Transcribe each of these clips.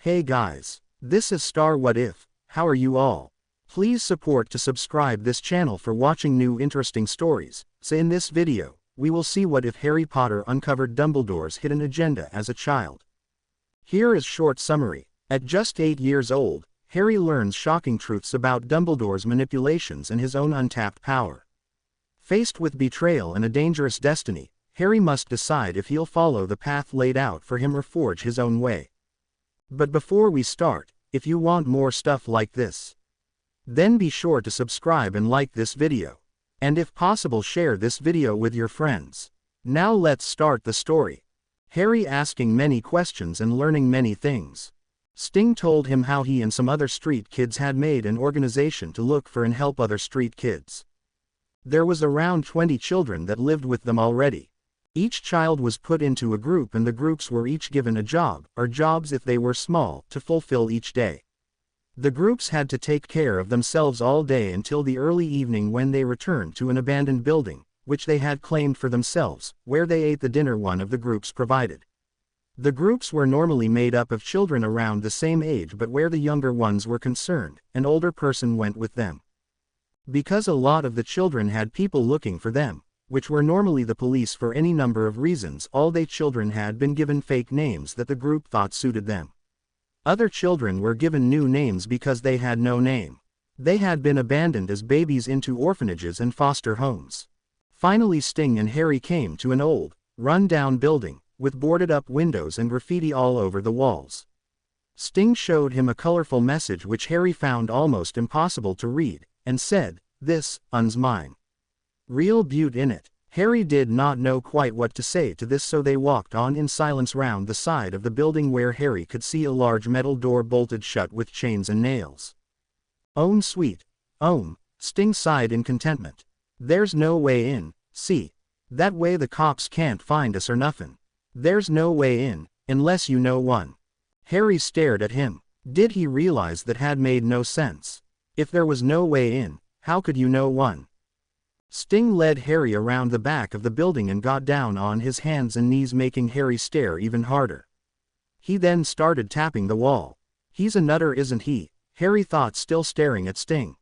Hey guys, this is Star What If. How are you all? Please support to subscribe this channel for watching new interesting stories. So in this video, we will see what if Harry Potter uncovered Dumbledore's hidden agenda as a child. Here is short summary. At just 8 years old, Harry learns shocking truths about Dumbledore's manipulations and his own untapped power. Faced with betrayal and a dangerous destiny, Harry must decide if he'll follow the path laid out for him or forge his own way. But before we start, if you want more stuff like this, then be sure to subscribe and like this video. And if possible, share this video with your friends. Now let's start the story. Harry asking many questions and learning many things. Sting told him how he and some other street kids had made an organization to look for and help other street kids. There was around 20 children that lived with them already. Each child was put into a group and the groups were each given a job, or jobs if they were small, to fulfill each day. The groups had to take care of themselves all day until the early evening when they returned to an abandoned building, which they had claimed for themselves, where they ate the dinner one of the groups provided. The groups were normally made up of children around the same age, but where the younger ones were concerned, an older person went with them. Because a lot of the children had people looking for them, which were normally the police for any number of reasons, all they children had been given fake names that the group thought suited them. Other children were given new names because they had no name. They had been abandoned as babies into orphanages and foster homes. Finally, Sting and Harry came to an old, run-down building, with boarded-up windows and graffiti all over the walls. Sting showed him a colorful message which Harry found almost impossible to read, and said, "This, un's mine. Real beaut in it." Harry did not know quite what to say to this, so they walked on in silence round the side of the building where Harry could see a large metal door bolted shut with chains and nails. "Own sweet, own," Sting sighed in contentment. "There's no way in, see. That way the cops can't find us or nothing. There's no way in, unless you know one." Harry stared at him. Did he realize that had made no sense? If there was no way in, how could you know one? Sting led Harry around the back of the building and got down on his hands and knees, making Harry stare even harder. He then started tapping the wall. "He's a nutter, isn't he?" Harry thought, still staring at Sting.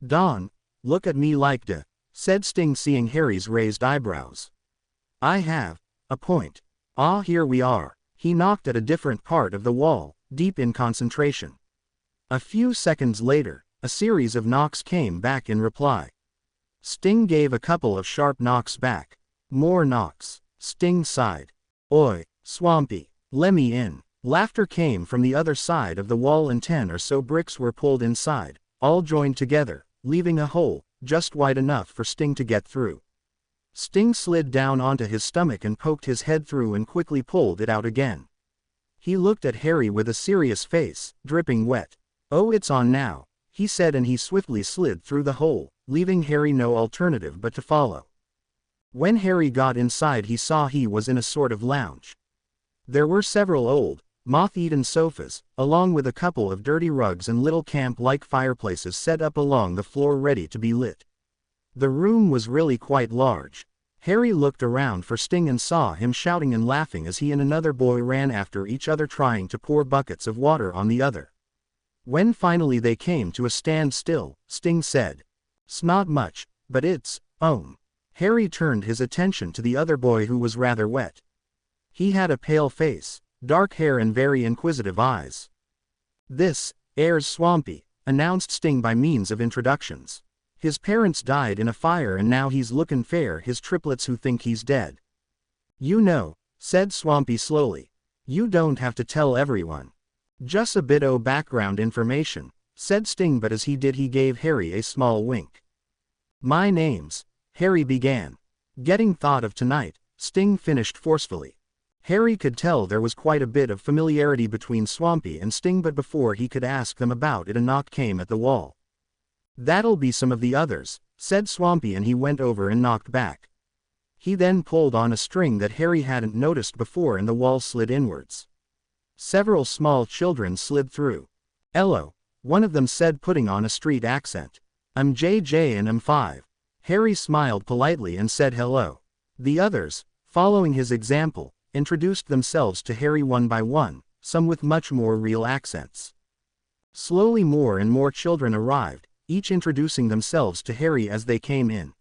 "Don, look at me like da," said Sting, seeing Harry's raised eyebrows. "I have a point. Ah, here we are." He knocked at a different part of the wall, deep in concentration. A few seconds later, a series of knocks came back in reply. Sting gave a couple of sharp knocks back. More knocks. Sting sighed. "Oi, Swampy, lemme in." Laughter came from the other side of the wall and 10 or so bricks were pulled inside, all joined together, leaving a hole, just wide enough for Sting to get through. Sting slid down onto his stomach and poked his head through and quickly pulled it out again. He looked at Harry with a serious face, dripping wet. "Oh, it's on now," he said, and he swiftly slid through the hole, leaving Harry no alternative but to follow. When Harry got inside, he saw he was in a sort of lounge. There were several old, moth-eaten sofas, along with a couple of dirty rugs and little camp-like fireplaces set up along the floor ready to be lit. The room was really quite large. Harry looked around for Sting and saw him shouting and laughing as he and another boy ran after each other, trying to pour buckets of water on the other. When finally they came to a standstill, Sting said, "Snot much, but it's, own." Harry turned his attention to the other boy, who was rather wet. He had a pale face, dark hair and very inquisitive eyes. "This, air's Swampy," announced Sting by means of introductions. "His parents died in a fire and now he's looking fair his triplets who think he's dead." "You know," said Swampy slowly. "You don't have to tell everyone. Just a bit o' background information," said Sting, but as he did he gave Harry a small wink. "My name's," Harry began. "Getting thought of tonight," Sting finished forcefully. Harry could tell there was quite a bit of familiarity between Swampy and Sting, but before he could ask them about it, a knock came at the wall. "That'll be some of the others," said Swampy, and he went over and knocked back. He then pulled on a string that Harry hadn't noticed before and the wall slid inwards. Several small children slid through. "Ello," one of them said, putting on a street accent. "I'm JJ and I'm 5. Harry smiled politely and said hello. The others, following his example, introduced themselves to Harry one by one, some with much more real accents. Slowly more and more children arrived, each introducing themselves to Harry as they came in.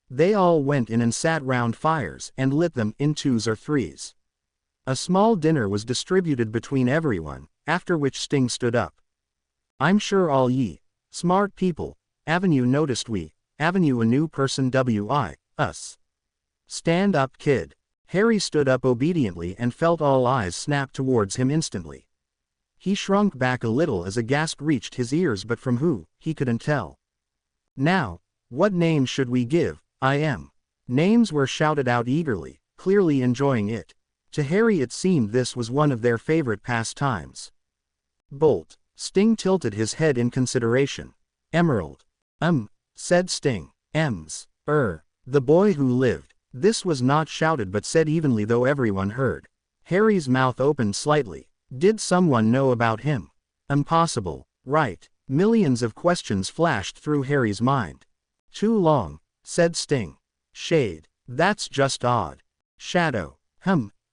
They all went in and sat round fires and lit them in twos or threes. A small dinner was distributed between everyone, after which Sting stood up. "I'm sure all ye smart people avenue noticed we avenue a new person us. Stand up, kid." Harry stood up obediently and felt all eyes snap towards him instantly. He shrunk back a little as a gasp reached his ears, but from who, he couldn't tell. "Now, what name should we give? I am." Names were shouted out eagerly, clearly enjoying it. To Harry it seemed this was one of their favorite pastimes. "Bolt." Sting tilted his head in consideration. "Emerald." Said Sting. "Ems. The boy who lived." This was not shouted but said evenly, though everyone heard. Harry's mouth opened slightly. Did someone know about him? Impossible, right? Millions of questions flashed through Harry's mind. "Too long," said Sting. "Shade. That's just odd." "Shadow."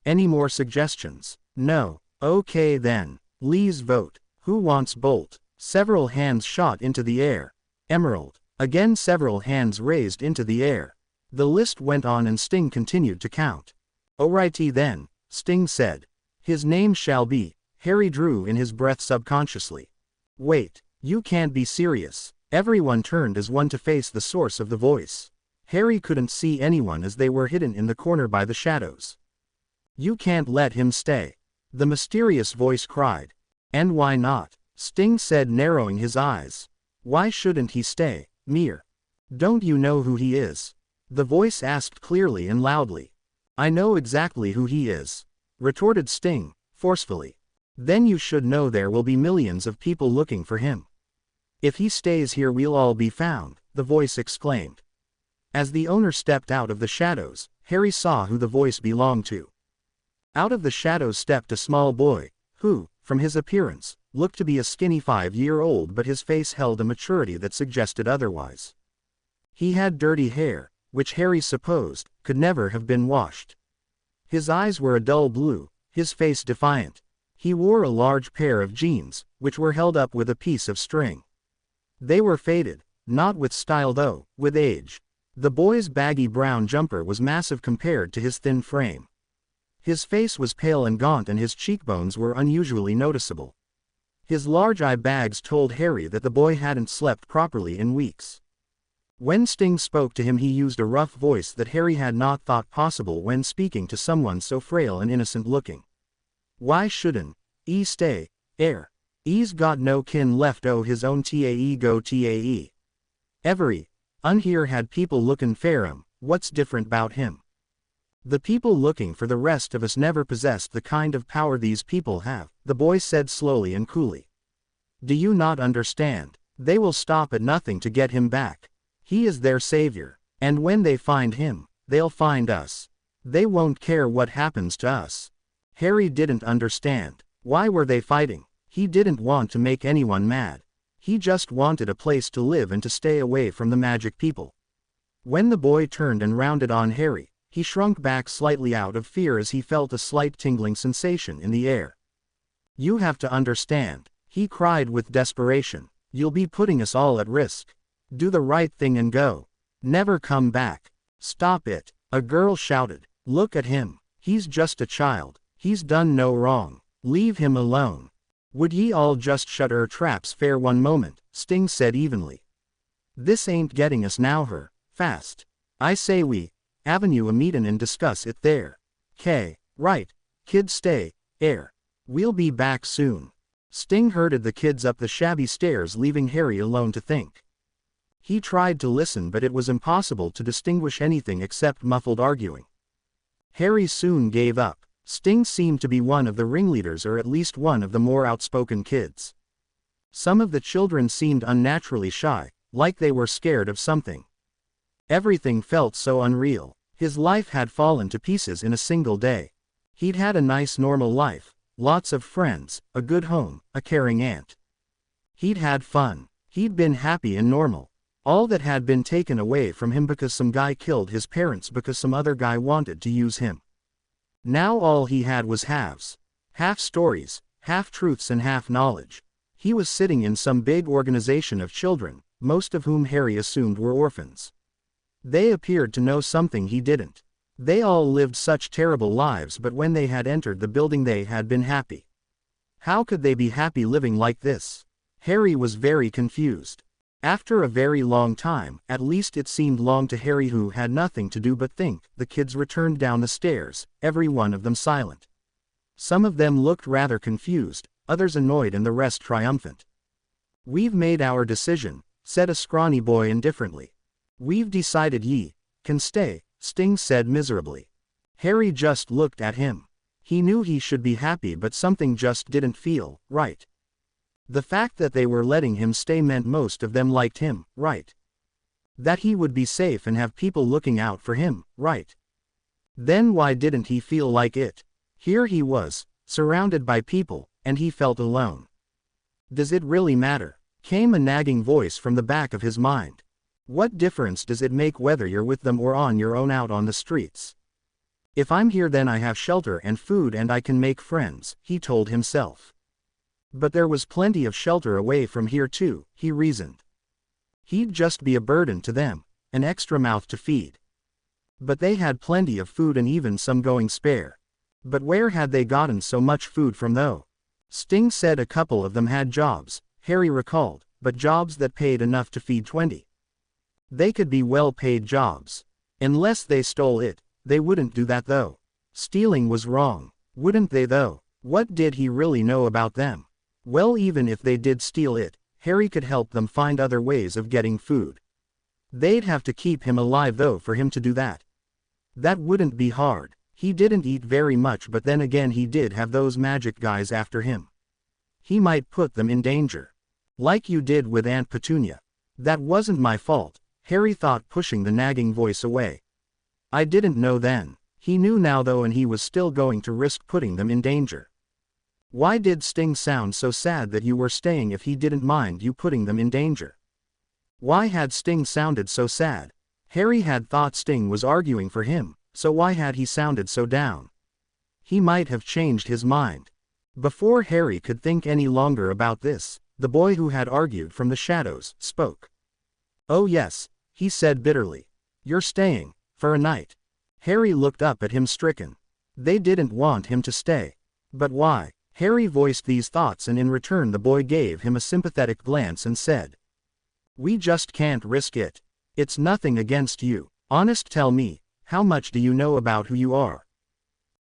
Any more suggestions? No. Okay then. Lee's vote. Who wants Bolt? Several hands shot into the air. Emerald. Again several hands raised into the air. The list went on and Sting continued to count. "Alrighty then," Sting said. "His name shall be." Harry drew in his breath subconsciously. "Wait, you can't be serious." Everyone turned as one to face the source of the voice. Harry couldn't see anyone as they were hidden in the corner by the shadows. "You can't let him stay," the mysterious voice cried. "And why not?" Sting said, narrowing his eyes. "Why shouldn't he stay, Mir? Don't you know who he is?" The voice asked clearly and loudly. "I know exactly who he is," retorted Sting, forcefully. "Then you should know there will be millions of people looking for him." "If he stays here we'll all be found," the voice exclaimed. As the owner stepped out of the shadows, Harry saw who the voice belonged to. Out of the shadows stepped a small boy, who, from his appearance, looked to be a skinny 5-year-old, but his face held a maturity that suggested otherwise. He had dirty hair, which Harry supposed could never have been washed. His eyes were a dull blue, his face defiant. He wore a large pair of jeans, which were held up with a piece of string. They were faded, not with style though, with age. The boy's baggy brown jumper was massive compared to his thin frame. His face was pale and gaunt and his cheekbones were unusually noticeable. His large eye bags told Harry that the boy hadn't slept properly in weeks. When Sting spoke to him he used a rough voice that Harry had not thought possible when speaking to someone so frail and innocent looking. "Why shouldn't he stay, He's got no kin left o' his own tae go tae. Every here had people lookin' for him, what's different 'bout him? The people looking for the rest of us never possessed the kind of power these people have," the boy said slowly and coolly. "Do you not understand? They will stop at nothing to get him back. He is their savior, and when they find him, they'll find us. They won't care what happens to us." Harry didn't understand. Why were they fighting? He didn't want to make anyone mad. He just wanted a place to live and to stay away from the magic people. When the boy turned and rounded on Harry, he shrunk back slightly out of fear as he felt a slight tingling sensation in the air. "You have to understand," he cried with desperation. "You'll be putting us all at risk. Do the right thing and go. Never come back." "Stop it," a girl shouted. "Look at him. He's just a child. He's done no wrong. Leave him alone." "Would ye all just shut traps fair one moment," Sting said evenly. "This ain't getting us now fast. I say we avenue a meetin' and discuss it there. Right, kids stay, we'll be back soon." Sting herded the kids up the shabby stairs, leaving Harry alone to think. He tried to listen but it was impossible to distinguish anything except muffled arguing. Harry soon gave up. Sting seemed to be one of the ringleaders or at least one of the more outspoken kids. Some of the children seemed unnaturally shy, like they were scared of something. Everything felt so unreal. His life had fallen to pieces in a single day. He'd had a nice normal life, lots of friends, a good home, a caring aunt. He'd had fun. He'd been happy and normal. All that had been taken away from him because some guy killed his parents because some other guy wanted to use him. Now all he had was halves. Half stories, half truths and half knowledge. He was sitting in some big organization of children, most of whom Harry assumed were orphans. They appeared to know something he didn't. They all lived such terrible lives, but when they had entered the building they had been happy. How could they be happy living like this? Harry was very confused. After a very long time, at least it seemed long to Harry who had nothing to do but think, the kids returned down the stairs, every one of them silent. Some of them looked rather confused, others annoyed and the rest triumphant. "We've made our decision," said a scrawny boy indifferently. "We've decided ye can stay," Sting said miserably. Harry just looked at him. He knew he should be happy, but something just didn't feel right. The fact that they were letting him stay meant most of them liked him, right? That he would be safe and have people looking out for him, right? Then why didn't he feel like it? Here he was, surrounded by people, and he felt alone. "Does it really matter?" came a nagging voice from the back of his mind. "What difference does it make whether you're with them or on your own out on the streets? If I'm here then I have shelter and food and I can make friends," he told himself. But there was plenty of shelter away from here too, he reasoned. He'd just be a burden to them, an extra mouth to feed. But they had plenty of food and even some going spare. But where had they gotten so much food from though? Sting said a couple of them had jobs, Harry recalled, but jobs that paid enough to feed 20. They could be well-paid jobs. Unless they stole it, they wouldn't do that though. Stealing was wrong. Wouldn't they though? What did he really know about them? Well, even if they did steal it, Harry could help them find other ways of getting food. They'd have to keep him alive though for him to do that. That wouldn't be hard. He didn't eat very much, but then again he did have those magic guys after him. He might put them in danger. Like you did with Aunt Petunia. That wasn't my fault, Harry thought, pushing the nagging voice away. I didn't know then. He knew now though, and he was still going to risk putting them in danger. Why did Sting sound so sad that you were staying if he didn't mind you putting them in danger? Why had Sting sounded so sad? Harry had thought Sting was arguing for him, so why had he sounded so down? He might have changed his mind. Before Harry could think any longer about this, the boy who had argued from the shadows spoke. "Oh yes," he said bitterly. "You're staying, for a night." Harry looked up at him stricken. They didn't want him to stay. But why? Harry voiced these thoughts, and in return the boy gave him a sympathetic glance and said, "We just can't risk it. It's nothing against you. Honest, tell me, how much do you know about who you are?"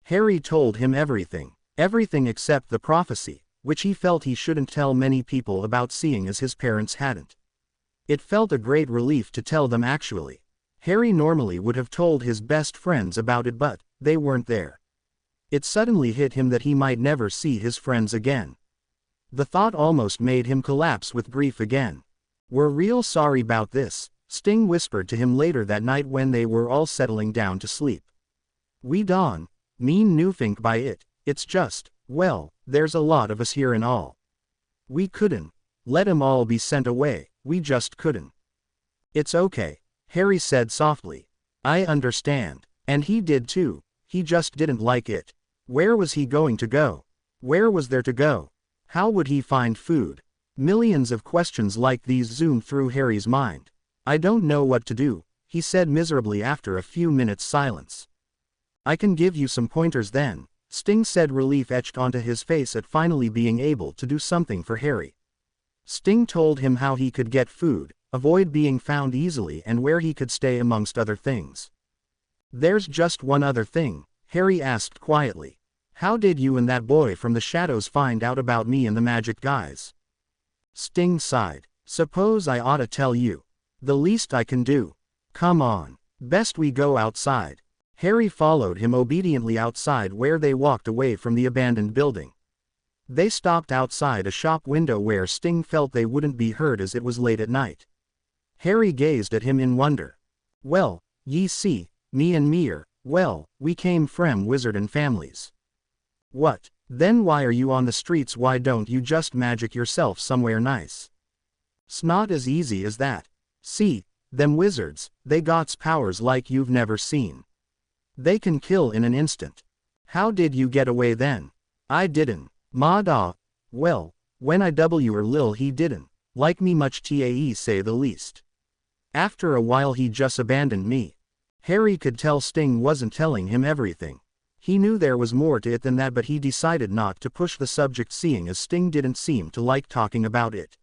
Harry told him everything. Everything except the prophecy, which he felt he shouldn't tell many people about, seeing as his parents hadn't. It felt a great relief to tell them actually. Harry normally would have told his best friends about it, but they weren't there. It suddenly hit him that he might never see his friends again. The thought almost made him collapse with grief again. "We're real sorry about this," Sting whispered to him later that night when they were all settling down to sleep. "We don't mean nothing by it, it's just, well, there's a lot of us here and all. We couldn't let 'em all be sent away, we just couldn't." "It's okay," Harry said softly. "I understand. And he did too. He just didn't like it. Where was he going to go? Where was there to go? How would he find food?" Millions of questions like these zoomed through Harry's mind. "I don't know what to do," he said miserably after a few minutes' silence. "I can give you some pointers then," Sting said, relief etched onto his face at finally being able to do something for Harry. Sting told him how he could get food, avoid being found easily, and where he could stay, amongst other things. "There's just one other thing," Harry asked quietly. "How did you and that boy from the shadows find out about me and the magic guys?" Sting sighed. "Suppose I ought to tell you. The least I can do. Come on. Best we go outside." Harry followed him obediently outside, where they walked away from the abandoned building. They stopped outside a shop window where Sting felt they wouldn't be heard as it was late at night. Harry gazed at him in wonder. "Well, ye see, me and me're, well, we came from wizardin' families." "What? Then why are you on the streets? Why don't you just magic yourself somewhere nice?" "'S not as easy as that. See, them wizards, they gots powers like you've never seen. They can kill in an instant. How did you get away then?" I didn't. Ma da. Well, when I were lil he didn't like me much tae say the least. After a while he just abandoned me. Harry could tell Sting wasn't telling him everything. He knew there was more to it than that, but he decided not to push the subject seeing as Sting didn't seem to like talking about it.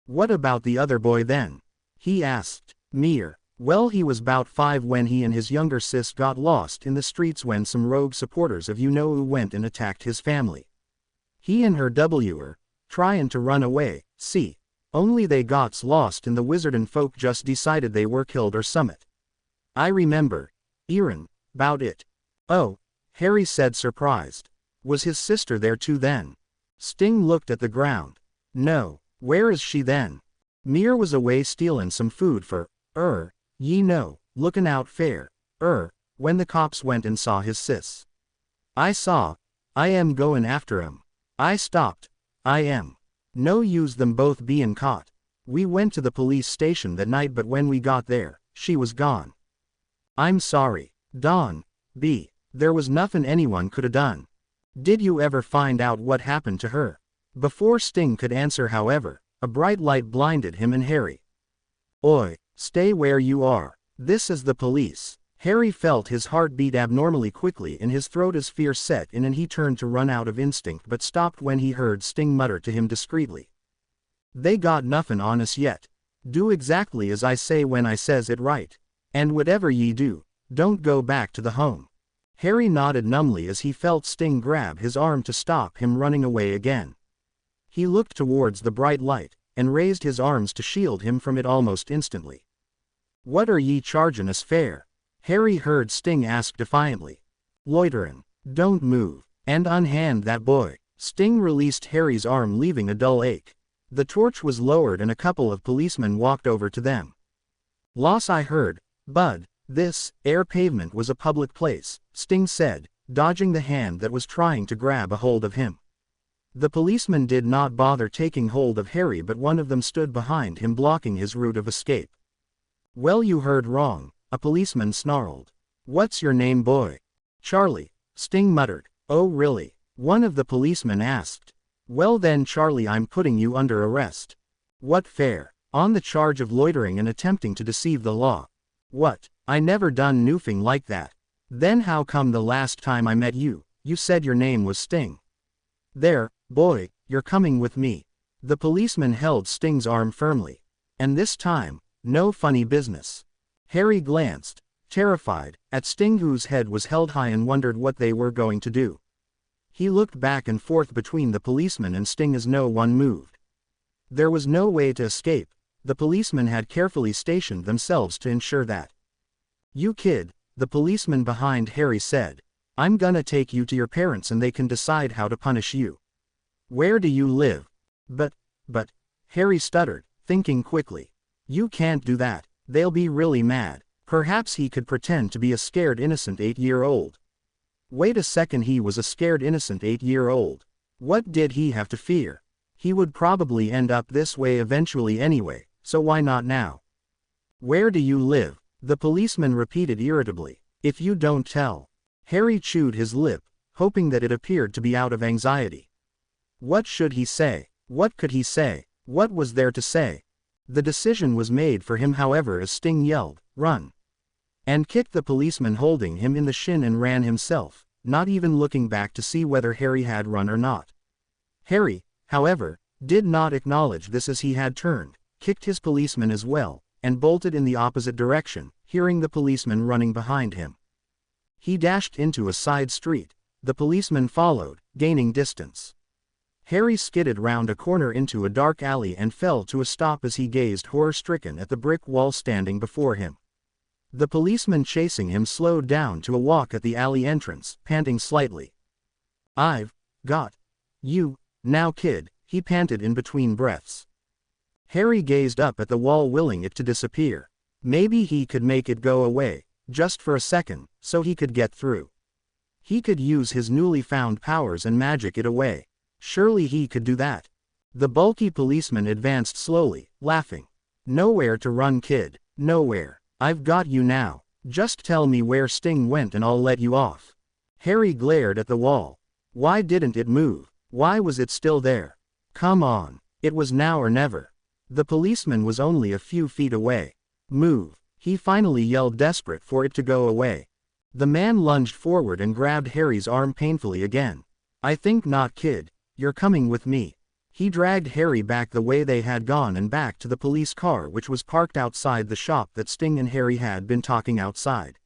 What about the other boy then? He asked. Mir. Well, he was about 5 when he and his younger sis got lost in the streets when some rogue supporters of you-know-who went and attacked his family. He and her were trying to run away, see. Only they got lost and the wizardin folk just decided they were killed or summit. I remember. Erin, bout it. Oh, Harry said surprised. Was his sister there too then? Sting looked at the ground. No, where is she then? Mir was away stealin' some food for, ye know, lookin' out fair, when the cops went and saw his sis. I am goin' after 'em. I stopped, I am. No use them both bein' caught. We went to the police station that night, but when we got there, she was gone. I'm sorry, Dawn, B. There was nothin' anyone coulda done. Did you ever find out what happened to her? Before Sting could answer, however, a bright light blinded him and Harry. Oi, stay where you are. This is the police. Harry felt his heart beat abnormally quickly in his throat as fear set in, and he turned to run out of instinct but stopped when he heard Sting mutter to him discreetly. They got nothin' on us yet. Do exactly as I say when I says it, right? And whatever ye do, don't go back to the home. Harry nodded numbly as he felt Sting grab his arm to stop him running away again. He looked towards the bright light, and raised his arms to shield him from it almost instantly. What are ye chargin' us fair? Harry heard Sting ask defiantly. Loiterin', don't move, and unhand that boy. Sting released Harry's arm, leaving a dull ache. The torch was lowered and a couple of policemen walked over to them. Loss I heard, bud, this air pavement was a public place, Sting said, dodging the hand that was trying to grab a hold of him. The policeman did not bother taking hold of Harry, but one of them stood behind him blocking his route of escape. Well, you heard wrong, a policeman snarled. What's your name, boy? Charlie, Sting muttered. Oh really? One of the policemen asked. Well then Charlie, I'm putting you under arrest. What fair? On the charge of loitering and attempting to deceive the law. What? I never done nothing like that. Then how come the last time I met you, you said your name was Sting? There, boy, you're coming with me. The policeman held Sting's arm firmly. And this time, no funny business. Harry glanced, terrified, at Sting, whose head was held high, and wondered what they were going to do. He looked back and forth between the policeman and Sting as no one moved. There was no way to escape. The policemen had carefully stationed themselves to ensure that. You kid, the policeman behind Harry said. I'm gonna take you to your parents and they can decide how to punish you. Where do you live? But, Harry stuttered, thinking quickly. You can't do that, they'll be really mad. Perhaps he could pretend to be a scared innocent 8-year-old. Wait a second, he was a scared innocent 8-year-old. What did he have to fear? He would probably end up this way eventually anyway, so why not now? Where do you live? The policeman repeated irritably. If you don't tell. Harry chewed his lip, hoping that it appeared to be out of anxiety. What should he say? What could he say? What was there to say? The decision was made for him, however, as Sting yelled, "Run!" and kicked the policeman holding him in the shin and ran himself, not even looking back to see whether Harry had run or not. Harry, however, did not acknowledge this as he had turned, kicked his policeman as well, and bolted in the opposite direction, hearing the policeman running behind him. He dashed into a side street. The policeman followed, gaining distance. Harry skidded round a corner into a dark alley and fell to a stop as he gazed horror-stricken at the brick wall standing before him. The policeman chasing him slowed down to a walk at the alley entrance, panting slightly. I've got you, now kid, he panted in between breaths. Harry gazed up at the wall, willing it to disappear. Maybe he could make it go away, just for a second, so he could get through. He could use his newly found powers and magic it away. Surely he could do that. The bulky policeman advanced slowly, laughing. Nowhere to run, kid, nowhere. I've got you now. Just tell me where Sting went and I'll let you off. Harry glared at the wall. Why didn't it move? Why was it still there? Come on. It was now or never. The policeman was only a few feet away. Move. He finally yelled, desperate for it to go away. The man lunged forward and grabbed Harry's arm painfully again. I think not, kid. You're coming with me. He dragged Harry back the way they had gone and back to the police car which was parked outside the shop that Sting and Harry had been talking outside.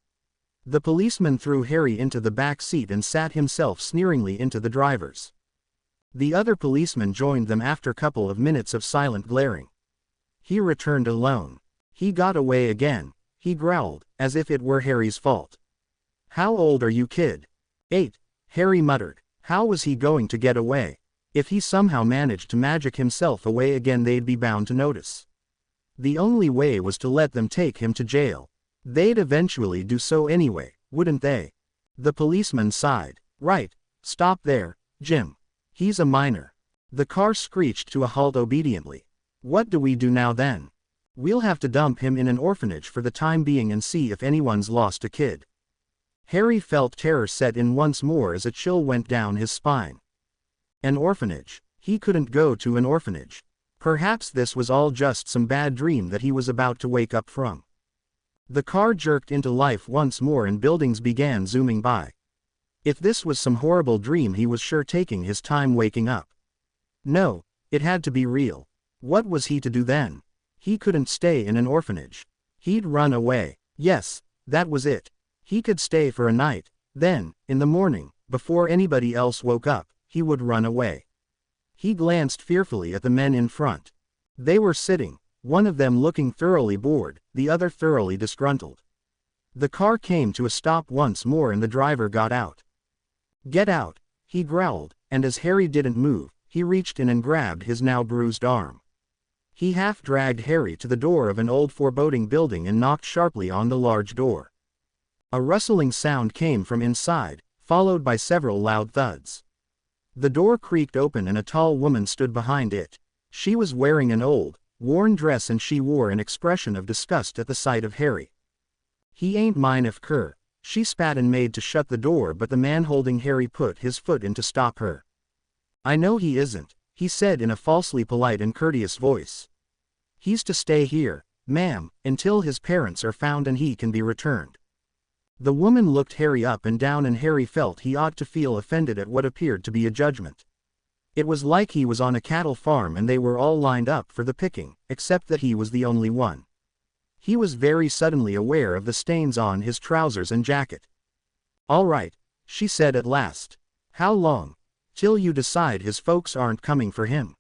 The policeman threw Harry into the back seat and sat himself sneeringly into the driver's. The other policeman joined them after a couple of minutes of silent glaring. He returned alone. He got away again, he growled, as if it were Harry's fault. How old are you, kid? 8, Harry muttered. How was he going to get away? If he somehow managed to magic himself away again, they'd be bound to notice. The only way was to let them take him to jail. They'd eventually do so anyway, wouldn't they? The policeman sighed. Right, stop there, Jim. He's a minor. The car screeched to a halt obediently. What do we do now then? We'll have to dump him in an orphanage for the time being and see if anyone's lost a kid. Harry felt terror set in once more as a chill went down his spine. An orphanage. He couldn't go to an orphanage. Perhaps this was all just some bad dream that he was about to wake up from. The car jerked into life once more and buildings began zooming by. If this was some horrible dream, he was sure taking his time waking up. No, it had to be real. What was he to do then? He couldn't stay in an orphanage. He'd run away. Yes, that was it. He could stay for a night, then, in the morning, before anybody else woke up, he would run away. He glanced fearfully at the men in front. They were sitting, one of them looking thoroughly bored, the other thoroughly disgruntled. The car came to a stop once more and the driver got out. Get out, he growled, and as Harry didn't move, he reached in and grabbed his now bruised arm. He half dragged Harry to the door of an old foreboding building and knocked sharply on the large door. A rustling sound came from inside, followed by several loud thuds. The door creaked open and a tall woman stood behind it. She was wearing an old, worn dress and she wore an expression of disgust at the sight of Harry. He ain't mine if cur. She spat and made to shut the door, but the man holding Harry put his foot in to stop her. I know he isn't, he said in a falsely polite and courteous voice. He's to stay here, ma'am, until his parents are found and he can be returned. The woman looked Harry up and down and Harry felt he ought to feel offended at what appeared to be a judgment. It was like he was on a cattle farm and they were all lined up for the picking, except that he was the only one. He was very suddenly aware of the stains on his trousers and jacket. All right, she said at last. How long? Till you decide his folks aren't coming for him.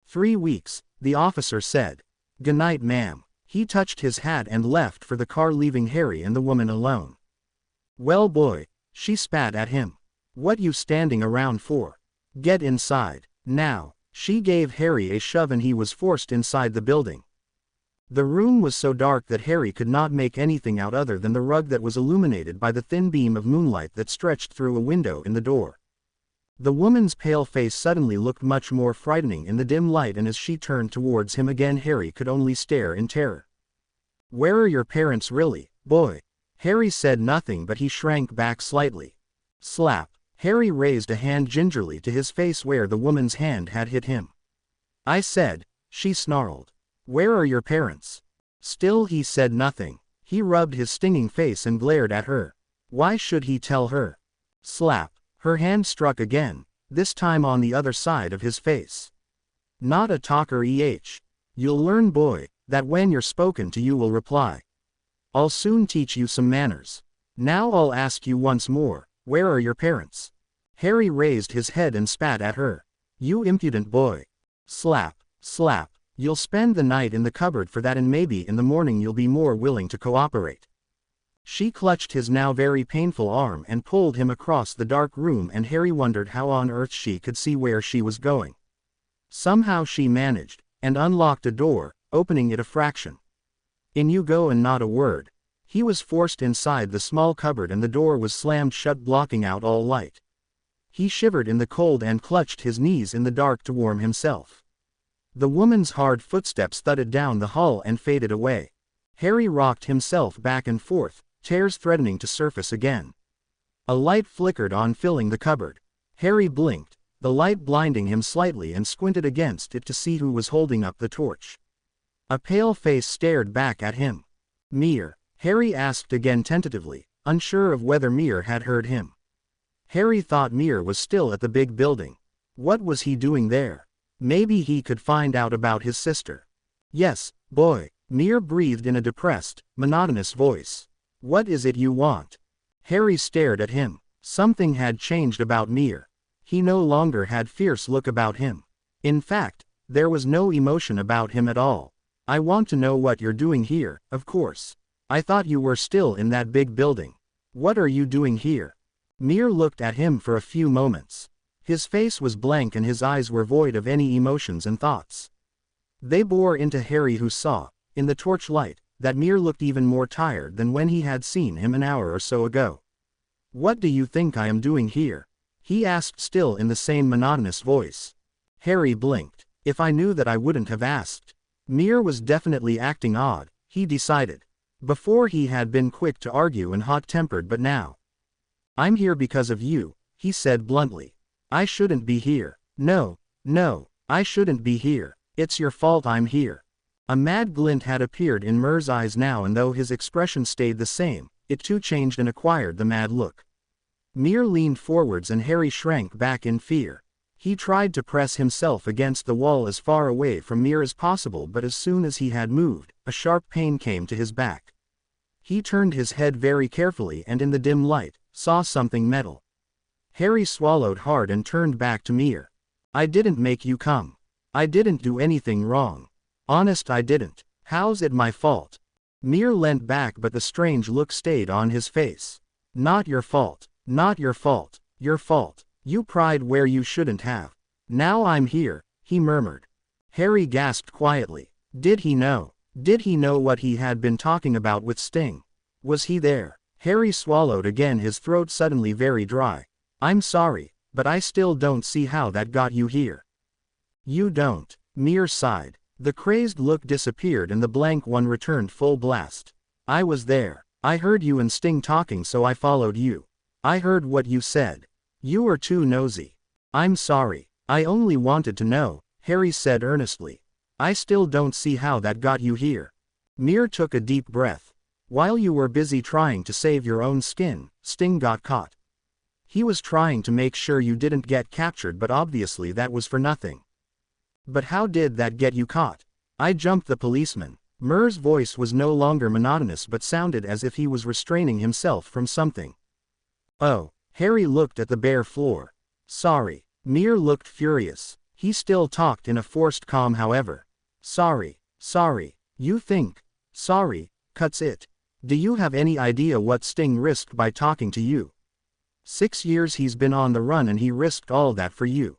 3 weeks, the officer said. Good night, ma'am. He touched his hat and left for the car, leaving Harry and the woman alone. Well, boy, she spat at him. What you standing around for? Get inside, now. She gave Harry a shove and he was forced inside the building. The room was so dark that Harry could not make anything out other than the rug that was illuminated by the thin beam of moonlight that stretched through a window in the door. The woman's pale face suddenly looked much more frightening in the dim light, and as she turned towards him again Harry could only stare in terror. Where are your parents really, boy? Harry said nothing, but he shrank back slightly. Slap. Harry raised a hand gingerly to his face where the woman's hand had hit him. I said, she snarled. Where are your parents? Still he said nothing. He rubbed his stinging face and glared at her. Why should he tell her? Slap. Her hand struck again, this time on the other side of his face. Not a talker, You'll learn, boy, that when you're spoken to you will reply. I'll soon teach you some manners. Now I'll ask you once more, where are your parents? Harry raised his head and spat at her. You impudent boy. Slap, slap. You'll spend the night in the cupboard for that, and maybe in the morning you'll be more willing to cooperate. She clutched his now very painful arm and pulled him across the dark room, and Harry wondered how on earth she could see where she was going. Somehow she managed, and unlocked a door, opening it a fraction. In you go and not a word. He was forced inside the small cupboard and the door was slammed shut, blocking out all light. He shivered in the cold and clutched his knees in the dark to warm himself. The woman's hard footsteps thudded down the hall and faded away. Harry rocked himself back and forth, tears threatening to surface again. A light flickered on, filling the cupboard. Harry blinked, the light blinding him slightly, and squinted against it to see who was holding up the torch. A pale face stared back at him. Mir? Harry asked again tentatively, unsure of whether Mir had heard him. Harry thought Mir was still at the big building. What was he doing there? Maybe he could find out about his sister. Yes, boy, Mir breathed in a depressed, monotonous voice. What is it you want? Harry stared at him. Something had changed about Mir. He no longer had fierce look about him. In fact, there was no emotion about him at all. I want to know what you're doing here, of course. I thought you were still in that big building. What are you doing here? Mir looked at him for a few moments. His face was blank and his eyes were void of any emotions and thoughts. They bore into Harry, who saw, in the torchlight, that Mir looked even more tired than when he had seen him an hour or so ago. What do you think I am doing here? He asked, still in the same monotonous voice. Harry blinked. If I knew that I wouldn't have asked. Mir was definitely acting odd, he decided. Before he had been quick to argue and hot-tempered, but now. I'm here because of you, he said bluntly. I shouldn't be here. No, I shouldn't be here. It's your fault I'm here. A mad glint had appeared in Mir's eyes now, and though his expression stayed the same, it too changed and acquired the mad look. Mir leaned forwards and Harry shrank back in fear. He tried to press himself against the wall as far away from Mir as possible, but as soon as he had moved, a sharp pain came to his back. He turned his head very carefully and in the dim light, saw something metal. Harry swallowed hard and turned back to Mir. I didn't make you come. I didn't do anything wrong. Honest, I didn't. How's it my fault? Mir leant back, but the strange look stayed on his face. Not your fault. Not your fault. Your fault. You pried where you shouldn't have. Now I'm here, he murmured. Harry gasped quietly. Did he know? Did he know what he had been talking about with Sting? Was he there? Harry swallowed again, his throat suddenly very dry. I'm sorry, but I still don't see how that got you here. You don't. Mir sighed. The crazed look disappeared and the blank one returned full blast. I was there. I heard you and Sting talking, so I followed you. I heard what you said. You were too nosy. I'm sorry. I only wanted to know, Harry said earnestly. I still don't see how that got you here. Mir took a deep breath. While you were busy trying to save your own skin, Sting got caught. He was trying to make sure you didn't get captured, but obviously that was for nothing. But how did that get you caught? I jumped the policeman. Mir's voice was no longer monotonous but sounded as if he was restraining himself from something. Oh, Harry looked at the bare floor. Sorry. Mir looked furious. He still talked in a forced calm, however. Sorry. You think? Sorry, cuts it. Do you have any idea what Sting risked by talking to you? 6 years he's been on the run and he risked all that for you.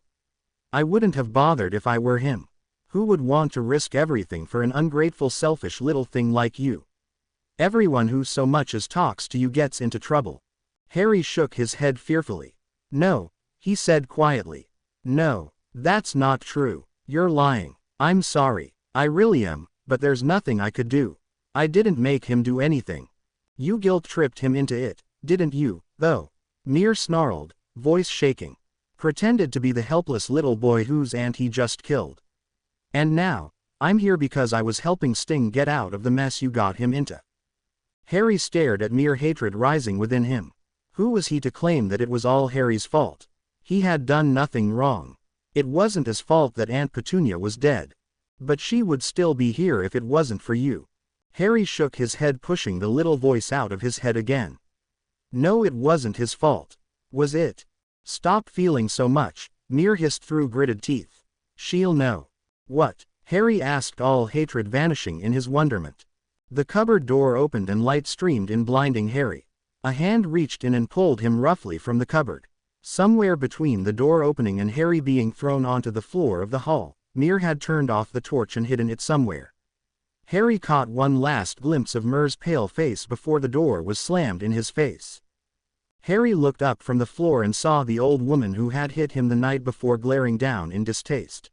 I wouldn't have bothered if I were him. Who would want to risk everything for an ungrateful, selfish little thing like you? Everyone who so much as talks to you gets into trouble. Harry shook his head fearfully. No, he said quietly. No, that's not true. You're lying. I'm sorry. I really am, but there's nothing I could do. I didn't make him do anything. You guilt-tripped him into it, didn't you, though? Mir snarled, voice shaking. Pretended to be the helpless little boy whose aunt he just killed. And now, I'm here because I was helping Sting get out of the mess you got him into. Harry stared at Mir, hatred rising within him. Who was he to claim that it was all Harry's fault? He had done nothing wrong. It wasn't his fault that Aunt Petunia was dead. But she would still be here if it wasn't for you. Harry shook his head, pushing the little voice out of his head again. No, it wasn't his fault. Was it? Stop feeling so much, Mir hissed through gritted teeth. She'll know. What? Harry asked, all hatred vanishing in his wonderment. The cupboard door opened and light streamed in, blinding Harry. A hand reached in and pulled him roughly from the cupboard. Somewhere between the door opening and Harry being thrown onto the floor of the hall, Mir had turned off the torch and hidden it somewhere. Harry caught one last glimpse of Mir's pale face before the door was slammed in his face. Harry looked up from the floor and saw the old woman who had hit him the night before glaring down in distaste.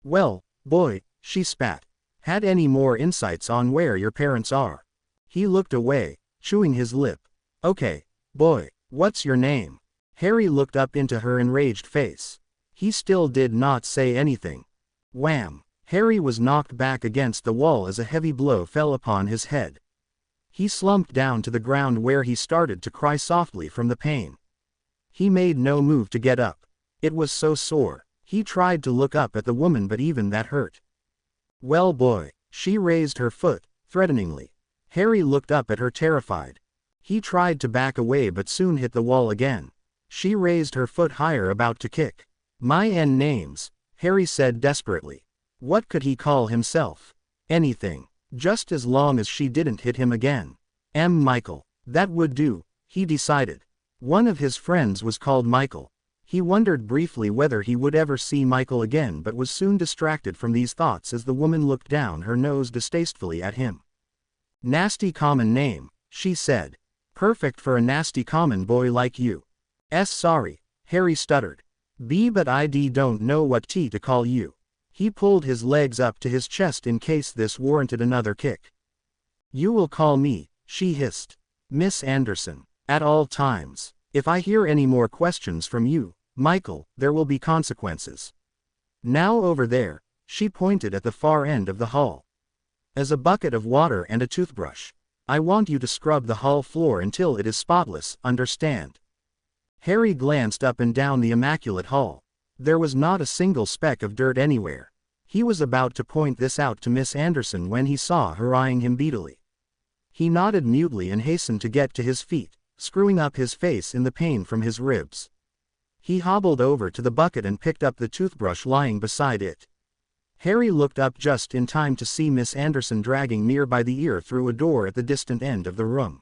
Well, boy, she spat. Had any more insights on where your parents are? He looked away, chewing his lip. Okay, boy, what's your name? Harry looked up into her enraged face. He still did not say anything. Wham! Harry was knocked back against the wall as a heavy blow fell upon his head. He slumped down to the ground where he started to cry softly from the pain. He made no move to get up. It was so sore. He tried to look up at the woman, but even that hurt. "Well, boy," she raised her foot, threateningly. Harry looked up at her terrified. He tried to back away but soon hit the wall again. She raised her foot higher, about to kick. "My N names," Harry said desperately. What could he call himself? Anything. Just as long as she didn't hit him again. Michael. That would do, he decided. One of his friends was called Michael. He wondered briefly whether he would ever see Michael again, but was soon distracted from these thoughts as the woman looked down her nose distastefully at him. "Nasty common name," she said. "Perfect for a nasty common boy like you." Sorry," Harry stuttered. But I don't know what to call you." He pulled his legs up to his chest in case this warranted another kick. "You will call me," she hissed, "Miss Anderson, at all times. If I hear any more questions from you, Michael, there will be consequences. Now over there," she pointed at the far end of the hall. "As a bucket of water and a toothbrush. I want you to scrub the hall floor until it is spotless, understand?" Harry glanced up and down the immaculate hall. There was not a single speck of dirt anywhere. He was about to point this out to Miss Anderson when he saw her eyeing him beadily. He nodded mutely and hastened to get to his feet, screwing up his face in the pain from his ribs. He hobbled over to the bucket and picked up the toothbrush lying beside it. Harry looked up just in time to see Miss Anderson dragging Mir by the ear through a door at the distant end of the room.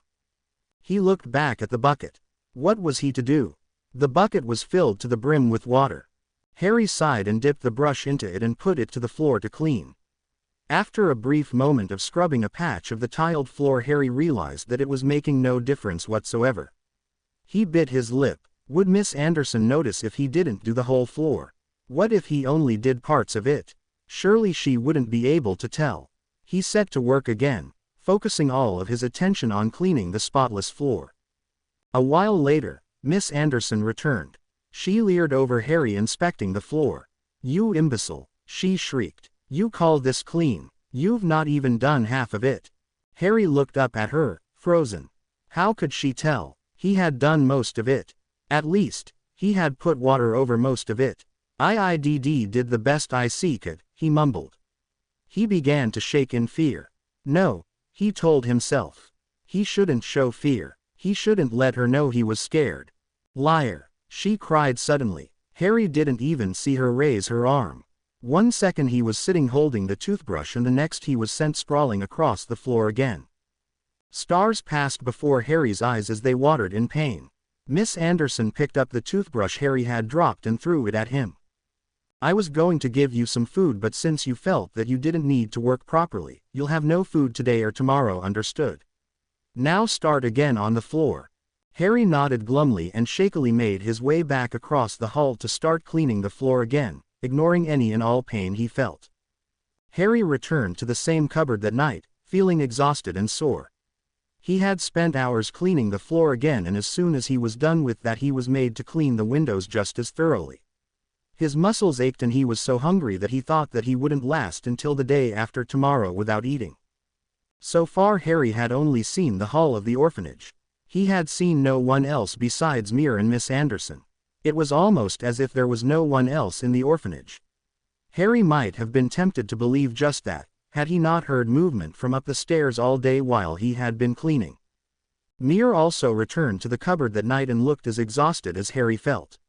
He looked back at the bucket. What was he to do? The bucket was filled to the brim with water. Harry sighed and dipped the brush into it and put it to the floor to clean. After a brief moment of scrubbing a patch of the tiled floor, Harry realized that it was making no difference whatsoever. He bit his lip. Would Miss Anderson notice if he didn't do the whole floor? What if he only did parts of it? Surely she wouldn't be able to tell. He set to work again, focusing all of his attention on cleaning the spotless floor. A while later, Miss Anderson returned. She leered over Harry inspecting the floor. "You imbecile," she shrieked. "You call this clean? You've not even done half of it." Harry looked up at her, frozen. How could she tell? He had done most of it. At least, he had put water over most of it. I did the best I could," he mumbled. He began to shake in fear. No, he told himself. He shouldn't show fear. He shouldn't let her know he was scared. Liar, she cried suddenly. Harry didn't even see her raise her arm. One second he was sitting holding the toothbrush and the next he was sent sprawling across the floor again. Stars passed before Harry's eyes as they watered in pain. Miss Anderson picked up the toothbrush Harry had dropped and threw it at him. "I was going to give you some food, but since you felt that you didn't need to work properly, you'll have no food today or tomorrow, understood? Now start again on the floor." Harry nodded glumly and shakily made his way back across the hall to start cleaning the floor again, ignoring any and all pain he felt. Harry returned to the same cupboard that night, feeling exhausted and sore. He had spent hours cleaning the floor again, and as soon as he was done with that he was made to clean the windows just as thoroughly. His muscles ached and he was so hungry that he thought that he wouldn't last until the day after tomorrow without eating. So far Harry had only seen the hall of the orphanage. He had seen no one else besides Mir and Miss Anderson. It was almost as if there was no one else in the orphanage. Harry might have been tempted to believe just that, had he not heard movement from up the stairs all day while he had been cleaning. Mir also returned to the cupboard that night and looked as exhausted as Harry felt.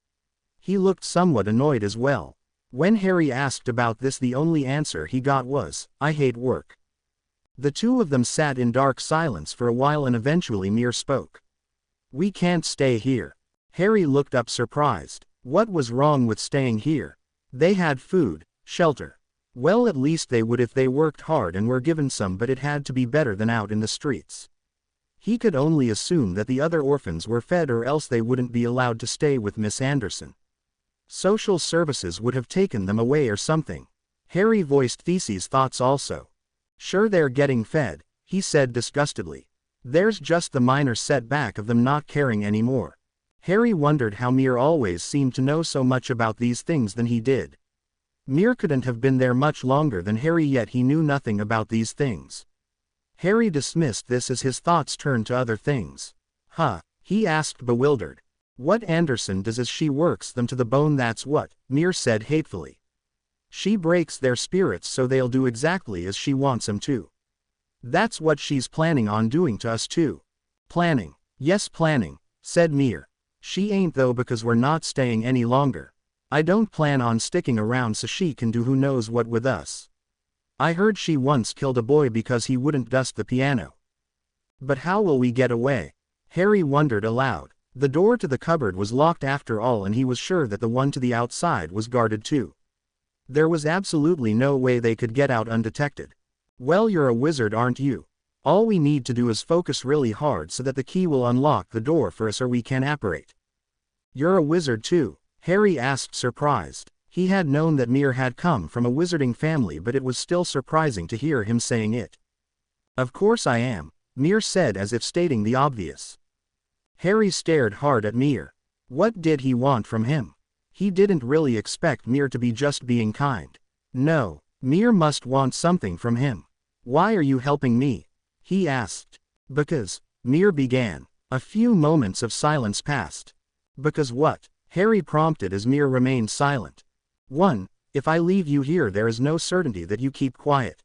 He looked somewhat annoyed as well. When Harry asked about this, the only answer he got was, "I hate work." The two of them sat in dark silence for a while and eventually Mir spoke. "We can't stay here." Harry looked up surprised. What was wrong with staying here? They had food, shelter. Well, at least they would if they worked hard and were given some, but it had to be better than out in the streets. He could only assume that the other orphans were fed, or else they wouldn't be allowed to stay with Miss Anderson. Social services would have taken them away or something. Harry voiced These's thoughts also. "Sure, they're getting fed," he said disgustedly. "There's just the minor setback of them not caring anymore." Harry wondered how Mir always seemed to know so much about these things than he did. Mir couldn't have been there much longer than Harry, yet he knew nothing about these things. Harry dismissed this as his thoughts turned to other things. Huh? He asked, bewildered. What Anderson does is she works them to the bone, that's what, Mir said hatefully. She breaks their spirits so they'll do exactly as she wants them to. That's what she's planning on doing to us too. Planning? Yes, planning, said Mir. She ain't though, because we're not staying any longer. I don't plan on sticking around so she can do who knows what with us. I heard she once killed a boy because he wouldn't dust the piano. But how will we get away? Harry wondered aloud. The door to the cupboard was locked after all, and he was sure that the one to the outside was guarded too. There was absolutely no way they could get out undetected. Well, you're a wizard, aren't you? All we need to do is focus really hard so that the key will unlock the door for us, or we can apparate. You're a wizard too? Harry asked, surprised. He had known that Mir had come from a wizarding family, but it was still surprising to hear him saying it. Of course I am, Mir said, as if stating the obvious. Harry stared hard at Mir. What did he want from him? He didn't really expect Mir to be just being kind. No, Mir must want something from him. Why are you helping me? He asked. Because, Mir began. A few moments of silence passed. Because what? Harry prompted as Mir remained silent. 1. If I leave you here, there is no certainty that you keep quiet.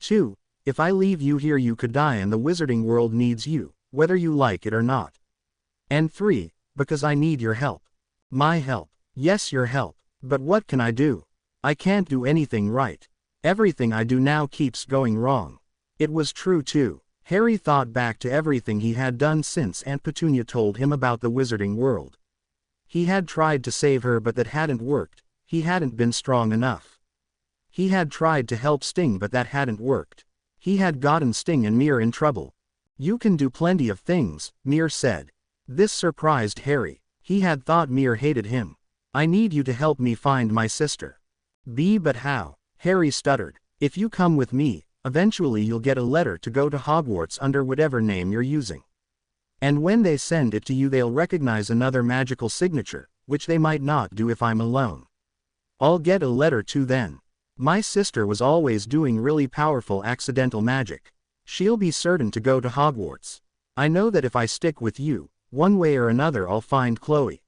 2. If I leave you here, you could die, and the wizarding world needs you, whether you like it or not. And 3. Because I need your help. My help. Yes, your help. But what can I do? I can't do anything right. Everything I do now keeps going wrong. It was true too. Harry thought back to everything he had done since Aunt Petunia told him about the wizarding world. He had tried to save her, but that hadn't worked. He hadn't been strong enough. He had tried to help Sting, but that hadn't worked. He had gotten Sting and Mir in trouble. You can do plenty of things, Mir said. This surprised Harry. He had thought Mir hated him. I need you to help me find my sister. But how? Harry stuttered. If you come with me, eventually you'll get a letter to go to Hogwarts under whatever name you're using. And when they send it to you, they'll recognize another magical signature, which they might not do if I'm alone. I'll get a letter too then. My sister was always doing really powerful accidental magic. She'll be certain to go to Hogwarts. I know that if I stick with you, one way or another I'll find Chloe.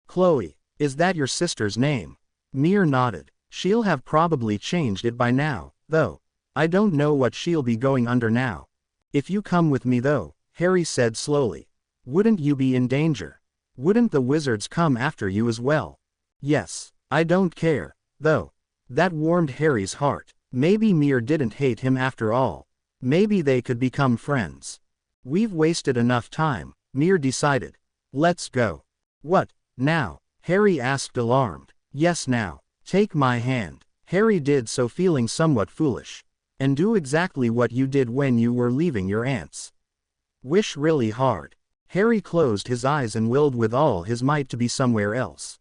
Chloe, is that your sister's name? Mir nodded. She'll have probably changed it by now, though. I don't know what she'll be going under now. If you come with me though, Harry said slowly. Wouldn't you be in danger? Wouldn't the wizards come after you as well? Yes. I don't care, though. That warmed Harry's heart. Maybe Mir didn't hate him after all. Maybe they could become friends. We've wasted enough time, Mir decided. Let's go. What, now? Harry asked, alarmed. Yes, now. Take my hand. Harry did so, feeling somewhat foolish. And do exactly what you did when you were leaving your aunt's. Wish really hard. Harry closed his eyes and willed with all his might to be somewhere else.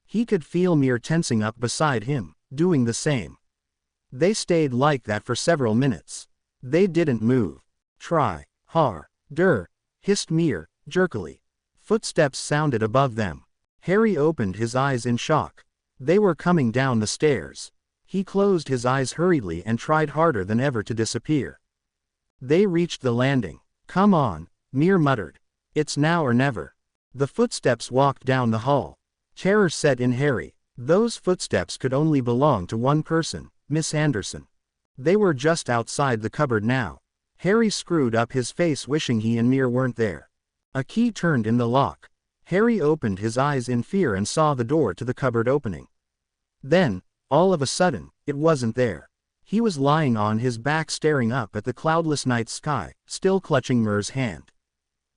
He could feel Mir tensing up beside him, doing the same. They stayed like that for several minutes. They didn't move. Try harder, hissed Mir, jerkily. Footsteps sounded above them. Harry opened his eyes in shock. They were coming down the stairs. He closed his eyes hurriedly and tried harder than ever to disappear. They reached the landing. Come on, Mir muttered. It's now or never. The footsteps walked down the hall. Terror set in Harry. Those footsteps could only belong to one person, Miss Anderson. They were just outside the cupboard now. Harry screwed up his face, wishing he and Mir weren't there. A key turned in the lock. Harry opened his eyes in fear and saw the door to the cupboard opening. Then, all of a sudden, it wasn't there. He was lying on his back, staring up at the cloudless night sky, still clutching Mir's hand.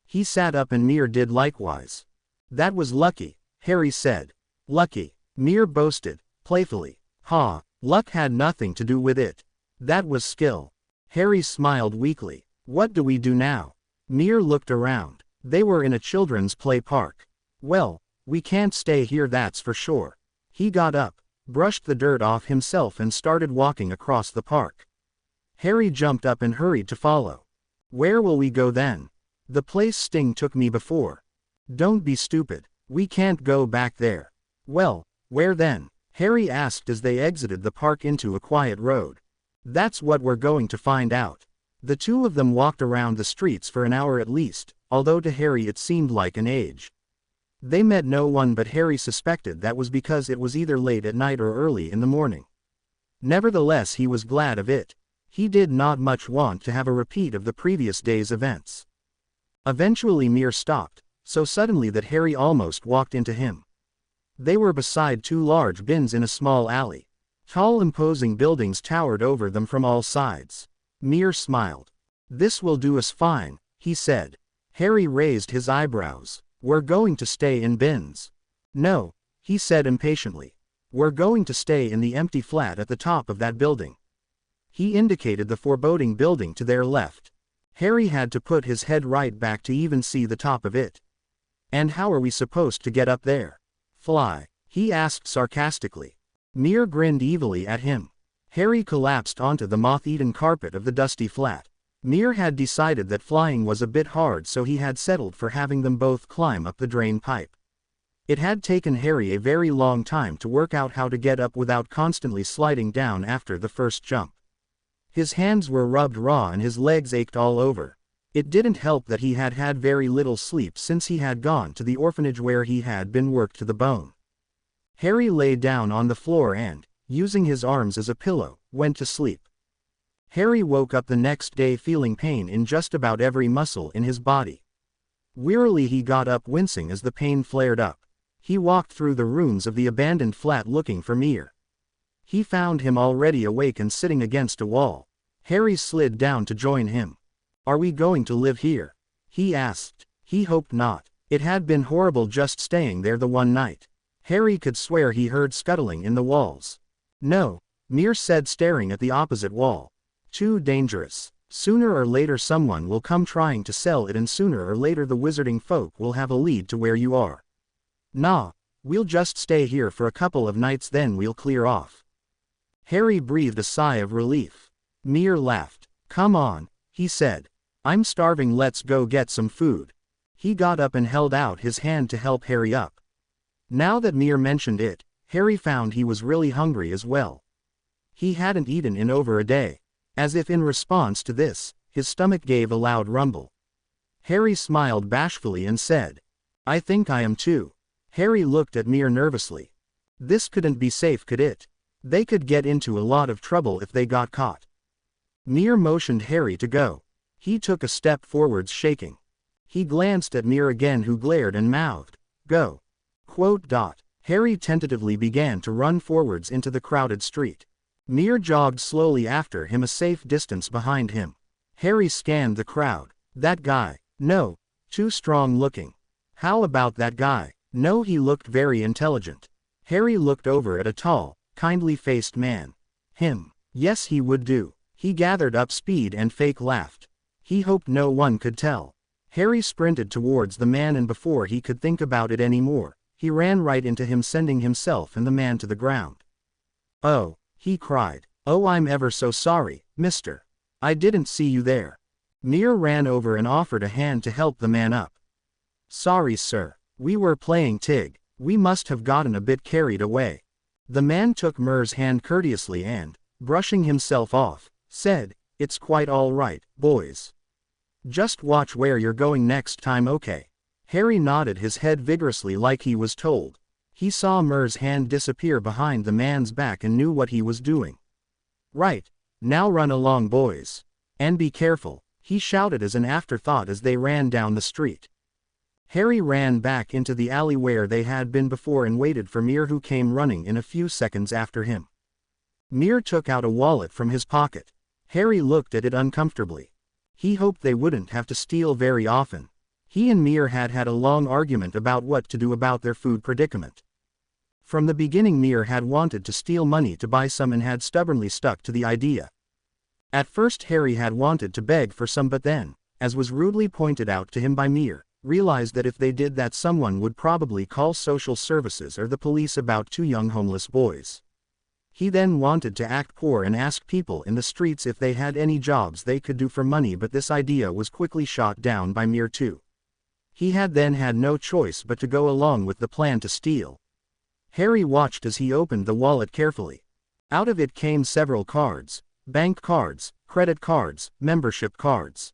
He sat up and Mir did likewise. That was lucky, Harry said. Lucky, Mir boasted, playfully. Luck had nothing to do with it. That was skill. Harry smiled weakly. What do we do now? Mir looked around. They were in a children's play park. Well, we can't stay here, that's for sure. He got up, brushed the dirt off himself and started walking across the park. Harry jumped up and hurried to follow. Where will we go then? The place Sting took me before. Don't be stupid. We can't go back there. Well, where then? Harry asked as they exited the park into a quiet road. That's what we're going to find out. The two of them walked around the streets for an hour at least, although to Harry it seemed like an age. They met no one, but Harry suspected that was because it was either late at night or early in the morning. Nevertheless, he was glad of it. He did not much want to have a repeat of the previous day's events. Eventually Mir stopped, so suddenly that Harry almost walked into him. They were beside two large bins in a small alley. Tall imposing buildings towered over them from all sides. Mir smiled. "This will do us fine," he said. Harry raised his eyebrows. "We're going to stay in bins." "No," he said impatiently. "We're going to stay in the empty flat at the top of that building." He indicated the foreboding building to their left. Harry had to put his head right back to even see the top of it. "And how are we supposed to get up there?" "Fly?" he asked sarcastically. Mir grinned evilly at him. Harry collapsed onto the moth-eaten carpet of the dusty flat. Mir had decided that flying was a bit hard, so he had settled for having them both climb up the drain pipe. It had taken Harry a very long time to work out how to get up without constantly sliding down after the first jump. His hands were rubbed raw and his legs ached all over. It didn't help that he had had very little sleep since he had gone to the orphanage where he had been worked to the bone. Harry lay down on the floor and, using his arms as a pillow, went to sleep. Harry woke up the next day feeling pain in just about every muscle in his body. Wearily he got up, wincing as the pain flared up. He walked through the rooms of the abandoned flat looking for Mir. He found him already awake and sitting against a wall. Harry slid down to join him. "Are we going to live here?" he asked. He hoped not. It had been horrible just staying there the one night. Harry could swear he heard scuttling in the walls. "No," Mir said, staring at the opposite wall. "Too dangerous. Sooner or later someone will come trying to sell it, and sooner or later the wizarding folk will have a lead to where you are. Nah, we'll just stay here for a couple of nights, then we'll clear off." Harry breathed a sigh of relief. Mir laughed. "Come on," he said. "I'm starving, let's go get some food." He got up and held out his hand to help Harry up. Now that Mir mentioned it, Harry found he was really hungry as well. He hadn't eaten in over a day. As if in response to this, his stomach gave a loud rumble. Harry smiled bashfully and said, "I think I am too." Harry looked at Mir nervously. This couldn't be safe, could it? They could get into a lot of trouble if they got caught. Mir motioned Harry to go. He took a step forwards, shaking. He glanced at Mir again, who glared and mouthed, "Go." Harry tentatively began to run forwards into the crowded street. Mir jogged slowly after him, a safe distance behind him. Harry scanned the crowd. That guy. No. Too strong looking. How about that guy? No, he looked very intelligent. Harry looked over at a tall, kindly-faced man. Him. Yes, he would do. He gathered up speed and fake laughed. He hoped no one could tell. Harry sprinted towards the man, and before he could think about it anymore, he ran right into him, sending himself and the man to the ground. "Oh," he cried. "Oh, I'm ever so sorry, mister. I didn't see you there." Mir ran over and offered a hand to help the man up. "Sorry, sir. We were playing tig. We must have gotten a bit carried away." The man took Mir's hand courteously and, brushing himself off, said, "It's quite all right, boys. Just watch where you're going next time, okay?" Harry nodded his head vigorously like he was told. He saw Mir's hand disappear behind the man's back and knew what he was doing. "Right. Now run along, boys. And be careful," he shouted as an afterthought as they ran down the street. Harry ran back into the alley where they had been before and waited for Mir, who came running in a few seconds after him. Mir took out a wallet from his pocket. Harry looked at it uncomfortably. He hoped they wouldn't have to steal very often. He and Mir had had a long argument about what to do about their food predicament. From the beginning, Mir had wanted to steal money to buy some and had stubbornly stuck to the idea. At first Harry had wanted to beg for some, but then, as was rudely pointed out to him by Mir, realized that if they did that someone would probably call social services or the police about two young homeless boys. He then wanted to act poor and ask people in the streets if they had any jobs they could do for money, but this idea was quickly shot down by Mir too. He had then had no choice but to go along with the plan to steal. Harry watched as he opened the wallet carefully. Out of it came several cards, bank cards, credit cards, membership cards.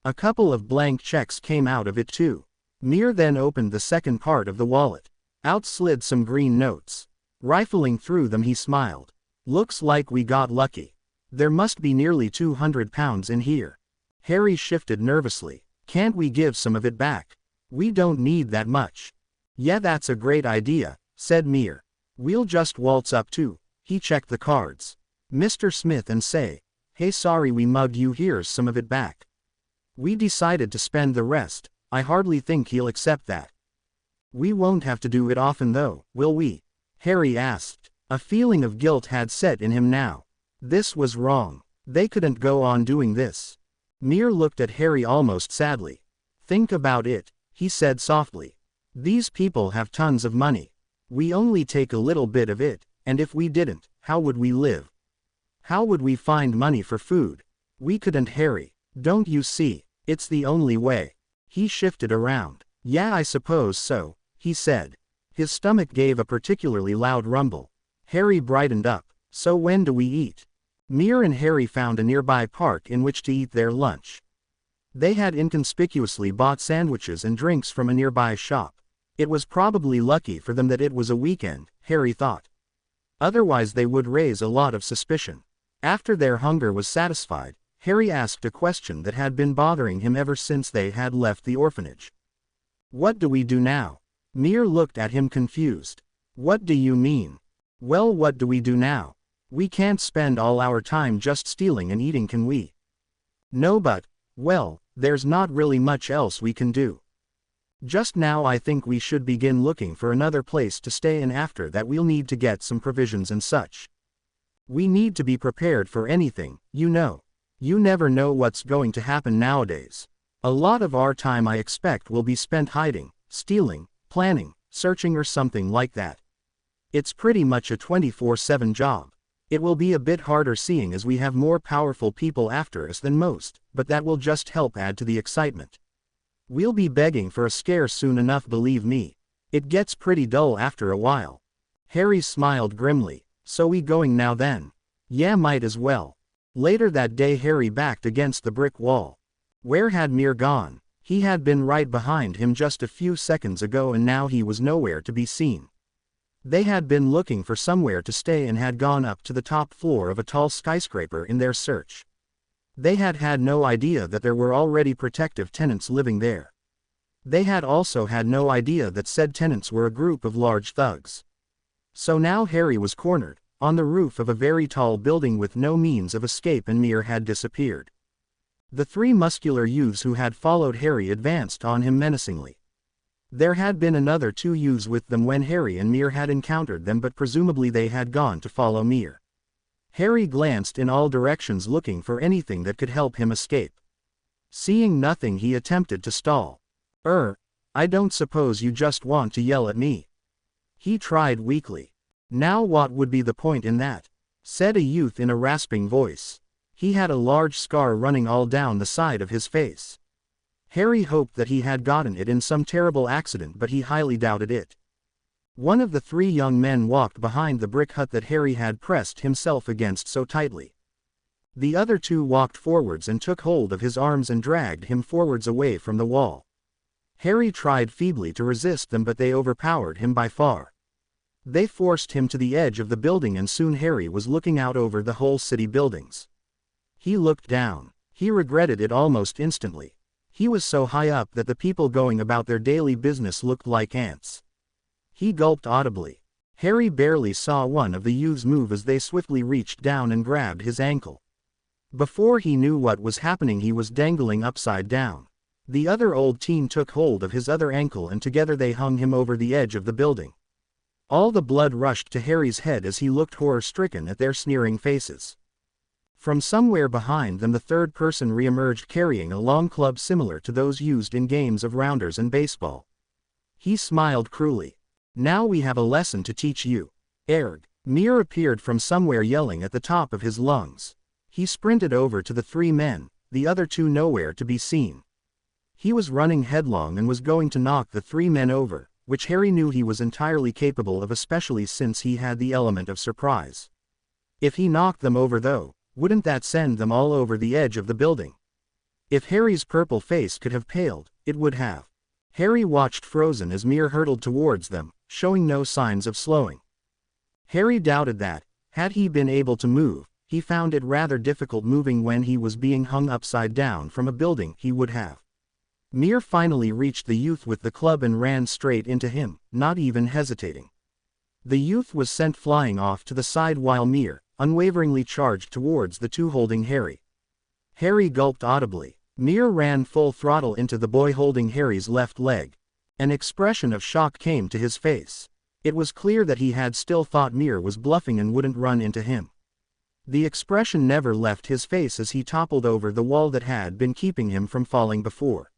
A couple of blank checks came out of it too. Mir then opened the second part of the wallet. Out slid some green notes. Rifling through them he smiled. Looks like we got lucky. There must be nearly £200 in here. Harry shifted nervously. Can't we give some of it back? We don't need that much. Yeah, that's a great idea, said Mir. We'll just waltz up too. He checked the cards. Mr. Smith and say, hey, sorry we mugged you, here's some of it back. We decided to spend the rest. I hardly think he'll accept that. We won't have to do it often though, will we? Harry asked. A feeling of guilt had set in him now. This was wrong. They couldn't go on doing this. Mir looked at Harry almost sadly. Think about it, he said softly. These people have tons of money. We only take a little bit of it, and if we didn't, how would we live? How would we find money for food? We couldn't, Harry. Don't you see? It's the only way. He shifted around. Yeah, I suppose so, he said. His stomach gave a particularly loud rumble. Harry brightened up. So when do we eat? Mir and Harry found a nearby park in which to eat their lunch. They had inconspicuously bought sandwiches and drinks from a nearby shop. It was probably lucky for them that it was a weekend, Harry thought. Otherwise they would raise a lot of suspicion. After their hunger was satisfied, Harry asked a question that had been bothering him ever since they had left the orphanage. What do we do now? Mir looked at him confused. What do you mean? Well, what do we do now? We can't spend all our time just stealing and eating, can we? No, but, well, there's not really much else we can do. Just now I think we should begin looking for another place to stay, and after that we'll need to get some provisions and such. We need to be prepared for anything, you know. You never know what's going to happen nowadays. A lot of our time I expect will be spent hiding, stealing, planning, searching or something like that. It's pretty much a 24/7 job. It will be a bit harder seeing as we have more powerful people after us than most, but that will just help add to the excitement. We'll be begging for a scare soon enough, believe me. It gets pretty dull after a while. Harry smiled grimly. So we going now then? Yeah, might as well. Later that day Harry backed against the brick wall. Where had Mir gone? He had been right behind him just a few seconds ago and now he was nowhere to be seen. They had been looking for somewhere to stay and had gone up to the top floor of a tall skyscraper in their search. They had had no idea that there were already protective tenants living there. They had also had no idea that said tenants were a group of large thugs. So now Harry was cornered, on the roof of a very tall building with no means of escape, and Mir had disappeared. The three muscular youths who had followed Harry advanced on him menacingly. There had been another two youths with them when Harry and Mir had encountered them, but presumably they had gone to follow Mir. Harry glanced in all directions looking for anything that could help him escape. Seeing nothing he attempted to stall. I don't suppose you just want to yell at me? He tried weakly. Now what would be the point in that? Said a youth in a rasping voice. He had a large scar running all down the side of his face. Harry hoped that he had gotten it in some terrible accident, but he highly doubted it. One of the three young men walked behind the brick hut that Harry had pressed himself against so tightly. The other two walked forwards and took hold of his arms and dragged him forwards away from the wall. Harry tried feebly to resist them, but they overpowered him by far. They forced him to the edge of the building and soon Harry was looking out over the whole city buildings. He looked down. He regretted it almost instantly. He was so high up that the people going about their daily business looked like ants. He gulped audibly. Harry barely saw one of the youths move as they swiftly reached down and grabbed his ankle. Before he knew what was happening, he was dangling upside down. The other old teen took hold of his other ankle and together they hung him over the edge of the building. All the blood rushed to Harry's head as he looked horror-stricken at their sneering faces. From somewhere behind them the third person re-emerged carrying a long club similar to those used in games of rounders and baseball. He smiled cruelly. Now we have a lesson to teach you. Erg. Mir appeared from somewhere yelling at the top of his lungs. He sprinted over to the three men, the other two nowhere to be seen. He was running headlong and was going to knock the three men over, which Harry knew he was entirely capable of, especially since he had the element of surprise. If he knocked them over though, wouldn't that send them all over the edge of the building? If Harry's purple face could have paled, it would have. Harry watched frozen as Mir hurtled towards them, showing no signs of slowing. Harry doubted that, had he been able to move, he found it rather difficult moving when he was being hung upside down from a building. He would have. Mir finally reached the youth with the club and ran straight into him, not even hesitating. The youth was sent flying off to the side while Mir unwaveringly charged towards the two holding Harry. Harry gulped audibly. Mir ran full throttle into the boy holding Harry's left leg. An expression of shock came to his face. It was clear that he had still thought Mir was bluffing and wouldn't run into him. The expression never left his face as he toppled over the wall that had been keeping him from falling before.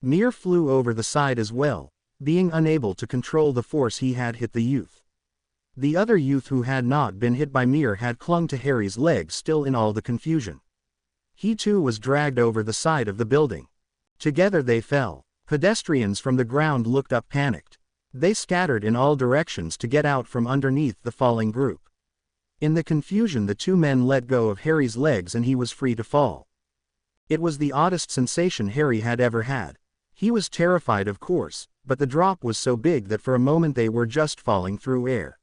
Mir flew over the side as well, being unable to control the force he had hit the youth. The other youth who had not been hit by Mir had clung to Harry's legs still in all the confusion. He too was dragged over the side of the building. Together they fell. Pedestrians from the ground looked up panicked. They scattered in all directions to get out from underneath the falling group. In the confusion the two men let go of Harry's legs and he was free to fall. It was the oddest sensation Harry had ever had. He was terrified of course, but the drop was so big that for a moment they were just falling through air.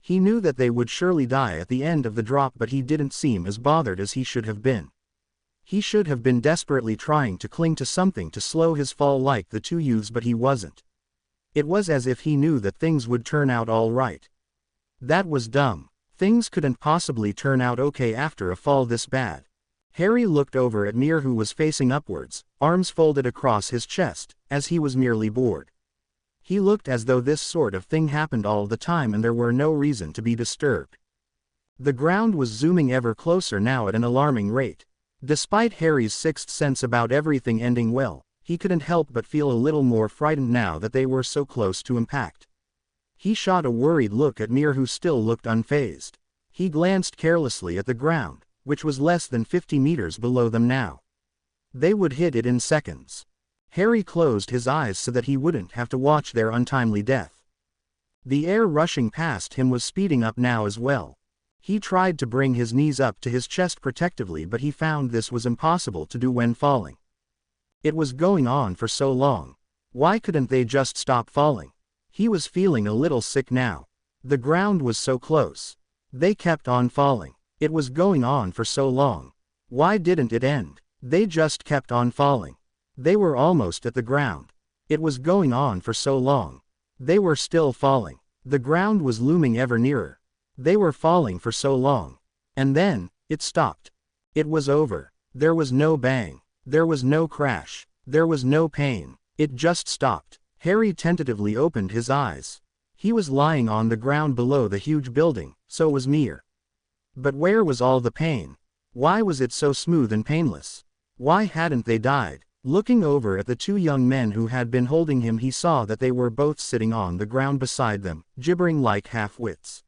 He knew that they would surely die at the end of the drop, but he didn't seem as bothered as he should have been. He should have been desperately trying to cling to something to slow his fall like the two youths, but he wasn't. It was as if he knew that things would turn out all right. That was dumb. Things couldn't possibly turn out okay after a fall this bad. Harry looked over at Mir, who was facing upwards, arms folded across his chest, as he was merely bored. He looked as though this sort of thing happened all the time and there were no reason to be disturbed. The ground was zooming ever closer now at an alarming rate. Despite Harry's sixth sense about everything ending well, he couldn't help but feel a little more frightened now that they were so close to impact. He shot a worried look at Mir, who still looked unfazed. He glanced carelessly at the ground, which was less than 50 meters below them now. They would hit it in seconds. Harry closed his eyes so that he wouldn't have to watch their untimely death. The air rushing past him was speeding up now as well. He tried to bring his knees up to his chest protectively, but he found this was impossible to do when falling. It was going on for so long. Why couldn't they just stop falling? He was feeling a little sick now. The ground was so close. They kept on falling. It was going on for so long. Why didn't it end? They just kept on falling. They were almost at the ground. It was going on for so long. They were still falling. The ground was looming ever nearer. They were falling for so long. And then, it stopped. It was over. There was no bang. There was no crash. There was no pain. It just stopped. Harry tentatively opened his eyes. He was lying on the ground below the huge building, so was Mir. But where was all the pain? Why was it so smooth and painless? Why hadn't they died? Looking over at the two young men who had been holding him, he saw that they were both sitting on the ground beside them, gibbering like half-wits.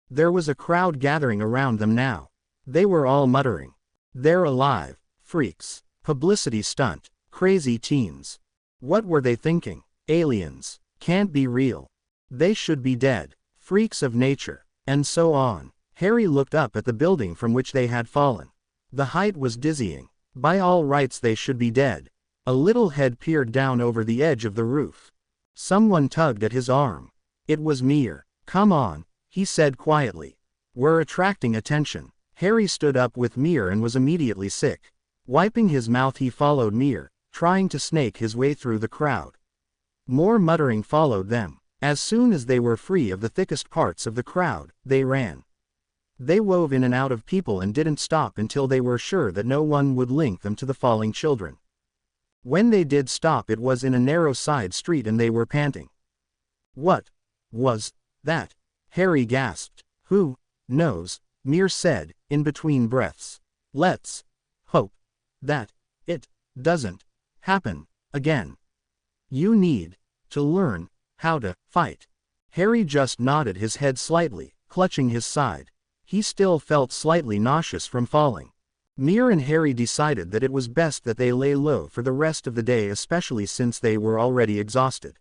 There was a crowd gathering around them now. They were all muttering. "They're alive. Freaks. Publicity stunt. Crazy teens." What were they thinking? Aliens. Can't be real. They should be dead. Freaks of nature. And so on. Harry looked up at the building from which they had fallen. The height was dizzying. By all rights they should be dead. A little head peered down over the edge of the roof. Someone tugged at his arm. It was Mir. "Come on," he said quietly. "We're attracting attention." Harry stood up with Mir and was immediately sick. Wiping his mouth, he followed Mir, trying to snake his way through the crowd. More muttering followed them. As soon as they were free of the thickest parts of the crowd, they ran. They wove in and out of people and didn't stop until they were sure that no one would link them to the falling children. When they did stop, it was in a narrow side street and they were panting. "What was that?" Harry gasped. "Who knows?" Mir said, in between breaths. "Let's hope that it doesn't happen again. You need to learn how to fight." Harry just nodded his head slightly, clutching his side. He still felt slightly nauseous from falling. Mir and Harry decided that it was best that they lay low for the rest of the day, especially since they were already exhausted.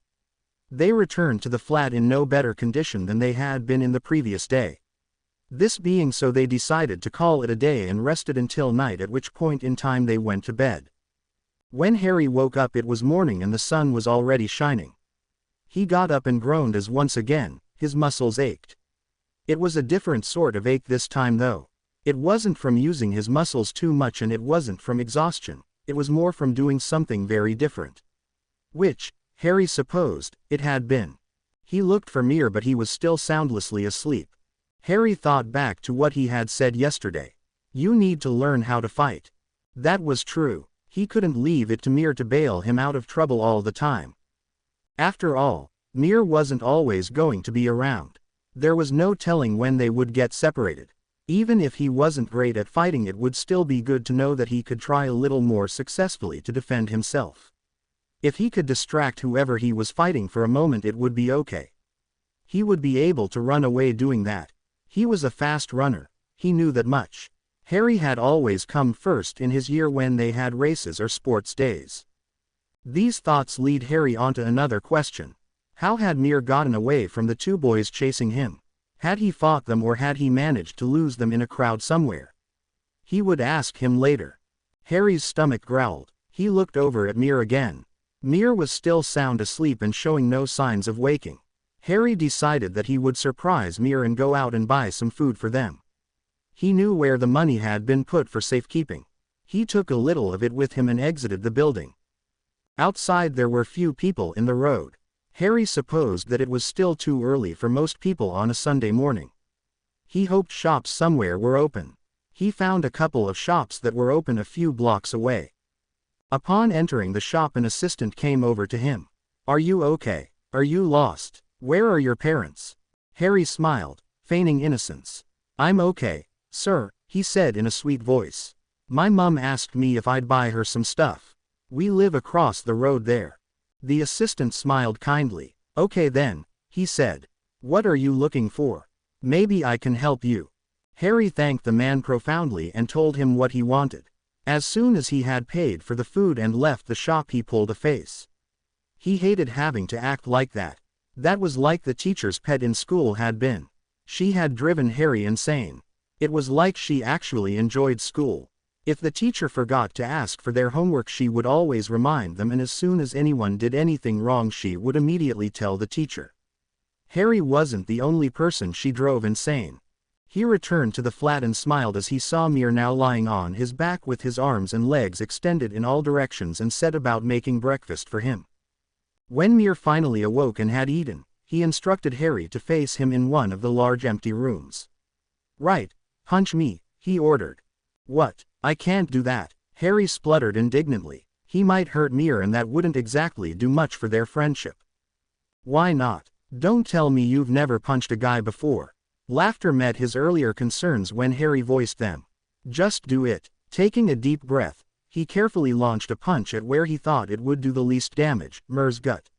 They returned to the flat in no better condition than they had been in the previous day. This being so, they decided to call it a day and rested until night, at which point in time they went to bed. When Harry woke up, it was morning and the sun was already shining. He got up and groaned as once again, his muscles ached. It was a different sort of ache this time though. It wasn't from using his muscles too much and it wasn't from exhaustion, it was more from doing something very different. Which, Harry supposed, it had been. He looked for Mir, but he was still soundlessly asleep. Harry thought back to what he had said yesterday. You need to learn how to fight. That was true. He couldn't leave it to Mir to bail him out of trouble all the time. After all, Mir wasn't always going to be around. There was no telling when they would get separated. Even if he wasn't great at fighting, it would still be good to know that he could try a little more successfully to defend himself. If he could distract whoever he was fighting for a moment, it would be okay. He would be able to run away doing that. He was a fast runner, he knew that much. Harry had always come first in his year when they had races or sports days. These thoughts lead Harry onto another question. How had Mir gotten away from the two boys chasing him? Had he fought them or had he managed to lose them in a crowd somewhere? He would ask him later. Harry's stomach growled. He looked over at Mir again. Mir was still sound asleep and showing no signs of waking. Harry decided that he would surprise Mir and go out and buy some food for them. He knew where the money had been put for safekeeping. He took a little of it with him and exited the building. Outside there were few people in the road. Harry supposed that it was still too early for most people on a Sunday morning. He hoped shops somewhere were open. He found a couple of shops that were open a few blocks away. Upon entering the shop, an assistant came over to him. Are you okay? Are you lost? Where are your parents? Harry smiled, feigning innocence. I'm okay, sir, he said in a sweet voice. My mum asked me if I'd buy her some stuff. We live across the road there. The assistant smiled kindly. Okay then, he said. What are you looking for? Maybe I can help you. Harry thanked the man profoundly and told him what he wanted. As soon as he had paid for the food and left the shop, he pulled a face. He hated having to act like that. That was like the teacher's pet in school had been. She had driven Harry insane. It was like she actually enjoyed school. If the teacher forgot to ask for their homework, she would always remind them, and as soon as anyone did anything wrong, she would immediately tell the teacher. Harry wasn't the only person she drove insane. He returned to the flat and smiled as he saw Mir now lying on his back with his arms and legs extended in all directions and set about making breakfast for him. When Mir finally awoke and had eaten, he instructed Harry to face him in one of the large empty rooms. Right, punch me, he ordered. What? I can't do that, Harry spluttered indignantly. He might hurt Mir and that wouldn't exactly do much for their friendship. Why not? Don't tell me you've never punched a guy before. Laughter met his earlier concerns when Harry voiced them. Just do it. Taking a deep breath, he carefully launched a punch at where he thought it would do the least damage, Mir's gut.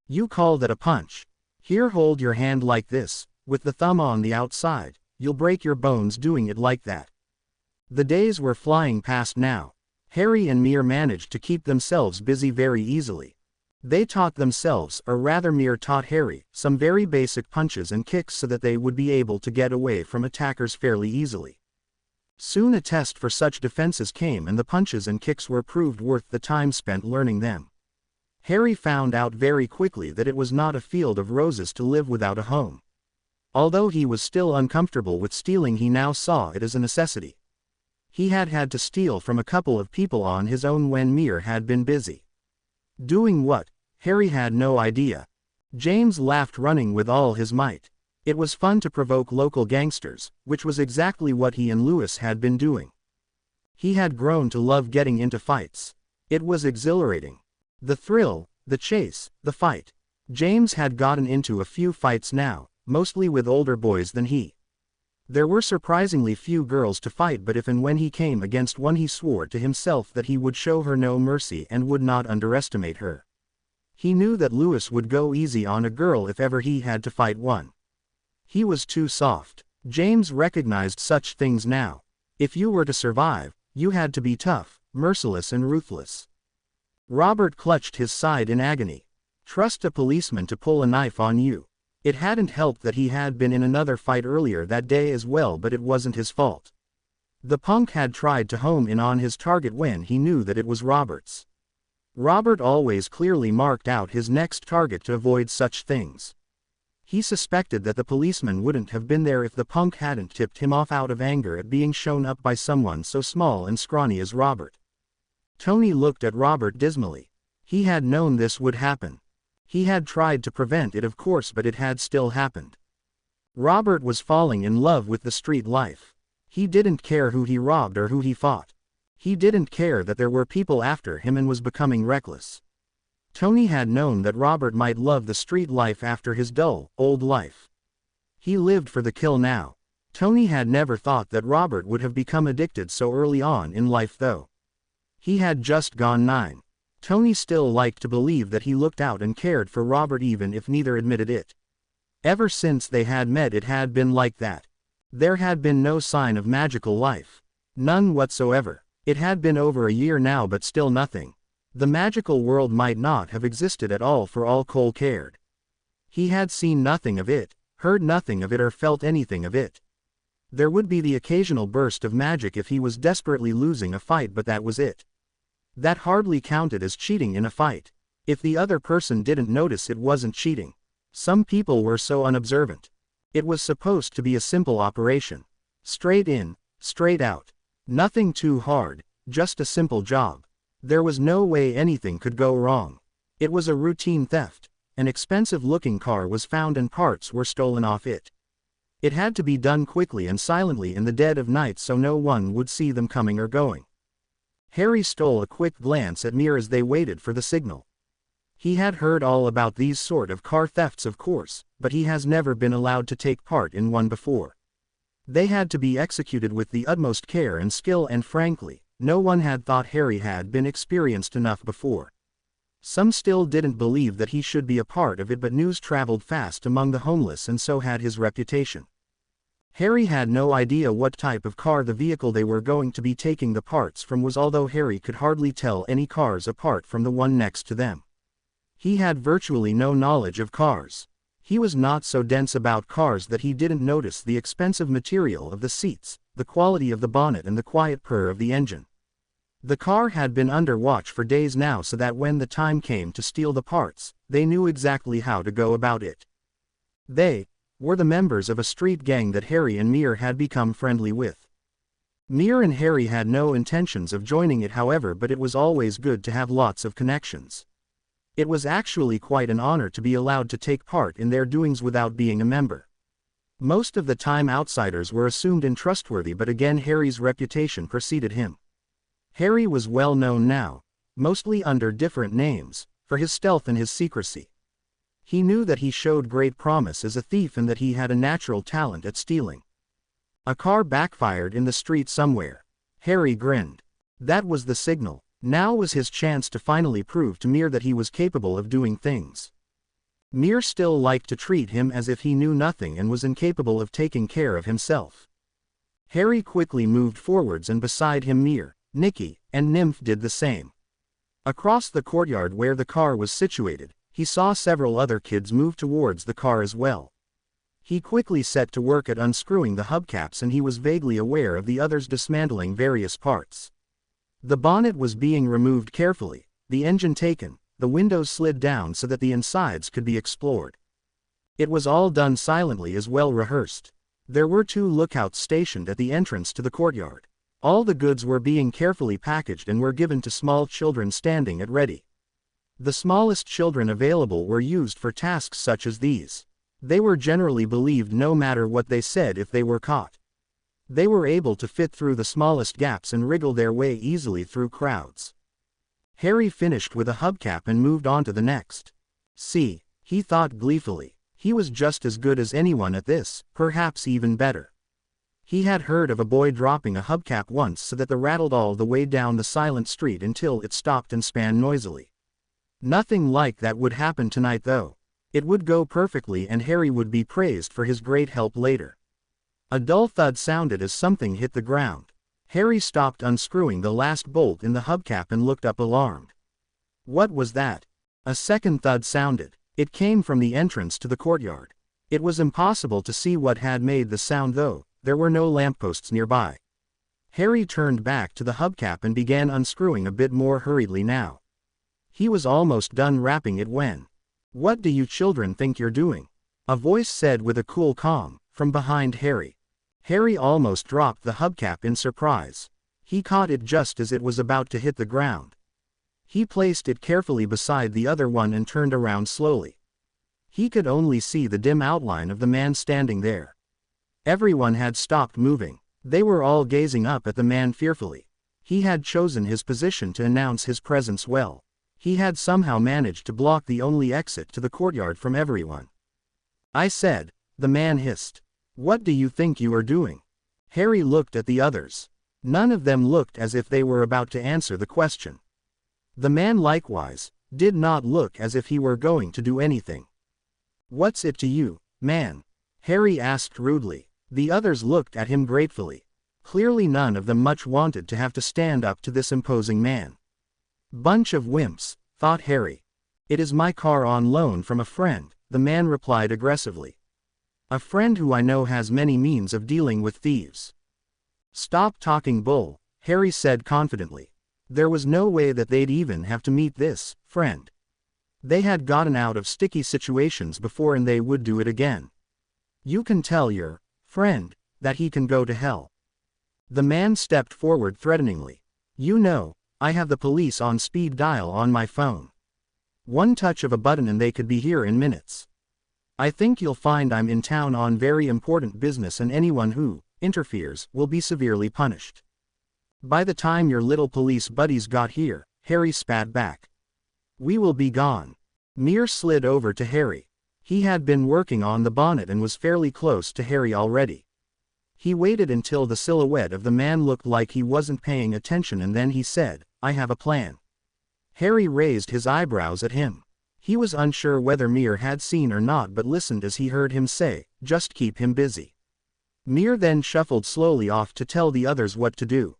You call that a punch? Here, hold your hand like this, with the thumb on the outside. You'll break your bones doing it like that. The days were flying past now. Harry and Mir managed to keep themselves busy very easily. They taught themselves, or rather Mir taught Harry, some very basic punches and kicks so that they would be able to get away from attackers fairly easily. Soon a test for such defenses came and the punches and kicks were proved worth the time spent learning them. Harry found out very quickly that it was not a field of roses to live without a home. Although he was still uncomfortable with stealing, he now saw it as a necessity. He had had to steal from a couple of people on his own when Mir had been busy. Doing what? Harry had no idea. James laughed, running with all his might. It was fun to provoke local gangsters, which was exactly what he and Lewis had been doing. He had grown to love getting into fights. It was exhilarating. The thrill, the chase, the fight. James had gotten into a few fights now, mostly with older boys than he. There were surprisingly few girls to fight, but if and when he came against one, he swore to himself that he would show her no mercy and would not underestimate her. He knew that Lewis would go easy on a girl if ever he had to fight one. He was too soft. James recognized such things now. If you were to survive, You had to be tough, merciless and ruthless. Robert clutched his side in agony. Trust a policeman to pull a knife on you. It hadn't helped that he had been in another fight earlier that day as well, but it wasn't his fault. The punk had tried to home in on his target when he knew that it was Robert's. Robert always clearly marked out his next target to avoid such things. He suspected that the policeman wouldn't have been there if the punk hadn't tipped him off out of anger at being shown up by someone so small and scrawny as Robert. Tony looked at Robert dismally. He had known this would happen. He had tried to prevent it, of course, but it had still happened. Robert was falling in love with the street life. He didn't care who he robbed or who he fought. He didn't care that there were people after him and was becoming reckless. Tony had known that Robert might love the street life after his dull, old life. He lived for the kill now. Tony had never thought that Robert would have become addicted so early on in life though. He had just gone 9. Tony still liked to believe that he looked out and cared for Robert even if neither admitted it. Ever since they had met it had been like that. There had been no sign of magical life. None whatsoever. It had been over a year now but still nothing. The magical world might not have existed at all for all Cole cared. He had seen nothing of it, heard nothing of it or felt anything of it. There would be the occasional burst of magic if he was desperately losing a fight, but that was it. That hardly counted as cheating in a fight. If the other person didn't notice, it wasn't cheating. Some people were so unobservant. It was supposed to be a simple operation. Straight in, straight out. Nothing too hard, just a simple job. There was no way anything could go wrong. It was a routine theft. An expensive-looking car was found and parts were stolen off it. It had to be done quickly and silently in the dead of night so no one would see them coming or going. Harry stole a quick glance at Mir as they waited for the signal. He had heard all about these sort of car thefts, of course, but he has never been allowed to take part in one before. They had to be executed with the utmost care and skill, and frankly, no one had thought Harry had been experienced enough before. Some still didn't believe that he should be a part of it, but news traveled fast among the homeless and so had his reputation. Harry had no idea what type of car the vehicle they were going to be taking the parts from was, although Harry could hardly tell any cars apart from the one next to them. He had virtually no knowledge of cars. He was not so dense about cars that he didn't notice the expensive material of the seats, the quality of the bonnet and the quiet purr of the engine. The car had been under watch for days now, so that when the time came to steal the parts, they knew exactly how to go about it. They were the members of a street gang that Harry and Mir had become friendly with. Mir and Harry had no intentions of joining it, however, but it was always good to have lots of connections. It was actually quite an honor to be allowed to take part in their doings without being a member. Most of the time outsiders were assumed untrustworthy, but again Harry's reputation preceded him. Harry was well known now, mostly under different names, for his stealth and his secrecy. He knew that he showed great promise as a thief and that he had a natural talent at stealing. A car backfired in the street somewhere. Harry grinned. That was the signal. Now was his chance to finally prove to Mir that he was capable of doing things. Mir still liked to treat him as if he knew nothing and was incapable of taking care of himself. Harry quickly moved forwards, and beside him Mir, Nicky, and Nymph did the same. Across the courtyard where the car was situated, he saw several other kids move towards the car as well. He quickly set to work at unscrewing the hubcaps, and he was vaguely aware of the others dismantling various parts. The bonnet was being removed carefully, the engine taken, the windows slid down so that the insides could be explored. It was all done silently, as well rehearsed. There were 2 lookouts stationed at the entrance to the courtyard. All the goods were being carefully packaged and were given to small children standing at ready. The smallest children available were used for tasks such as these. They were generally believed no matter what they said if they were caught. They were able to fit through the smallest gaps and wriggle their way easily through crowds. Harry finished with a hubcap and moved on to the next. See, he thought gleefully, he was just as good as anyone at this, perhaps even better. He had heard of a boy dropping a hubcap once so that the rattled all the way down the silent street until it stopped and span noisily. Nothing like that would happen tonight though. It would go perfectly and Harry would be praised for his great help later. A dull thud sounded as something hit the ground. Harry stopped unscrewing the last bolt in the hubcap and looked up alarmed. What was that? A second thud sounded. It came from the entrance to the courtyard. It was impossible to see what had made the sound though, there were no lampposts nearby. Harry turned back to the hubcap and began unscrewing a bit more hurriedly now. He was almost done wrapping it when, "What do you children think you're doing?" a voice said with a cool calm, from behind Harry. Harry almost dropped the hubcap in surprise. He caught it just as it was about to hit the ground. He placed it carefully beside the other one and turned around slowly. He could only see the dim outline of the man standing there. Everyone had stopped moving. They were all gazing up at the man fearfully. He had chosen his position to announce his presence well. He had somehow managed to block the only exit to the courtyard from everyone. "I said," the man hissed. "What do you think you are doing?" Harry looked at the others. None of them looked as if they were about to answer the question. The man likewise did not look as if he were going to do anything. "What's it to you, man?" Harry asked rudely. The others looked at him gratefully. Clearly none of them much wanted to have to stand up to this imposing man. "Bunch of wimps," thought Harry. "It is my car on loan from a friend," the man replied aggressively. "A friend who I know has many means of dealing with thieves." "Stop talking bull," Harry said confidently. There was no way that they'd even have to meet this friend. They had gotten out of sticky situations before and they would do it again. "You can tell your friend that he can go to hell." The man stepped forward threateningly. "You know, I have the police on speed dial on my phone. One touch of a button and they could be here in minutes. I think you'll find I'm in town on very important business and anyone who interferes will be severely punished." "By the time your little police buddies got here," Harry spat back, "we will be gone." Mir slid over to Harry. He had been working on the bonnet and was fairly close to Harry already. He waited until the silhouette of the man looked like he wasn't paying attention and then he said, "I have a plan." Harry raised his eyebrows at him. He was unsure whether Mir had seen or not but listened as he heard him say, "Just keep him busy." Mir then shuffled slowly off to tell the others what to do.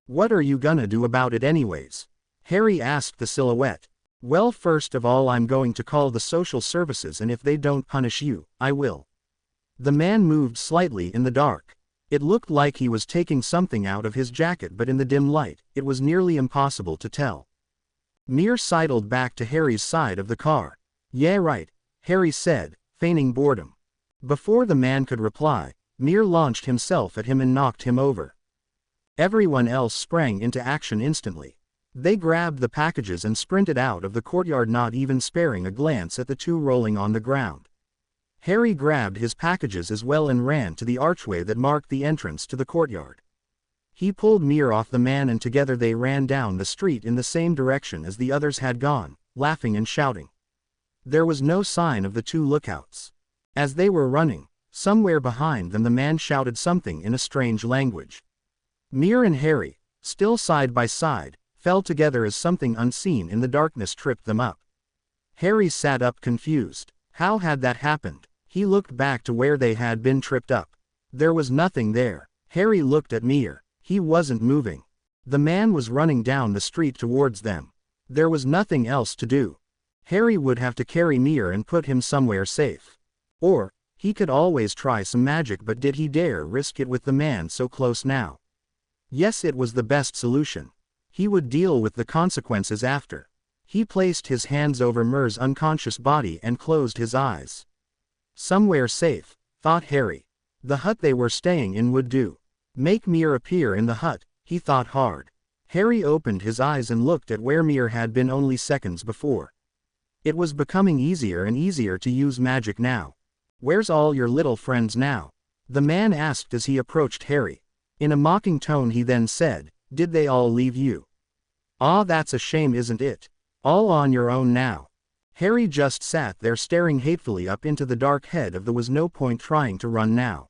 "What are you gonna do about it anyways?" Harry asked the silhouette. "Well, first of all I'm going to call the social services and if they don't punish you, I will." The man moved slightly in the dark. It looked like he was taking something out of his jacket but in the dim light, it was nearly impossible to tell. Mir sidled back to Harry's side of the car. "Yeah right," Harry said, feigning boredom. Before the man could reply, Mir launched himself at him and knocked him over. Everyone else sprang into action instantly. They grabbed the packages and sprinted out of the courtyard, not even sparing a glance at the two rolling on the ground. Harry grabbed his packages as well and ran to the archway that marked the entrance to the courtyard. He pulled Mir off the man and together they ran down the street in the same direction as the others had gone, laughing and shouting. There was no sign of the two lookouts. As they were running, somewhere behind them the man shouted something in a strange language. Mir and Harry, still side by side, fell together as something unseen in the darkness tripped them up. Harry sat up confused. How had that happened? He looked back to where they had been tripped up. There was nothing there. Harry looked at Mir. He wasn't moving. The man was running down the street towards them. There was nothing else to do. Harry would have to carry Mir and put him somewhere safe. Or, he could always try some magic, but did he dare risk it with the man so close now? Yes, it was the best solution. He would deal with the consequences after. He placed his hands over Mir's unconscious body and closed his eyes. Somewhere safe, thought Harry. The hut they were staying in would do. Make Mir appear in the hut, he thought hard. Harry opened his eyes and looked at where Mir had been only seconds before. It was becoming easier and easier to use magic now. "Where's all your little friends now?" the man asked as he approached Harry. In a mocking tone he then said, "Did they all leave you? Ah, that's a shame, isn't it? All on your own now." Harry just sat there staring hatefully up into the dark head of there was no point trying to run now.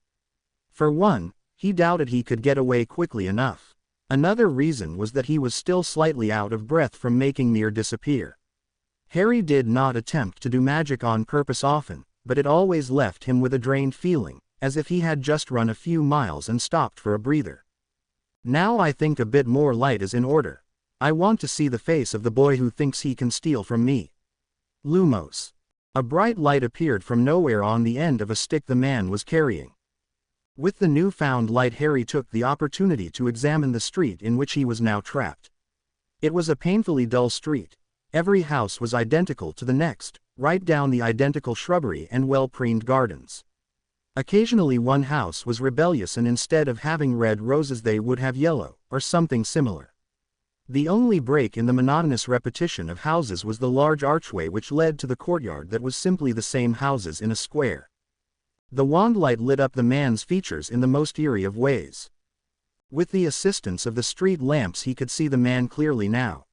For one, he doubted he could get away quickly enough. Another reason was that he was still slightly out of breath from making Mir disappear. Harry did not attempt to do magic on purpose often, but it always left him with a drained feeling, as if he had just run a few miles and stopped for a breather. Now I think a bit more light is in order. I want to see the face of the boy who thinks he can steal from me. Lumos. A bright light appeared from nowhere on the end of a stick the man was carrying. With the newfound light, Harry took the opportunity to examine the street in which he was now trapped. It was a painfully dull street. Every house was identical to the next, right down the identical shrubbery and well-preened gardens. Occasionally one house was rebellious, and instead of having red roses they would have yellow, or something similar. The only break in the monotonous repetition of houses was the large archway which led to the courtyard that was simply the same houses in a square. The wand light lit up the man's features in the most eerie of ways. With the assistance of the street lamps he could see the man clearly now.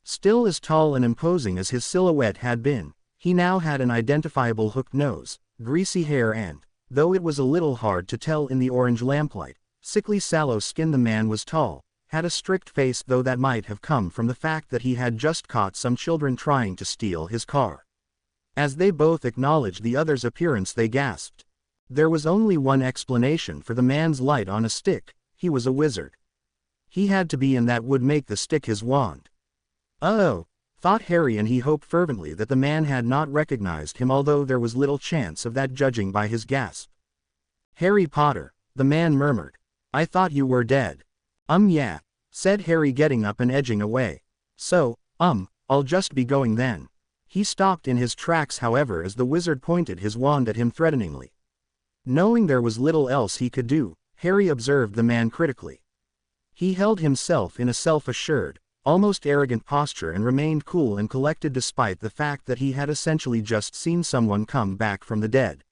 Still as tall and imposing as his silhouette had been, he now had an identifiable hooked nose, greasy hair and, though it was a little hard to tell in the orange lamplight, sickly sallow skin. The man was tall, had a strict face, though that might have come from the fact that he had just caught some children trying to steal his car. As they both acknowledged the other's appearance they gasped. There was only one explanation for the man's light on a stick: he was a wizard. He had to be, and that would make the stick his wand. Oh, thought Harry, and he hoped fervently that the man had not recognized him, although there was little chance of that judging by his gasp. Harry Potter, the man murmured. I thought you were dead. Yeah, said Harry, getting up and edging away. So, I'll just be going then. He stopped in his tracks, however, as the wizard pointed his wand at him threateningly. Knowing there was little else he could do, Harry observed the man critically. He held himself in a self-assured, almost arrogant posture and remained cool and collected despite the fact that he had essentially just seen someone come back from the dead.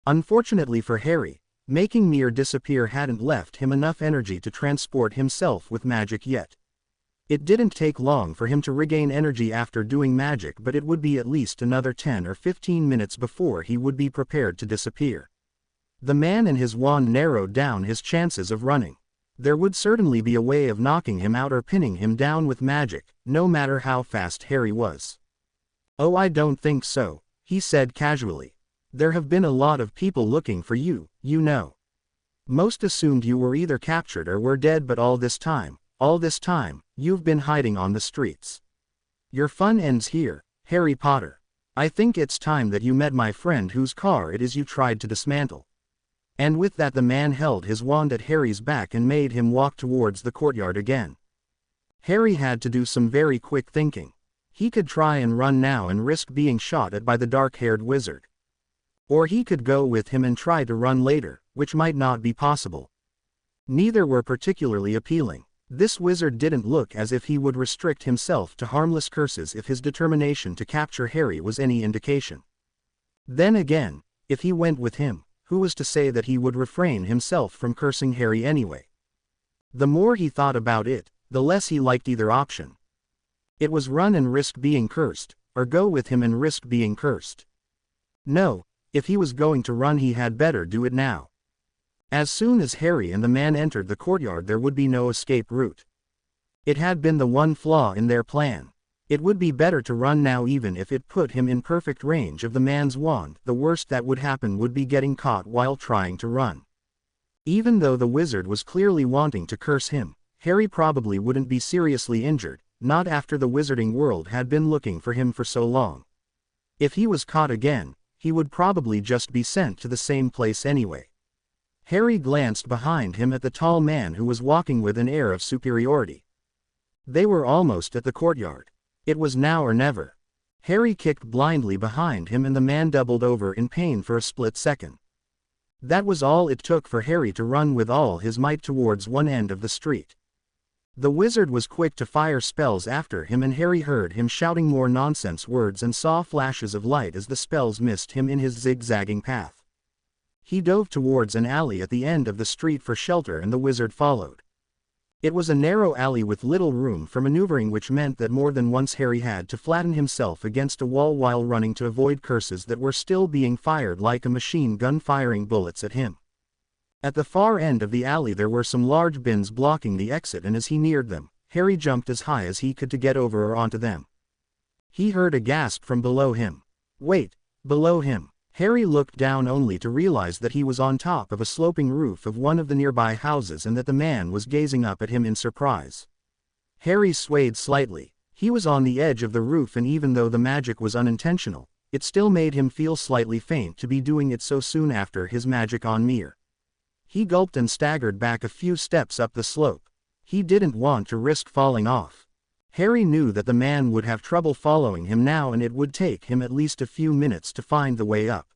Unfortunately for Harry, making Mir disappear hadn't left him enough energy to transport himself with magic yet. It didn't take long for him to regain energy after doing magic, but it would be at least another 10 or 15 minutes before he would be prepared to disappear. The man and his wand narrowed down his chances of running. There would certainly be a way of knocking him out or pinning him down with magic, no matter how fast Harry was. Oh, I don't think so, he said casually. There have been a lot of people looking for you, you know. Most assumed you were either captured or were dead, but all this time, you've been hiding on the streets. Your fun ends here, Harry Potter. I think it's time that you met my friend whose car it is you tried to dismantle. And with that the man held his wand at Harry's back and made him walk towards the courtyard again. Harry had to do some very quick thinking. He could try and run now and risk being shot at by the dark-haired wizard. Or he could go with him and try to run later, which might not be possible. Neither were particularly appealing. This wizard didn't look as if he would restrict himself to harmless curses if his determination to capture Harry was any indication. Then again, if he went with him, who was to say that he would refrain himself from cursing Harry anyway? The more he thought about it, the less he liked either option. It was run and risk being cursed, or go with him and risk being cursed. No, if he was going to run he had better do it now. As soon as Harry and the man entered the courtyard there would be no escape route. It had been the one flaw in their plan. It would be better to run now, even if it put him in perfect range of the man's wand. The worst that would happen would be getting caught while trying to run. Even though the wizard was clearly wanting to curse him, Harry probably wouldn't be seriously injured, not after the wizarding world had been looking for him for so long. If he was caught again, he would probably just be sent to the same place anyway. Harry glanced behind him at the tall man who was walking with an air of superiority. They were almost at the courtyard. It was now or never. Harry kicked blindly behind him and the man doubled over in pain for a split second. That was all it took for Harry to run with all his might towards one end of the street. The wizard was quick to fire spells after him and Harry heard him shouting more nonsense words and saw flashes of light as the spells missed him in his zigzagging path. He dove towards an alley at the end of the street for shelter and the wizard followed. It was a narrow alley with little room for maneuvering, which meant that more than once Harry had to flatten himself against a wall while running to avoid curses that were still being fired like a machine gun firing bullets at him. At the far end of the alley there were some large bins blocking the exit, and as he neared them, Harry jumped as high as he could to get over or onto them. He heard a gasp from below him. Wait, below him. Harry looked down only to realize that he was on top of a sloping roof of one of the nearby houses and that the man was gazing up at him in surprise. Harry swayed slightly. He was on the edge of the roof, and even though the magic was unintentional, it still made him feel slightly faint to be doing it so soon after his magic on Mir. He gulped and staggered back a few steps up the slope. He didn't want to risk falling off. Harry knew that the man would have trouble following him now, and it would take him at least a few minutes to find the way up.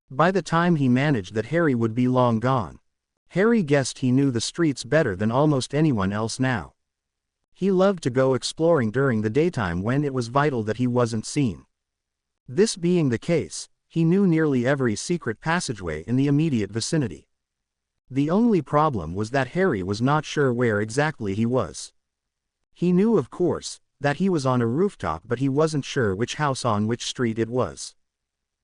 By the time he managed that, Harry would be long gone. Harry guessed he knew the streets better than almost anyone else now. He loved to go exploring during the daytime when it was vital that he wasn't seen. This being the case, he knew nearly every secret passageway in the immediate vicinity. The only problem was that Harry was not sure where exactly he was. He knew, of course, that he was on a rooftop, but he wasn't sure which house on which street it was.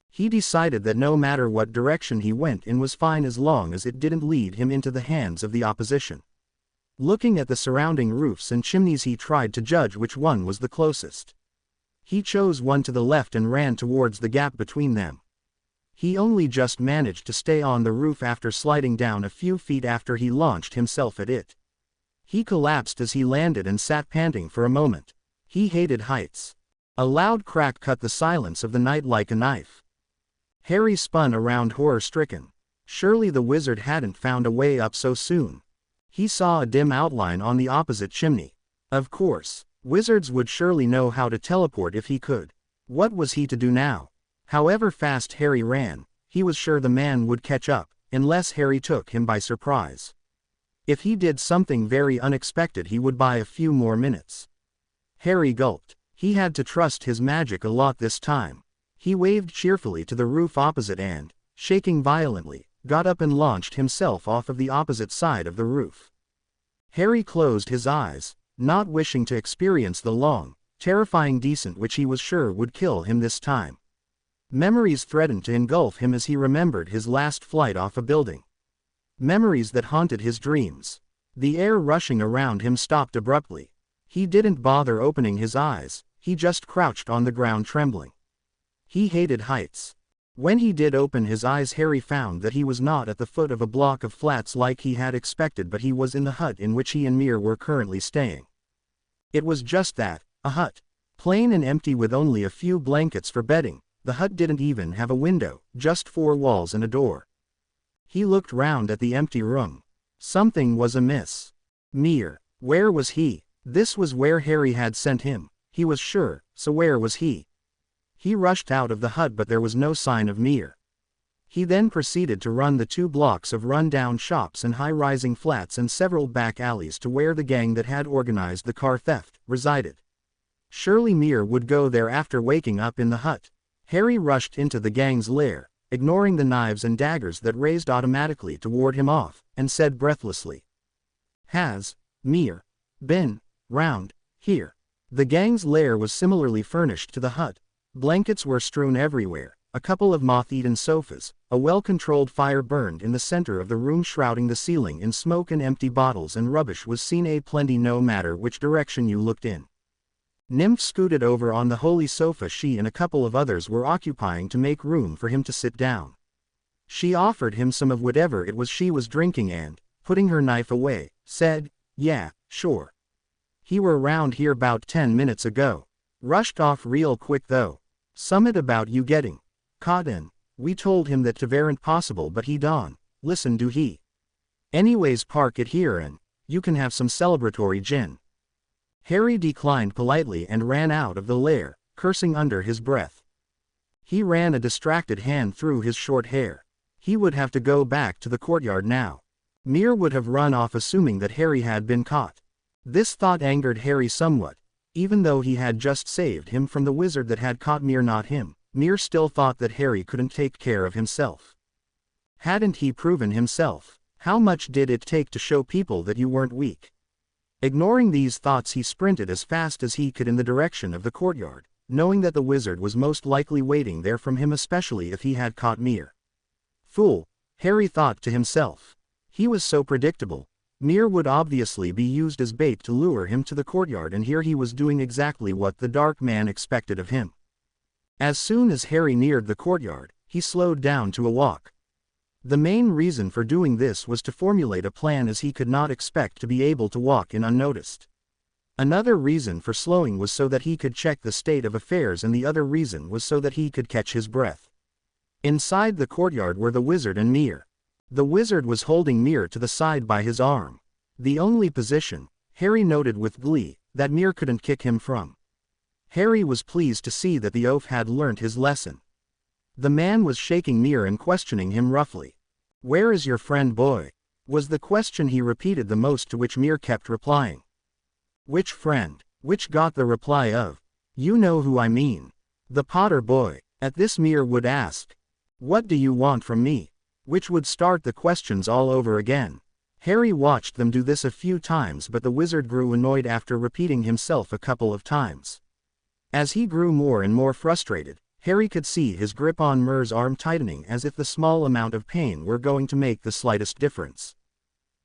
He decided that no matter what direction he went in was fine as long as it didn't lead him into the hands of the opposition. Looking at the surrounding roofs and chimneys, he tried to judge which one was the closest. He chose one to the left and ran towards the gap between them. He only just managed to stay on the roof after sliding down a few feet after he launched himself at it. He collapsed as he landed and sat panting for a moment. He hated heights. A loud crack cut the silence of the night like a knife. Harry spun around, horror-stricken. Surely the wizard hadn't found a way up so soon. He saw a dim outline on the opposite chimney. Of course, wizards would surely know how to teleport if he could. What was he to do now? However fast Harry ran, he was sure the man would catch up, unless Harry took him by surprise. If he did something very unexpected, he would buy a few more minutes. Harry gulped. He had to trust his magic a lot this time. He waved cheerfully to the roof opposite and, shaking violently, got up and launched himself off of the opposite side of the roof. Harry closed his eyes, not wishing to experience the long, terrifying descent which he was sure would kill him this time. Memories threatened to engulf him as he remembered his last flight off a building. Memories that haunted his dreams. The air rushing around him stopped abruptly. He didn't bother opening his eyes, he just crouched on the ground trembling. He hated heights. When he did open his eyes, Harry found that he was not at the foot of a block of flats like he had expected, but he was in the hut in which he and Mir were currently staying. It was just that, a hut. Plain and empty with only a few blankets for bedding. The hut didn't even have a window, just 4 walls and a door. He looked round at the empty room. Something was amiss. Mir. Where was he? This was where Harry had sent him, he was sure, so where was he? He rushed out of the hut, but there was no sign of Mir. He then proceeded to run the 2 blocks of run-down shops and high-rising flats and several back alleys to where the gang that had organized the car theft resided. Surely Mir would go there after waking up in the hut. Harry rushed into the gang's lair, ignoring the knives and daggers that raised automatically to ward him off, and said breathlessly, "Has Mir been round here?" The gang's lair was similarly furnished to the hut. Blankets were strewn everywhere, a couple of moth-eaten sofas, a well-controlled fire burned in the center of the room, shrouding the ceiling in smoke, and empty bottles and rubbish was seen aplenty no matter which direction you looked in. Nymph scooted over on the holy sofa she and a couple of others were occupying to make room for him to sit down. She offered him some of whatever it was she was drinking and, putting her knife away, said, "Yeah, sure. He were around here 'bout 10 minutes ago. Rushed off real quick though. Summit about you getting caught in. We told him that 'tweren't possible, but he don't listen, do he? Anyways, park it here and you can have some celebratory gin." Harry declined politely and ran out of the lair, cursing under his breath. He ran a distracted hand through his short hair. He would have to go back to the courtyard now. Mir would have run off assuming that Harry had been caught. This thought angered Harry somewhat. Even though he had just saved him from the wizard that had caught Mir, not him, Mir still thought that Harry couldn't take care of himself. Hadn't he proven himself? How much did it take to show people that you weren't weak? Ignoring these thoughts, he sprinted as fast as he could in the direction of the courtyard, knowing that the wizard was most likely waiting there from him, especially if he had caught Mir. Fool, Harry thought to himself. He was so predictable. Mir would obviously be used as bait to lure him to the courtyard, and here he was doing exactly what the dark man expected of him. As soon as Harry neared the courtyard, he slowed down to a walk. The main reason for doing this was to formulate a plan, as he could not expect to be able to walk in unnoticed. Another reason for slowing was so that he could check the state of affairs, and the other reason was so that he could catch his breath. Inside the courtyard were the wizard and Mir. The wizard was holding Mir to the side by his arm. The only position, Harry noted with glee, that Mir couldn't kick him from. Harry was pleased to see that the oaf had learnt his lesson. The man was shaking Mir and questioning him roughly. "Where is your friend, boy?" was the question he repeated the most, to which Mir kept replying. "Which friend?" Which got the reply of, "You know who I mean. The Potter boy." At this Mir would ask, "What do you want from me?" which would start the questions all over again. Harry watched them do this a few times, but the wizard grew annoyed after repeating himself a couple of times. As he grew more and more frustrated, Harry could see his grip on Mir's arm tightening, as if the small amount of pain were going to make the slightest difference.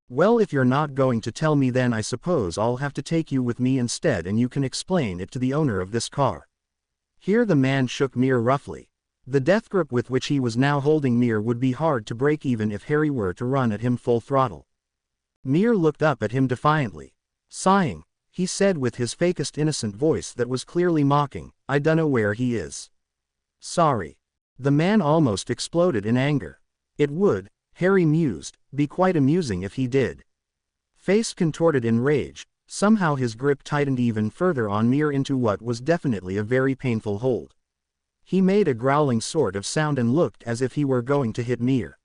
"Well, if you're not going to tell me, then I suppose I'll have to take you with me instead, and you can explain it to the owner of this car." Here the man shook Mir roughly. The death grip with which he was now holding Mir would be hard to break, even if Harry were to run at him full throttle. Mir looked up at him defiantly. Sighing, he said with his fakest innocent voice that was clearly mocking, "I dunno where he is." "Sorry." The man almost exploded in anger. It would, Harry mused, be quite amusing if he did. Face contorted in rage, somehow his grip tightened even further on Mir into what was definitely a very painful hold. He made a growling sort of sound and looked as if he were going to hit Mir.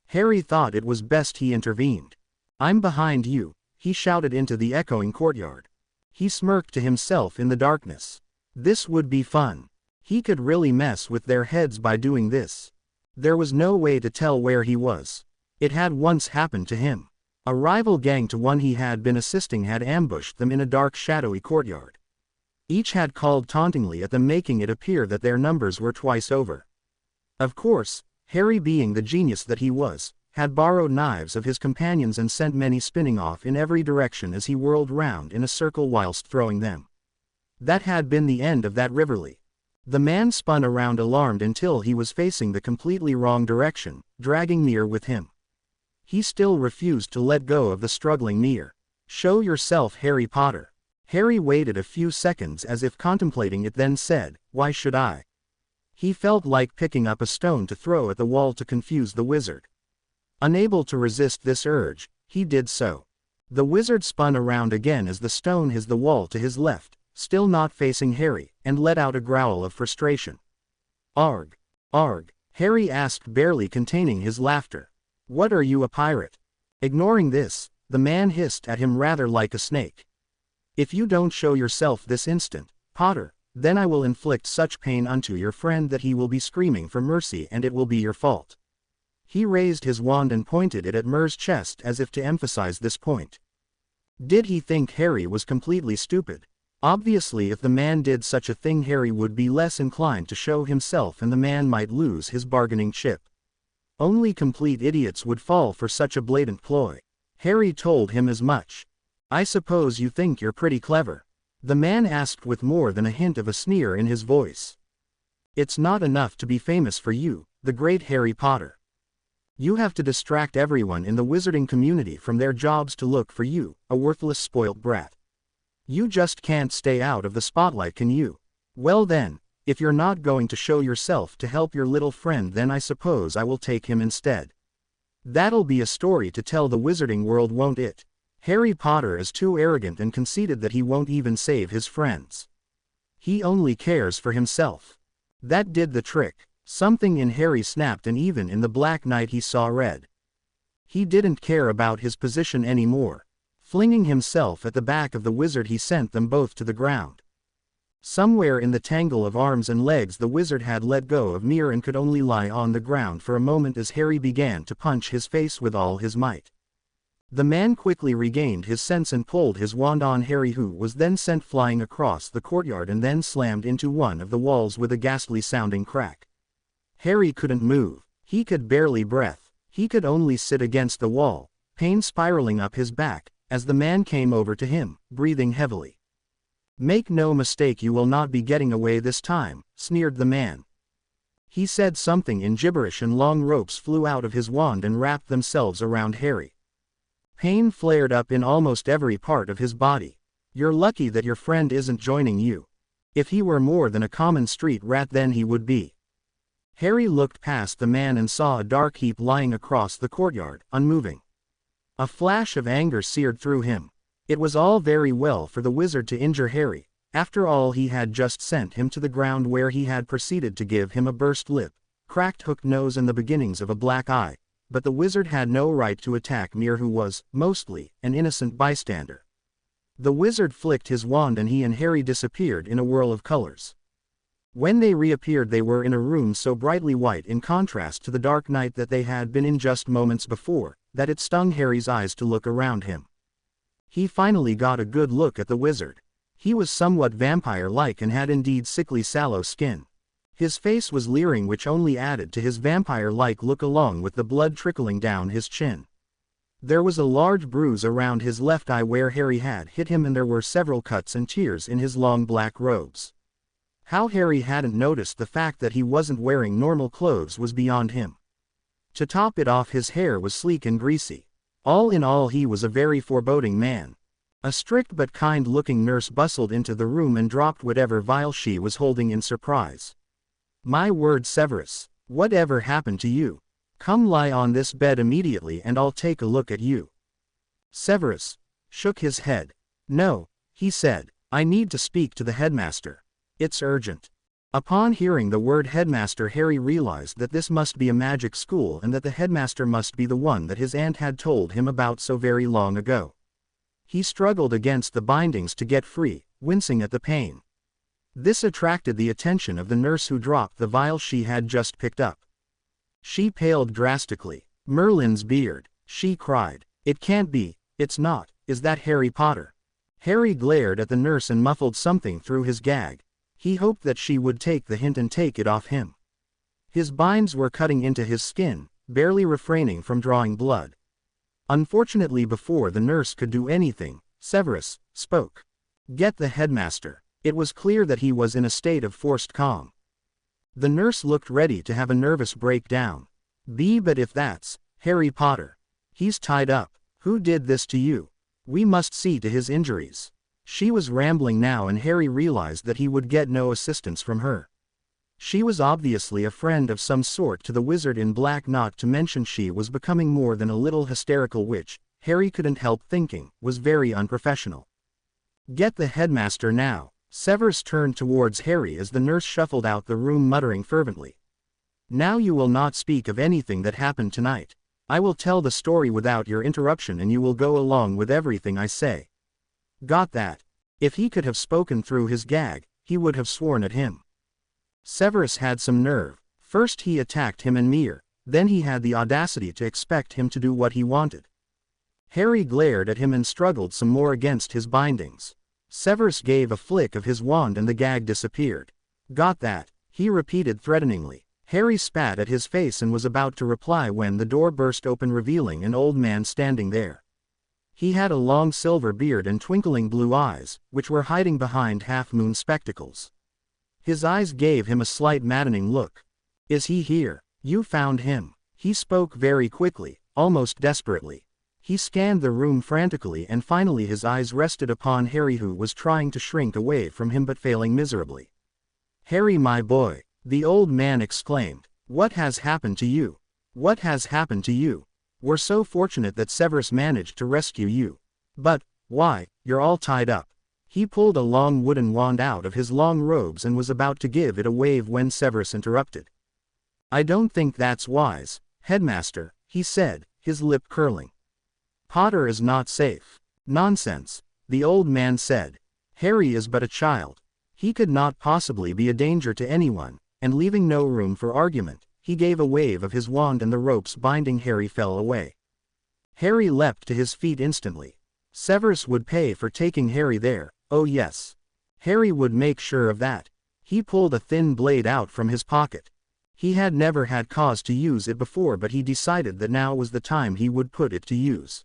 Harry thought it was best he intervened. "I'm behind you," he shouted into the echoing courtyard. He smirked to himself in the darkness. This would be fun. He could really mess with their heads by doing this. There was no way to tell where he was. It had once happened to him. A rival gang to one he had been assisting had ambushed them in a dark, shadowy courtyard. Each had called tauntingly at them, making it appear that their numbers were twice over. Of course, Harry, being the genius that he was, had borrowed knives of his companions and sent many spinning off in every direction as he whirled round in a circle whilst throwing them. That had been the end of that rivalry. The man spun around alarmed until he was facing the completely wrong direction, dragging Mir with him. He still refused to let go of the struggling Mir. "Show yourself, Harry Potter." Harry waited a few seconds as if contemplating it, then said, "Why should I?" He felt like picking up a stone to throw at the wall to confuse the wizard. Unable to resist this urge, he did so. The wizard spun around again as the stone hit the wall to his left, still not facing Harry, and let out a growl of frustration. "Arg! Arg!" Harry asked, barely containing his laughter. "What, are you a pirate?" Ignoring this, the man hissed at him rather like a snake. "If you don't show yourself this instant, Potter, then I will inflict such pain unto your friend that he will be screaming for mercy, and it will be your fault." He raised his wand and pointed it at Mir's chest as if to emphasize this point. Did he think Harry was completely stupid? Obviously, if the man did such a thing, Harry would be less inclined to show himself, and the man might lose his bargaining chip. Only complete idiots would fall for such a blatant ploy. Harry told him as much. "I suppose you think you're pretty clever?" the man asked with more than a hint of a sneer in his voice. "It's not enough to be famous for you, the great Harry Potter. You have to distract everyone in the wizarding community from their jobs to look for you, a worthless spoilt brat. You just can't stay out of the spotlight, can you? Well then, if you're not going to show yourself to help your little friend, then I suppose I will take him instead. That'll be a story to tell the wizarding world, won't it? Harry Potter is too arrogant and conceited that he won't even save his friends. He only cares for himself." That did the trick. Something in Harry snapped, and even in the Black Knight he saw red. He didn't care about his position anymore. Flinging himself at the back of the wizard, he sent them both to the ground. Somewhere in the tangle of arms and legs, the wizard had let go of Mir and could only lie on the ground for a moment as Harry began to punch his face with all his might. The man quickly regained his sense and pulled his wand on Harry, who was then sent flying across the courtyard and then slammed into one of the walls with a ghastly sounding crack. Harry couldn't move. He could barely breathe. He could only sit against the wall, pain spiraling up his back, as the man came over to him, breathing heavily. "Make no mistake, you will not be getting away this time," sneered the man. He said something in gibberish and long ropes flew out of his wand and wrapped themselves around Harry. Pain flared up in almost every part of his body. You're lucky that your friend isn't joining you. If he were more than a common street rat then he would be. Harry looked past the man and saw a dark heap lying across the courtyard, unmoving. A flash of anger seared through him. It was all very well for the wizard to injure Harry. After all, he had just sent him to the ground where he had proceeded to give him a burst lip, cracked hooked nose and the beginnings of a black eye, but the wizard had no right to attack Mir, who was, mostly, an innocent bystander. The wizard flicked his wand and he and Harry disappeared in a whirl of colors. When they reappeared they were in a room so brightly white in contrast to the dark night that they had been in just moments before, that it stung Harry's eyes to look around him. He finally got a good look at the wizard. He was somewhat vampire-like and had indeed sickly sallow skin. His face was leering, which only added to his vampire-like look along with the blood trickling down his chin. There was a large bruise around his left eye where Harry had hit him, and there were several cuts and tears in his long black robes. How Harry hadn't noticed the fact that he wasn't wearing normal clothes was beyond him. To top it off, his hair was sleek and greasy. All in all, he was a very foreboding man. A strict but kind-looking nurse bustled into the room and dropped whatever vial she was holding in surprise. My word, Severus, whatever happened to you? Come lie on this bed immediately and I'll take a look at you. Severus shook his head. No, he said, I need to speak to the headmaster. It's urgent. Upon hearing the word headmaster, Harry realized that this must be a magic school and that the headmaster must be the one that his aunt had told him about so very long ago. He struggled against the bindings to get free, wincing at the pain. This attracted the attention of the nurse, who dropped the vial she had just picked up. She paled drastically. Merlin's beard, she cried. It can't be, it's not, is that Harry Potter? Harry glared at the nurse and muffled something through his gag. He hoped that she would take the hint and take it off him. His binds were cutting into his skin, barely refraining from drawing blood. Unfortunately, before the nurse could do anything, Severus spoke. Get the headmaster. It was clear that he was in a state of forced calm. The nurse looked ready to have a nervous breakdown. But if that's Harry Potter, he's tied up. Who did this to you? We must see to his injuries. She was rambling now, and Harry realized that he would get no assistance from her. She was obviously a friend of some sort to the wizard in black, not to mention she was becoming more than a little hysterical, which, Harry couldn't help thinking, was very unprofessional. Get the headmaster now. Severus turned towards Harry as the nurse shuffled out the room, muttering fervently. Now you will not speak of anything that happened tonight. I will tell the story without your interruption and you will go along with everything I say. Got that? If he could have spoken through his gag, he would have sworn at him. Severus had some nerve. First he attacked him and Mir, then he had the audacity to expect him to do what he wanted. Harry glared at him and struggled some more against his bindings. Severus gave a flick of his wand and the gag disappeared. Got that? He repeated threateningly. Harry spat at his face and was about to reply when the door burst open, revealing an old man standing there. He had a long silver beard and twinkling blue eyes, which were hiding behind half-moon spectacles. His eyes gave him a slight maddening look. Is he here? You found him? He spoke very quickly, almost desperately. He scanned the room frantically and finally his eyes rested upon Harry, who was trying to shrink away from him but failing miserably. Harry, my boy, the old man exclaimed. What has happened to you? What has happened to you? We're so fortunate that Severus managed to rescue you. But, why, you're all tied up. He pulled a long wooden wand out of his long robes and was about to give it a wave when Severus interrupted. I don't think that's wise, headmaster, he said, his lip curling. Potter is not safe. Nonsense, the old man said. Harry is but a child. He could not possibly be a danger to anyone, and leaving no room for argument, he gave a wave of his wand and the ropes binding Harry fell away. Harry leapt to his feet instantly. Severus would pay for taking Harry there. Oh yes. Harry would make sure of that. He pulled a thin blade out from his pocket. He had never had cause to use it before, but he decided that now was the time he would put it to use.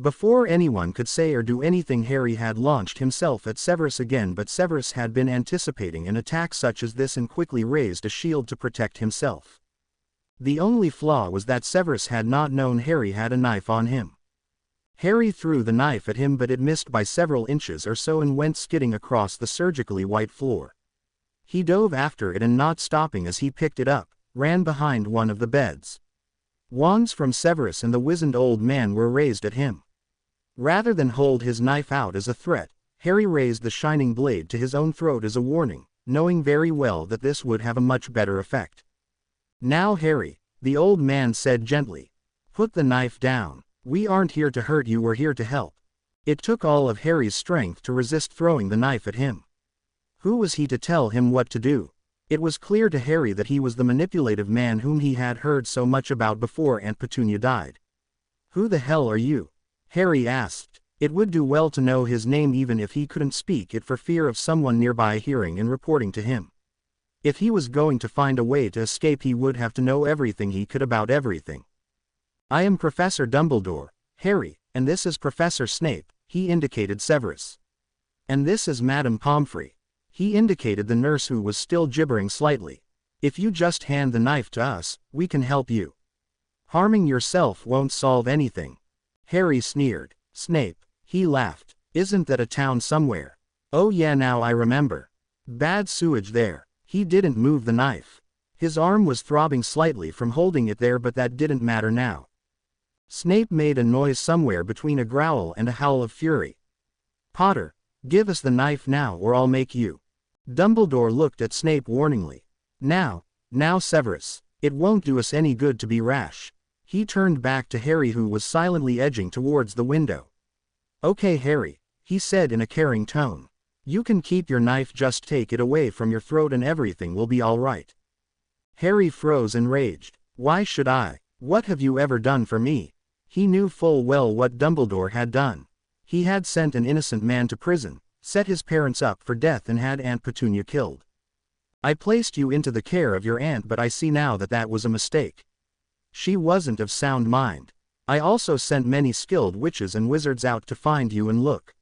Before anyone could say or do anything, Harry had launched himself at Severus again, but Severus had been anticipating an attack such as this and quickly raised a shield to protect himself. The only flaw was that Severus had not known Harry had a knife on him. Harry threw the knife at him, but it missed by several inches or so and went skidding across the surgically white floor. He dove after it and, not stopping as he picked it up, ran behind one of the beds. Wands from Severus and the wizened old man were raised at him. Rather than hold his knife out as a threat, Harry raised the shining blade to his own throat as a warning, knowing very well that this would have a much better effect. "Now, Harry," the old man said gently, "put the knife down. We aren't here to hurt you, we're here to help." It took all of Harry's strength to resist throwing the knife at him. Who was he to tell him what to do? It was clear to Harry that he was the manipulative man whom he had heard so much about before Aunt Petunia died. "Who the hell are you?" Harry asked. It would do well to know his name even if he couldn't speak it, for fear of someone nearby hearing and reporting to him. If he was going to find a way to escape, he would have to know everything he could about everything. "I am Professor Dumbledore, Harry, and this is Professor Snape," he indicated Severus. "And this is Madame Pomfrey." He indicated the nurse, who was still gibbering slightly. "If you just hand the knife to us, we can help you. Harming yourself won't solve anything." Harry sneered. "Snape," he laughed. "Isn't that a town somewhere?" "Oh yeah, now I remember. Bad sewage there." He didn't move the knife. His arm was throbbing slightly from holding it there, but that didn't matter now. Snape made a noise somewhere between a growl and a howl of fury. "Potter, give us the knife now or I'll make you." Dumbledore looked at Snape warningly. Now, Severus. It won't do us any good to be rash." He turned back to Harry, who was silently edging towards the window. "Okay, Harry," he said in a caring tone. "You can keep your knife, just take it away from your throat and everything will be all right." Harry froze and raged. "Why should I? What have you ever done for me?" He knew full well what Dumbledore had done. He had sent an innocent man to prison, set his parents up for death, and had Aunt Petunia killed. "I placed you into the care of your aunt, but I see now that that was a mistake. She wasn't of sound mind. I also sent many skilled witches and wizards out to find you, and look.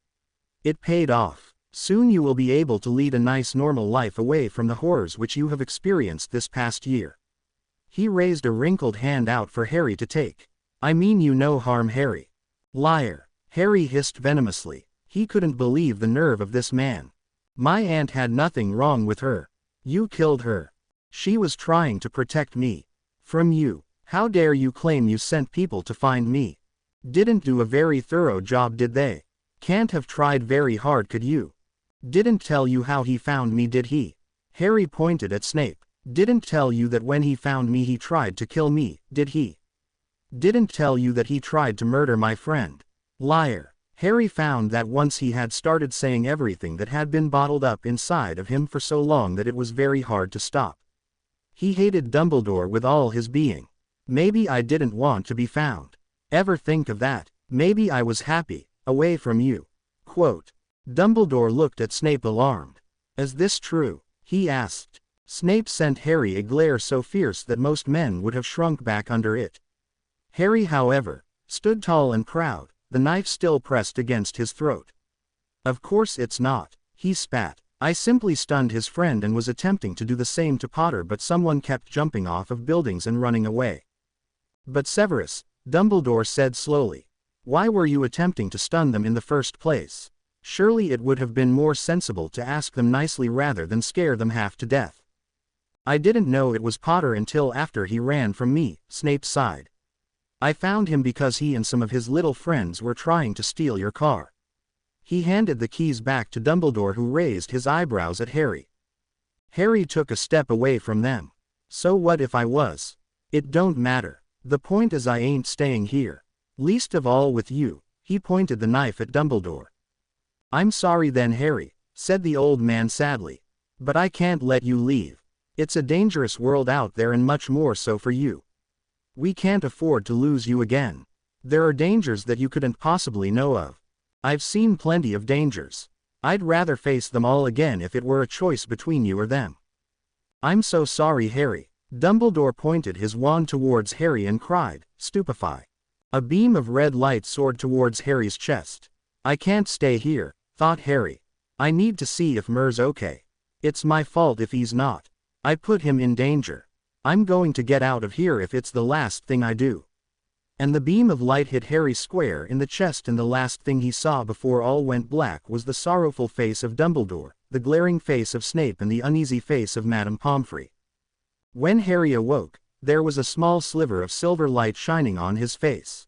It paid off. Soon you will be able to lead a nice normal life away from the horrors which you have experienced this past year." He raised a wrinkled hand out for Harry to take. "I mean you no harm, Harry." "Liar," Harry hissed venomously. He couldn't believe the nerve of this man. "My aunt had nothing wrong with her. You killed her. She was trying to protect me. From you. How dare you claim you sent people to find me? Didn't do a very thorough job, did they? Can't have tried very hard, could you? Didn't tell you how he found me, did he?" Harry pointed at Snape. "Didn't tell you that when he found me he tried to kill me, did he? Didn't tell you that he tried to murder my friend." Liar. Harry found that once he had started saying everything that had been bottled up inside of him for so long that it was very hard to stop. He hated Dumbledore with all his being. "Maybe I didn't want to be found. Ever think of that? Maybe I was happy, away from you." Quote. Dumbledore looked at Snape, alarmed. "Is this true?" he asked. Snape sent Harry a glare so fierce that most men would have shrunk back under it. Harry, however, stood tall and proud, the knife still pressed against his throat. "Of course it's not," he spat. "I simply stunned his friend and was attempting to do the same to Potter, but someone kept jumping off of buildings and running away." "But Severus," Dumbledore said slowly, "why were you attempting to stun them in the first place? Surely it would have been more sensible to ask them nicely rather than scare them half to death." "I didn't know it was Potter until after he ran from me," Snape sighed. "I found him because he and some of his little friends were trying to steal your car." He handed the keys back to Dumbledore, who raised his eyebrows at Harry. Harry took a step away from them. "So what if I was? It don't matter. The point is I ain't staying here. Least of all with you." He pointed the knife at Dumbledore. "I'm sorry then, Harry," said the old man sadly. "But I can't let you leave. It's a dangerous world out there, and much more so for you. We can't afford to lose you again. There are dangers that you couldn't possibly know of. I've seen plenty of dangers. I'd rather face them all again if it were a choice between you or them." "I'm so sorry, Harry." Dumbledore pointed his wand towards Harry and cried, "Stupefy. A beam of red light soared towards Harry's chest. I can't stay here, thought Harry. I need to see if Mur's okay. It's my fault if he's not. I put him in danger. I'm going to get out of here if it's the last thing I do. And the beam of light hit Harry square in the chest, and the last thing he saw before all went black was the sorrowful face of Dumbledore, the glaring face of Snape, and the uneasy face of Madame Pomfrey. When Harry awoke, there was a small sliver of silver light shining on his face.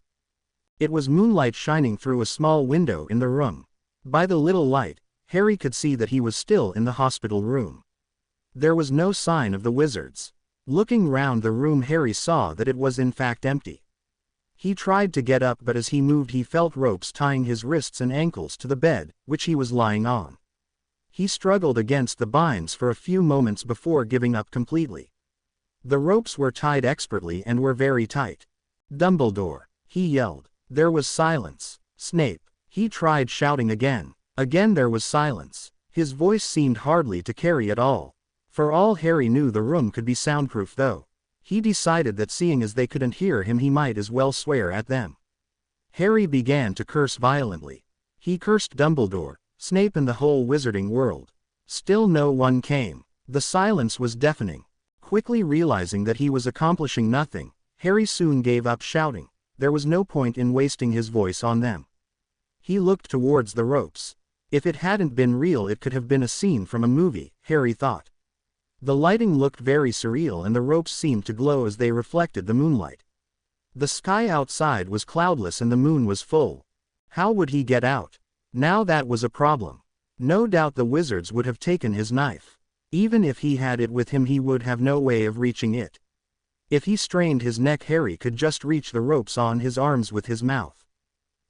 It was moonlight shining through a small window in the room. By the little light, Harry could see that he was still in the hospital room. There was no sign of the wizards. Looking round the room, Harry saw that it was in fact empty. He tried to get up, but as he moved he felt ropes tying his wrists and ankles to the bed, which he was lying on. He struggled against the binds for a few moments before giving up completely. The ropes were tied expertly and were very tight. Dumbledore, he yelled. There was silence. Snape, he tried shouting again. Again there was silence. His voice seemed hardly to carry at all. For all Harry knew, the room could be soundproof, though. He decided that seeing as they couldn't hear him, he might as well swear at them. Harry began to curse violently. He cursed Dumbledore, Snape, and the whole wizarding world. Still no one came. The silence was deafening. Quickly realizing that he was accomplishing nothing, Harry soon gave up shouting. There was no point in wasting his voice on them. He looked towards the ropes. If it hadn't been real, it could have been a scene from a movie, Harry thought. The lighting looked very surreal, and the ropes seemed to glow as they reflected the moonlight. The sky outside was cloudless and the moon was full. How would he get out? Now that was a problem. No doubt the wizards would have taken his knife. Even if he had it with him, he would have no way of reaching it. If he strained his neck, Harry could just reach the ropes on his arms with his mouth.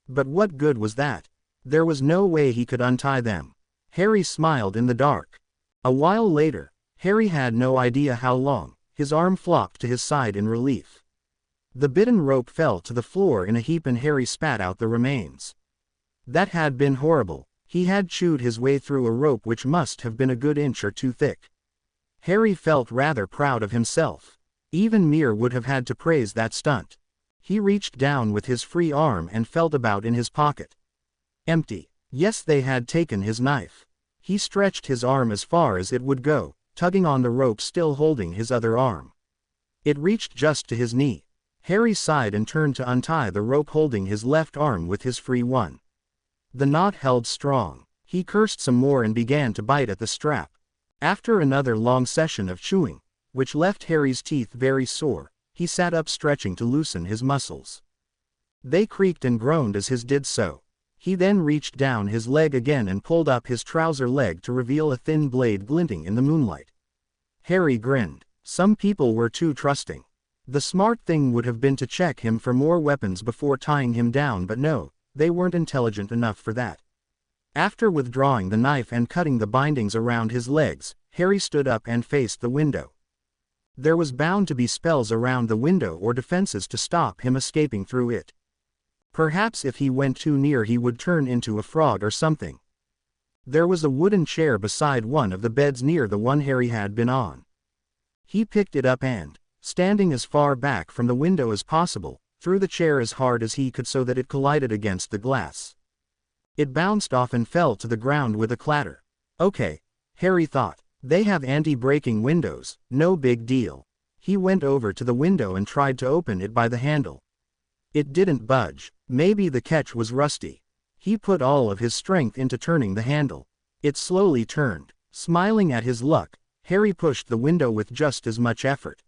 But what good was that? There was no way he could untie them. Harry smiled in the dark. A while later, Harry had no idea how long, his arm flopped to his side in relief. The bitten rope fell to the floor in a heap, and Harry spat out the remains. That had been horrible. He had chewed his way through a rope which must have been a good inch or two thick. Harry felt rather proud of himself. Even Mir would have had to praise that stunt. He reached down with his free arm and felt about in his pocket. Empty. Yes, they had taken his knife. He stretched his arm as far as it would go, tugging on the rope, still holding his other arm. It reached just to his knee. Harry sighed and turned to untie the rope, holding his left arm with his free one. The knot held strong. He cursed some more and began to bite at the strap. After another long session of chewing, which left Harry's teeth very sore, he sat up, stretching to loosen his muscles. They creaked and groaned as he did so. He then reached down his leg again and pulled up his trouser leg to reveal a thin blade glinting in the moonlight. Harry grinned. Some people were too trusting. The smart thing would have been to check him for more weapons before tying him down, but no, they weren't intelligent enough for that. After withdrawing the knife and cutting the bindings around his legs, Harry stood up and faced the window. There was bound to be spells around the window or defenses to stop him escaping through it. Perhaps if he went too near he would turn into a frog or something. There was a wooden chair beside one of the beds near the one Harry had been on. He picked it up and, standing as far back from the window as possible, threw the chair as hard as he could so that it collided against the glass. It bounced off and fell to the ground with a clatter. Okay, Harry thought. They have anti-breaking windows, no big deal. He went over to the window and tried to open it by the handle. It didn't budge. Maybe the catch was rusty. He put all of his strength into turning the handle. It slowly turned. Smiling at his luck, Harry pushed the window with just as much effort.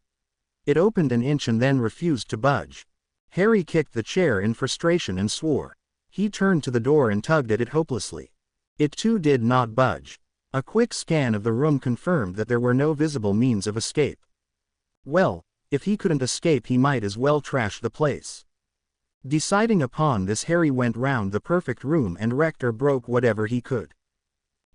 It opened an inch and then refused to budge. Harry kicked the chair in frustration and swore. He turned to the door and tugged at it hopelessly. It too did not budge. A quick scan of the room confirmed that there were no visible means of escape. Well, if he couldn't escape, he might as well trash the place. Deciding upon this, Harry went round the perfect room and wrecked or broke whatever he could.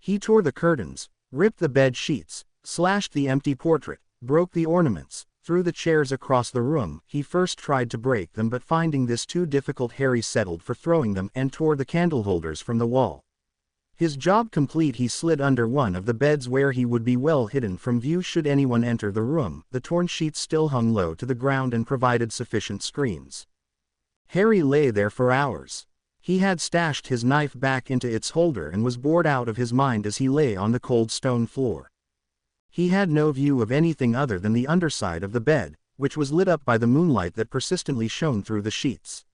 He tore the curtains, ripped the bed sheets, slashed the empty portrait, broke the ornaments, threw the chairs across the room. He first tried to break them, but finding this too difficult, Harry settled for throwing them and tore the candle holders from the wall. His job complete, he slid under one of the beds where he would be well hidden from view should anyone enter the room. The torn sheets still hung low to the ground and provided sufficient screens. Harry lay there for hours. He had stashed his knife back into its holder and was bored out of his mind as he lay on the cold stone floor. He had no view of anything other than the underside of the bed, which was lit up by the moonlight that persistently shone through the sheets.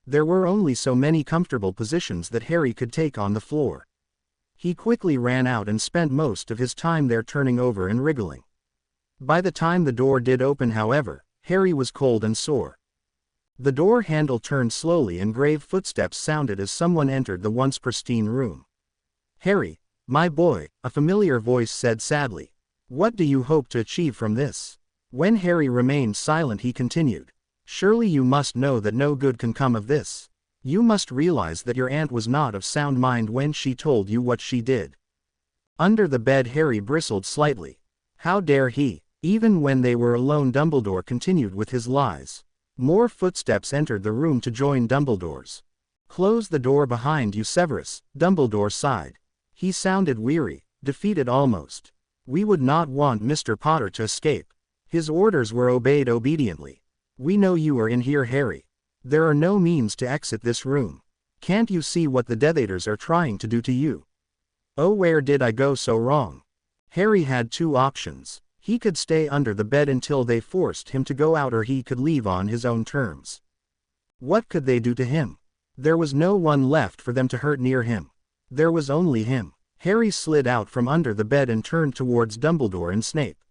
There were only so many comfortable positions that Harry could take on the floor. He quickly ran out and spent most of his time there turning over and wriggling. By the time the door did open, however, Harry was cold and sore. The door handle turned slowly and grave footsteps sounded as someone entered the once pristine room. "Harry, my boy," a familiar voice said sadly. "What do you hope to achieve from this?" When Harry remained silent, he continued, "Surely you must know that no good can come of this. You must realize that your aunt was not of sound mind when she told you what she did." Under the bed, Harry bristled slightly. How dare he? Even when they were alone, Dumbledore continued with his lies. More footsteps entered the room to join Dumbledore's. "Close the door behind you, Severus," Dumbledore sighed. He sounded weary, defeated almost. "We would not want Mr. Potter to escape." His orders were obeyed obediently. "We know you are in here, Harry. There are no means to exit this room. Can't you see what the Death Eaters are trying to do to you?" Oh, where did I go so wrong? Harry had two options. He could stay under the bed until they forced him to go out, or he could leave on his own terms. What could they do to him? There was no one left for them to hurt near him. There was only him. Harry slid out from under the bed and turned towards Dumbledore and Snape.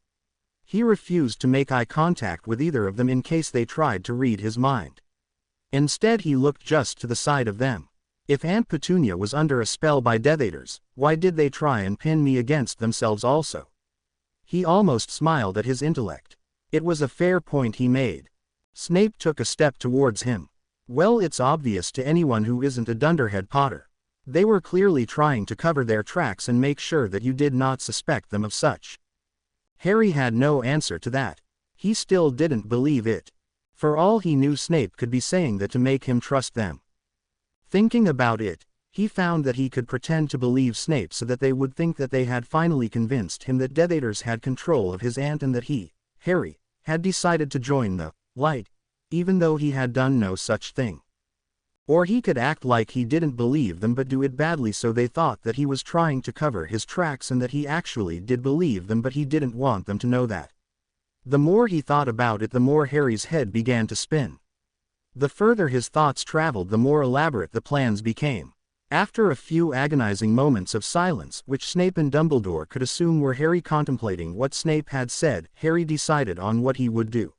He refused to make eye contact with either of them in case they tried to read his mind. Instead, he looked just to the side of them. If Aunt Petunia was under a spell by Death Eaters, why did they try and pin me against themselves also? He almost smiled at his intellect. It was a fair point he made. Snape took a step towards him. "Well, it's obvious to anyone who isn't a dunderhead, Potter. They were clearly trying to cover their tracks and make sure that you did not suspect them of such." Harry had no answer to that. He still didn't believe it. For all he knew, Snape could be saying that to make him trust them. Thinking about it, he found that he could pretend to believe Snape so that they would think that they had finally convinced him that Death Eaters had control of his aunt and that he, Harry, had decided to join the light, even though he had done no such thing. Or he could act like he didn't believe them but do it badly so they thought that he was trying to cover his tracks and that he actually did believe them, but he didn't want them to know that. The more he thought about it, the more Harry's head began to spin. The further his thoughts traveled, the more elaborate the plans became. After a few agonizing moments of silence, which Snape and Dumbledore could assume were Harry contemplating what Snape had said, Harry decided on what he would do.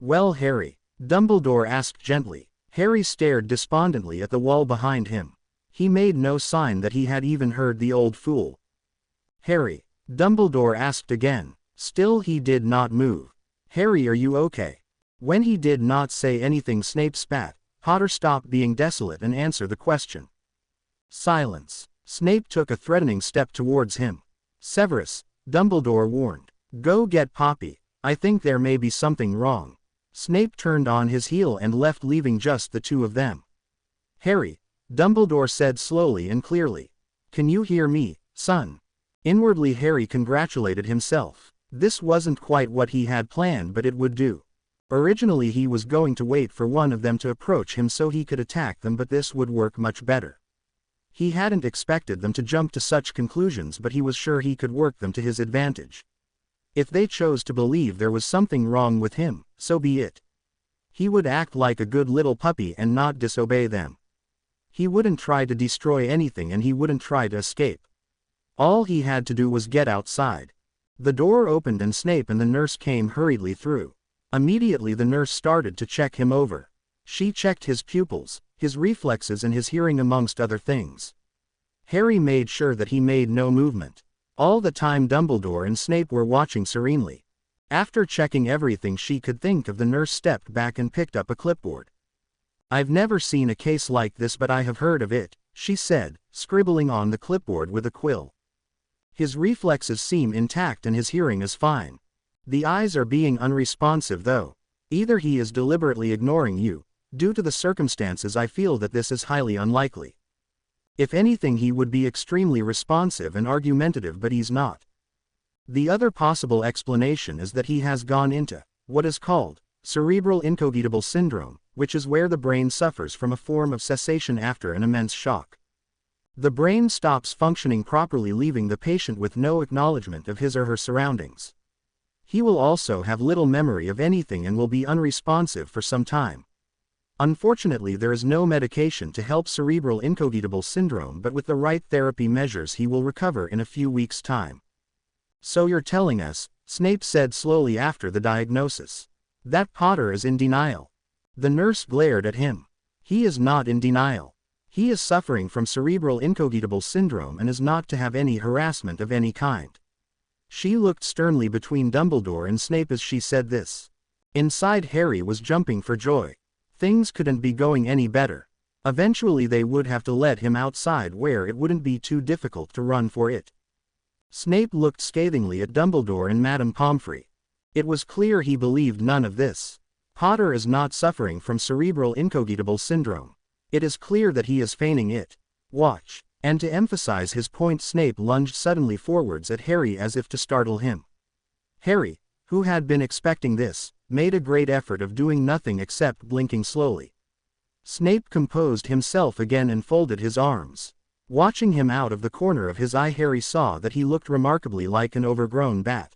"Well, Harry?" Dumbledore asked gently. Harry stared despondently at the wall behind him. He made no sign that he had even heard the old fool. "Harry?" Dumbledore asked again. Still he did not move. "Harry, are you okay?" When he did not say anything, Snape spat. Potter stopped being desolate and answer the question. Silence. Snape took a threatening step towards him. "Severus," Dumbledore warned. "Go get Poppy. I think there may be something wrong." Snape turned on his heel and left, leaving just the two of them. "Harry," Dumbledore said slowly and clearly. "Can you hear me, son?" Inwardly, Harry congratulated himself. This wasn't quite what he had planned, but it would do. Originally he was going to wait for one of them to approach him so he could attack them, but this would work much better. He hadn't expected them to jump to such conclusions, but he was sure he could work them to his advantage. If they chose to believe there was something wrong with him, so be it. He would act like a good little puppy and not disobey them. He wouldn't try to destroy anything and he wouldn't try to escape. All he had to do was get outside. The door opened and Snape and the nurse came hurriedly through. Immediately the nurse started to check him over. She checked his pupils, his reflexes and his hearing amongst other things. Harry made sure that he made no movement. All the time Dumbledore and Snape were watching serenely. After checking everything she could think of, the nurse stepped back and picked up a clipboard. "I've never seen a case like this, but I have heard of it," she said, scribbling on the clipboard with a quill. "His reflexes seem intact and his hearing is fine. The eyes are being unresponsive though. Either he is deliberately ignoring you. Due to the circumstances, I feel that this is highly unlikely. If anything, he would be extremely responsive and argumentative, but he's not. The other possible explanation is that he has gone into what is called cerebral incogitable syndrome, which is where the brain suffers from a form of cessation after an immense shock. The brain stops functioning properly, leaving the patient with no acknowledgement of his or her surroundings. He will also have little memory of anything and will be unresponsive for some time. Unfortunately, there is no medication to help cerebral incognitable syndrome, but with the right therapy measures he will recover in a few weeks' time. So you're telling us, Snape said slowly after the diagnosis, that Potter is in denial? The nurse glared at him. He is not in denial. He is suffering from cerebral incognitable syndrome and is not to have any harassment of any kind. She looked sternly between Dumbledore and Snape as she said this. Inside, Harry was jumping for joy. Things couldn't be going any better. Eventually they would have to let him outside where it wouldn't be too difficult to run for it. Snape looked scathingly at Dumbledore and Madame Pomfrey. It was clear he believed none of this. Potter is not suffering from cerebral incognitable syndrome. It is clear that he is feigning it. Watch. And to emphasize his point, Snape lunged suddenly forwards at Harry as if to startle him. Harry, who had been expecting this, made a great effort of doing nothing except blinking slowly. Snape composed himself again and folded his arms. Watching him out of the corner of his eye, Harry saw that he looked remarkably like an overgrown bat.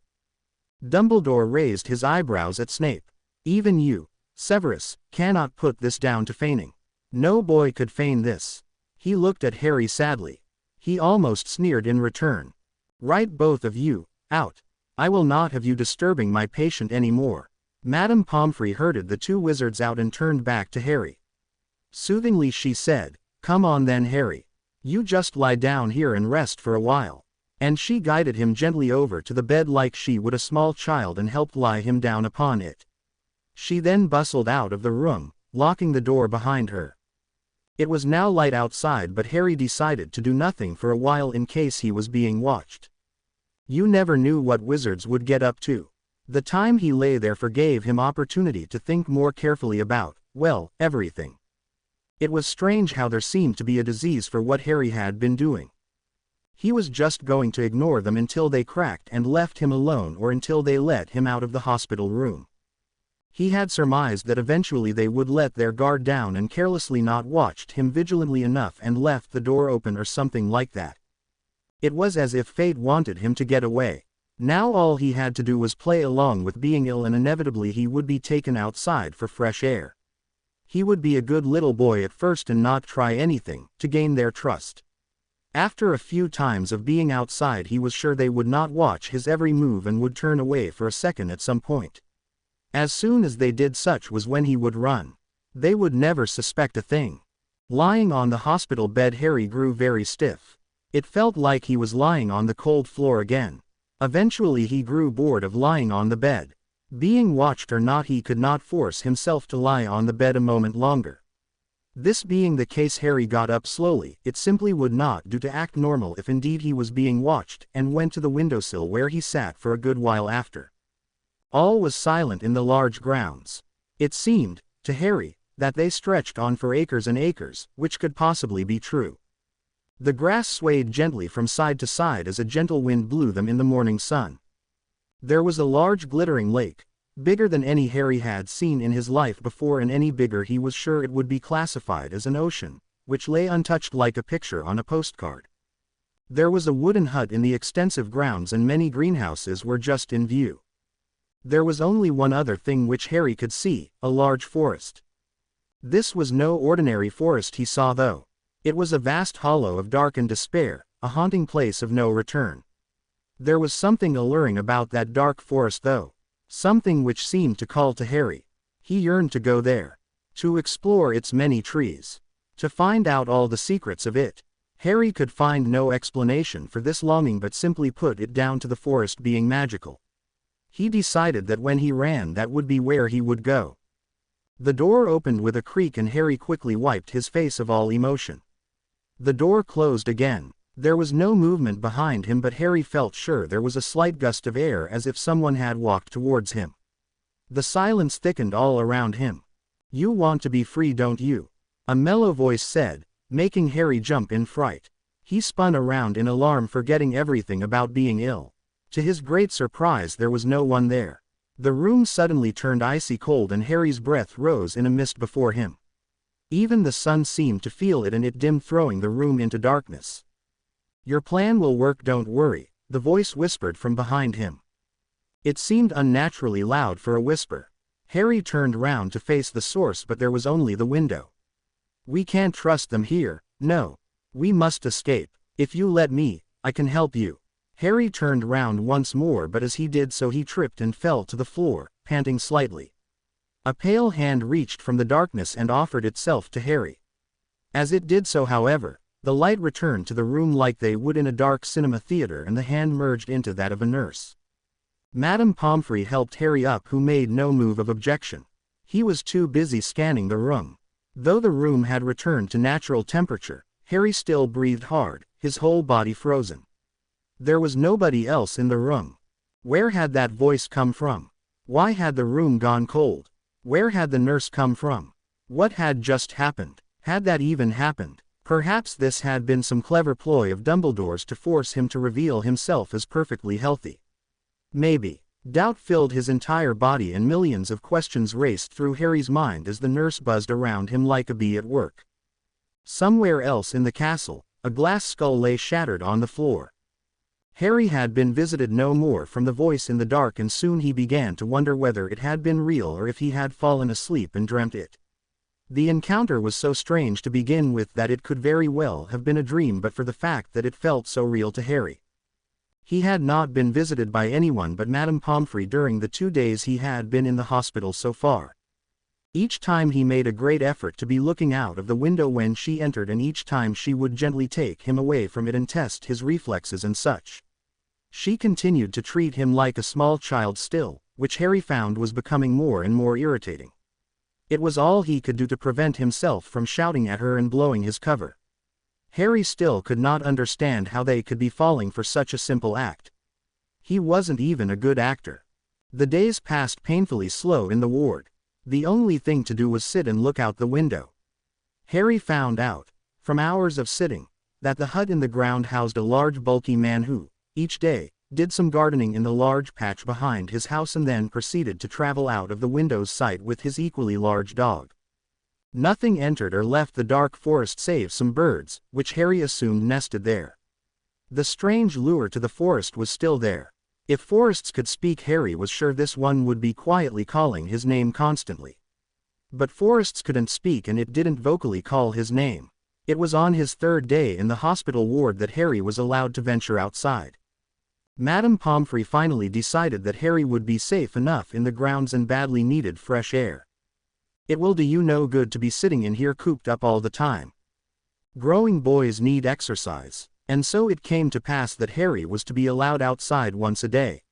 Dumbledore raised his eyebrows at Snape. Even you, Severus, cannot put this down to feigning. No boy could feign this. He looked at Harry sadly. He almost sneered in return. Right, both of you, out. I will not have you disturbing my patient any more. Madame Pomfrey herded the two wizards out and turned back to Harry. Soothingly she said, Come on then, Harry. You just lie down here and rest for a while. And she guided him gently over to the bed like she would a small child and helped lie him down upon it. She then bustled out of the room, locking the door behind her. It was now light outside, but Harry decided to do nothing for a while in case he was being watched. You never knew what wizards would get up to. The time he lay there gave him opportunity to think more carefully about, well, everything. It was strange how there seemed to be a disease for what Harry had been doing. He was just going to ignore them until they cracked and left him alone, or until they let him out of the hospital room. He had surmised that eventually they would let their guard down and carelessly not watched him vigilantly enough and left the door open or something like that. It was as if fate wanted him to get away. Now all he had to do was play along with being ill, and inevitably he would be taken outside for fresh air. He would be a good little boy at first and not try anything to gain their trust. After a few times of being outside, he was sure they would not watch his every move and would turn away for a second at some point. As soon as they did, such was when he would run. They would never suspect a thing. Lying on the hospital bed, Harry grew very stiff. It felt like he was lying on the cold floor again. Eventually he grew bored of lying on the bed. Being watched or not, he could not force himself to lie on the bed a moment longer. This being the case, Harry got up slowly. It simply would not do to act normal if indeed he was being watched, and went to the windowsill where he sat for a good while after. All was silent in the large grounds. It seemed, to Harry, that they stretched on for acres and acres, which could possibly be true. The grass swayed gently from side to side as a gentle wind blew them in the morning sun. There was a large glittering lake, bigger than any Harry had seen in his life before, and any bigger he was sure it would be classified as an ocean, which lay untouched like a picture on a postcard. There was a wooden hut in the extensive grounds, and many greenhouses were just in view. There was only one other thing which Harry could see, a large forest. This was no ordinary forest he saw, though. It was a vast hollow of dark and despair, a haunting place of no return. There was something alluring about that dark forest, though. Something which seemed to call to Harry. He yearned to go there. To explore its many trees. To find out all the secrets of it. Harry could find no explanation for this longing, but simply put it down to the forest being magical. He decided that when he ran, that would be where he would go. The door opened with a creak, and Harry quickly wiped his face of all emotion. The door closed again. There was no movement behind him, but Harry felt sure there was a slight gust of air, as if someone had walked towards him. The silence thickened all around him. You want to be free, don't you? A mellow voice said, making Harry jump in fright. He spun around in alarm, forgetting everything about being ill. To his great surprise, there was no one there. The room suddenly turned icy cold and Harry's breath rose in a mist before him. Even the sun seemed to feel it, and it dimmed, throwing the room into darkness. "Your plan will work, don't worry," the voice whispered from behind him. It seemed unnaturally loud for a whisper. Harry turned round to face the source, but there was only the window. "We can't trust them here, no. We must escape. If you let me, I can help you." Harry turned round once more, but as he did so he tripped and fell to the floor, panting slightly. A pale hand reached from the darkness and offered itself to Harry. As it did so, however, the light returned to the room like they would in a dark cinema theater, and the hand merged into that of a nurse. Madame Pomfrey helped Harry up, who made no move of objection. He was too busy scanning the room. Though the room had returned to natural temperature, Harry still breathed hard, his whole body frozen. There was nobody else in the room. Where had that voice come from? Why had the room gone cold? Where had the nurse come from? What had just happened? Had that even happened? Perhaps this had been some clever ploy of Dumbledore's to force him to reveal himself as perfectly healthy. Maybe. Doubt filled his entire body, and millions of questions raced through Harry's mind as the nurse buzzed around him like a bee at work. Somewhere else in the castle, a glass skull lay shattered on the floor. Harry had been visited no more from the voice in the dark, and soon he began to wonder whether it had been real or if he had fallen asleep and dreamt it. The encounter was so strange to begin with that it could very well have been a dream, but for the fact that it felt so real to Harry. He had not been visited by anyone but Madame Pomfrey during the 2 days he had been in the hospital so far. Each time he made a great effort to be looking out of the window when she entered, and each time she would gently take him away from it and test his reflexes and such. She continued to treat him like a small child still, which Harry found was becoming more and more irritating. It was all he could do to prevent himself from shouting at her and blowing his cover. Harry still could not understand how they could be falling for such a simple act. He wasn't even a good actor. The days passed painfully slow in the ward. The only thing to do was sit and look out the window. Harry found out, from hours of sitting, that the hut in the ground housed a large bulky man who, each day, did some gardening in the large patch behind his house and then proceeded to travel out of the window's sight with his equally large dog. Nothing entered or left the dark forest save some birds, which Harry assumed nested there. The strange lure to the forest was still there. If forests could speak, Harry was sure this one would be quietly calling his name constantly. But forests couldn't speak, and it didn't vocally call his name. It was on his 3rd day in the hospital ward that Harry was allowed to venture outside. Madame Pomfrey finally decided that Harry would be safe enough in the grounds and badly needed fresh air. "It will do you no good to be sitting in here cooped up all the time. Growing boys need exercise." And so it came to pass that Harry was to be allowed outside once a day.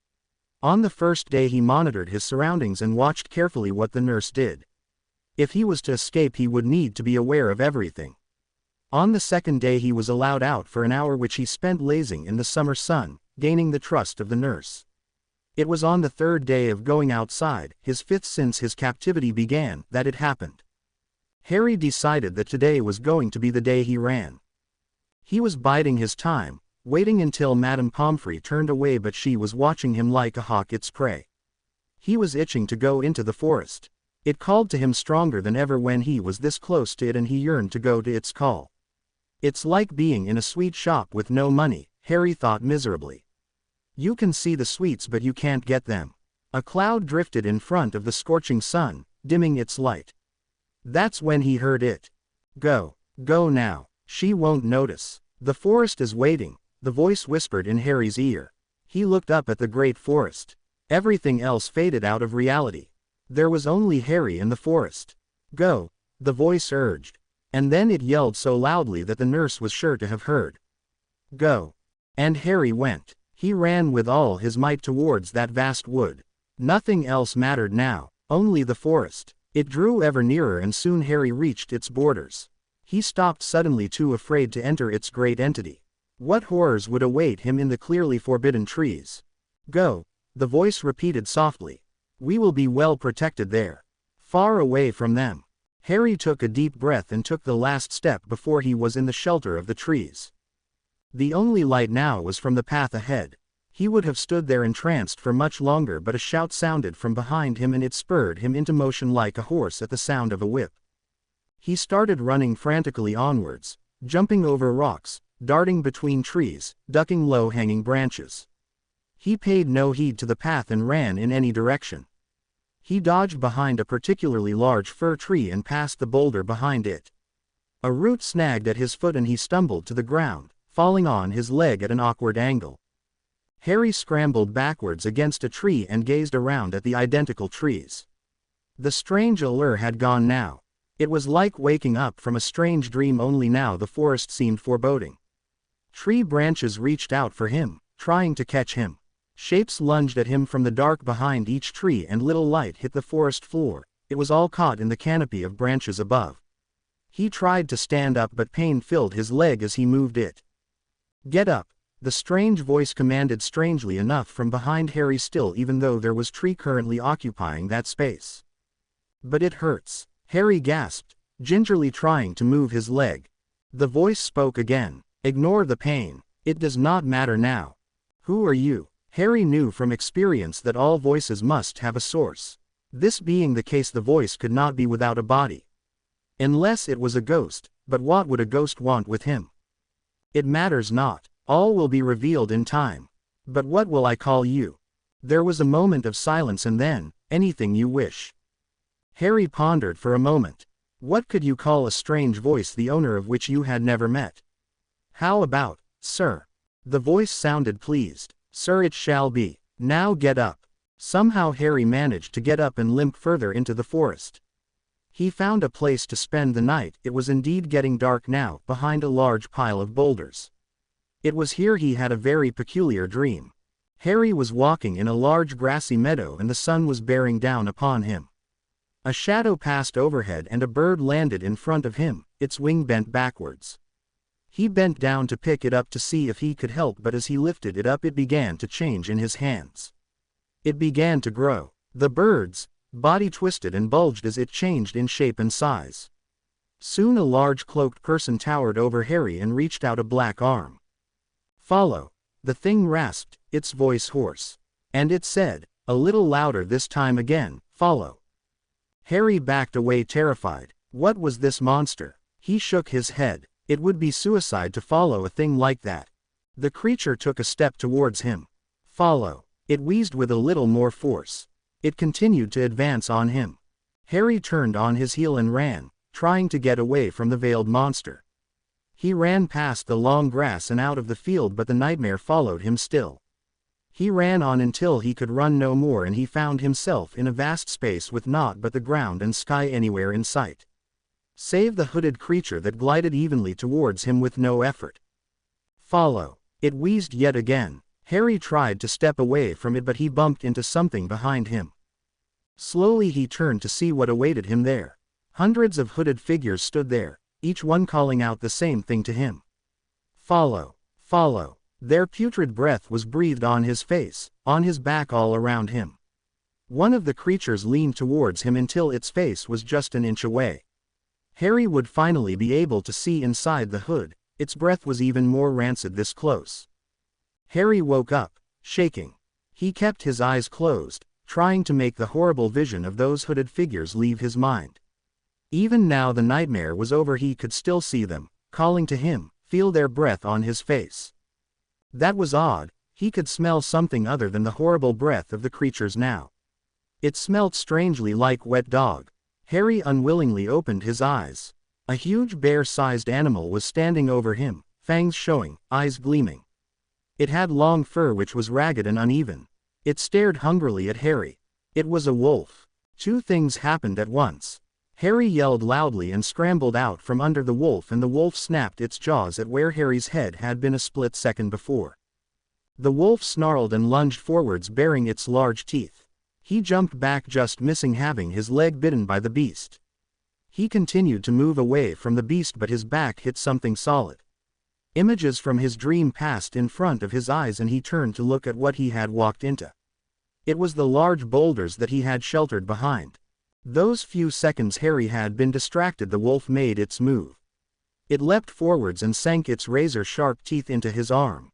On the first day he monitored his surroundings and watched carefully what the nurse did. If he was to escape, he would need to be aware of everything. On the second day he was allowed out for an hour, which he spent lazing in the summer sun, gaining the trust of the nurse. It was on the 3rd day of going outside, his 5th since his captivity began, that it happened. Harry decided that today was going to be the day he ran. He was biding his time, waiting until Madame Pomfrey turned away, but she was watching him like a hawk its prey. He was itching to go into the forest. It called to him stronger than ever when he was this close to it, and he yearned to go to its call. "It's like being in a sweet shop with no money," Harry thought miserably. "You can see the sweets but you can't get them." A cloud drifted in front of the scorching sun, dimming its light. That's when he heard it. "Go. Go now. She won't notice. The forest is waiting," the voice whispered in Harry's ear. He looked up at the great forest. Everything else faded out of reality. There was only Harry in the forest. "Go," the voice urged. And then it yelled so loudly that the nurse was sure to have heard. "Go." And Harry went. He ran with all his might towards that vast wood. Nothing else mattered now, only the forest. It drew ever nearer, and soon Harry reached its borders. He stopped suddenly, too afraid to enter its great entity. What horrors would await him in the clearly forbidden trees? "Go," the voice repeated softly. "We will be well protected there. Far away from them." Harry took a deep breath and took the last step before he was in the shelter of the trees. The only light now was from the path ahead. He would have stood there entranced for much longer, but a shout sounded from behind him and it spurred him into motion like a horse at the sound of a whip. He started running frantically onwards, jumping over rocks, darting between trees, ducking low-hanging branches. He paid no heed to the path and ran in any direction. He dodged behind a particularly large fir tree and passed the boulder behind it. A root snagged at his foot and he stumbled to the ground, falling on his leg at an awkward angle. Harry scrambled backwards against a tree and gazed around at the identical trees. The strange allure had gone now. It was like waking up from a strange dream, only now the forest seemed foreboding. Tree branches reached out for him, trying to catch him. Shapes lunged at him from the dark behind each tree and little light hit the forest floor. It was all caught in the canopy of branches above. He tried to stand up but pain filled his leg as he moved it. "Get up," the strange voice commanded strangely enough from behind Harry still, even though there was tree currently occupying that space. "But it hurts," Harry gasped, gingerly trying to move his leg. The voice spoke again. "Ignore the pain. It does not matter now." "Who are you?" Harry knew from experience that all voices must have a source. This being the case, the voice could not be without a body. Unless it was a ghost, but what would a ghost want with him? "It matters not. All will be revealed in time. But what will I call you?" There was a moment of silence and then, "Anything you wish." Harry pondered for a moment. What could you call a strange voice the owner of which you had never met? "How about, sir?" The voice sounded pleased. "Sir, it shall be. Now get up." Somehow Harry managed to get up and limp further into the forest. He found a place to spend the night. It was indeed getting dark now, behind a large pile of boulders. It was here he had a very peculiar dream. Harry was walking in a large grassy meadow and the sun was bearing down upon him. A shadow passed overhead and a bird landed in front of him, its wing bent backwards. He bent down to pick it up to see if he could help, but as he lifted it up it began to change in his hands. It began to grow. The bird's body twisted and bulged as it changed in shape and size. Soon a large cloaked person towered over Harry and reached out a black arm. "Follow," the thing rasped, its voice hoarse. And it said, a little louder this time again, "Follow." Harry backed away terrified. What was this monster? He shook his head. It would be suicide to follow a thing like that. The creature took a step towards him. "Follow." It wheezed with a little more force. It continued to advance on him. Harry turned on his heel and ran, trying to get away from the veiled monster. He ran past the long grass and out of the field, but the nightmare followed him still. He ran on until he could run no more and he found himself in a vast space with naught but the ground and sky anywhere in sight. Save the hooded creature that glided evenly towards him with no effort. "Follow." It wheezed yet again. Harry tried to step away from it but he bumped into something behind him. Slowly he turned to see what awaited him there. Hundreds of hooded figures stood there, each one calling out the same thing to him. "Follow, follow." Their putrid breath was breathed on his face, on his back, all around him. One of the creatures leaned towards him until its face was just an inch away. Harry would finally be able to see inside the hood. Its breath was even more rancid this close. Harry woke up, shaking. He kept his eyes closed, trying to make the horrible vision of those hooded figures leave his mind. Even now the nightmare was over, he could still see them, calling to him, feel their breath on his face. That was odd, he could smell something other than the horrible breath of the creatures now. It smelt strangely like wet dog. Harry unwillingly opened his eyes. A huge bear-sized animal was standing over him, fangs showing, eyes gleaming. It had long fur which was ragged and uneven. It stared hungrily at Harry. It was a wolf. Two things happened at once. Harry yelled loudly and scrambled out from under the wolf, and the wolf snapped its jaws at where Harry's head had been a split second before. The wolf snarled and lunged forwards, baring its large teeth. He jumped back, just missing having his leg bitten by the beast. He continued to move away from the beast, but his back hit something solid. Images from his dream passed in front of his eyes and he turned to look at what he had walked into. It was the large boulders that he had sheltered behind. Those few seconds Harry had been distracted, the wolf made its move. It leapt forwards and sank its razor-sharp teeth into his arm.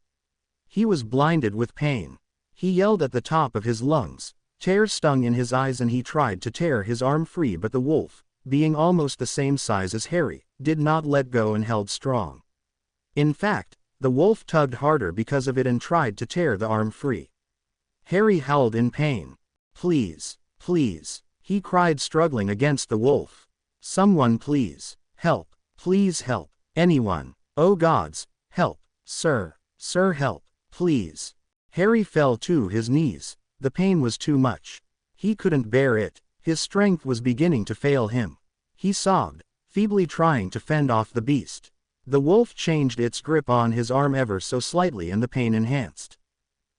He was blinded with pain. He yelled at the top of his lungs. Tears stung in his eyes and he tried to tear his arm free, but the wolf, being almost the same size as Harry, did not let go and held strong. In fact, the wolf tugged harder because of it and tried to tear the arm free. Harry howled in pain. "Please, please," he cried, struggling against the wolf. "Someone please, help, please help, anyone, oh gods, help, sir, help, please." Harry fell to his knees. The pain was too much. He couldn't bear it. His strength was beginning to fail him. He sobbed, feebly trying to fend off the beast. The wolf changed its grip on his arm ever so slightly and the pain enhanced.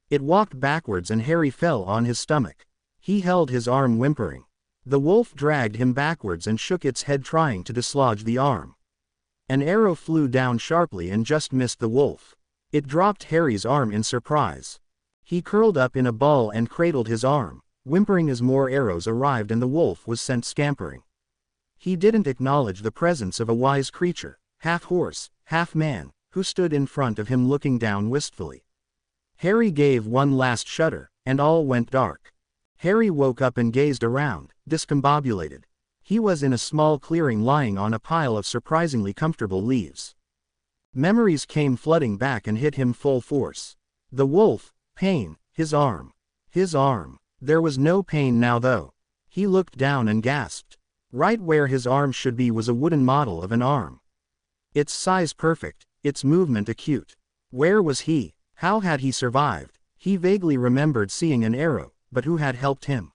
It walked backwards and Harry fell on his stomach. He held his arm whimpering. The wolf dragged him backwards and shook its head trying to dislodge the arm. An arrow flew down sharply and just missed the wolf. It dropped Harry's arm in surprise. He curled up in a ball and cradled his arm, whimpering as more arrows arrived and the wolf was sent scampering. He didn't acknowledge the presence of a wise creature, half horse, half man, who stood in front of him looking down wistfully. Harry gave one last shudder, and all went dark. Harry woke up and gazed around, discombobulated. He was in a small clearing lying on a pile of surprisingly comfortable leaves. Memories came flooding back and hit him full force. The wolf, pain, his arm. His arm. There was no pain now though. He looked down and gasped. Right where his arm should be was a wooden model of an arm. Its size perfect, its movement acute. Where was he? How had he survived? He vaguely remembered seeing an arrow, but who had helped him?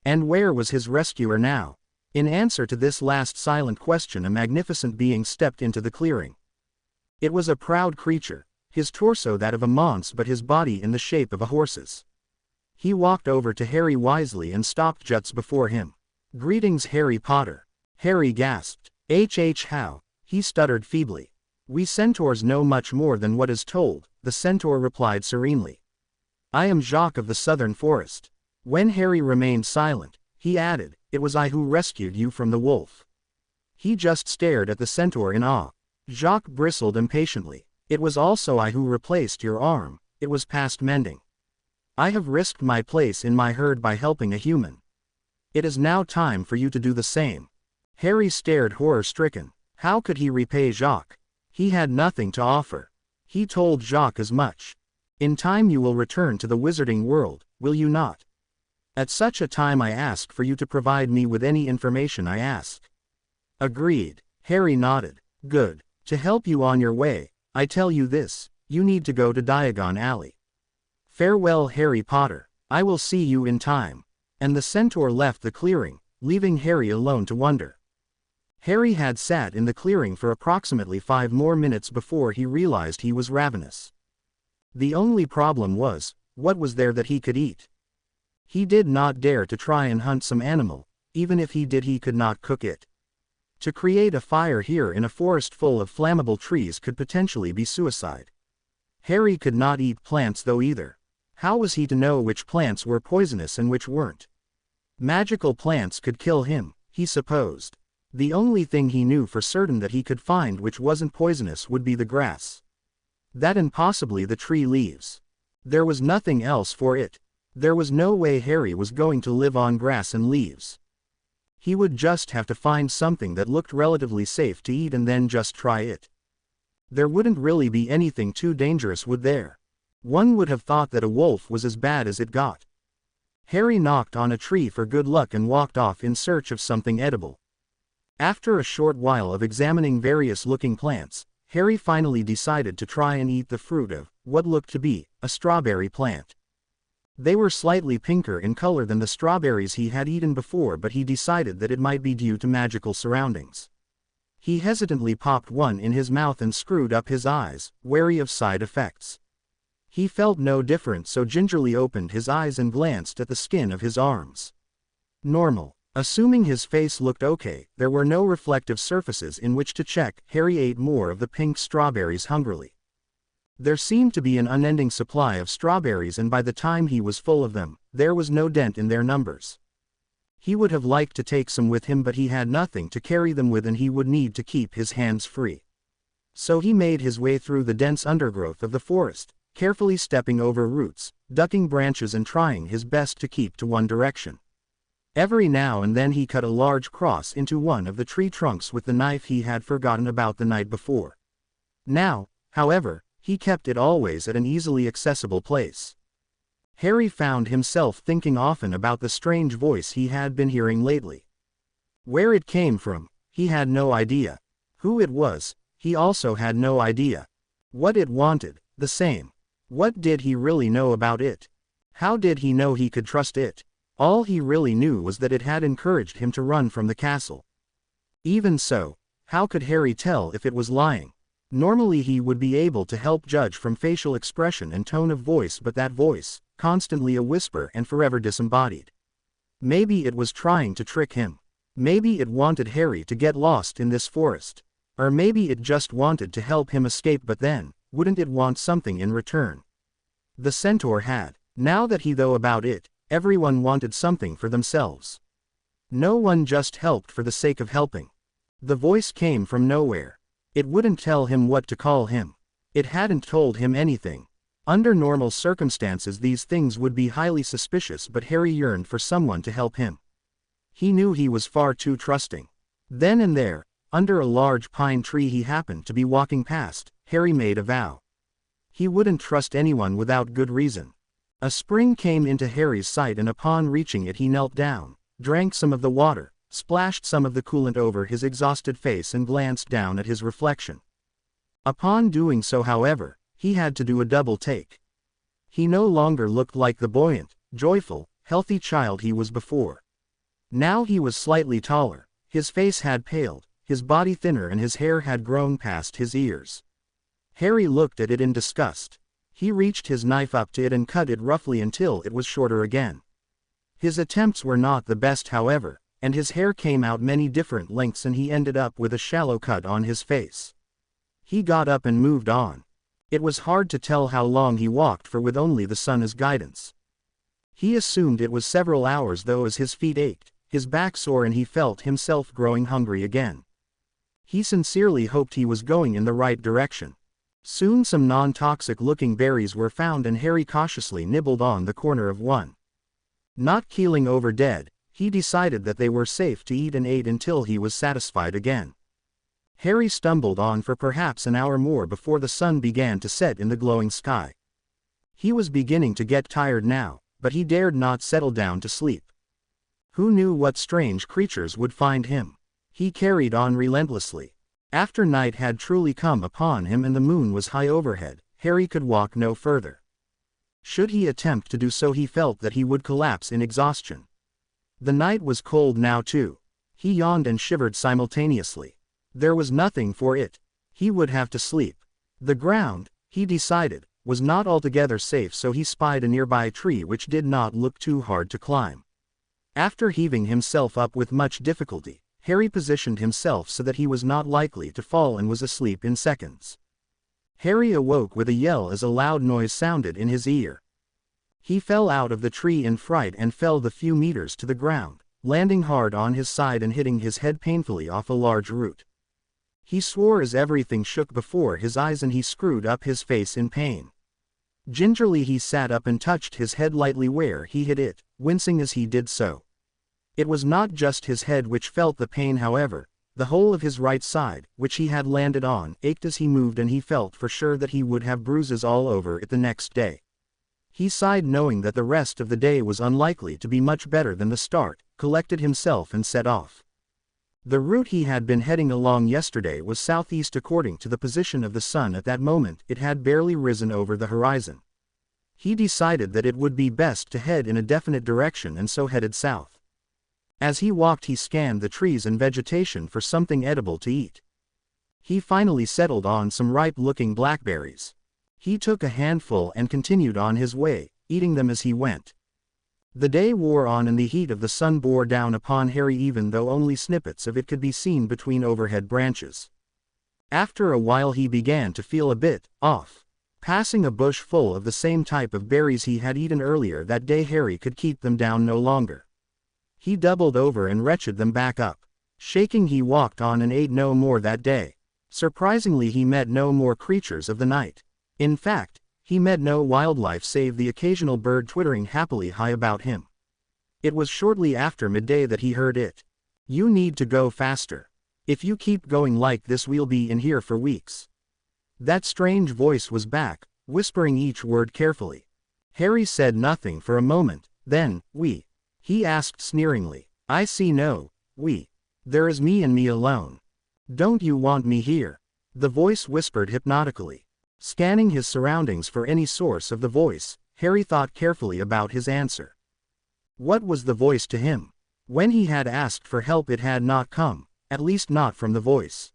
And where was his rescuer now? In answer to this last silent question, a magnificent being stepped into the clearing. It was a proud creature, his torso that of a monster but his body in the shape of a horse's. He walked over to Harry wisely and stopped just before him. "Greetings, Harry Potter." Harry gasped. How?" he stuttered feebly. "We centaurs know much more than what is told," the centaur replied serenely. "I am Jacques of the Southern Forest." When Harry remained silent, he added, "It was I who rescued you from the wolf." He just stared at the centaur in awe. Jacques bristled impatiently. "It was also I who replaced your arm. It was past mending. I have risked my place in my herd by helping a human. It is now time for you to do the same." Harry stared horror-stricken. How could he repay Jacques? He had nothing to offer. He told Jacques as much. "In time you will return to the wizarding world, will you not? At such a time I ask for you to provide me with any information I ask." "Agreed." Harry nodded. "Good. To help you on your way, I tell you this, you need to go to Diagon Alley. Farewell, Harry Potter. I will see you in time." And the centaur left the clearing, leaving Harry alone to wonder. Harry had sat in the clearing for approximately 5 more minutes before he realized he was ravenous. The only problem was, what was there that he could eat? He did not dare to try and hunt some animal, even if he did he could not cook it. To create a fire here in a forest full of flammable trees could potentially be suicide. Harry could not eat plants though either. How was he to know which plants were poisonous and which weren't? Magical plants could kill him, he supposed. The only thing he knew for certain that he could find which wasn't poisonous would be the grass. That and possibly the tree leaves. There was nothing else for it. There was no way Harry was going to live on grass and leaves. He would just have to find something that looked relatively safe to eat and then just try it. There wouldn't really be anything too dangerous, would there? One would have thought that a wolf was as bad as it got. Harry knocked on a tree for good luck and walked off in search of something edible. After a short while of examining various looking plants, Harry finally decided to try and eat the fruit of what looked to be a strawberry plant. They were slightly pinker in color than the strawberries he had eaten before, but he decided that it might be due to magical surroundings. He hesitantly popped one in his mouth and screwed up his eyes, wary of side effects. He felt no different, so gingerly opened his eyes and glanced at the skin of his arms. Normal. Assuming his face looked okay, there were no reflective surfaces in which to check. Harry ate more of the pink strawberries hungrily. There seemed to be an unending supply of strawberries, and by the time he was full of them, there was no dent in their numbers. He would have liked to take some with him, but he had nothing to carry them with and he would need to keep his hands free. So he made his way through the dense undergrowth of the forest, carefully stepping over roots, ducking branches and trying his best to keep to one direction. Every now and then he cut a large cross into one of the tree trunks with the knife he had forgotten about the night before. Now, however, he kept it always at an easily accessible place. Harry found himself thinking often about the strange voice he had been hearing lately. Where it came from, he had no idea. Who it was, he also had no idea. What it wanted, the same. What did he really know about it? How did he know he could trust it? All he really knew was that it had encouraged him to run from the castle. Even so, how could Harry tell if it was lying? Normally he would be able to help judge from facial expression and tone of voice, but that voice, constantly a whisper and forever disembodied. Maybe it was trying to trick him. Maybe it wanted Harry to get lost in this forest. Or maybe it just wanted to help him escape, but then, wouldn't it want something in return? The centaur had. Now that he knew about it, everyone wanted something for themselves. No one just helped for the sake of helping. The voice came from nowhere. It wouldn't tell him what to call him. It hadn't told him anything. Under normal circumstances these things would be highly suspicious, but Harry yearned for someone to help him. He knew he was far too trusting. Then and there, under a large pine tree he happened to be walking past, Harry made a vow. He wouldn't trust anyone without good reason. A spring came into Harry's sight, and upon reaching it he knelt down, drank some of the water, splashed some of the coolant over his exhausted face and glanced down at his reflection. Upon doing so, however, he had to do a double take. He no longer looked like the buoyant, joyful, healthy child he was before. Now he was slightly taller, his face had paled, his body thinner, and his hair had grown past his ears. Harry looked at it in disgust. He reached his knife up to it and cut it roughly until it was shorter again. His attempts were not the best, however, and his hair came out many different lengths and he ended up with a shallow cut on his face. He got up and moved on. It was hard to tell how long he walked, for with only the sun as guidance. He assumed it was several hours, though, as his feet ached, his back sore, and he felt himself growing hungry again. He sincerely hoped he was going in the right direction. Soon some non-toxic looking berries were found and Harry cautiously nibbled on the corner of one. Not keeling over dead, he decided that they were safe to eat and ate until he was satisfied again. Harry stumbled on for perhaps an hour more before the sun began to set in the glowing sky. He was beginning to get tired now, but he dared not settle down to sleep. Who knew what strange creatures would find him? He carried on relentlessly. After night had truly come upon him and the moon was high overhead, Harry could walk no further. Should he attempt to do so, he felt that he would collapse in exhaustion. The night was cold now too. He yawned and shivered simultaneously. There was nothing for it. He would have to sleep. The ground, he decided, was not altogether safe, so he spied a nearby tree which did not look too hard to climb. After heaving himself up with much difficulty, Harry positioned himself so that he was not likely to fall and was asleep in seconds. Harry awoke with a yell as a loud noise sounded in his ear. He fell out of the tree in fright and fell the few meters to the ground, landing hard on his side and hitting his head painfully off a large root. He swore as everything shook before his eyes and he screwed up his face in pain. Gingerly he sat up and touched his head lightly where he hit it, wincing as he did so. It was not just his head which felt the pain, however. The whole of his right side, which he had landed on, ached as he moved, and he felt for sure that he would have bruises all over it the next day. He sighed, knowing that the rest of the day was unlikely to be much better than the start, collected himself and set off. The route he had been heading along yesterday was southeast according to the position of the sun at that moment. It had barely risen over the horizon. He decided that it would be best to head in a definite direction and so headed south. As he walked he scanned the trees and vegetation for something edible to eat. He finally settled on some ripe-looking blackberries. He took a handful and continued on his way, eating them as he went. The day wore on and the heat of the sun bore down upon Harry, even though only snippets of it could be seen between overhead branches. After a while he began to feel a bit off. Passing a bush full of the same type of berries he had eaten earlier that day, Harry could keep them down no longer. He doubled over and retched them back up. Shaking, he walked on and ate no more that day. Surprisingly, he met no more creatures of the night. In fact, He met no wildlife save the occasional bird twittering happily high about him. It was shortly after midday that he heard it. "You need to go faster. If you keep going like this we'll be in here for weeks." That strange voice was back, whispering each word carefully. Harry said nothing for a moment, then, "We?" he asked sneeringly. "I see no we. There is me and me alone. Don't you want me here?" The voice whispered hypnotically. Scanning his surroundings for any source of the voice, Harry thought carefully about his answer. What was the voice to him? When he had asked for help it had not come, at least not from the voice.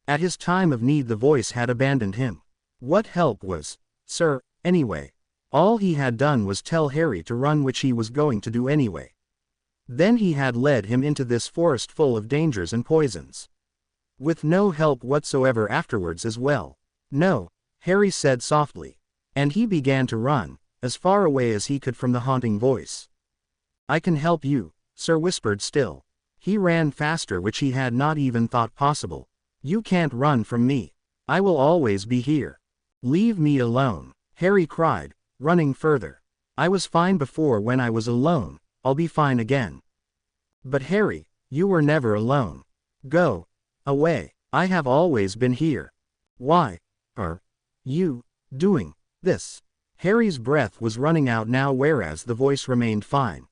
At his time of need the voice had abandoned him. What help was, "Sir," anyway? All he had done was tell Harry to run, which he was going to do anyway. Then he had led him into this forest full of dangers and poisons. With no help whatsoever afterwards as well. "No," Harry said softly. And he began to run, as far away as he could from the haunting voice. "I can help you," Sir whispered still. He ran faster, which he had not even thought possible. "You can't run from me. I will always be here. Leave me alone," Harry cried, running further. "I was fine before when I was alone, I'll be fine again." "But Harry, you were never alone. Go away. I have always been here. Why are you doing this?" Harry's breath was running out now, whereas the voice remained fine.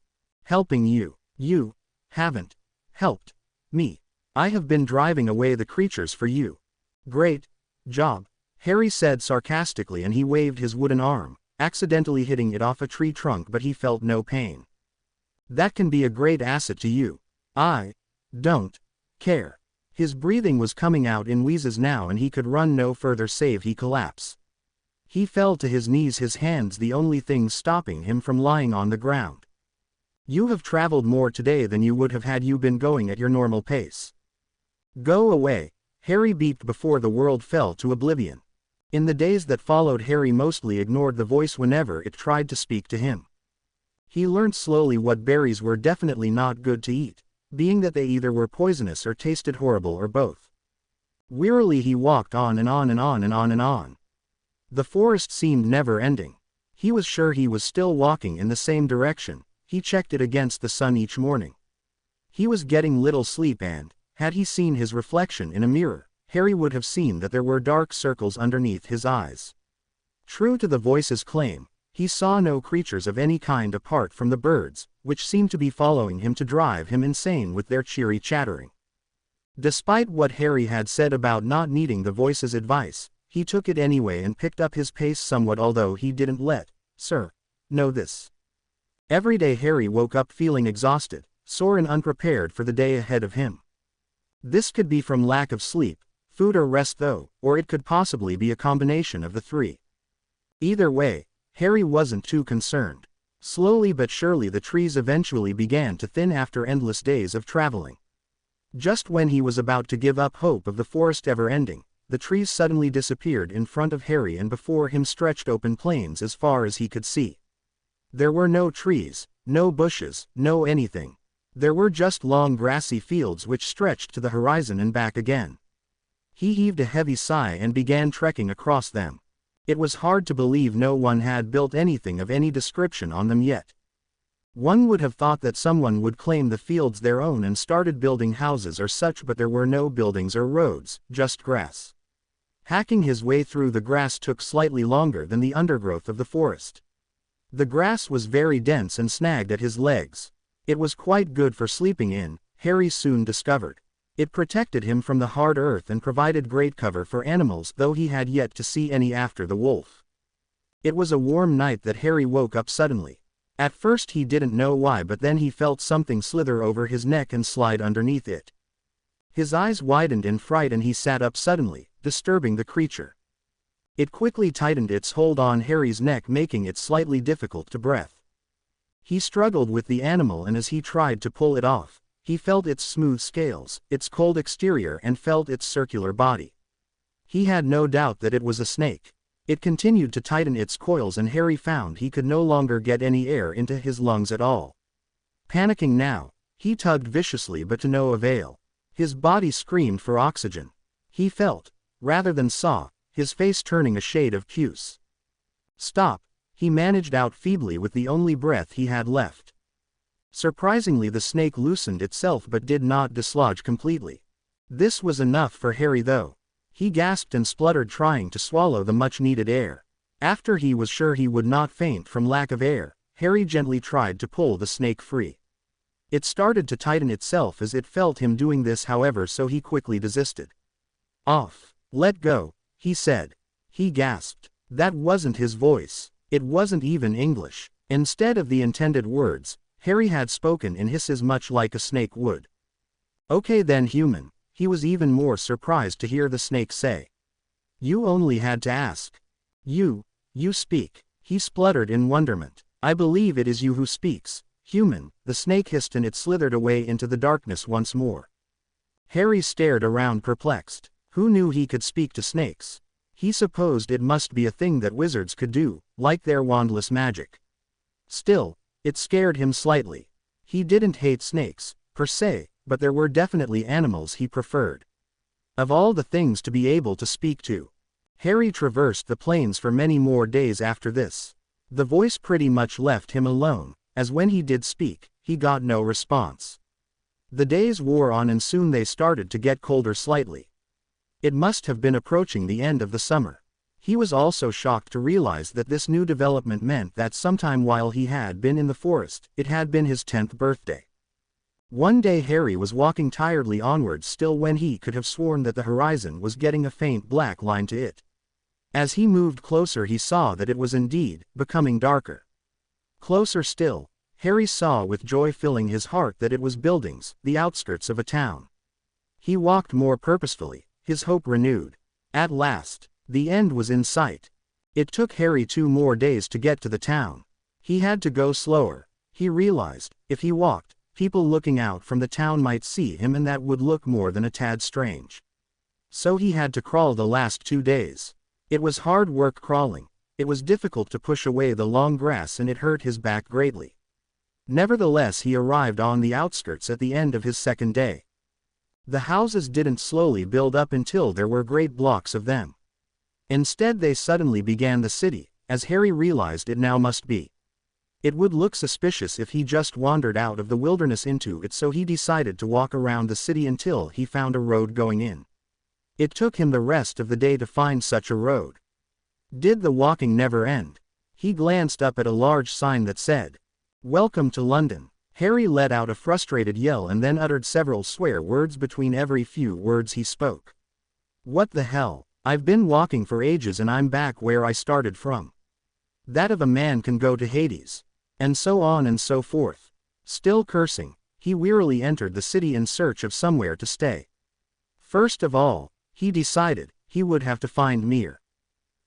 "Helping you. You haven't helped me. I have been driving away the creatures for you." "Great job," Harry said sarcastically, and he waved his wooden arm, accidentally hitting it off a tree trunk, but he felt no pain. "That can be a great asset to you. I don't care." His breathing was coming out in wheezes now, and he could run no further save he collapse. He fell to his knees, his hands the only things stopping him from lying on the ground. "You have traveled more today than you would have had you been going at your normal pace. Go away," Harry beeped before the world fell to oblivion. In the days that followed, Harry mostly ignored the voice whenever it tried to speak to him. He learned slowly what berries were definitely not good to eat, being that they either were poisonous or tasted horrible or both. Wearily he walked on and on and on and on and on. The forest seemed never ending. He was sure he was still walking in the same direction. He checked it against the sun each morning. He was getting little sleep, and, had he seen his reflection in a mirror, Harry would have seen that there were dark circles underneath his eyes. True to the voice's claim, he saw no creatures of any kind apart from the birds, which seemed to be following him to drive him insane with their cheery chattering. Despite what Harry had said about not needing the voice's advice, he took it anyway and picked up his pace somewhat, although he didn't let Sir know this. Every day Harry woke up feeling exhausted, sore and unprepared for the day ahead of him. This could be from lack of sleep, food or rest though, or it could possibly be a combination of the three. Either way, Harry wasn't too concerned. Slowly but surely the trees eventually began to thin after endless days of traveling. Just when he was about to give up hope of the forest ever ending, the trees suddenly disappeared in front of Harry, and before him stretched open plains as far as he could see. There were no trees, no bushes, no anything. There were just long grassy fields which stretched to the horizon and back again. He heaved a heavy sigh and began trekking across them. It was hard to believe no one had built anything of any description on them yet. One would have thought that someone would claim the fields their own and started building houses or such, but there were no buildings or roads, just grass. Hacking his way through the grass took slightly longer than the undergrowth of the forest. The grass was very dense and snagged at his legs. It was quite good for sleeping in, Harry soon discovered. It protected him from the hard earth and provided great cover for animals, though he had yet to see any after the wolf. It was a warm night that Harry woke up suddenly. At first he didn't know why, but then he felt something slither over his neck and slide underneath it. His eyes widened in fright and he sat up suddenly, disturbing the creature. It quickly tightened its hold on Harry's neck, making it slightly difficult to breathe. He struggled with the animal, and as he tried to pull it off, he felt its smooth scales, its cold exterior, and felt its circular body. He had no doubt that it was a snake. It continued to tighten its coils, and Harry found he could no longer get any air into his lungs at all. Panicking now, he tugged viciously, but to no avail. His body screamed for oxygen. He felt, rather than saw, his face turning a shade of puce. Stop, he managed out feebly with the only breath he had left. Surprisingly, the snake loosened itself but did not dislodge completely. This was enough for Harry though. He gasped and spluttered, trying to swallow the much-needed air. After he was sure he would not faint from lack of air, Harry gently tried to pull the snake free. It started to tighten itself as it felt him doing this, however, so he quickly desisted. "Off. Let go," he said. He gasped. That wasn't his voice. It wasn't even English. Instead of the intended words, Harry had spoken in hisses, much like a snake would. "Okay then, human," he was even more surprised to hear the snake say. "You only had to ask. You speak," he spluttered in wonderment. "I believe it is you who speaks, human," the snake hissed, and it slithered away into the darkness once more. Harry stared around perplexed. Who knew he could speak to snakes? He supposed it must be a thing that wizards could do, like their wandless magic. Still, it scared him slightly. He didn't hate snakes, per se, but there were definitely animals he preferred. Of all the things to be able to speak to. Harry traversed the plains for many more days after this. The voice pretty much left him alone, as when he did speak, he got no response. The days wore on and soon they started to get colder slightly. It must have been approaching the end of the summer. He was also shocked to realize that this new development meant that sometime while he had been in the forest, it had been his 10th birthday. One day Harry was walking tiredly onwards still when he could have sworn that the horizon was getting a faint black line to it. As he moved closer, he saw that it was indeed becoming darker. Closer still, Harry saw with joy filling his heart that it was buildings, the outskirts of a town. He walked more purposefully, his hope renewed. At last, the end was in sight. It took Harry 2 more days to get to the town. He had to go slower. He realized, if he walked, people looking out from the town might see him, and that would look more than a tad strange. So he had to crawl the last 2 days. It was hard work crawling. It was difficult to push away the long grass, and it hurt his back greatly. Nevertheless, he arrived on the outskirts at the end of his 2nd day. The houses didn't slowly build up until there were great blocks of them. Instead, they suddenly began the city, as Harry realized it now must be. It would look suspicious if he just wandered out of the wilderness into it, so he decided to walk around the city until he found a road going in. It took him the rest of the day to find such a road. Did the walking never end? He glanced up at a large sign that said, "Welcome to London." Harry let out a frustrated yell and then uttered several swear words between every few words he spoke. "What the hell? I've been walking for ages and I'm back where I started from. That of a man can go to Hades." And so on and so forth. Still cursing, he wearily entered the city in search of somewhere to stay. First of all, he decided he would have to find Mir.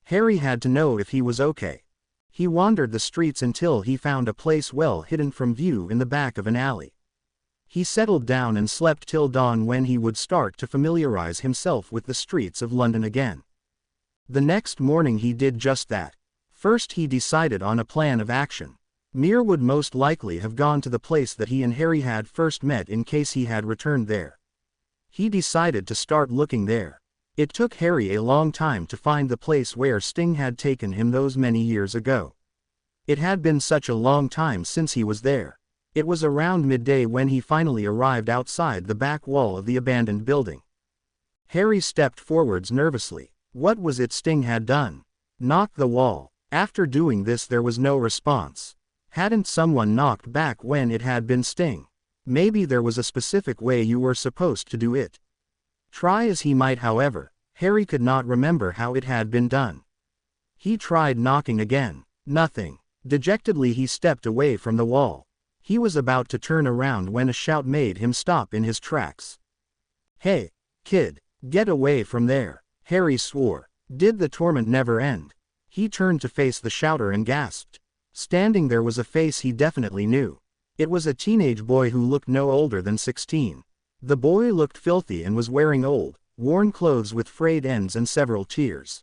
Harry had to know if he was okay. He wandered the streets until he found a place well hidden from view in the back of an alley. He settled down and slept till dawn, when he would start to familiarize himself with the streets of London again. The next morning he did just that. First he decided on a plan of action. Mir would most likely have gone to the place that he and Harry had first met in case he had returned there. He decided to start looking there. It took Harry a long time to find the place where Sting had taken him those many years ago. It had been such a long time since he was there. It was around midday when he finally arrived outside the back wall of the abandoned building. Harry stepped forwards nervously. What was it Sting had done? Knocked the wall. After doing this there was no response. Hadn't someone knocked back when it had been Sting? Maybe there was a specific way you were supposed to do it. Try as he might, however, Harry could not remember how it had been done. He tried knocking again. Nothing. Dejectedly he stepped away from the wall. He was about to turn around when a shout made him stop in his tracks. "Hey, kid, get away from there," Harry swore. Did the torment never end? He turned to face the shouter and gasped. Standing there was a face he definitely knew. It was a teenage boy who looked no older than 16. The boy looked filthy and was wearing old, worn clothes with frayed ends and several tears.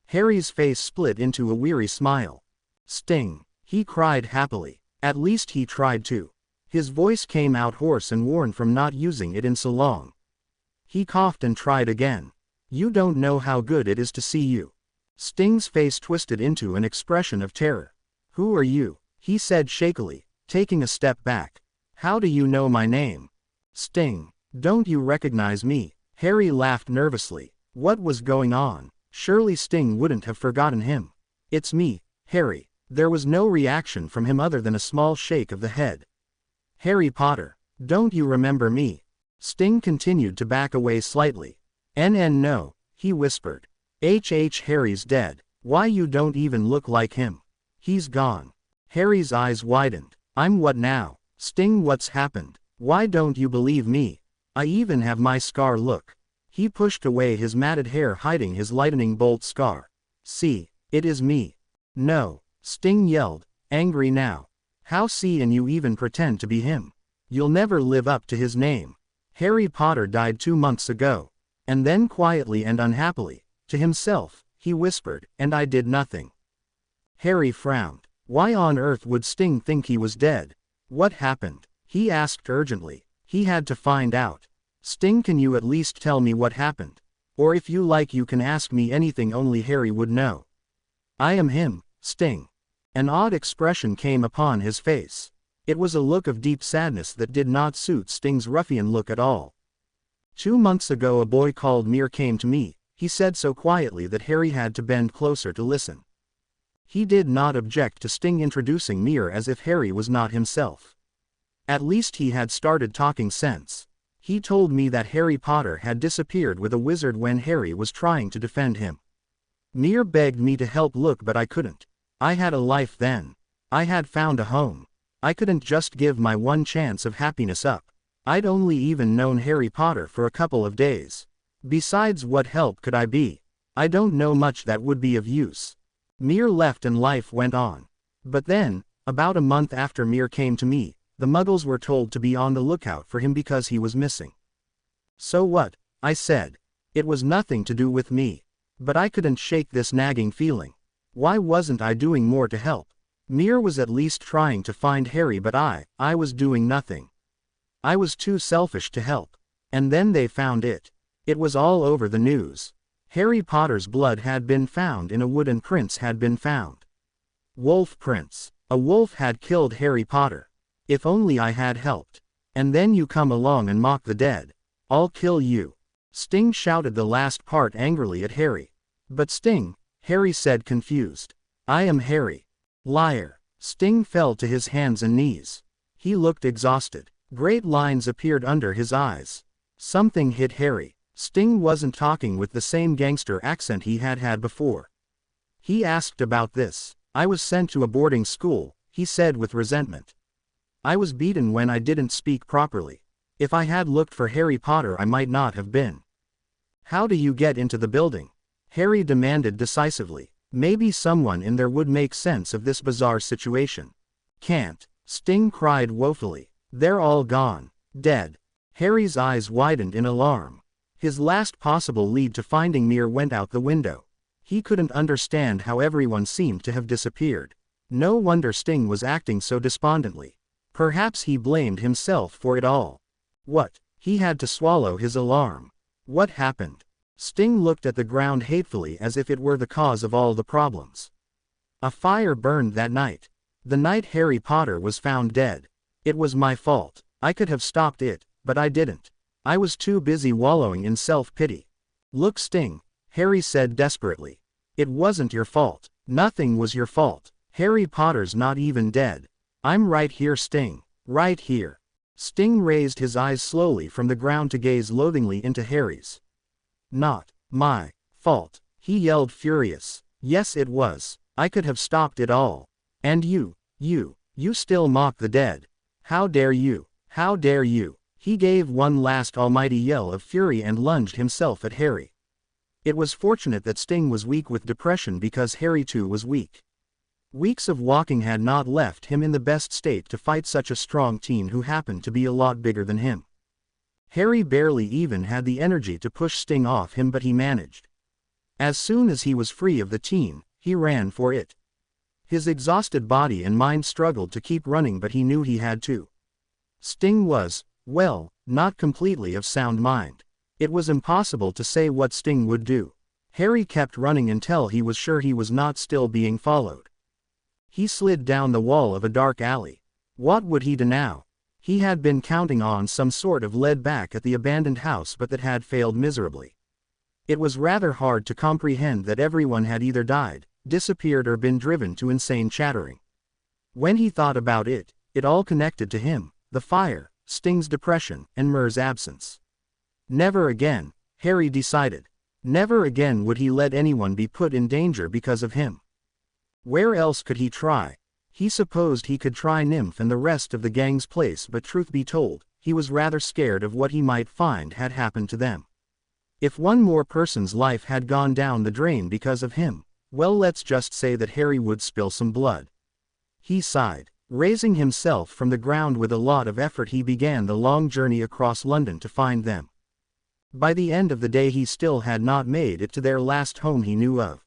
Harry's face split into a weary smile. "Sting," he cried happily. At least he tried to. His voice came out hoarse and worn from not using it in so long. He coughed and tried again. "You don't know how good it is to see you. Sting's face twisted into an expression of terror. "Who are you?" he said shakily, taking a step back. "How do you know my name?" "Sting. Don't you recognize me?" Harry laughed nervously. What was going on? Surely Sting wouldn't have forgotten him. "It's me, Harry." There was no reaction from him other than a small shake of the head. "Harry Potter. Don't you remember me?" Sting continued to back away slightly. No, he whispered. Harry's dead. Why you don't even look like him. He's gone." Harry's eyes widened. "I'm what now? Sting, what's happened? Why don't you believe me? I even have my scar, look." He pushed away his matted hair, hiding his lightning bolt scar. "See, it is me." "No," Sting yelled, angry now. "How see and you even pretend to be him? You'll never live up to his name. Harry Potter died 2 months ago." And then quietly and unhappily, to himself, he whispered, "And I did nothing." Harry frowned. Why on earth would Sting think he was dead? "What happened?" he asked urgently. He had to find out. "Sting, can you at least tell me what happened? Or if you like, you can ask me anything only Harry would know." "I am him, Sting." An odd expression came upon his face. It was a look of deep sadness that did not suit Sting's ruffian look at all. "2 months ago a boy called Mir came to me," he said so quietly that Harry had to bend closer to listen. He did not object to Sting introducing Mir as if Harry was not himself. At least he had started talking sense. "He told me that Harry Potter had disappeared with a wizard when Harry was trying to defend him. Mir begged me to help look, but I couldn't. I had a life then. I had found a home. I couldn't just give my one chance of happiness up. I'd only even known Harry Potter for a couple of days. Besides, what help could I be? I don't know much that would be of use. Mir left and life went on. But then, about a month after Mir came to me, the Muggles were told to be on the lookout for him because he was missing." "So what?" I said. "It was nothing to do with me. But I couldn't shake this nagging feeling. Why wasn't I doing more to help? Mir was at least trying to find Harry, but I was doing nothing. I was too selfish to help. And then they found it. It was all over the news. Harry Potter's blood had been found in a wood and prints had been found. Wolf prints. A wolf had killed Harry Potter. If only I had helped. And then you come along and mock the dead. I'll kill you." Sting shouted the last part angrily at Harry. "But Sting," Harry said confused. "I am Harry." "Liar." Sting fell to his hands and knees. He looked exhausted. Great lines appeared under his eyes. Something hit Harry. Sting wasn't talking with the same gangster accent he had had before. He asked about this. "I was sent to a boarding school," he said with resentment. "I was beaten when I didn't speak properly. If I had looked for Harry Potter, I might not have been." "How do you get into the building?" Harry demanded decisively. Maybe someone in there would make sense of this bizarre situation. "Can't," Sting cried woefully. "They're all gone. Dead." Harry's eyes widened in alarm. His last possible lead to finding Mir went out the window. He couldn't understand how everyone seemed to have disappeared. No wonder Sting was acting so despondently. Perhaps he blamed himself for it all. What? He had to swallow his alarm. What happened? Sting looked at the ground hatefully as if it were the cause of all the problems. "A fire burned that night. The night Harry Potter was found dead. It was my fault. I could have stopped it, but I didn't. I was too busy wallowing in self-pity." "Look, Sting," Harry said desperately. "It wasn't your fault. Nothing was your fault. Harry Potter's not even dead. I'm right here, Sting. Right here." Sting raised his eyes slowly from the ground to gaze loathingly into Harry's. "Not my fault," he yelled furious. "Yes, it was. I could have stopped it all. And you still mock the dead. How dare you? How dare you?" He gave one last almighty yell of fury and lunged himself at Harry. It was fortunate that Sting was weak with depression because Harry too was weak. Weeks of walking had not left him in the best state to fight such a strong teen who happened to be a lot bigger than him. Harry barely even had the energy to push Sting off him, but he managed. As soon as he was free of the teen, he ran for it. His exhausted body and mind struggled to keep running, but he knew he had to. Sting was, well, not completely of sound mind. It was impossible to say what Sting would do. Harry kept running until he was sure he was not still being followed. He slid down the wall of a dark alley. What would he do now? He had been counting on some sort of lead back at the abandoned house, but that had failed miserably. It was rather hard to comprehend that everyone had either died, disappeared, or been driven to insane chattering. When he thought about it, it all connected to him: the fire, Sting's depression, and Mur's absence. Never again, Harry decided. Never again would he let anyone be put in danger because of him. Where else could he try? He supposed he could try Nymph and the rest of the gang's place, but truth be told, he was rather scared of what he might find had happened to them. If one more person's life had gone down the drain because of him, well, let's just say that Harry would spill some blood. He sighed. Raising himself from the ground with a lot of effort, he began the long journey across London to find them. By the end of the day he still had not made it to their last home he knew of.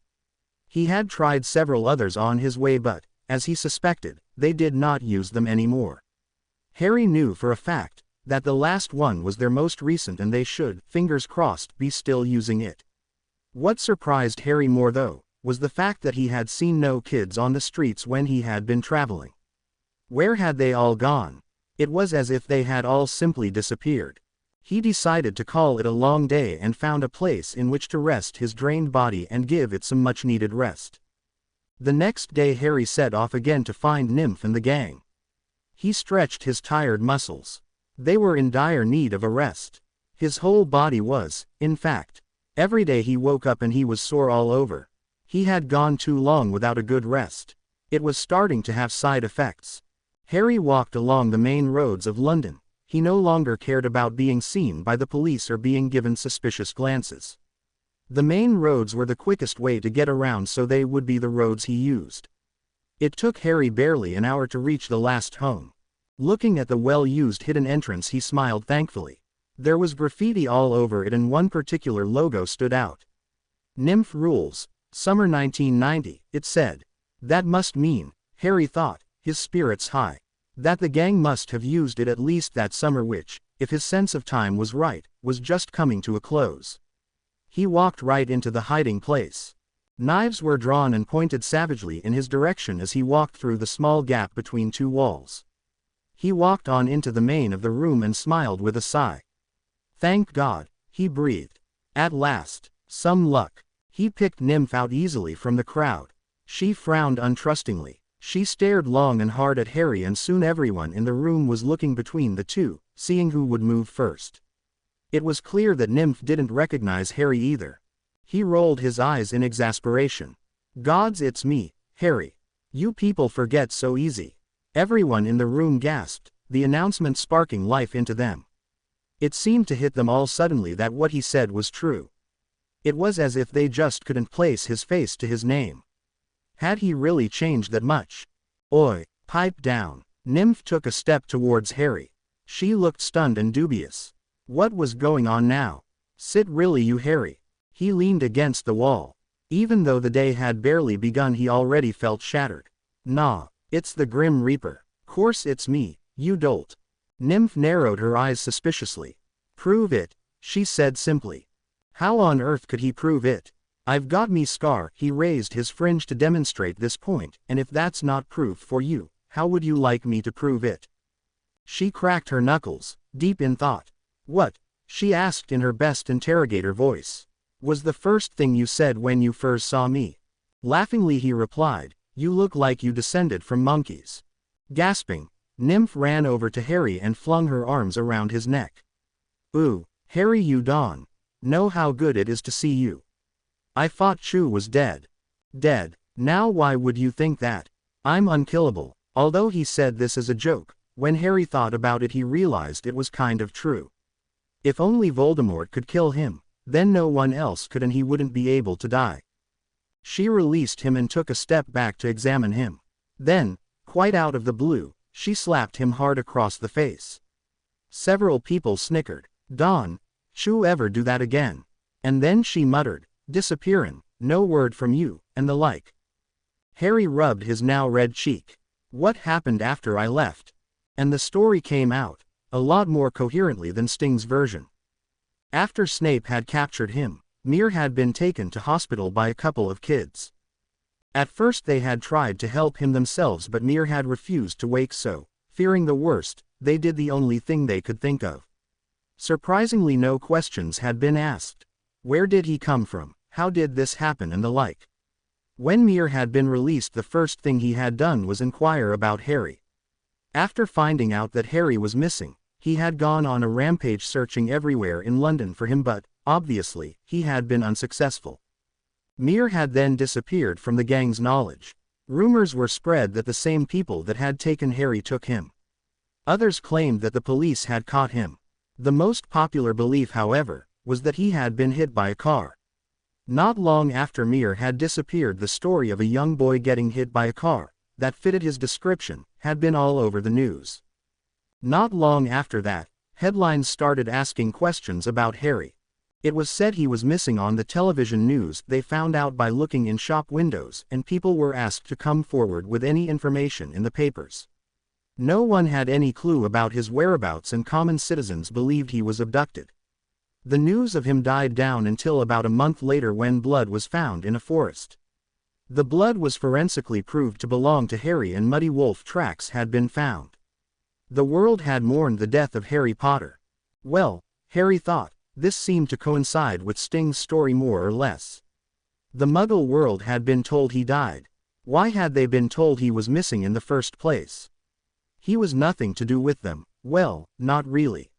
He had tried several others on his way, but, as he suspected, they did not use them anymore. Harry knew for a fact that the last one was their most recent, and they should, fingers crossed, be still using it. What surprised Harry more, though, was the fact that he had seen no kids on the streets when he had been traveling. Where had they all gone? It was as if they had all simply disappeared. He decided to call it a long day and found a place in which to rest his drained body and give it some much-needed rest. The next day Harry set off again to find Nymph and the gang. He stretched his tired muscles. They were in dire need of a rest. His whole body was, in fact. Every day he woke up and he was sore all over. He had gone too long without a good rest. It was starting to have side effects. Harry walked along the main roads of London. He no longer cared about being seen by the police or being given suspicious glances. The main roads were the quickest way to get around, so they would be the roads he used. It took Harry barely an hour to reach the last home. Looking at the well-used hidden entrance, he smiled thankfully. There was graffiti all over it, and one particular logo stood out. Nymph Rules, Summer 1990, it said. That must mean, Harry thought, his spirits high, that the gang must have used it at least that summer, which, if his sense of time was right, was just coming to a close. He walked right into the hiding place. Knives were drawn and pointed savagely in his direction as he walked through the small gap between two walls. He walked on into the main of the room and smiled with a sigh. Thank God, he breathed. At last, some luck. He picked Nymph out easily from the crowd. She frowned untrustingly. She stared long and hard at Harry, and soon everyone in the room was looking between the two, seeing who would move first. It was clear that Nymph didn't recognize Harry either. He rolled his eyes in exasperation. Gods, it's me, Harry. You people forget so easy. Everyone in the room gasped, the announcement sparking life into them. It seemed to hit them all suddenly that what he said was true. It was as if they just couldn't place his face to his name. Had he really changed that much? Oi, pipe down. Nymph took a step towards Harry. She looked stunned and dubious. What was going on now? Sit really, you Harry. He leaned against the wall. Even though the day had barely begun, he already felt shattered. Nah, it's the Grim Reaper. Course it's me, you dolt. Nymph narrowed her eyes suspiciously. Prove it, she said simply. How on earth could he prove it? I've got me scar. He raised his fringe to demonstrate this point, and if that's not proof for you, how would you like me to prove it? She cracked her knuckles, deep in thought. What? She asked in her best interrogator voice. Was the first thing you said when you first saw me? Laughingly he replied, you look like you descended from monkeys. Gasping, Nymph ran over to Harry and flung her arms around his neck. Ooh, Harry, you don't know how good it is to see you. I thought Chu was dead. Dead. Now why would you think that? I'm unkillable. Although he said this as a joke, when Harry thought about it he realized it was kind of true. If only Voldemort could kill him, then no one else could, and he wouldn't be able to die. She released him and took a step back to examine him. Then, quite out of the blue, she slapped him hard across the face. Several people snickered. Don, Chu ever do that again? And then she muttered, disappearin', no word from you, and the like. Harry rubbed his now red cheek. What happened after I left? And the story came out, a lot more coherently than Sting's version. After Snape had captured him, Mir had been taken to hospital by a couple of kids. At first they had tried to help him themselves, but Mir had refused to wake, so, fearing the worst, they did the only thing they could think of. Surprisingly, no questions had been asked. Where did he come from? How did this happen, and the like. When Mir had been released, the first thing he had done was inquire about Harry. After finding out that Harry was missing, he had gone on a rampage searching everywhere in London for him, but, obviously, he had been unsuccessful. Mir had then disappeared from the gang's knowledge. Rumors were spread that the same people that had taken Harry took him. Others claimed that the police had caught him. The most popular belief, however, was that he had been hit by a car. Not long after Mir had disappeared, the story of a young boy getting hit by a car, that fitted his description, had been all over the news. Not long after that, headlines started asking questions about Harry. It was said he was missing on the television news. They found out by looking in shop windows, and people were asked to come forward with any information in the papers. No one had any clue about his whereabouts, and common citizens believed he was abducted. The news of him died down until about a month later, when blood was found in a forest. The blood was forensically proved to belong to Harry, and muddy wolf tracks had been found. The world had mourned the death of Harry Potter. Well, Harry thought, this seemed to coincide with Sting's story more or less. The Muggle world had been told he died. Why had they been told he was missing in the first place? He was nothing to do with them. Well, not really.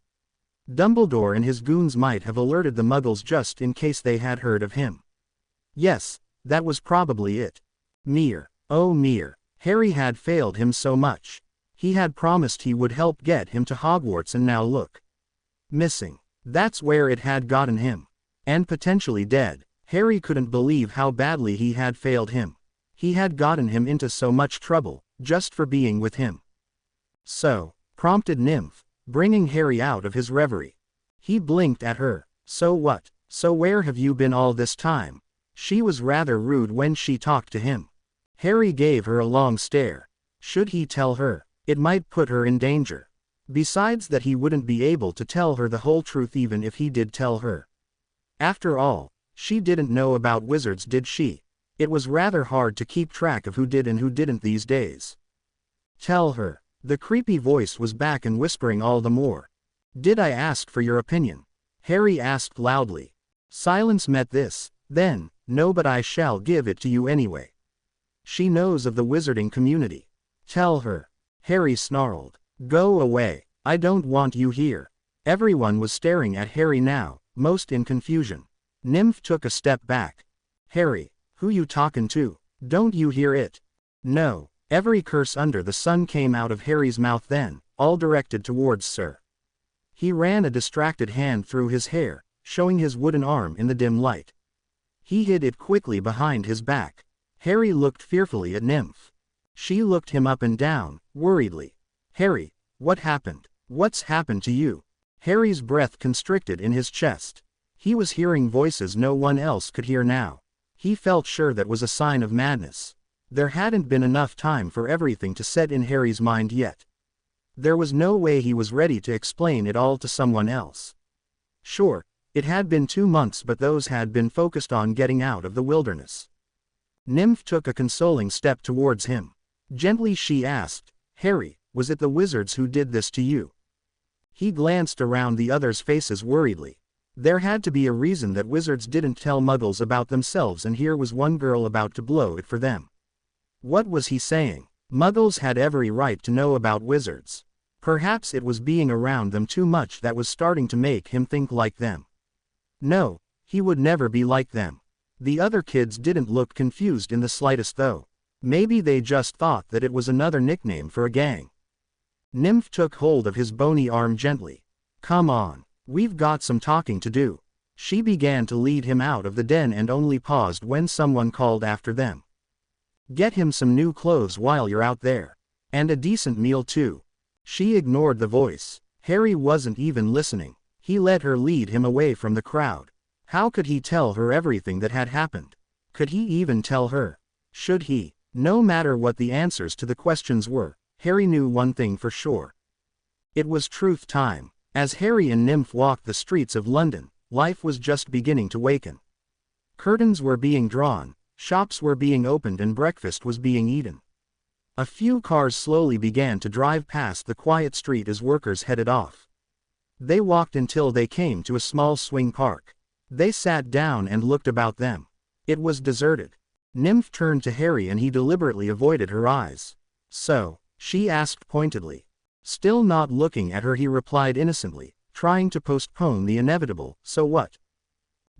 Dumbledore and his goons might have alerted the Muggles just in case they had heard of him. Yes, that was probably it. Mir. Oh, Mir. Harry had failed him so much. He had promised he would help get him to Hogwarts, and now look. Missing. That's where it had gotten him. And potentially dead. Harry couldn't believe how badly he had failed him. He had gotten him into so much trouble, just for being with him. So, prompted Nymph, bringing Harry out of his reverie. He blinked at her. So what? So where have you been all this time? She was rather rude when she talked to him. Harry gave her a long stare. Should he tell her? It might put her in danger. Besides that, he wouldn't be able to tell her the whole truth even if he did tell her. After all, she didn't know about wizards, did she? It was rather hard to keep track of who did and who didn't these days. Tell her. The creepy voice was back and whispering all the more. Did I ask for your opinion? Harry asked loudly. Silence met this. Then, no, but I shall give it to you anyway. She knows of the wizarding community. Tell her. Harry snarled. Go away. I don't want you here. Everyone was staring at Harry now, most in confusion. Nymph took a step back. Harry, who you talking to? Don't you hear it? No. Every curse under the sun came out of Harry's mouth then, all directed towards Sir. He ran a distracted hand through his hair, showing his wooden arm in the dim light. He hid it quickly behind his back. Harry looked fearfully at Nymph. She looked him up and down, worriedly. Harry, what happened? What's happened to you? Harry's breath constricted in his chest. He was hearing voices no one else could hear now. He felt sure that was a sign of madness. There hadn't been enough time for everything to set in Harry's mind yet. There was no way he was ready to explain it all to someone else. Sure, it had been 2 months, but those had been focused on getting out of the wilderness. Nymph took a consoling step towards him. Gently she asked, Harry, was it the wizards who did this to you? He glanced around the others' faces worriedly. There had to be a reason that wizards didn't tell Muggles about themselves, and here was one girl about to blow it for them. What was he saying? Muggles had every right to know about wizards. Perhaps it was being around them too much that was starting to make him think like them. No, he would never be like them. The other kids didn't look confused in the slightest though. Maybe they just thought that it was another nickname for a gang. Nymph took hold of his bony arm gently. Come on, we've got some talking to do. She began to lead him out of the den and only paused when someone called after them. Get him some new clothes while you're out there. And a decent meal too. She ignored the voice. Harry wasn't even listening. He let her lead him away from the crowd. How could he tell her everything that had happened? Could he even tell her? Should he? No matter what the answers to the questions were, Harry knew one thing for sure. It was truth time. As Harry and Nymph walked the streets of London, life was just beginning to waken. Curtains were being drawn, shops were being opened and breakfast was being eaten. A few cars slowly began to drive past the quiet street as workers headed off. They walked until they came to a small swing park. They sat down and looked about them. It was deserted. Nymph turned to Harry and he deliberately avoided her eyes. "So?" she asked pointedly. Still not looking at her, he replied innocently, trying to postpone the inevitable, "So what?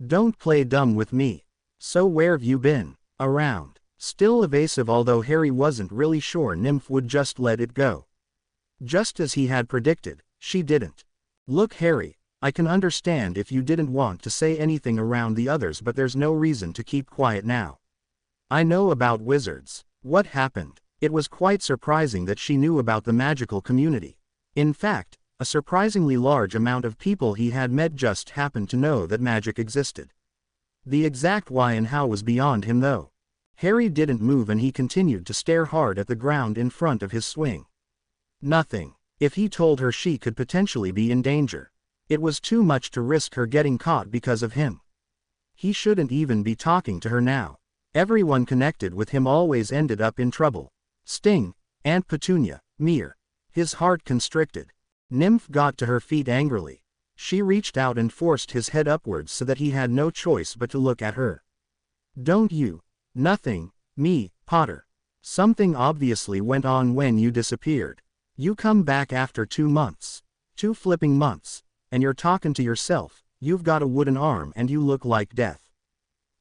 Don't play dumb with me. So where've you been?" "Around." Still evasive, although Harry wasn't really sure Nymph would just let it go. Just as he had predicted, she didn't. "Look, Harry, I can understand if you didn't want to say anything around the others, but there's no reason to keep quiet now. I know about wizards." What happened? It was quite surprising that she knew about the magical community. In fact, a surprisingly large amount of people he had met just happened to know that magic existed. The exact why and how was beyond him though. Harry didn't move and he continued to stare hard at the ground in front of his swing. Nothing. If he told her she could potentially be in danger, it was too much to risk her getting caught because of him. He shouldn't even be talking to her now. Everyone connected with him always ended up in trouble. Sting, Aunt Petunia, Mere. His heart constricted. Nymph got to her feet angrily. She reached out and forced his head upwards so that he had no choice but to look at her. "Don't you?" "Nothing, me, Potter. Something obviously went on when you disappeared. You come back after 2 months. 2 flipping months, and you're talking to yourself. You've got a wooden arm and you look like death.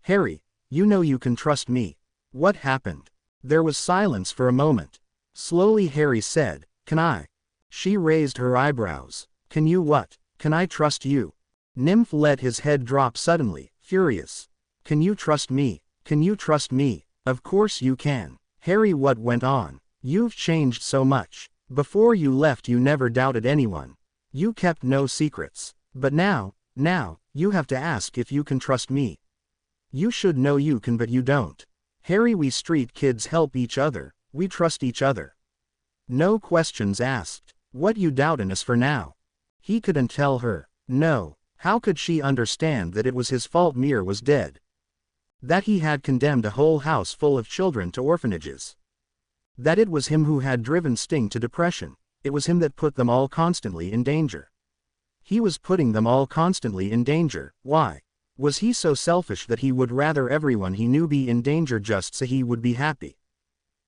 Harry, you know you can trust me." "What happened?" There was silence for a moment. Slowly Harry said, "Can I?" She raised her eyebrows. "Can you what?" "Can I trust you?" Nymph let his head drop suddenly, furious. "Can you trust me? Can you trust me?" "Of course you can." "Harry, what went on? You've changed so much. Before you left you never doubted anyone. You kept no secrets. But now, you have to ask if you can trust me. You should know you can but you don't. Harry, we street kids help each other, we trust each other. No questions asked. What you doubtin' us for now?" He couldn't tell her. No. How could she understand that it was his fault Mere was dead? That he had condemned a whole house full of children to orphanages? That it was him who had driven Sting to depression? It was him that put them all constantly in danger. He was putting them all constantly in danger. Why? Was he so selfish that he would rather everyone he knew be in danger just so he would be happy?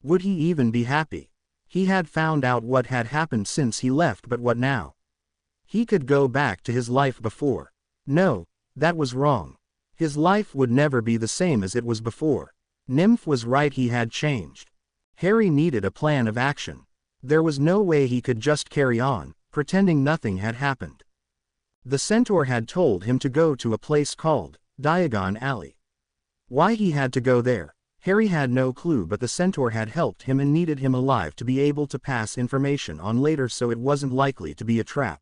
Would he even be happy? He had found out what had happened since he left, but what now? He could go back to his life before. No, that was wrong. His life would never be the same as it was before. Nymph was right, he had changed. Harry needed a plan of action. There was no way he could just carry on, pretending nothing had happened. The centaur had told him to go to a place called Diagon Alley. Why he had to go there, Harry had no clue, but the centaur had helped him and needed him alive to be able to pass information on later, so it wasn't likely to be a trap.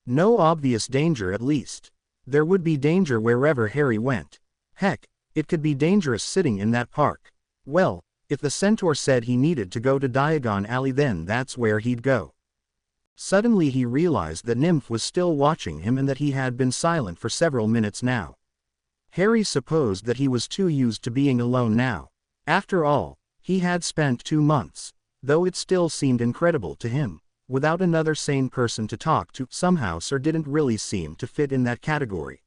No obvious danger at least. There would be danger wherever Harry went. Heck, it could be dangerous sitting in that park. Well, if the centaur said he needed to go to Diagon Alley, then that's where he'd go. Suddenly he realized that Nymph was still watching him and that he had been silent for several minutes now. Harry supposed that he was too used to being alone now. After all, he had spent 2 months, though it still seemed incredible to him, without another sane person to talk to. Somehow Sir didn't really seem to fit in that category.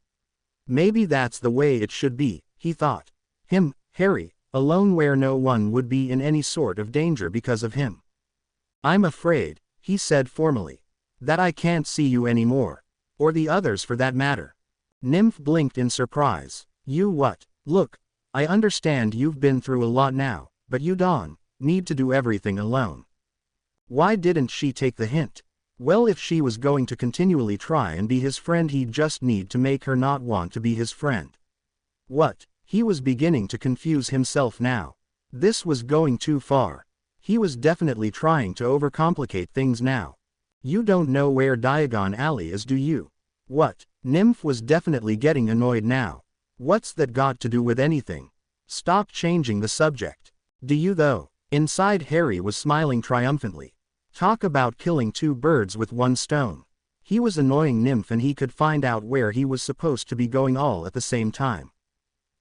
Maybe that's the way it should be, he thought. Him, Harry, alone where no one would be in any sort of danger because of him. "I'm afraid," he said formally, "that I can't see you anymore. Or the others for that matter." Nymph blinked in surprise. "You what?" "Look, I understand you've been through a lot now, but you don't need to do everything alone." Why didn't she take the hint? Well, if she was going to continually try and be his friend, he'd just need to make her not want to be his friend. What? He was beginning to confuse himself now. This was going too far. He was definitely trying to overcomplicate things now. "You don't know where Diagon Alley is, do you?" "What?" Nymph was definitely getting annoyed now. "What's that got to do with anything? Stop changing the subject." "Do you though?" Inside Harry was smiling triumphantly. Talk about killing 2 birds with 1 stone. He was annoying Nymph and he could find out where he was supposed to be going all at the same time.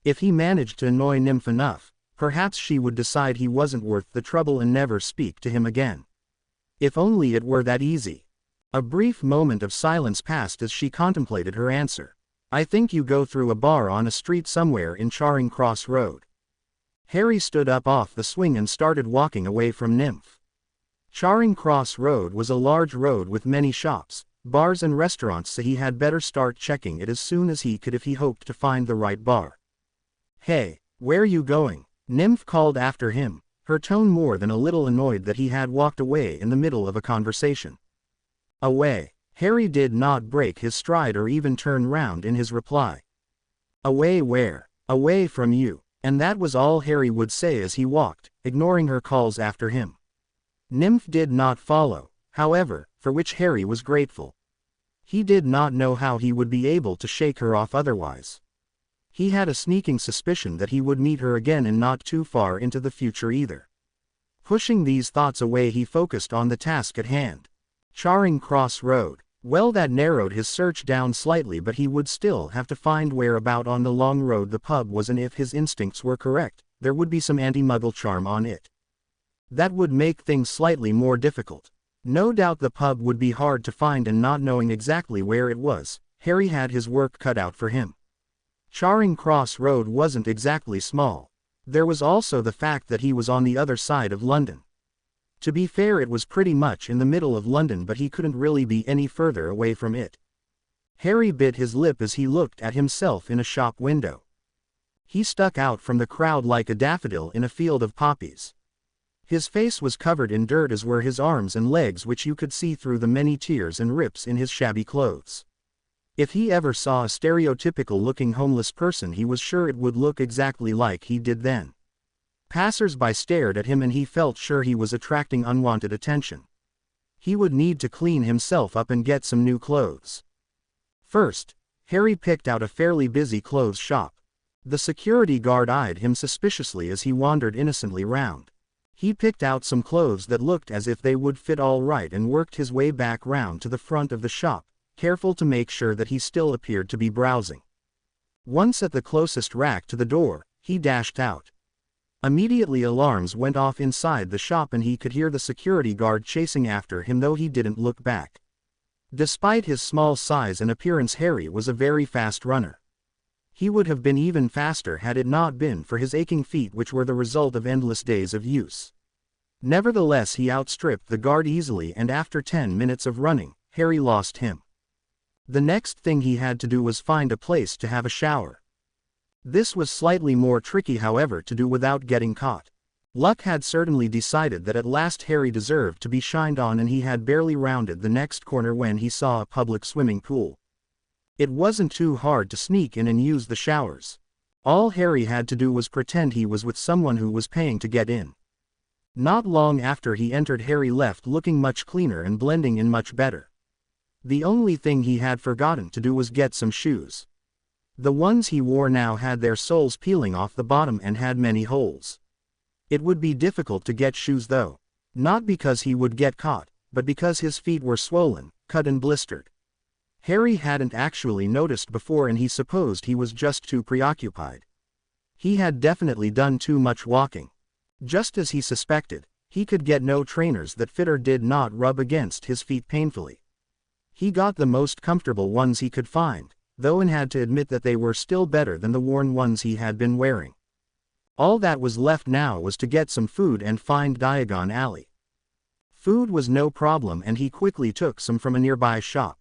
If he managed to annoy Nymph enough, perhaps she would decide he wasn't worth the trouble and never speak to him again. If only it were that easy. A brief moment of silence passed as she contemplated her answer. I think you go through a bar on a street somewhere in Charing Cross Road. Harry stood up off the swing and started walking away from Nymph. Charing Cross Road was a large road with many shops, bars and restaurants, so he had better start checking it as soon as he could if he hoped to find the right bar. Hey, where you going? Nymph called after him, her tone more than a little annoyed that he had walked away in the middle of a conversation. Away. Harry did not break his stride or even turn round in his reply. Away where? Away from you. And that was all Harry would say as he walked, ignoring her calls after him. Nymph did not follow, however, for which Harry was grateful. He did not know how he would be able to shake her off otherwise. He had a sneaking suspicion that he would meet her again and not too far into the future either. Pushing these thoughts away, he focused on the task at hand. Charing Cross Road. Well, that narrowed his search down slightly, but he would still have to find where about on the long road the pub was, and if his instincts were correct, there would be some anti-muggle charm on it. That would make things slightly more difficult. No doubt the pub would be hard to find, and not knowing exactly where it was, Harry had his work cut out for him. Charing Cross Road wasn't exactly small. There was also the fact that he was on the other side of London. To be fair, it was pretty much in the middle of London, but he couldn't really be any further away from it. Harry bit his lip as he looked at himself in a shop window. He stuck out from the crowd like a daffodil in a field of poppies. His face was covered in dirt, as were his arms and legs, which you could see through the many tears and rips in his shabby clothes. If he ever saw a stereotypical-looking homeless person, he was sure it would look exactly like he did then. Passers-by stared at him, and he felt sure he was attracting unwanted attention. He would need to clean himself up and get some new clothes. First, Harry picked out a fairly busy clothes shop. The security guard eyed him suspiciously as he wandered innocently round. He picked out some clothes that looked as if they would fit all right and worked his way back round to the front of the shop, careful to make sure that he still appeared to be browsing. Once at the closest rack to the door, he dashed out. Immediately alarms went off inside the shop, and he could hear the security guard chasing after him, though he didn't look back. Despite his small size and appearance, Harry was a very fast runner. He would have been even faster had it not been for his aching feet, which were the result of endless days of use. Nevertheless, he outstripped the guard easily, and after 10 minutes of running, Harry lost him. The next thing he had to do was find a place to have a shower. This was slightly more tricky, however, to do without getting caught. Luck had certainly decided that at last Harry deserved to be shined on, and he had barely rounded the next corner when he saw a public swimming pool. It wasn't too hard to sneak in and use the showers. All Harry had to do was pretend he was with someone who was paying to get in. Not long after he entered, Harry left looking much cleaner and blending in much better. The only thing he had forgotten to do was get some shoes. The ones he wore now had their soles peeling off the bottom and had many holes. It would be difficult to get shoes though. Not because he would get caught, but because his feet were swollen, cut and blistered. Harry hadn't actually noticed before, and he supposed he was just too preoccupied. He had definitely done too much walking. Just as he suspected, he could get no trainers that fit or did not rub against his feet painfully. He got the most comfortable ones he could find, though, and had to admit that they were still better than the worn ones he had been wearing. All that was left now was to get some food and find Diagon Alley. Food was no problem, and he quickly took some from a nearby shop.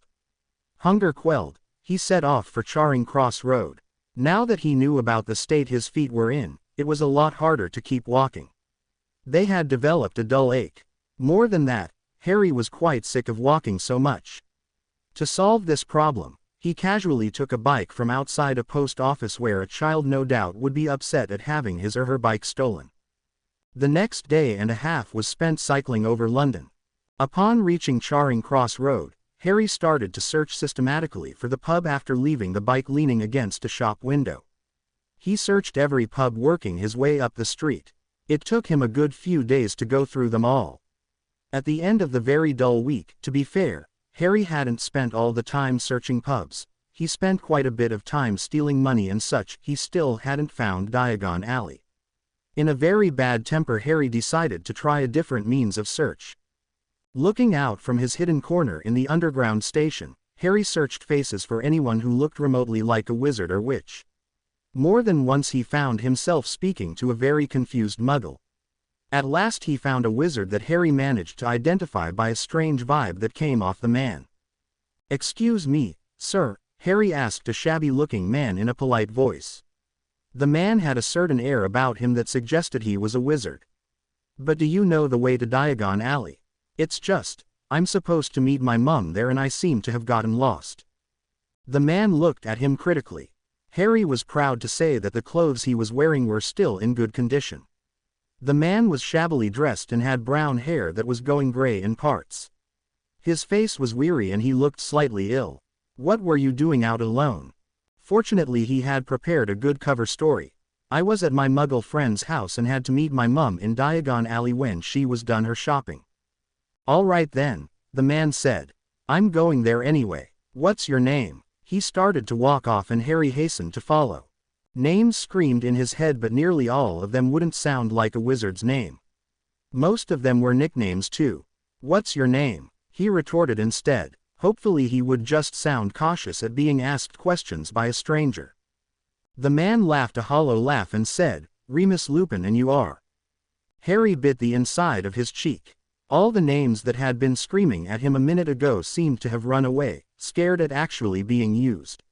Hunger quelled, he set off for Charing Cross Road. Now that he knew about the state his feet were in, it was a lot harder to keep walking. They had developed a dull ache. More than that, Harry was quite sick of walking so much. To solve this problem, he casually took a bike from outside a post office, where a child no doubt would be upset at having his or her bike stolen. The next day and a half was spent cycling over London. Upon reaching Charing Cross Road, Harry started to search systematically for the pub after leaving the bike leaning against a shop window. He searched every pub, working his way up the street. It took him a good few days to go through them all. At the end of the very dull week, to be fair, Harry hadn't spent all the time searching pubs. he spent quite a bit of time stealing money and such. He still hadn't found Diagon Alley. In a very bad temper, Harry decided to try a different means of search. Looking out from his hidden corner in the underground station, Harry searched faces for anyone who looked remotely like a wizard or witch. More than once he found himself speaking to a very confused muggle. At last he found a wizard that Harry managed to identify by a strange vibe that came off the man. "Excuse me, sir," Harry asked a shabby-looking man in a polite voice. The man had a certain air about him that suggested he was a wizard. "But do you know the way to Diagon Alley? It's just, I'm supposed to meet my mum there and I seem to have gotten lost." The man looked at him critically. Harry was proud to say that the clothes he was wearing were still in good condition. The man was shabbily dressed and had brown hair that was going gray in parts. His face was weary and he looked slightly ill. "What were you doing out alone?" Fortunately he had prepared a good cover story. "I was at my muggle friend's house and had to meet my mum in Diagon Alley when she was done her shopping." "All right then," the man said. "I'm going there anyway. What's your name?" He started to walk off and Harry hastened to follow. Names screamed in his head, but nearly all of them wouldn't sound like a wizard's name. Most of them were nicknames too. "What's your name?" he retorted instead. Hopefully he would just sound cautious at being asked questions by a stranger. The man laughed a hollow laugh and said, "Remus Lupin, and you are?" Harry bit the inside of his cheek. All the names that had been screaming at him a minute ago seemed to have run away, scared at actually being used.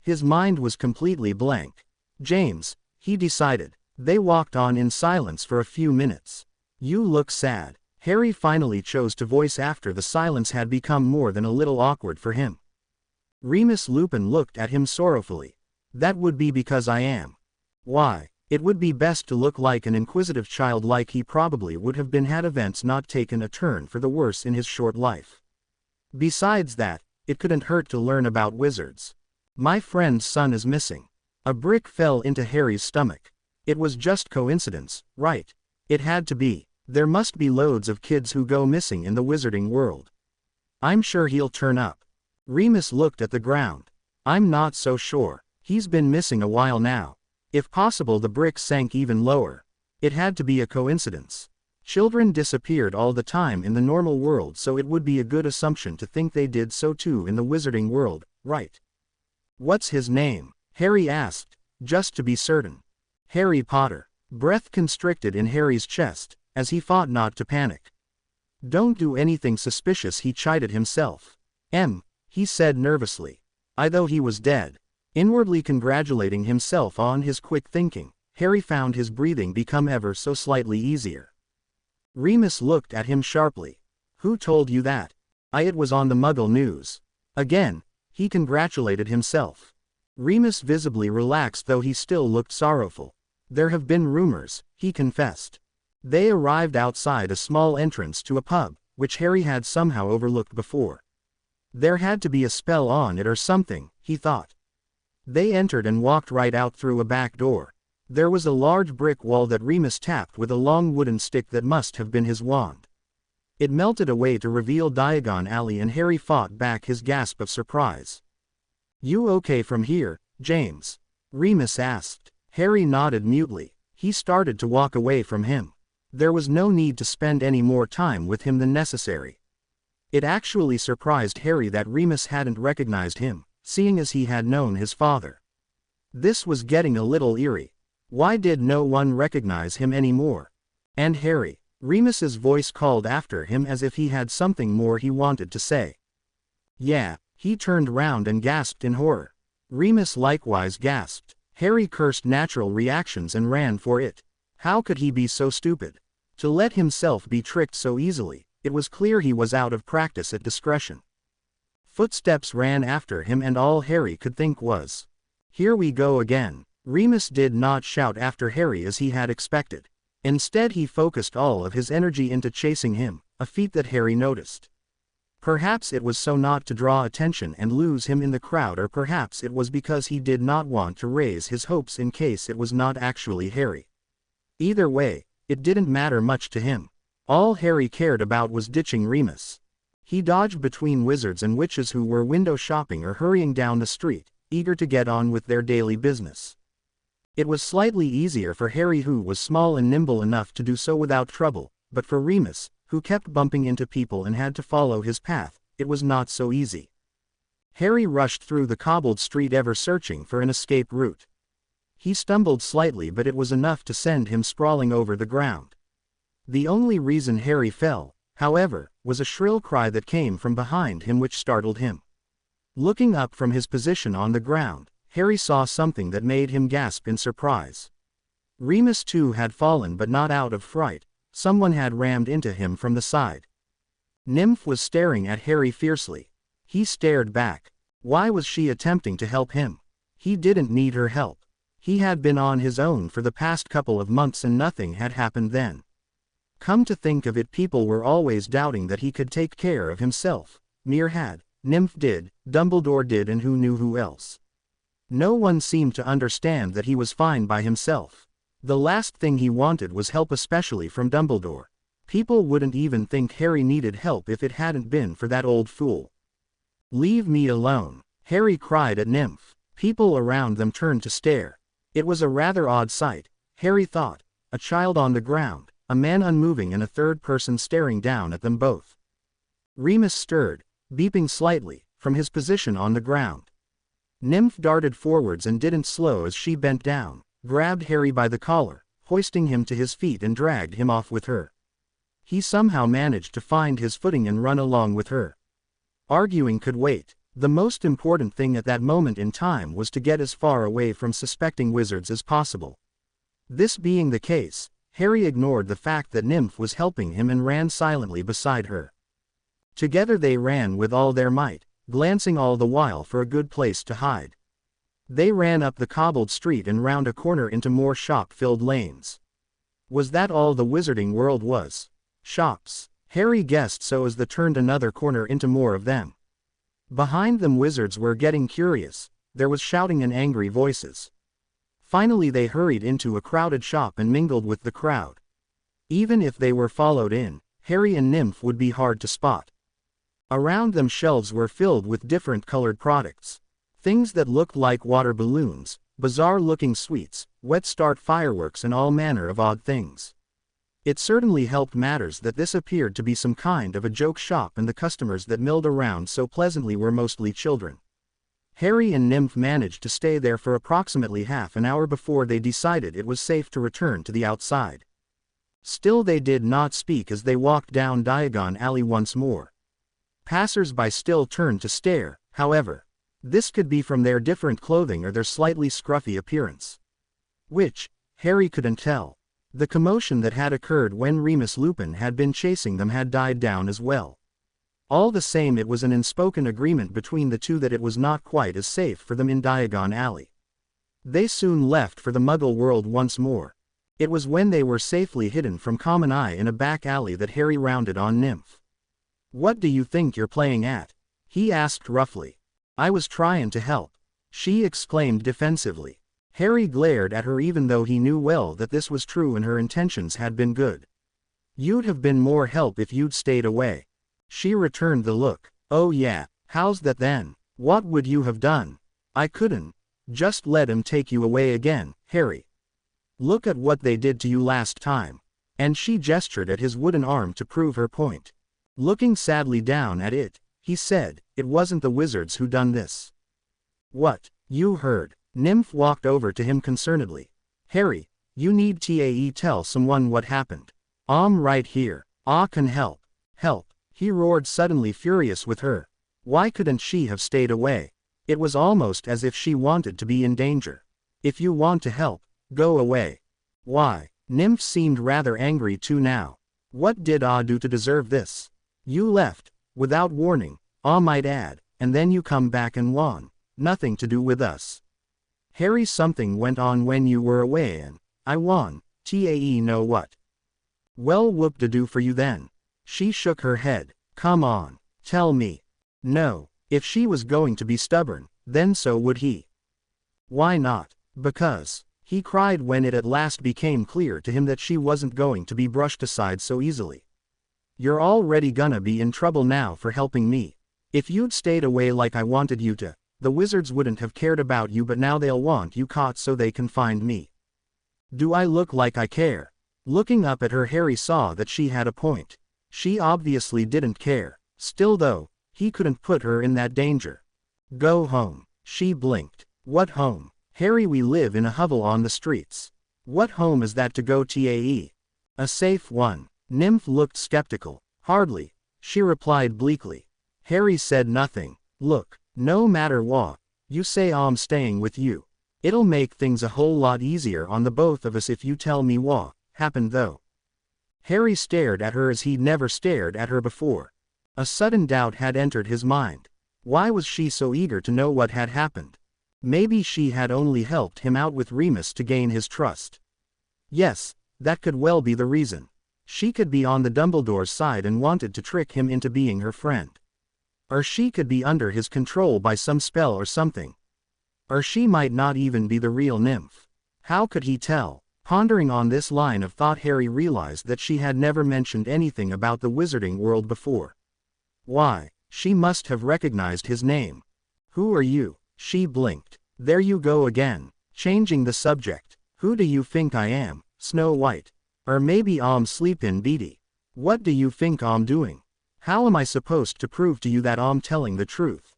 His mind was completely blank. "James," he decided. They walked on in silence for a few minutes. "You look sad," Harry finally chose to voice after the silence had become more than a little awkward for him. Remus Lupin looked at him sorrowfully. "That would be because I am." "Why?" "It would be best to look like an inquisitive child, like he probably would have been had events not taken a turn for the worse in his short life. Besides that, it couldn't hurt to learn about wizards. My friend's son is missing." A brick fell into Harry's stomach. It was just coincidence, right? It had to be. There must be loads of kids who go missing in the wizarding world. "I'm sure he'll turn up." Remus looked at the ground. "I'm not so sure. He's been missing a while now." If possible, the brick sank even lower. It had to be a coincidence. Children disappeared all the time in the normal world, so it would be a good assumption to think they did so too in the wizarding world, right? "What's his name?" Harry asked, just to be certain. "Harry Potter." Breath constricted in Harry's chest, as he fought not to panic. "Don't do anything suspicious," he chided himself. He said nervously. Though he was dead. Inwardly congratulating himself on his quick thinking, Harry found his breathing become ever so slightly easier. Remus looked at him sharply. "Who told you that?" It was on the Muggle news." Again, he congratulated himself. Remus visibly relaxed, though he still looked sorrowful. "There have been rumors," he confessed. They arrived outside a small entrance to a pub, which Harry had somehow overlooked before. There had to be a spell on it or something, he thought. They entered and walked right out through a back door. There was a large brick wall that Remus tapped with a long wooden stick that must have been his wand. It melted away to reveal Diagon Alley, and Harry fought back his gasp of surprise. "You okay from here, James?" Remus asked. Harry nodded mutely. He started to walk away from him. There was no need to spend any more time with him than necessary. It actually surprised Harry that Remus hadn't recognized him, seeing as he had known his father. This was getting a little eerie. Why did no one recognize him anymore? "And Harry," Remus's voice called after him as if he had something more he wanted to say. "Yeah." He turned round and gasped in horror. Remus likewise gasped. Harry cursed natural reactions and ran for it. How could he be so stupid? To let himself be tricked so easily. It was clear he was out of practice at discretion. Footsteps ran after him, and all Harry could think was, "Here we go again." Remus did not shout after Harry as he had expected. Instead, he focused all of his energy into chasing him, a feat that Harry noticed. Perhaps it was so not to draw attention and lose him in the crowd, or perhaps it was because he did not want to raise his hopes in case it was not actually Harry. Either way, it didn't matter much to him. All Harry cared about was ditching Remus. He dodged between wizards and witches who were window shopping or hurrying down the street, eager to get on with their daily business. It was slightly easier for Harry, who was small and nimble enough to do so without trouble, but for Remus, who kept bumping into people and had to follow his path, it was not so easy. Harry rushed through the cobbled street, ever searching for an escape route. He stumbled slightly, but it was enough to send him sprawling over the ground. The only reason Harry fell, however, was a shrill cry that came from behind him which startled him. Looking up from his position on the ground, Harry saw something that made him gasp in surprise. Remus too had fallen, but not out of fright. Someone had rammed into him from the side. Nymph was staring at Harry fiercely. He stared back. Why was she attempting to help him? He didn't need her help. He had been on his own for the past couple of months and nothing had happened then. Come to think of it, people were always doubting that he could take care of himself. Mir had, Nymph did, Dumbledore did, and who knew who else. No one seemed to understand that he was fine by himself. The last thing he wanted was help, especially from Dumbledore. People wouldn't even think Harry needed help if it hadn't been for that old fool. "Leave me alone," Harry cried at Nymph. People around them turned to stare. It was a rather odd sight, Harry thought. A child on the ground, a man unmoving, and a third person staring down at them both. Remus stirred, beeping slightly, from his position on the ground. Nymph darted forwards and didn't slow as she bent down, grabbed Harry by the collar, hoisting him to his feet, and dragged him off with her. He somehow managed to find his footing and run along with her. Arguing could wait. The most important thing at that moment in time was to get as far away from suspecting wizards as possible. This being the case, Harry ignored the fact that Nymph was helping him and ran silently beside her. Together they ran with all their might, glancing all the while for a good place to hide. They ran up the cobbled street and round a corner into more shop-filled lanes. Was that all the wizarding world was? Shops? Harry guessed so as they turned another corner into more of them. Behind them wizards were getting curious. There was shouting and angry voices. Finally they hurried into a crowded shop and mingled with the crowd. Even if they were followed in, Harry and Nymph would be hard to spot. Around them shelves were filled with different colored products. Things that looked like water balloons, bizarre-looking sweets, wet start fireworks, and all manner of odd things. It certainly helped matters that this appeared to be some kind of a joke shop, and the customers that milled around so pleasantly were mostly children. Harry and Nymph managed to stay there for approximately half an hour before they decided it was safe to return to the outside. Still they did not speak as they walked down Diagon Alley once more. Passers-by still turned to stare, however. This could be from their different clothing or their slightly scruffy appearance. Which, Harry couldn't tell. The commotion that had occurred when Remus Lupin had been chasing them had died down as well. All the same, it was an unspoken agreement between the two that it was not quite as safe for them in Diagon Alley. They soon left for the Muggle world once more. It was when they were safely hidden from common eye in a back alley that Harry rounded on Nymph. "What do you think you're playing at?" he asked roughly. "I was trying to help," she exclaimed defensively. Harry glared at her, even though he knew well that this was true and her intentions had been good. "You'd have been more help if you'd stayed away." She returned the look. "Oh yeah, how's that then? What would you have done?" "I couldn't. Just let him take you away again, Harry. Look at what they did to you last time." And she gestured at his wooden arm to prove her point. Looking sadly down at it, he said, "It wasn't the wizards who done this." "What? You heard?" Nymph walked over to him concernedly. "Harry, you need to tell someone what happened." "I'm right here. I can help." "Help," he roared, suddenly furious with her. Why couldn't she have stayed away? It was almost as if she wanted to be in danger. "If you want to help, go away." "Why?" Nymph seemed rather angry too now. "What did I do to deserve this? You left, without warning, I might add, and then you come back and won. Nothing to do with us." "Harry, something went on when you were away and I won. Know what?" "Well, whoop-de-doo for you then." She shook her head. "Come on, tell me." No, if she was going to be stubborn, then so would he. "Why not?" "Because," he cried when it at last became clear to him that she wasn't going to be brushed aside so easily. You're already gonna be in trouble now for helping me. If you'd stayed away like I wanted you to, the wizards wouldn't have cared about you, but now they'll want you caught so they can find me. Do I look like I care? Looking up at her, Harry saw that she had a point. She obviously didn't care. Still though, he couldn't put her in that danger. Go home. She blinked. What home? Harry, we live in a hovel on the streets. What home is that to go to? A safe one. Nymph looked skeptical. Hardly, she replied bleakly. Harry said nothing. Look, no matter what you say, I'm staying with you. It'll make things a whole lot easier on the both of us if you tell me what happened though. Harry stared at her as he'd never stared at her before. A sudden doubt had entered his mind. Why was she so eager to know what had happened? Maybe she had only helped him out with Remus to gain his trust. Yes, that could well be the reason. She could be on the Dumbledore's side and wanted to trick him into being her friend. Or she could be under his control by some spell or something. Or she might not even be the real nymph. How could he tell? Pondering on this line of thought, Harry realized that she had never mentioned anything about the wizarding world before. Why, she must have recognized his name. Who are you? She blinked. There you go again, changing the subject. Who do you think I am, Snow White? Or maybe I'm Sleepin' Beauty? What do you think I'm doing? How am I supposed to prove to you that I'm telling the truth?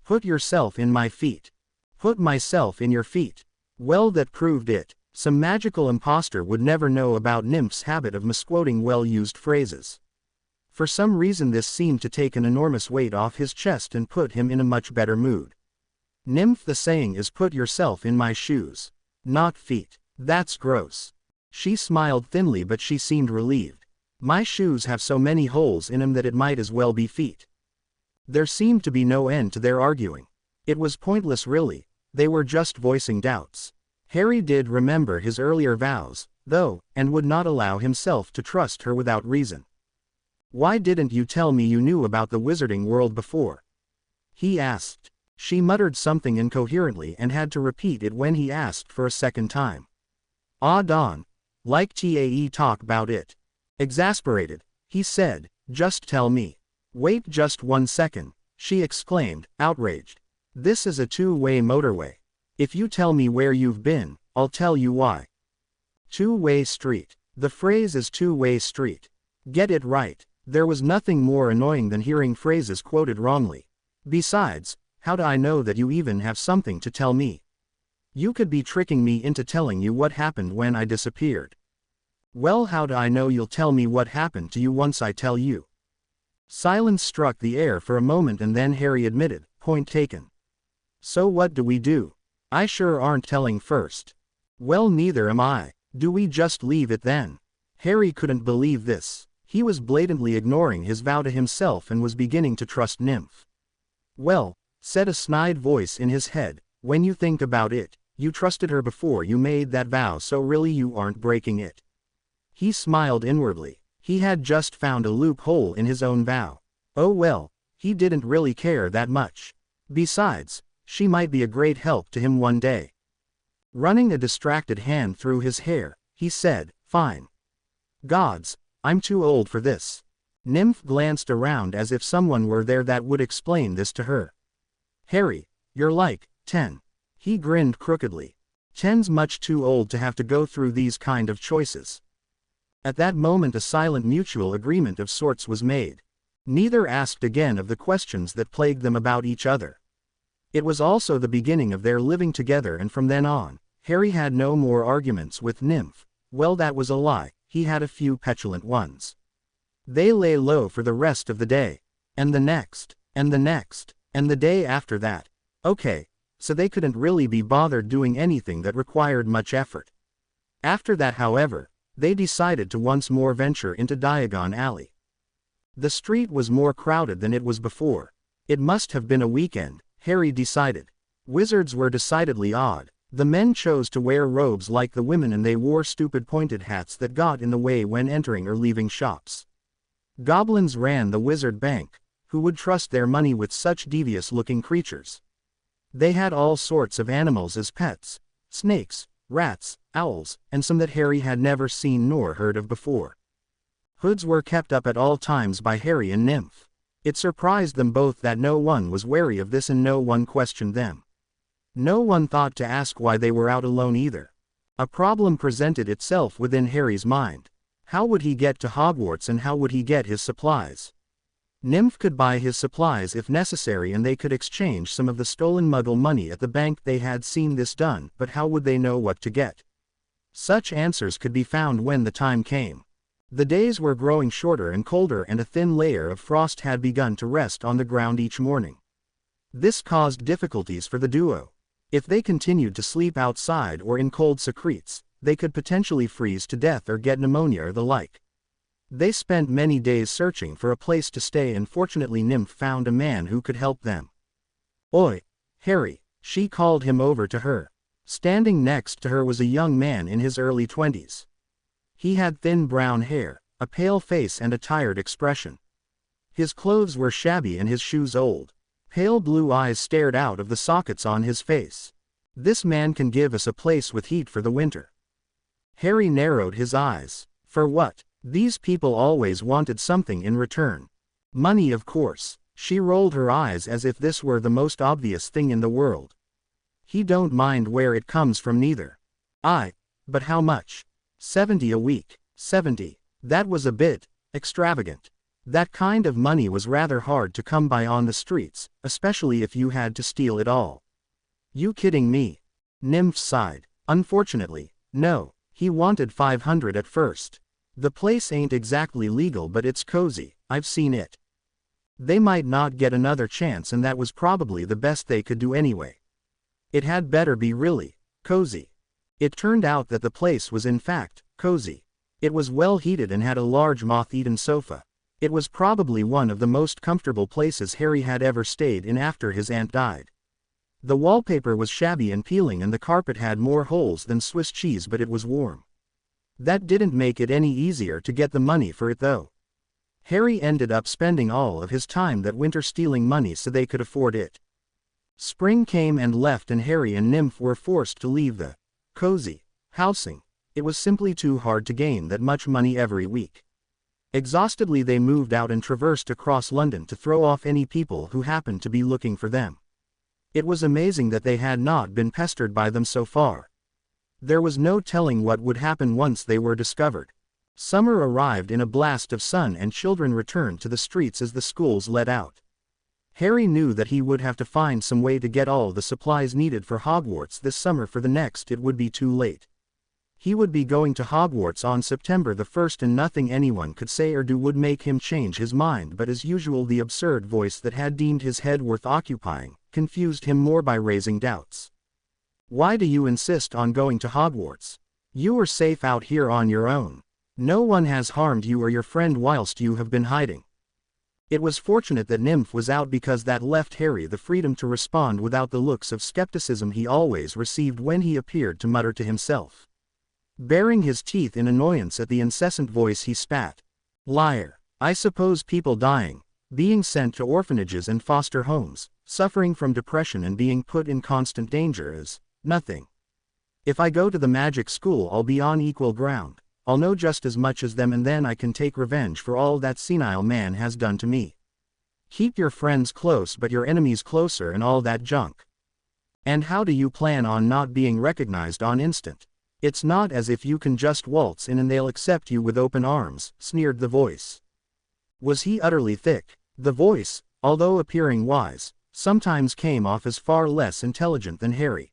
Put yourself in my feet. Put myself in your feet. Well, that proved it. Some magical imposter would never know about Nymph's habit of misquoting well-used phrases. For some reason this seemed to take an enormous weight off his chest and put him in a much better mood. Nymph, the saying is put yourself in my shoes. Not feet. That's gross. She smiled thinly, but she seemed relieved. My shoes have so many holes in 'em that it might as well be feet. There seemed to be no end to their arguing. It was pointless really, they were just voicing doubts. Harry did remember his earlier vows, though, and would not allow himself to trust her without reason. Why didn't you tell me you knew about the wizarding world before? He asked. She muttered something incoherently and had to repeat it when he asked for a second time. Ah, Don. Like to talk about it. Exasperated, he said, just tell me. Wait just 1 second, she exclaimed, outraged. This is a two-way motorway. If you tell me where you've been, I'll tell you why. Two-way street. The phrase is two-way street. Get it right. There was nothing more annoying than hearing phrases quoted wrongly. Besides, how do I know that you even have something to tell me? You could be tricking me into telling you what happened when I disappeared. Well, how do I know you'll tell me what happened to you once I tell you? Silence struck the air for a moment and then Harry admitted, point taken. So what do we do? I sure aren't telling first. Well, neither am I. Do we just leave it then? Harry couldn't believe this. He was blatantly ignoring his vow to himself and was beginning to trust Nymph. Well, said a snide voice in his head, when you think about it, you trusted her before you made that vow, so really you aren't breaking it. He smiled inwardly. He had just found a loophole in his own vow. Oh well, he didn't really care that much. Besides, she might be a great help to him one day. Running a distracted hand through his hair, he said, fine. Gods, I'm too old for this. Nymph glanced around as if someone were there that would explain this to her. Harry, you're like 10. He grinned crookedly. 10's much too old to have to go through these kind of choices. At that moment a silent mutual agreement of sorts was made. Neither asked again of the questions that plagued them about each other. It was also the beginning of their living together, and from then on, Harry had no more arguments with Nymph. Well, that was a lie, he had a few petulant ones. They lay low for the rest of the day. And the next, and the next, and the day after that. Okay, so they couldn't really be bothered doing anything that required much effort. After that, however, they decided to once more venture into Diagon Alley. The street was more crowded than it was before. It must have been a weekend, Harry decided. Wizards were decidedly odd. The men chose to wear robes like the women, and they wore stupid pointed hats that got in the way when entering or leaving shops. Goblins ran the wizard bank. Who would trust their money with such devious-looking creatures? They had all sorts of animals as pets. Snakes, rats, owls, and some that Harry had never seen nor heard of before. Hoods were kept up at all times by Harry and Nymph. It surprised them both that no one was wary of this and no one questioned them. No one thought to ask why they were out alone either. A problem presented itself within Harry's mind. How would he get to Hogwarts and how would he get his supplies? Nymph could buy his supplies if necessary and they could exchange some of the stolen Muggle money at the bank. They had seen this done, but how would they know what to get? Such answers could be found when the time came. The days were growing shorter and colder and a thin layer of frost had begun to rest on the ground each morning. This caused difficulties for the duo. If they continued to sleep outside or in cold secretes, they could potentially freeze to death or get pneumonia or the like. They spent many days searching for a place to stay and fortunately Nymph found a man who could help them. "Oi, Harry," she called him over to her. Standing next to her was a young man in his early 20s. He had thin brown hair, a pale face and a tired expression. His clothes were shabby and his shoes old. Pale blue eyes stared out of the sockets on his face. "This man can give us a place with heat for the winter." Harry narrowed his eyes. For what? These people always wanted something in return. Money, of course. She rolled her eyes as if this were the most obvious thing in the world. "He don't mind where it comes from neither." But how much?" 70 a week. 70. That was a bit extravagant. That kind of money was rather hard to come by on the streets, especially if you had to steal it all. "You kidding me?" Nymph sighed. "Unfortunately, no. He wanted 500 at first. The place ain't exactly legal but it's cozy, I've seen it." They might not get another chance and that was probably the best they could do anyway. It had better be really cozy. It turned out that the place was in fact cozy. It was well heated and had a large moth-eaten sofa. It was probably one of the most comfortable places Harry had ever stayed in after his aunt died. The wallpaper was shabby and peeling and the carpet had more holes than Swiss cheese, but it was warm. That didn't make it any easier to get the money for it though. Harry ended up spending all of his time that winter stealing money so they could afford it. Spring came and left and Harry and Nymph were forced to leave the cozy housing. It was simply too hard to gain that much money every week. Exhaustedly they moved out and traversed across London to throw off any people who happened to be looking for them. It was amazing that they had not been pestered by them so far. There was no telling what would happen once they were discovered. Summer arrived in a blast of sun and children returned to the streets as the schools let out. Harry knew that he would have to find some way to get all the supplies needed for Hogwarts this summer, for the next it would be too late. He would be going to Hogwarts on September the 1st and nothing anyone could say or do would make him change his mind, but as usual the absurd voice that had deemed his head worth occupying confused him more by raising doubts. "Why do you insist on going to Hogwarts? You are safe out here on your own. No one has harmed you or your friend whilst you have been hiding." It was fortunate that Nymph was out because that left Harry the freedom to respond without the looks of skepticism he always received when he appeared to mutter to himself. Baring his teeth in annoyance at the incessant voice, he spat. "Liar. I suppose people dying, being sent to orphanages and foster homes, suffering from depression and being put in constant danger is nothing. If I go to the magic school I'll be on equal ground. I'll know just as much as them and then I can take revenge for all that senile man has done to me. Keep your friends close but your enemies closer and all that junk. And how do you plan on not being recognized on instant? It's not as if you can just waltz in and they'll accept you with open arms," sneered the voice. Was he utterly thick? The voice, although appearing wise, sometimes came off as far less intelligent than Harry.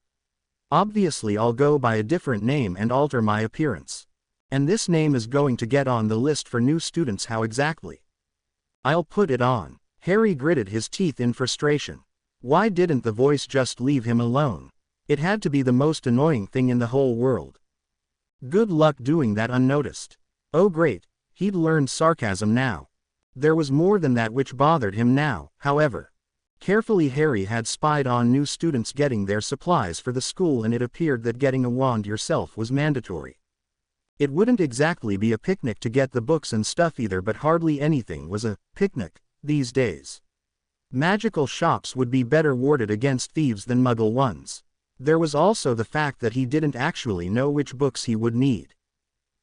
"Obviously I'll go by a different name and alter my appearance. And this name is going to get on the list for new students. How exactly?" "I'll put it on." Harry gritted his teeth in frustration. Why didn't the voice just leave him alone? It had to be the most annoying thing in the whole world. Good luck doing that unnoticed. Oh great, he'd learned sarcasm now. There was more than that which bothered him now, however. Carefully Harry had spied on new students getting their supplies for the school, and it appeared that getting a wand yourself was mandatory. It wouldn't exactly be a picnic to get the books and stuff either, but hardly anything was a picnic these days. Magical shops would be better warded against thieves than Muggle ones. There was also the fact that he didn't actually know which books he would need.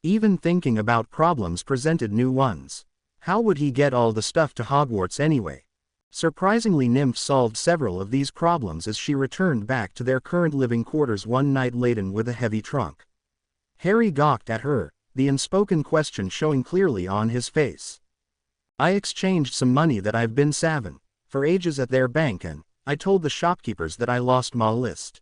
Even thinking about problems presented new ones. How would he get all the stuff to Hogwarts anyway? Surprisingly, Nymph solved several of these problems as she returned back to their current living quarters one night laden with a heavy trunk. Harry gawked at her, the unspoken question showing clearly on his face. I exchanged some money that I've been saving for ages at their bank, and I told the shopkeepers that I lost my list.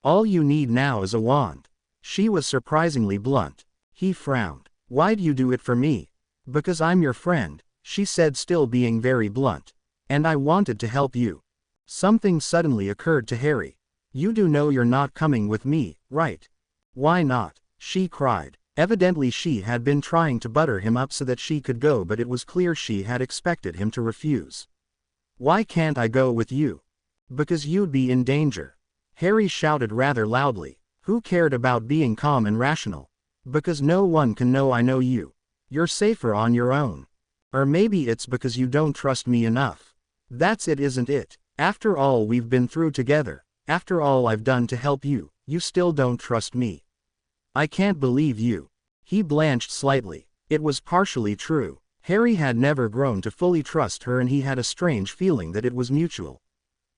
All you need now is a wand. She was surprisingly blunt. He frowned. Why'd you do it for me? Because I'm your friend, she said, still being very blunt. And I wanted to help you. Something suddenly occurred to Harry. You do know you're not coming with me, right? Why not? She cried. Evidently she had been trying to butter him up so that she could go, but it was clear she had expected him to refuse. Why can't I go with you? Because you'd be in danger. Harry shouted rather loudly. Who cared about being calm and rational? Because no one can know I know you. You're safer on your own. Or maybe it's because you don't trust me enough. That's it, isn't it? After all we've been through together, after all I've done to help you, you still don't trust me. I can't believe you. He blanched slightly. It was partially true. Harry had never grown to fully trust her, and he had a strange feeling that it was mutual.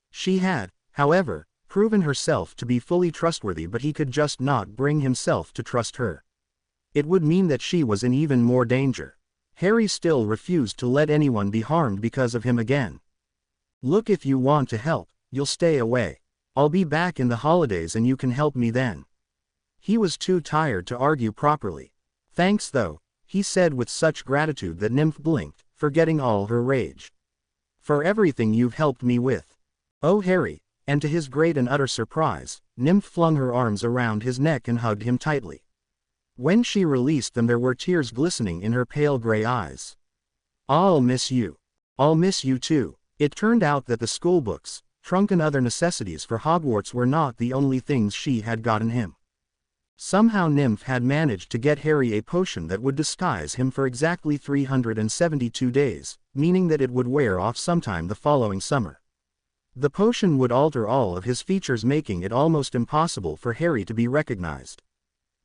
She had, however, proven herself to be fully trustworthy, but he could just not bring himself to trust her. It would mean that she was in even more danger. Harry still refused to let anyone be harmed because of him again. Look, if you want to help, you'll stay away. I'll be back in the holidays and you can help me then. He was too tired to argue properly. Thanks though, he said with such gratitude that Nymph blinked, forgetting all her rage. For everything you've helped me with. Oh Harry, and to his great and utter surprise, Nymph flung her arms around his neck and hugged him tightly. When she released them, there were tears glistening in her pale gray eyes. I'll miss you. I'll miss you too. It turned out that the schoolbooks, trunk and other necessities for Hogwarts were not the only things she had gotten him. Somehow Nymph had managed to get Harry a potion that would disguise him for exactly 372 days, meaning that it would wear off sometime the following summer. The potion would alter all of his features, making it almost impossible for Harry to be recognized.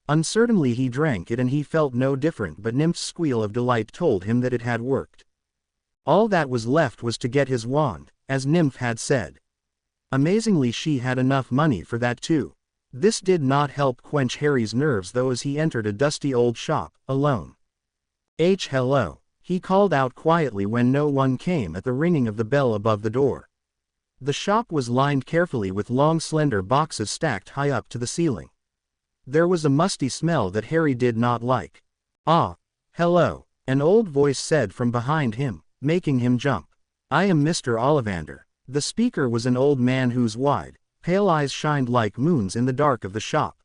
Uncertainly he drank it and he felt no different, but Nymph's squeal of delight told him that it had worked. All that was left was to get his wand, as Nymph had said. Amazingly, she had enough money for that too. This did not help quench Harry's nerves though, as he entered a dusty old shop, alone. Hello, he called out quietly when no one came at the ringing of the bell above the door. The shop was lined carefully with long slender boxes stacked high up to the ceiling. There was a musty smell that Harry did not like. Ah, hello, an old voice said from behind him, making him jump. I am Mr. Ollivander. The speaker was an old man whose wide, pale eyes shined like moons in the dark of the shop.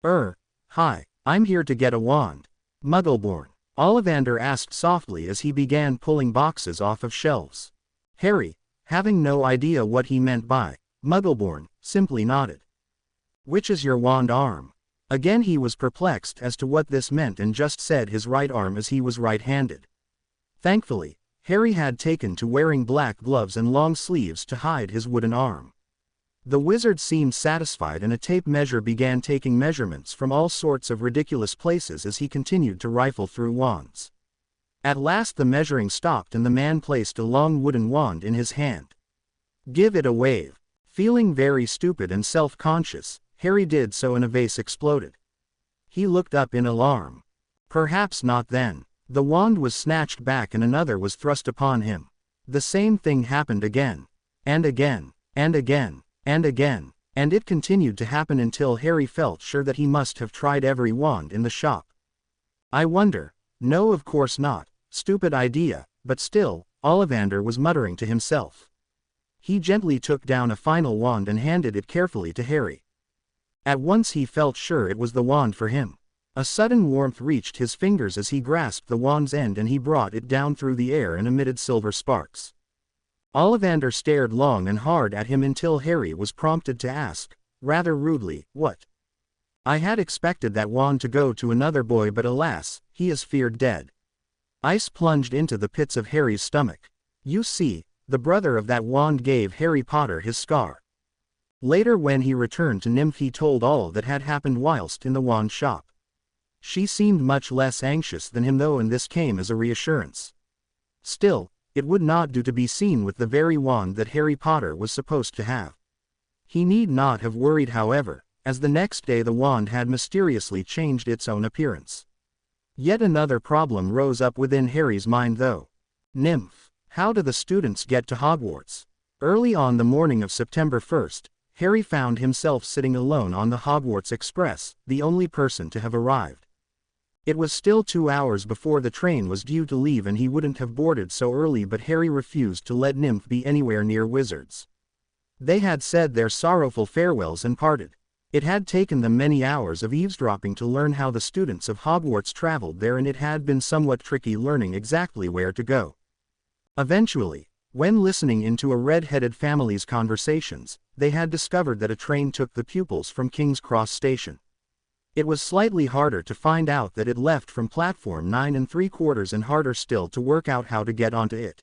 Hi, I'm here to get a wand. Muggleborn, Ollivander asked softly as he began pulling boxes off of shelves. Harry, having no idea what he meant by Muggleborn, simply nodded. Which is your wand arm? Again he was perplexed as to what this meant and just said his right arm, as he was right-handed. Thankfully, Harry had taken to wearing black gloves and long sleeves to hide his wooden arm. The wizard seemed satisfied, and a tape measure began taking measurements from all sorts of ridiculous places as he continued to rifle through wands. At last the measuring stopped and the man placed a long wooden wand in his hand. Give it a wave. Feeling very stupid and self-conscious, Harry did so and a vase exploded. He looked up in alarm. Perhaps not then. The wand was snatched back and another was thrust upon him. The same thing happened again. And again. And again. And again. And it continued to happen until Harry felt sure that he must have tried every wand in the shop. I wonder. No, of course not. Stupid idea, but still, Ollivander was muttering to himself. He gently took down a final wand and handed it carefully to Harry. At once he felt sure it was the wand for him. A sudden warmth reached his fingers as he grasped the wand's end and he brought it down through the air and emitted silver sparks. Ollivander stared long and hard at him until Harry was prompted to ask, rather rudely, what? I had expected that wand to go to another boy, but alas, he is feared dead. Ice plunged into the pits of Harry's stomach. You see, the brother of that wand gave Harry Potter his scar. Later when he returned to Nymph he told all that had happened whilst in the wand shop. She seemed much less anxious than him though, and this came as a reassurance. Still, it would not do to be seen with the very wand that Harry Potter was supposed to have. He need not have worried however, as the next day the wand had mysteriously changed its own appearance. Yet another problem rose up within Harry's mind though. Nymph. How do the students get to Hogwarts? Early on the morning of September 1st, Harry found himself sitting alone on the Hogwarts Express, the only person to have arrived. It was still 2 hours before the train was due to leave and he wouldn't have boarded so early, but Harry refused to let Nymph be anywhere near wizards. They had said their sorrowful farewells and parted. It had taken them many hours of eavesdropping to learn how the students of Hogwarts traveled there, and it had been somewhat tricky learning exactly where to go. Eventually, when listening into a red-headed family's conversations, they had discovered that a train took the pupils from King's Cross Station. It was slightly harder to find out that it left from platform 9 3/4 and harder still to work out how to get onto it.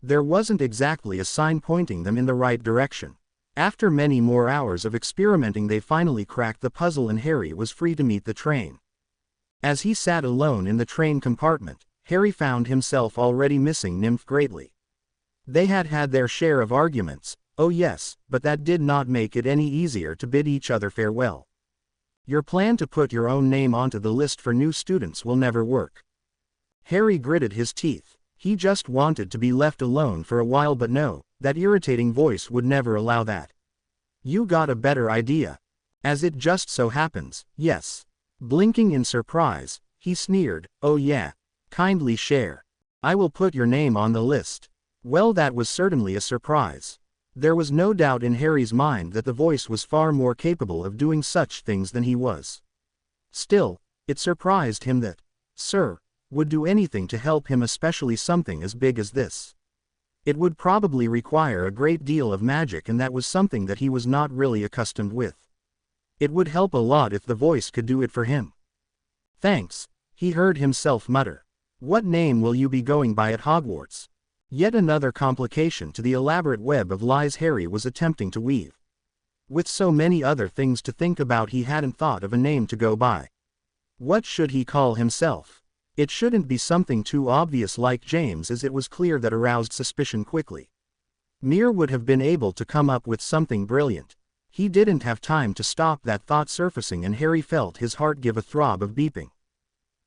There wasn't exactly a sign pointing them in the right direction. After many more hours of experimenting they finally cracked the puzzle and Harry was free to meet the train. As he sat alone in the train compartment, Harry found himself already missing Nymph greatly. They had had their share of arguments, oh yes, but that did not make it any easier to bid each other farewell. Your plan to put your own name onto the list for new students will never work. Harry gritted his teeth. He just wanted to be left alone for a while, but no, that irritating voice would never allow that. You got a better idea. As it just so happens, yes. Blinking in surprise, he sneered, oh yeah. Kindly share. I will put your name on the list. Well, that was certainly a surprise. There was no doubt in Harry's mind that the voice was far more capable of doing such things than he was. Still, it surprised him that, Sir, would do anything to help him, especially something as big as this. It would probably require a great deal of magic, and that was something that he was not really accustomed with. It would help a lot if the voice could do it for him. Thanks, he heard himself mutter. What name will you be going by at Hogwarts? Yet another complication to the elaborate web of lies Harry was attempting to weave. With so many other things to think about, he hadn't thought of a name to go by. What should he call himself? It shouldn't be something too obvious like James, as it was clear that aroused suspicion quickly. Mir would have been able to come up with something brilliant. He didn't have time to stop that thought surfacing, and Harry felt his heart give a throb of beeping.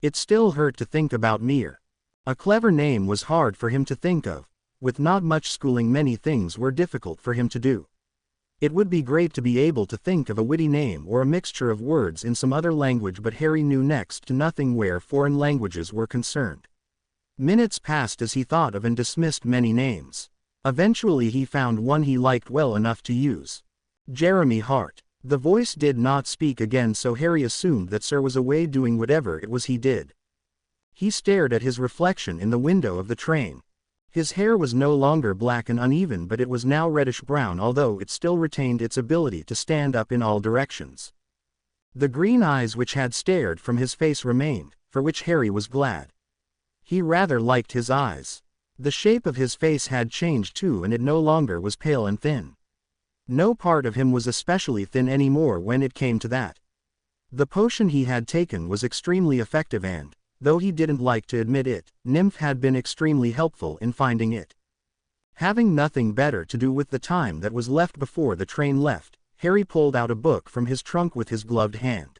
It still hurt to think about Mir. A clever name was hard for him to think of. With not much schooling, many things were difficult for him to do. It would be great to be able to think of a witty name or a mixture of words in some other language, but Harry knew next to nothing where foreign languages were concerned. Minutes passed as he thought of and dismissed many names. Eventually he found one he liked well enough to use. Jeremy Hart. The voice did not speak again, so Harry assumed that Sir was away doing whatever it was he did. He stared at his reflection in the window of the train. His hair was no longer black and uneven, but it was now reddish-brown, although it still retained its ability to stand up in all directions. The green eyes which had stared from his face remained, for which Harry was glad. He rather liked his eyes. The shape of his face had changed too, and it no longer was pale and thin. No part of him was especially thin anymore when it came to that. The potion he had taken was extremely effective and, though he didn't like to admit it, Nymph had been extremely helpful in finding it. Having nothing better to do with the time that was left before the train left, Harry pulled out a book from his trunk with his gloved hand.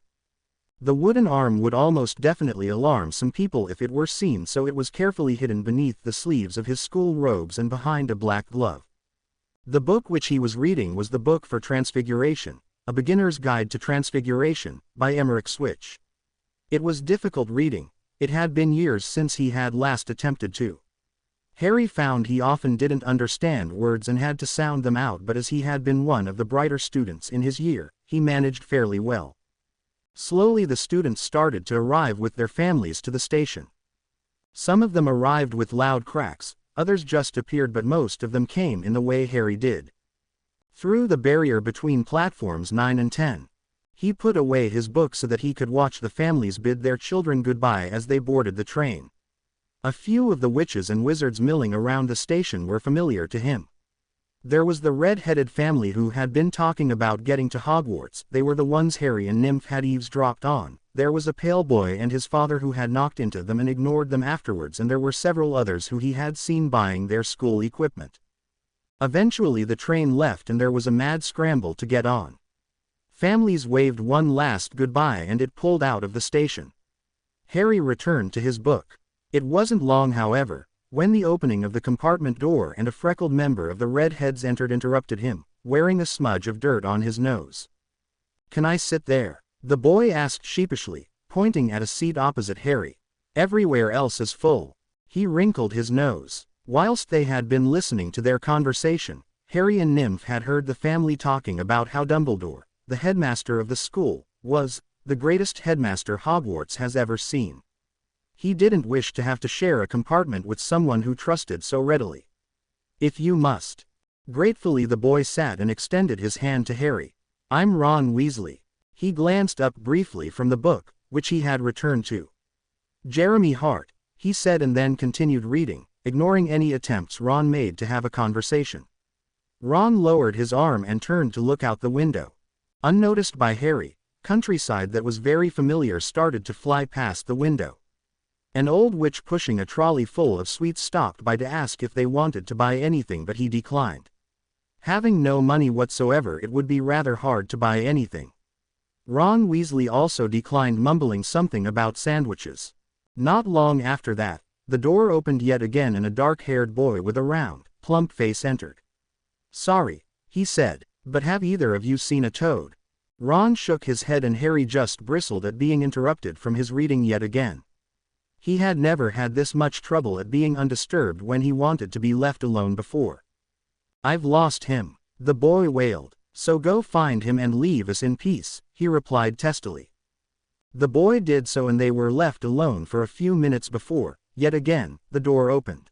The wooden arm would almost definitely alarm some people if it were seen, so it was carefully hidden beneath the sleeves of his school robes and behind a black glove. The book which he was reading was the book for Transfiguration, A Beginner's Guide to Transfiguration, by Emmerich Switch. It was difficult reading. It had been years since he had last attempted to. Harry found he often didn't understand words and had to sound them out, but as he had been one of the brighter students in his year, he managed fairly well. Slowly the students started to arrive with their families to the station. Some of them arrived with loud cracks, others just appeared, but most of them came in the way Harry did. Through the barrier between platforms 9 and 10. He put away his book so that he could watch the families bid their children goodbye as they boarded the train. A few of the witches and wizards milling around the station were familiar to him. There was the red-headed family who had been talking about getting to Hogwarts. They were the ones Harry and Nymph had eavesdropped on. There was a pale boy and his father who had knocked into them and ignored them afterwards, and there were several others who he had seen buying their school equipment. Eventually the train left and there was a mad scramble to get on. Families waved one last goodbye and it pulled out of the station. Harry returned to his book. It wasn't long, however, when the opening of the compartment door and a freckled member of the Redheads interrupted him, wearing a smudge of dirt on his nose. "Can I sit there?" the boy asked sheepishly, pointing at a seat opposite Harry. "Everywhere else is full." He wrinkled his nose. Whilst they had been listening to their conversation, Harry and Nymph had heard the family talking about how Dumbledore, the headmaster of the school, was the greatest headmaster Hogwarts has ever seen. He didn't wish to have to share a compartment with someone who trusted so readily. "If you must." Gratefully the boy sat and extended his hand to Harry. "I'm Ron Weasley." He glanced up briefly from the book, which he had returned to. "Jeremy Hart," he said, and then continued reading, ignoring any attempts Ron made to have a conversation. Ron lowered his arm and turned to look out the window. Unnoticed by Harry, countryside that was very familiar started to fly past the window. An old witch pushing a trolley full of sweets stopped by to ask if they wanted to buy anything, but he declined. Having no money whatsoever, it would be rather hard to buy anything. Ron Weasley also declined, mumbling something about sandwiches. Not long after that, the door opened yet again and a dark-haired boy with a round, plump face entered. "Sorry," he said, "but have either of you seen a toad?" Ron shook his head and Harry just bristled at being interrupted from his reading yet again. He had never had this much trouble at being undisturbed when he wanted to be left alone before. "I've lost him," the boy wailed. "So go find him and leave us in peace," he replied testily. The boy did so and they were left alone for a few minutes before, yet again, the door opened.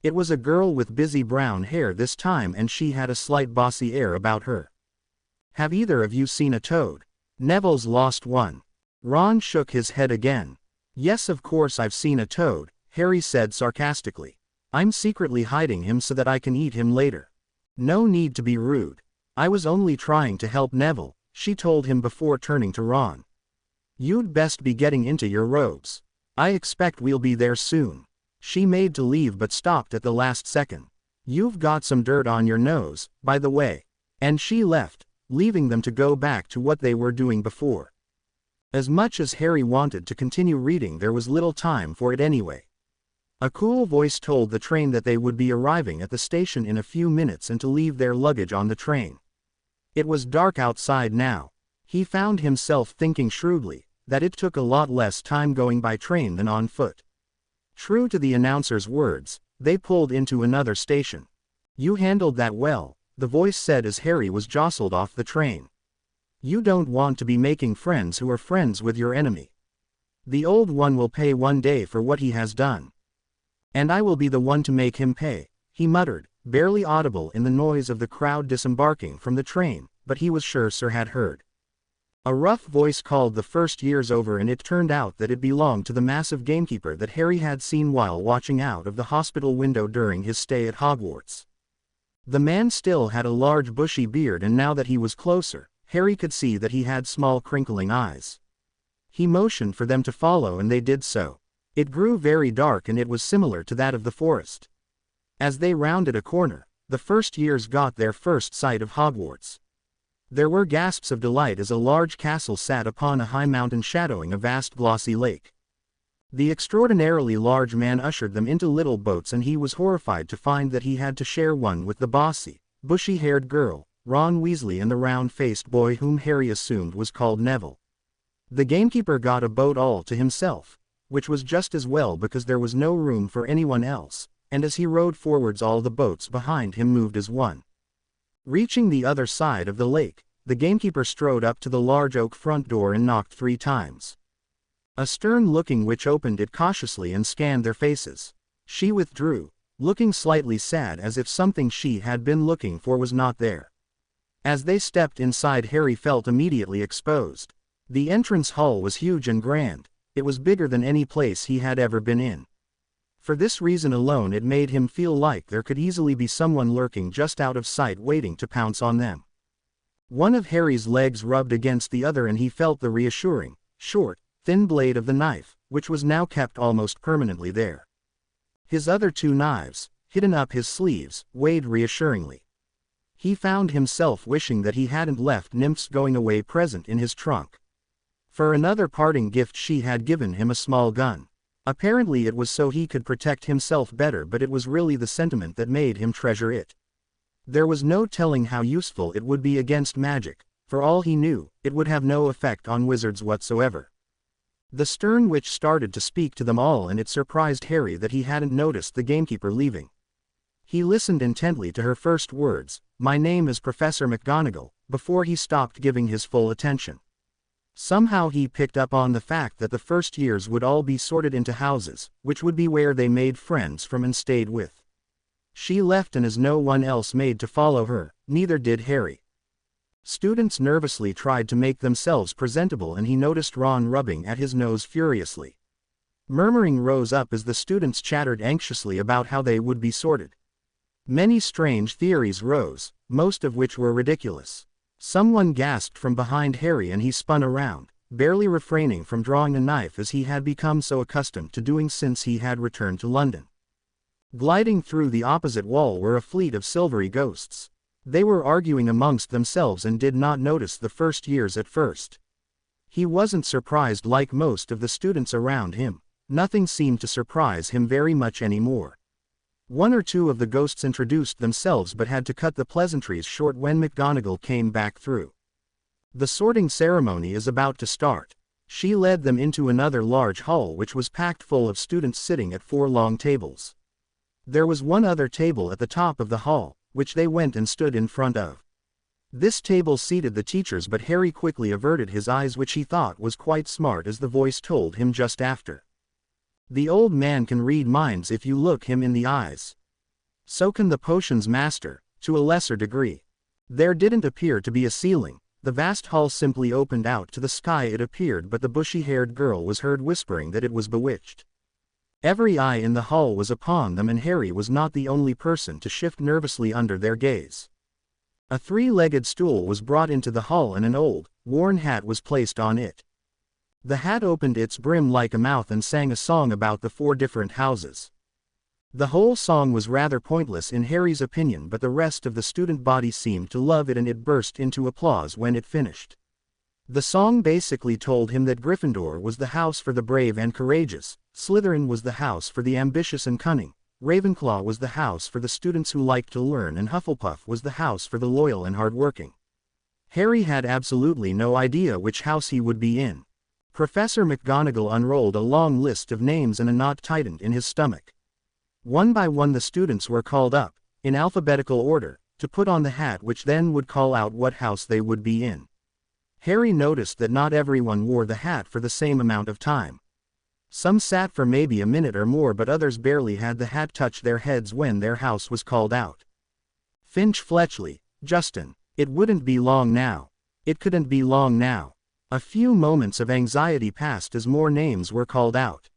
It was a girl with busy brown hair this time, and she had a slight bossy air about her. "Have either of you seen a toad?" "Neville's lost one." Ron shook his head again. "Yes, of course I've seen a toad," Harry said sarcastically. "I'm secretly hiding him so that I can eat him later." "No need to be rude. I was only trying to help Neville," she told him before turning to Ron. "You'd best be getting into your robes. I expect we'll be there soon." She made to leave but stopped at the last second. "You've got some dirt on your nose, by the way." And she left, leaving them to go back to what they were doing before. As much as Harry wanted to continue reading, there was little time for it anyway. A cool voice told the train that they would be arriving at the station in a few minutes and to leave their luggage on the train. It was dark outside now. He found himself thinking shrewdly that it took a lot less time going by train than on foot. True to the announcer's words, they pulled into another station. "You handled that well," the voice said as Harry was jostled off the train. "You don't want to be making friends who are friends with your enemy. The old one will pay one day for what he has done. And I will be the one to make him pay," he muttered, barely audible in the noise of the crowd disembarking from the train, but he was sure Sir had heard. A rough voice called the first years over, and it turned out that it belonged to the massive gamekeeper that Harry had seen while watching out of the hospital window during his stay at Hogwarts. The man still had a large bushy beard, and now that he was closer, Harry could see that he had small crinkling eyes. He motioned for them to follow and they did so. It grew very dark and it was similar to that of the forest. As they rounded a corner, the first years got their first sight of Hogwarts. There were gasps of delight as a large castle sat upon a high mountain shadowing a vast glossy lake. The extraordinarily large man ushered them into little boats, and he was horrified to find that he had to share one with the bossy, bushy-haired girl, Ron Weasley, and the round-faced boy whom Harry assumed was called Neville. The gamekeeper got a boat all to himself, which was just as well because there was no room for anyone else, and as he rowed forwards all the boats behind him moved as one. Reaching the other side of the lake, the gamekeeper strode up to the large oak front door and knocked 3 times. A stern-looking witch opened it cautiously and scanned their faces. She withdrew, looking slightly sad as if something she had been looking for was not there. As they stepped inside, Harry felt immediately exposed. The entrance hall was huge and grand. It was bigger than any place he had ever been in. For this reason alone it made him feel like there could easily be someone lurking just out of sight waiting to pounce on them. One of Harry's legs rubbed against the other and he felt the reassuring, short, thin blade of the knife, which was now kept almost permanently there. His other two knives, hidden up his sleeves, weighed reassuringly. He found himself wishing that he hadn't left Nymph's going away present in his trunk. For another parting gift she had given him a small gun. Apparently it was so he could protect himself better, but it was really the sentiment that made him treasure it. There was no telling how useful it would be against magic. For all he knew, it would have no effect on wizards whatsoever. The stern witch started to speak to them all and it surprised Harry that he hadn't noticed the gamekeeper leaving. He listened intently to her first words, "My name is Professor McGonagall," before he stopped giving his full attention. Somehow he picked up on the fact that the first years would all be sorted into houses, which would be where they made friends from and stayed with. She left and as no one else made to follow her, neither did Harry. Students nervously tried to make themselves presentable and he noticed Ron rubbing at his nose furiously. Murmuring rose up as the students chattered anxiously about how they would be sorted. Many strange theories rose, most of which were ridiculous. Someone gasped from behind Harry and he spun around, barely refraining from drawing a knife as he had become so accustomed to doing since he had returned to London. Gliding through the opposite wall were a fleet of silvery ghosts. They were arguing amongst themselves and did not notice the first years at first. He wasn't surprised like most of the students around him. Nothing seemed to surprise him very much anymore. One or two of the ghosts introduced themselves but had to cut the pleasantries short when McGonagall came back through. The sorting ceremony is about to start. She led them into another large hall which was packed full of students sitting at 4 long tables. There was one other table at the top of the hall, which they went and stood in front of. This table seated the teachers, but Harry quickly averted his eyes, which he thought was quite smart, as the voice told him just after. The old man can read minds if you look him in the eyes. So can the potions master, to a lesser degree. There didn't appear to be a ceiling. The vast hall simply opened out to the sky, it appeared, but the bushy-haired girl was heard whispering that it was bewitched. Every eye in the hall was upon them and Harry was not the only person to shift nervously under their gaze. A 3-legged stool was brought into the hall and an old, worn hat was placed on it. The hat opened its brim like a mouth and sang a song about the 4 different houses. The whole song was rather pointless in Harry's opinion, but the rest of the student body seemed to love it and it burst into applause when it finished. The song basically told him that Gryffindor was the house for the brave and courageous, Slytherin was the house for the ambitious and cunning, Ravenclaw was the house for the students who liked to learn, and Hufflepuff was the house for the loyal and hardworking. Harry had absolutely no idea which house he would be in. Professor McGonagall unrolled a long list of names and a knot tightened in his stomach. One by one the students were called up, in alphabetical order, to put on the hat, which then would call out what house they would be in. Harry noticed that not everyone wore the hat for the same amount of time. Some sat for maybe a minute or more, but others barely had the hat touch their heads when their house was called out. Finch Fletchley, Justin. It wouldn't be long now. It couldn't be long now. A few moments of anxiety passed as more names were called out.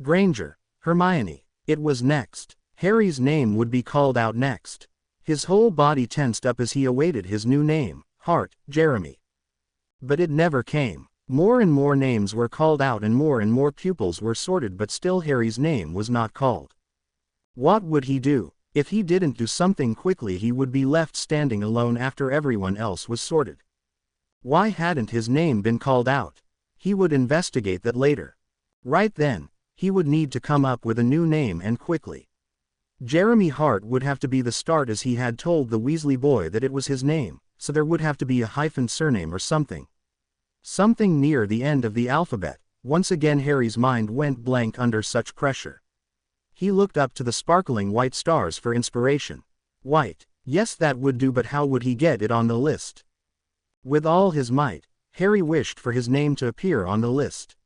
Granger, Hermione. It was next. Harry's name would be called out next. His whole body tensed up as he awaited his new name, Hart, Jeremy. But it never came. More and more names were called out and more pupils were sorted, but still Harry's name was not called. What would he do? If he didn't do something quickly, he would be left standing alone after everyone else was sorted. Why hadn't his name been called out? He would investigate that later. Right then, he would need to come up with a new name, and quickly. Jeremy Hart would have to be the start, as he had told the Weasley boy that it was his name, so there would have to be a hyphen surname or something. Something near the end of the alphabet. Once again Harry's mind went blank under such pressure. He looked up to the sparkling white stars for inspiration. White. Yes, that would do, but how would he get it on the list? With all his might, Harry wished for his name to appear on the list.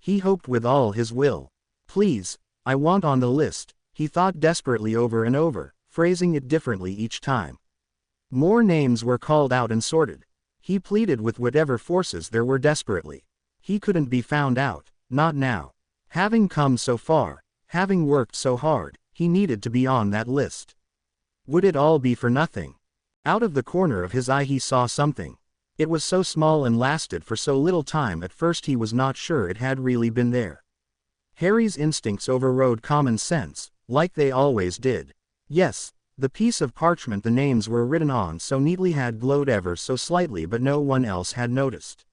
He hoped with all his will. Please, I want on the list, he thought desperately over and over, phrasing it differently each time. More names were called out and sorted. He pleaded with whatever forces there were desperately. He couldn't be found out, not now. Having come so far, Having worked so hard, he needed to be on that list. Would it all be for nothing? Out of the corner of his eye he saw something. It was so small and lasted for so little time at first he was not sure it had really been there. Harry's instincts overrode common sense, like they always did. Yes, the piece of parchment the names were written on so neatly had glowed ever so slightly, but no one else had noticed.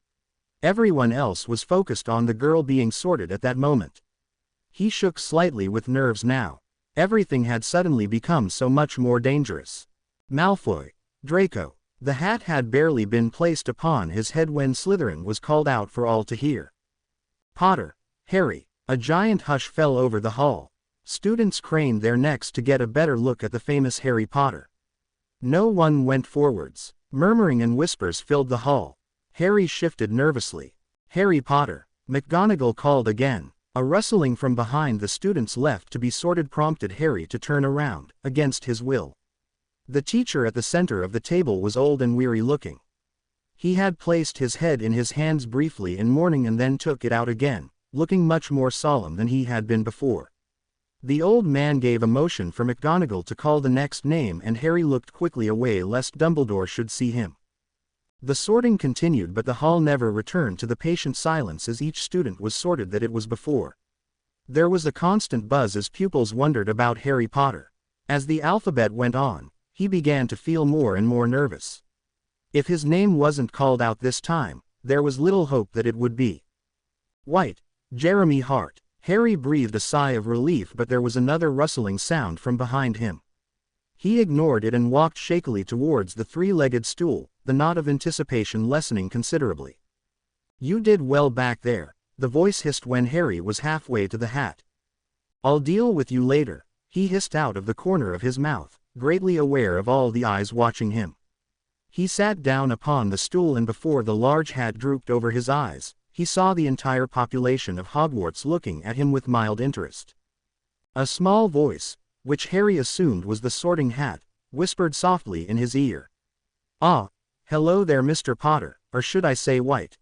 Everyone else was focused on the girl being sorted at that moment. He shook slightly with nerves now. Everything had suddenly become so much more dangerous. Malfoy, Draco. The hat had barely been placed upon his head when Slytherin was called out for all to hear. Potter, Harry. A giant hush fell over the hall. Students craned their necks to get a better look at the famous Harry Potter. No one went forwards. Murmuring and whispers filled the hall. Harry shifted nervously. Harry Potter. McGonagall called again. A rustling from behind the students left to be sorted prompted Harry to turn around, against his will. The teacher at the center of the table was old and weary looking. He had placed his head in his hands briefly in mourning and then took it out again, looking much more solemn than he had been before. The old man gave a motion for McGonagall to call the next name and Harry looked quickly away lest Dumbledore should see him. The sorting continued but the hall never returned to the patient silence as each student was sorted that it was before. There was a constant buzz as pupils wondered about Harry Potter. As the alphabet went on, he began to feel more and more nervous. If his name wasn't called out this time, there was little hope that it would be. White. Jeremy Hart. Harry breathed a sigh of relief but there was another rustling sound from behind him. He ignored it and walked shakily towards the three-legged stool, the knot of anticipation lessening considerably. You did well back there, the voice hissed when Harry was halfway to the hat. I'll deal with you later, he hissed out of the corner of his mouth, greatly aware of all the eyes watching him. He sat down upon the stool and before the large hat drooped over his eyes, he saw the entire population of Hogwarts looking at him with mild interest. A small voice, which Harry assumed was the sorting hat, whispered softly in his ear. Ah, hello there Mr. Potter, or should I say White.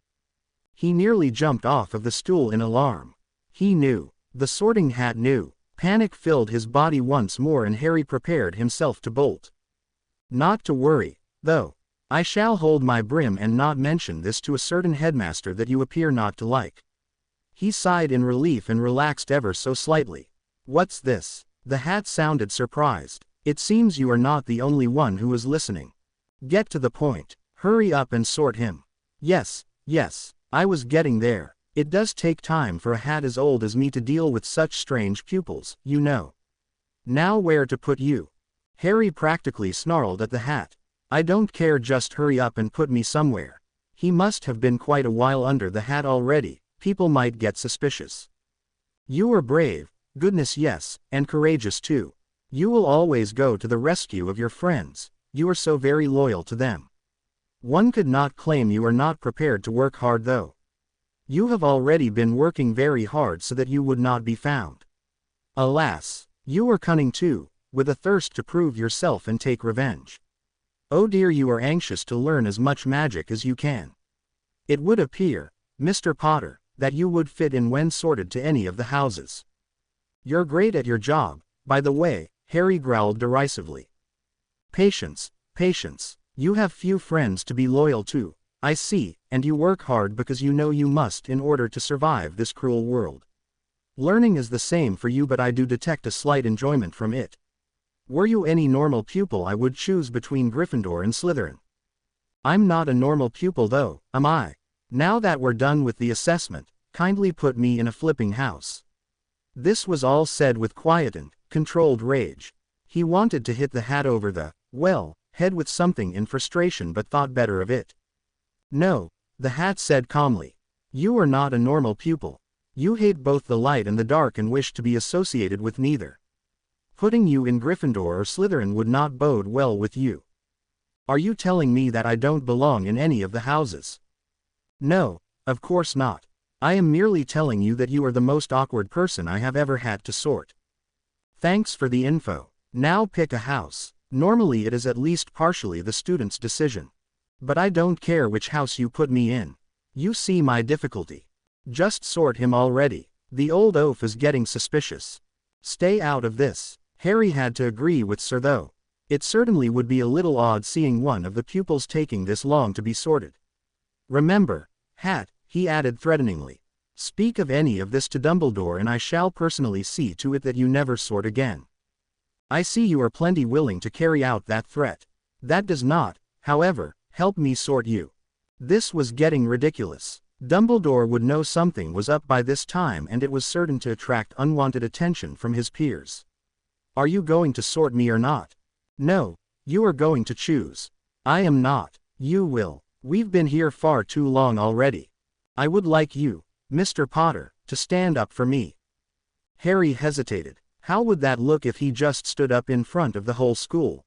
He nearly jumped off of the stool in alarm. He knew. The sorting hat knew. Panic filled his body once more and Harry prepared himself to bolt. Not to worry, though. I shall hold my brim and not mention this to a certain headmaster that you appear not to like. He sighed in relief and relaxed ever so slightly. What's this? The hat sounded surprised. It seems you are not the only one who is listening. Get to the point. Hurry up and sort him. Yes, I was getting there. It does take time for a hat as old as me to deal with such strange pupils, you know. Now where to put you? Harry practically snarled at the hat. I don't care, just hurry up and put me somewhere. He must have been quite a while under the hat already, people might get suspicious. You are brave, goodness yes, and courageous too. You will always go to the rescue of your friends, you are so very loyal to them. One could not claim you are not prepared to work hard though. You have already been working very hard so that you would not be found. Alas, you are cunning too, with a thirst to prove yourself and take revenge. Oh dear, you are anxious to learn as much magic as you can. It would appear, Mr. Potter, that you would fit in when sorted to any of the houses. You're great at your job, by the way, Harry growled derisively. Patience, you have few friends to be loyal to, I see, and you work hard because you know you must in order to survive this cruel world. Learning is the same for you but I do detect a slight enjoyment from it. Were you any normal pupil I would choose between Gryffindor and Slytherin. I'm not a normal pupil though, am I? Now that we're done with the assessment, kindly put me in a flipping house. This was all said with quiet and controlled rage. He wanted to hit the hat over the, head with something in frustration but thought better of it. No, the hat said calmly. You are not a normal pupil. You hate both the light and the dark and wish to be associated with neither. Putting you in Gryffindor or Slytherin would not bode well with you. Are you telling me that I don't belong in any of the houses? No, of course not. I am merely telling you that you are the most awkward person I have ever had to sort. Thanks for the info. Now pick a house. Normally it is at least partially the student's decision. But I don't care which house you put me in. You see my difficulty. Just sort him already. The old oaf is getting suspicious. Stay out of this. Harry had to agree with Sir though. It certainly would be a little odd seeing one of the pupils taking this long to be sorted. Remember, Hat, he added threateningly. Speak of any of this to Dumbledore and I shall personally see to it that you never sort again. I see you are plenty willing to carry out that threat. That does not, however, help me sort you. This was getting ridiculous. Dumbledore would know something was up by this time and it was certain to attract unwanted attention from his peers. Are you going to sort me or not? No, you are going to choose. I am not. You will. We've been here far too long already. I would like you, Mr. Potter, to stand up for me. Harry hesitated. How would that look if he just stood up in front of the whole school?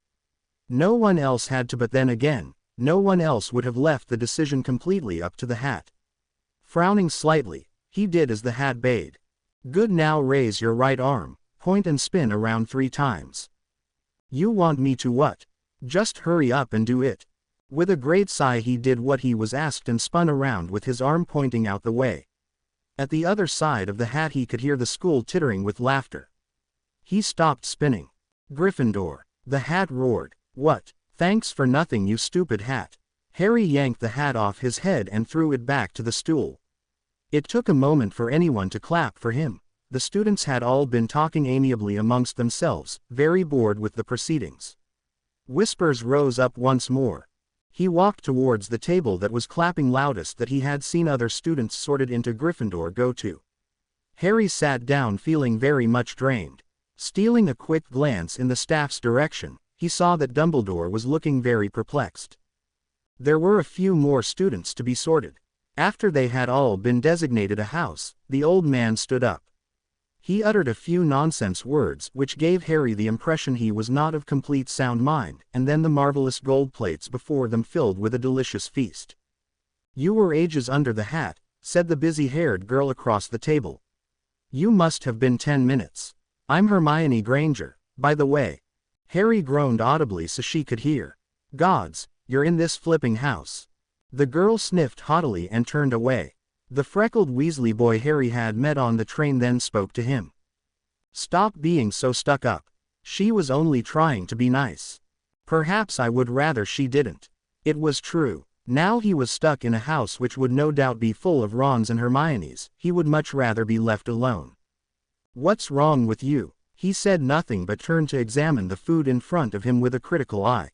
No one else had to, but then again, no one else would have left the decision completely up to the Hat. Frowning slightly, he did as the Hat bade. Good, now raise your right arm, point and spin around 3 times. You want me to what? Just hurry up and do it. With a great sigh he did what he was asked and spun around with his arm pointing out the way. At the other side of the Hat he could hear the school tittering with laughter. He stopped spinning. Gryffindor. The Hat roared. What? Thanks for nothing, you stupid Hat. Harry yanked the hat off his head and threw it back to the stool. It took a moment for anyone to clap for him. The students had all been talking amiably amongst themselves, very bored with the proceedings. Whispers rose up once more. He walked towards the table that was clapping loudest that he had seen other students sorted into Gryffindor go to. Harry sat down feeling very much drained. Stealing a quick glance in the staff's direction, he saw that Dumbledore was looking very perplexed. There were a few more students to be sorted. After they had all been designated a house, the old man stood up. He uttered a few nonsense words which gave Harry the impression he was not of complete sound mind, and then the marvelous gold plates before them filled with a delicious feast. You were ages under the Hat, said the busy-haired girl across the table. You must have been 10 minutes. I'm Hermione Granger, by the way. Harry groaned audibly so she could hear. Gods, you're in this flipping house. The girl sniffed haughtily and turned away. The freckled Weasley boy Harry had met on the train then spoke to him. Stop being so stuck up. She was only trying to be nice. Perhaps I would rather she didn't. It was true. Now he was stuck in a house which would no doubt be full of Rons and Hermiones. He would much rather be left alone. What's wrong with you? He said nothing but turned to examine the food in front of him with a critical eye.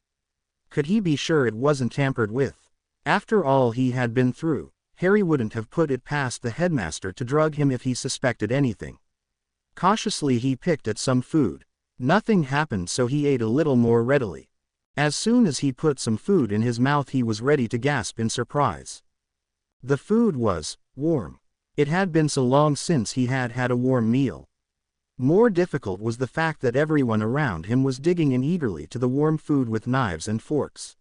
Could he be sure it wasn't tampered with? After all he had been through, Harry wouldn't have put it past the headmaster to drug him if he suspected anything. Cautiously he picked at some food. Nothing happened, so he ate a little more readily. As soon as he put some food in his mouth he was ready to gasp in surprise. The food was warm. It had been so long since he had had a warm meal. More difficult was the fact that everyone around him was digging in eagerly to the warm food with knives and forks.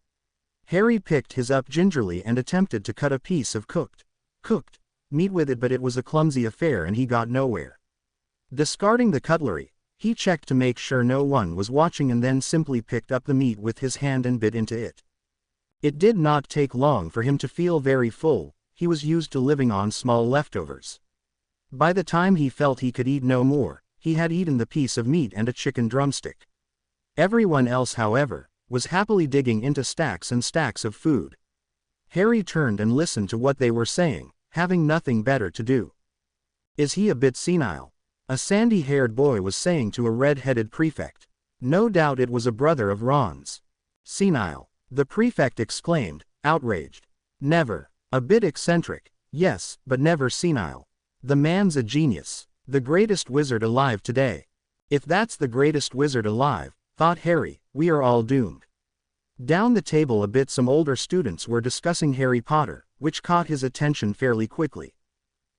Harry picked his up gingerly and attempted to cut a piece of cooked meat with it, but it was a clumsy affair and he got nowhere. Discarding the cutlery, he checked to make sure no one was watching and then simply picked up the meat with his hand and bit into it. It did not take long for him to feel very full. He was used to living on small leftovers. By the time he felt he could eat no more, he had eaten the piece of meat and a chicken drumstick. Everyone else, however, was happily digging into stacks and stacks of food. Harry turned and listened to what they were saying, having nothing better to do. Is he a bit senile? A sandy-haired boy was saying to a red-headed prefect. No doubt it was a brother of Ron's. Senile, the prefect exclaimed, outraged. Never. A bit eccentric, yes, but never senile. The man's a genius. The greatest wizard alive today. If that's the greatest wizard alive, thought Harry, we are all doomed. Down the table a bit some older students were discussing Harry Potter, which caught his attention fairly quickly.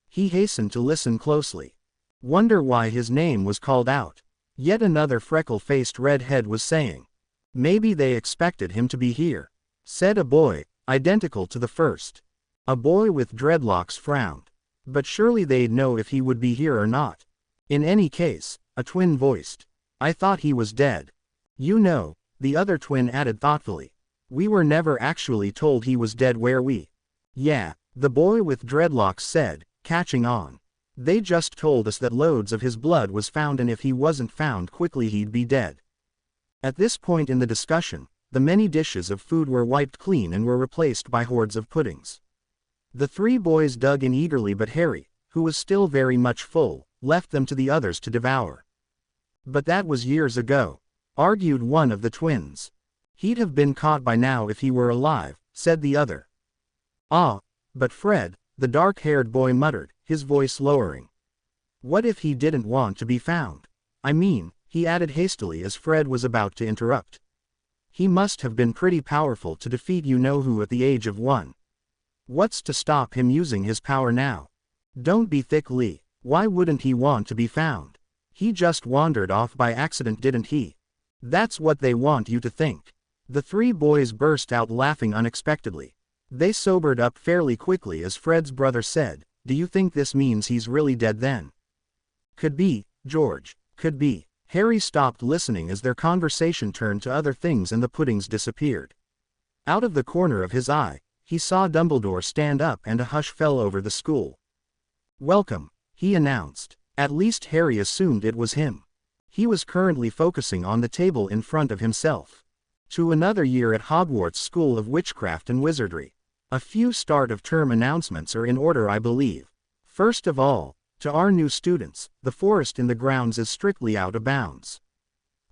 He hastened to listen closely. Wonder why his name was called out. Yet another freckle-faced redhead was saying. Maybe they expected him to be here, said a boy, identical to the first. A boy with dreadlocks frowned. But surely they'd know if he would be here or not. In any case, a twin voiced. I thought he was dead. You know, the other twin added thoughtfully. We were never actually told he was dead, were we? Yeah, the boy with dreadlocks said, catching on. They just told us that loads of his blood was found, and if he wasn't found quickly he'd be dead." At this point in the discussion, the many dishes of food were wiped clean and were replaced by hordes of puddings. The three boys dug in eagerly, but Harry, who was still very much full, left them to the others to devour. "But that was years ago," argued one of the twins. "He'd have been caught by now if he were alive," said the other. "Ah, but Fred," the dark-haired boy muttered, his voice lowering. "What if he didn't want to be found? I mean," he added hastily as Fred was about to interrupt. "He must have been pretty powerful to defeat you-know-who at the age of 1. What's to stop him using his power now? Don't be thick, Lee. Why wouldn't he want to be found? He just wandered off by accident, didn't he? That's what they want you to think." The three boys burst out laughing unexpectedly. They sobered up fairly quickly as Fred's brother said, "Do you think this means he's really dead then?" "Could be, George, could be." Harry stopped listening as their conversation turned to other things and the puddings disappeared. Out of the corner of his eye, he saw Dumbledore stand up and a hush fell over the school. "Welcome," he announced. At least Harry assumed it was him. He was currently focusing on the table in front of himself. "To another year at Hogwarts School of Witchcraft and Wizardry. A few start-of-term announcements are in order, I believe. First of all, to our new students, the forest in the grounds is strictly out of bounds.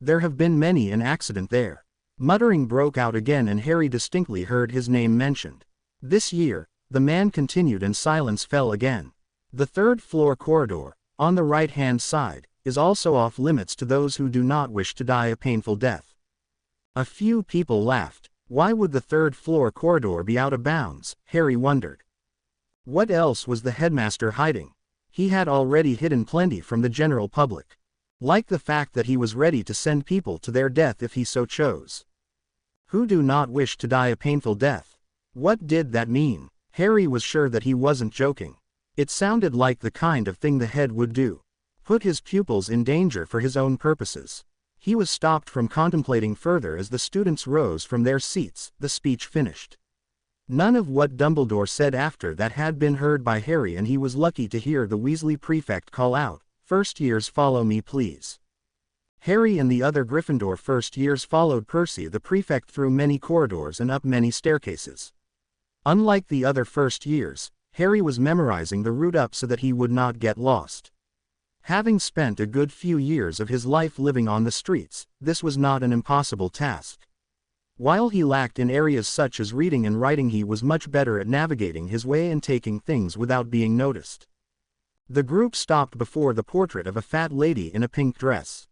There have been many an accident there." Muttering broke out again and Harry distinctly heard his name mentioned. "This year," the man continued, and silence fell again. "The third-floor corridor, on the right-hand side, is also off limits to those who do not wish to die a painful death." A few people laughed. Why would the third-floor corridor be out of bounds, Harry wondered. What else was the headmaster hiding? He had already hidden plenty from the general public. Like the fact that he was ready to send people to their death if he so chose. Who do not wish to die a painful death? What did that mean? Harry was sure that he wasn't joking. It sounded like the kind of thing the head would do. Put his pupils in danger for his own purposes. He was stopped from contemplating further as the students rose from their seats, the speech finished. None of what Dumbledore said after that had been heard by Harry, and he was lucky to hear the Weasley prefect call out, "First years, follow me please." Harry and the other Gryffindor first years followed Percy the prefect through many corridors and up many staircases. Unlike the other first years, Harry was memorizing the route up so that he would not get lost. Having spent a good few years of his life living on the streets, this was not an impossible task. While he lacked in areas such as reading and writing, he was much better at navigating his way and taking things without being noticed. The group stopped before the portrait of a fat lady in a pink dress.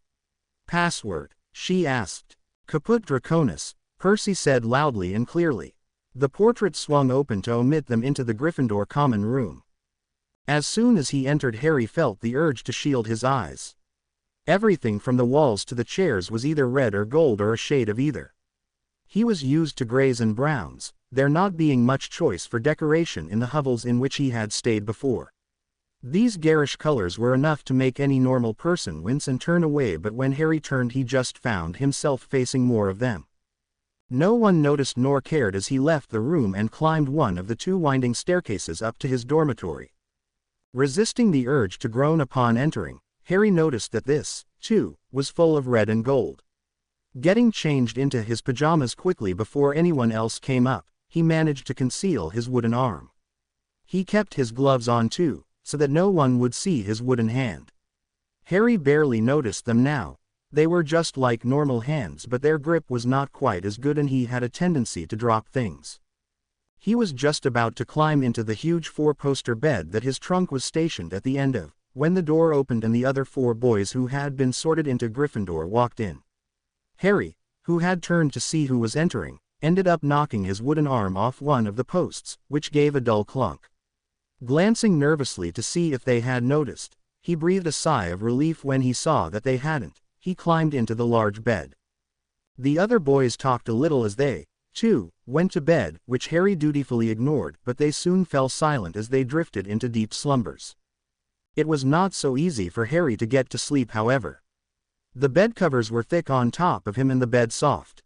"Password?" she asked. "Caput Draconis," Percy said loudly and clearly. The portrait swung open to omit them into the Gryffindor common room. As soon as he entered, Harry felt the urge to shield his eyes. Everything from the walls to the chairs was either red or gold or a shade of either. He was used to grays and browns, there not being much choice for decoration in the hovels in which he had stayed before. These garish colors were enough to make any normal person wince and turn away, but when Harry turned he just found himself facing more of them. No one noticed nor cared as he left the room and climbed one of the two winding staircases up to his dormitory. Resisting the urge to groan upon entering, Harry noticed that this, too, was full of red and gold. Getting changed into his pajamas quickly before anyone else came up, he managed to conceal his wooden arm. He kept his gloves on too, so that no one would see his wooden hand. Harry barely noticed them now. They were just like normal hands, but their grip was not quite as good and he had a tendency to drop things. He was just about to climb into the huge four-poster bed that his trunk was stationed at the end of, when the door opened and the other four boys who had been sorted into Gryffindor walked in. Harry, who had turned to see who was entering, ended up knocking his wooden arm off one of the posts, which gave a dull clunk. Glancing nervously to see if they had noticed, he breathed a sigh of relief when he saw that they hadn't. He climbed into the large bed. The other boys talked a little as they, too, went to bed, which Harry dutifully ignored, but they soon fell silent as they drifted into deep slumbers. It was not so easy for Harry to get to sleep, however. The bed covers were thick on top of him and the bed soft.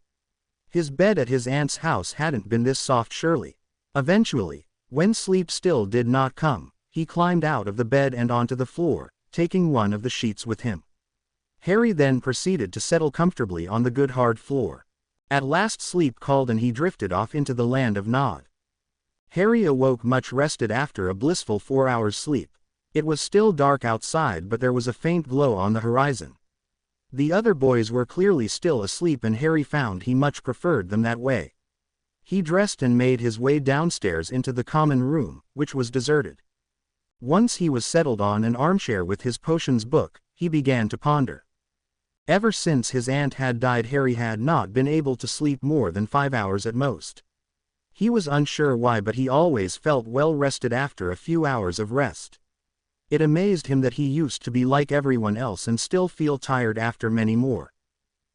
His bed at his aunt's house hadn't been this soft surely. Eventually, when sleep still did not come, he climbed out of the bed and onto the floor, taking one of the sheets with him. Harry then proceeded to settle comfortably on the good hard floor. At last sleep called and he drifted off into the land of Nod. Harry awoke much rested after a blissful 4 hours' sleep. It was still dark outside, but there was a faint glow on the horizon. The other boys were clearly still asleep, and Harry found he much preferred them that way. He dressed and made his way downstairs into the common room, which was deserted. Once he was settled on an armchair with his potions book, he began to ponder. Ever since his aunt had died, Harry had not been able to sleep more than 5 hours at most. He was unsure why, but he always felt well rested after a few hours of rest. It amazed him that he used to be like everyone else and still feel tired after many more.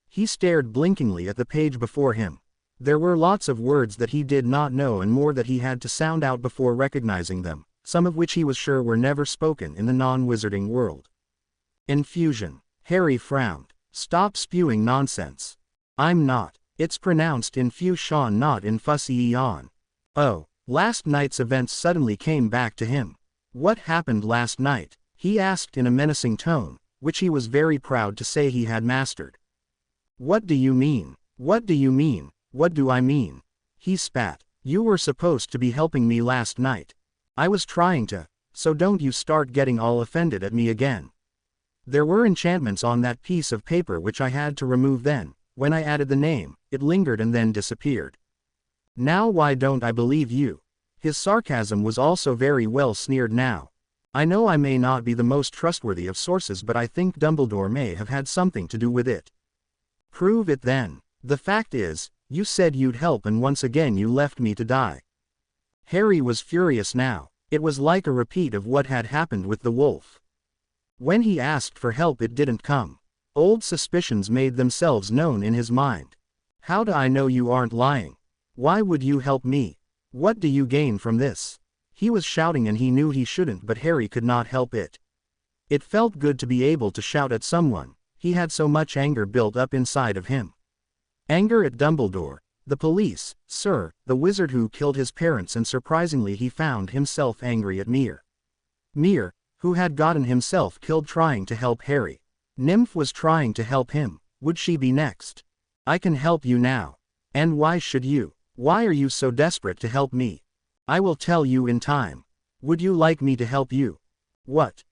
He stared blinkingly at the page before him. There were lots of words that he did not know and more that he had to sound out before recognizing them, some of which he was sure were never spoken in the non-wizarding world. Infusion. Harry frowned. Stop spewing nonsense. I'm not. It's pronounced infusion, not infusion. Oh, last night's events suddenly came back to him. What happened last night? He asked in a menacing tone, which he was very proud to say he had mastered. What do you mean? What do you mean? What do I mean? He spat. You were supposed to be helping me last night. I was trying to, so don't you start getting all offended at me again. There were enchantments on that piece of paper which I had to remove then. When I added the name, it lingered and then disappeared. Now why don't I believe you? His sarcasm was also very well sneered now. I know I may not be the most trustworthy of sources, but I think Dumbledore may have had something to do with it. Prove it then. The fact is, you said you'd help and once again you left me to die. Harry was furious now. It was like a repeat of what had happened with the wolf. When he asked for help, it didn't come. Old suspicions made themselves known in his mind. How do I know you aren't lying? Why would you help me? What do you gain from this? He was shouting and he knew he shouldn't, but Harry could not help it. It felt good to be able to shout at someone. He had so much anger built up inside of him. Anger at Dumbledore, the police, sir, the wizard who killed his parents, and surprisingly he found himself angry at Mir, who had gotten himself killed trying to help Harry. Nymph was trying to help him. Would she be next? I can help you now. And why should you? Why are you so desperate to help me? I will tell you in time. Would you like me to help you? What?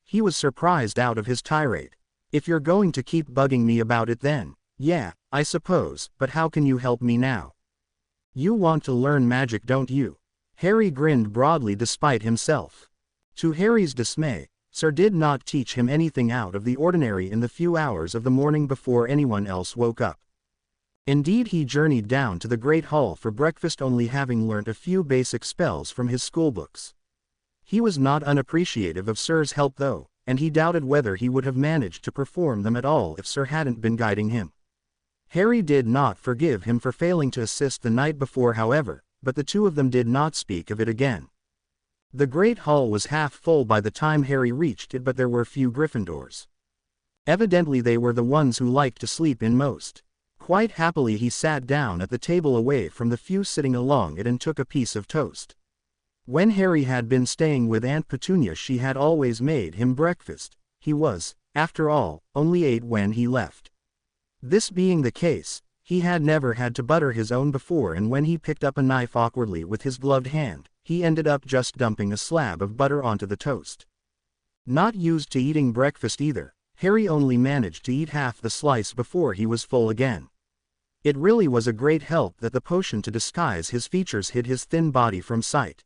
He was surprised out of his tirade. If you're going to keep bugging me about it, then, yeah, I suppose, but how can you help me now? You want to learn magic, don't you? Harry grinned broadly despite himself. To Harry's dismay, Sir did not teach him anything out of the ordinary in the few hours of the morning before anyone else woke up. Indeed, he journeyed down to the Great Hall for breakfast, only having learnt a few basic spells from his schoolbooks. He was not unappreciative of Sir's help though, and he doubted whether he would have managed to perform them at all if Sir hadn't been guiding him. Harry did not forgive him for failing to assist the night before, however, but the two of them did not speak of it again. The Great Hall was half full by the time Harry reached it, but there were few Gryffindors. Evidently they were the ones who liked to sleep in most. Quite happily he sat down at the table away from the few sitting along it and took a piece of toast. When Harry had been staying with Aunt Petunia, she had always made him breakfast. He was, after all, only 8 when he left. This being the case, he had never had to butter his own before, and when he picked up a knife awkwardly with his gloved hand, he ended up just dumping a slab of butter onto the toast. Not used to eating breakfast either, Harry only managed to eat half the slice before he was full again. It really was a great help that the potion to disguise his features hid his thin body from sight.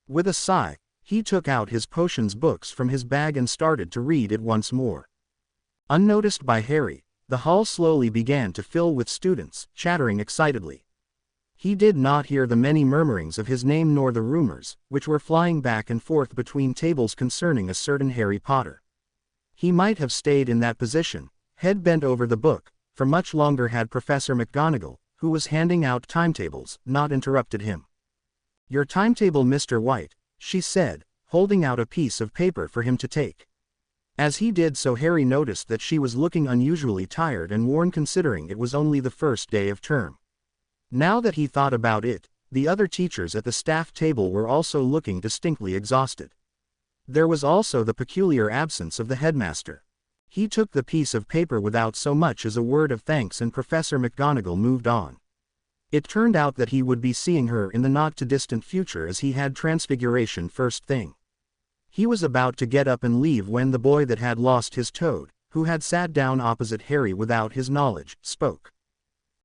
With a sigh, he took out his potions books from his bag and started to read it once more. Unnoticed by Harry, the hall slowly began to fill with students, chattering excitedly. He did not hear the many murmurings of his name nor the rumors, which were flying back and forth between tables concerning a certain Harry Potter. He might have stayed in that position, head bent over the book, for much longer had Professor McGonagall, who was handing out timetables, not interrupted him. Your timetable, Mr. White, she said, holding out a piece of paper for him to take. As he did so, Harry noticed that she was looking unusually tired and worn, considering it was only the first day of term. Now that he thought about it, The other teachers at the staff table were also looking distinctly exhausted. There was also the peculiar absence of the headmaster. He took the piece of paper without so much as a word of thanks, and Professor McGonagall moved on. It turned out that he would be seeing her in the not-too-distant future, as he had transfiguration first thing. He was about to get up and leave when the boy that had lost his toad, who had sat down opposite Harry without his knowledge, spoke.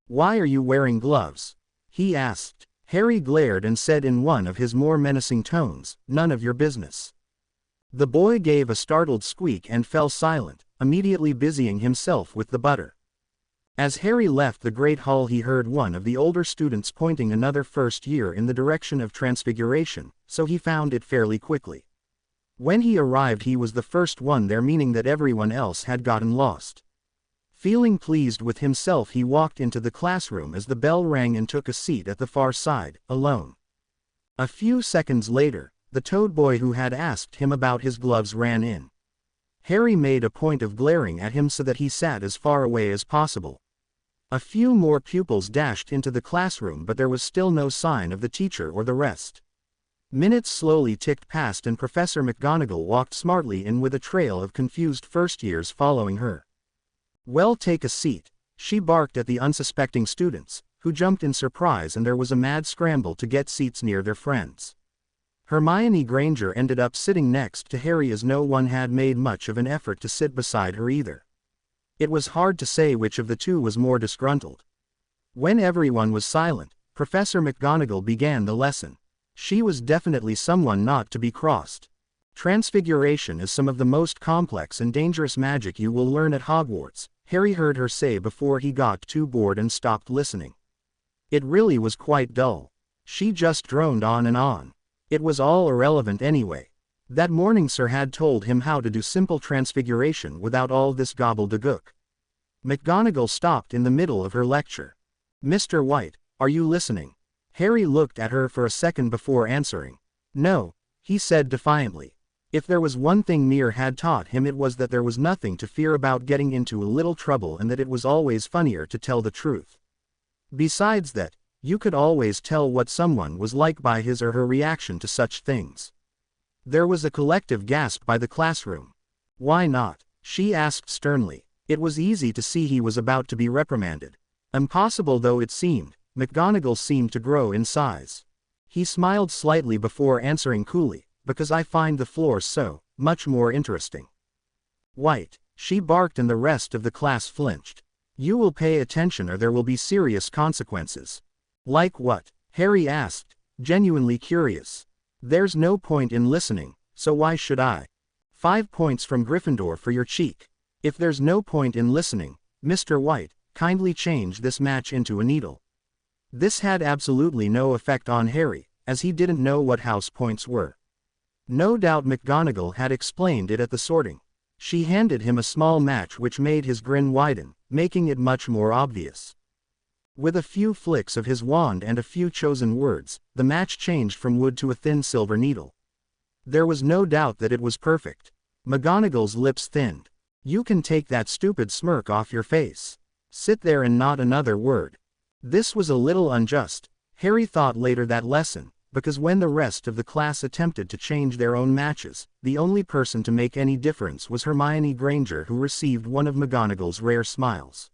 "Why are you wearing gloves?" he asked. Harry glared and said in one of his more menacing tones, "None of your business." The boy gave a startled squeak and fell silent, immediately busying himself with the butter. As Harry left the great hall, he heard one of the older students pointing another first year in the direction of Transfiguration, so he found it fairly quickly. When he arrived, he was the first one there, meaning that everyone else had gotten lost. Feeling pleased with himself, he walked into the classroom as the bell rang and took a seat at the far side, alone. A few seconds later, the toad boy who had asked him about his gloves ran in. Harry made a point of glaring at him so that he sat as far away as possible. A few more pupils dashed into the classroom, but there was still no sign of the teacher or the rest. Minutes slowly ticked past and Professor McGonagall walked smartly in with a trail of confused first years following her. "Well, take a seat," she barked at the unsuspecting students, who jumped in surprise, and there was a mad scramble to get seats near their friends. Hermione Granger ended up sitting next to Harry, as no one had made much of an effort to sit beside her either. It was hard to say which of the two was more disgruntled. When everyone was silent, Professor McGonagall began the lesson. She was definitely someone not to be crossed. Transfiguration is some of the most complex and dangerous magic you will learn at Hogwarts, Harry heard her say before he got too bored and stopped listening. It really was quite dull. She just droned on and on. It was all irrelevant anyway. That morning Sir had told him how to do simple transfiguration without all this gobbledygook. McGonagall stopped in the middle of her lecture. "Mr. White, are you listening?" Harry looked at her for a second before answering. "No," he said defiantly. If there was one thing Mir had taught him, it was that there was nothing to fear about getting into a little trouble, and that it was always funnier to tell the truth. Besides that, you could always tell what someone was like by his or her reaction to such things. There was a collective gasp by the classroom. "Why not?" she asked sternly. It was easy to see he was about to be reprimanded. Impossible though it seemed, McGonagall seemed to grow in size. He smiled slightly before answering coolly, "Because I find the floor so much more interesting." "White," she barked, and the rest of the class flinched. "You will pay attention or there will be serious consequences." "Like what?" Harry asked, genuinely curious. "There's no point in listening, so why should I?" 5 points from Gryffindor for your cheek. If there's no point in listening, Mr. White, kindly change this match into a needle. This had absolutely no effect on Harry, as he didn't know what house points were. No doubt McGonagall had explained it at the sorting. She handed him a small match, which made his grin widen, making it much more obvious. With a few flicks of his wand and a few chosen words, the match changed from wood to a thin silver needle. There was no doubt that it was perfect. McGonagall's lips thinned. "You can take that stupid smirk off your face. Sit there and not another word." This was a little unjust, Harry thought later that lesson, because when the rest of the class attempted to change their own matches, the only person to make any difference was Hermione Granger, who received one of McGonagall's rare smiles.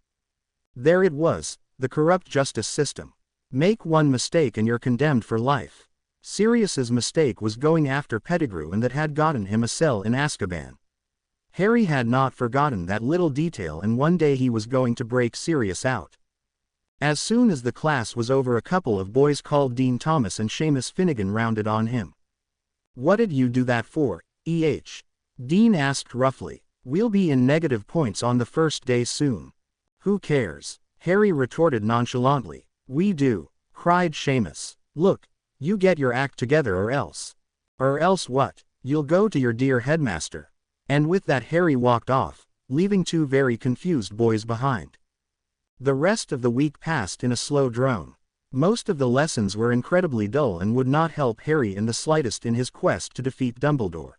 There it was, the corrupt justice system. Make one mistake and you're condemned for life. Sirius's mistake was going after Pettigrew, and that had gotten him a cell in Azkaban. Harry had not forgotten that little detail, and one day he was going to break Sirius out. As soon as the class was over, a couple of boys called Dean Thomas and Seamus Finnegan rounded on him. "What did you do that for, Dean asked roughly. "We'll be in negative points on the first day soon." "Who cares?" Harry retorted nonchalantly. "We do," cried Seamus. "Look, you get your act together or else." "Or else what? You'll go to your dear headmaster." And with that Harry walked off, leaving 2 very confused boys behind. The rest of the week passed in a slow drone. Most of the lessons were incredibly dull and would not help Harry in the slightest in his quest to defeat Dumbledore.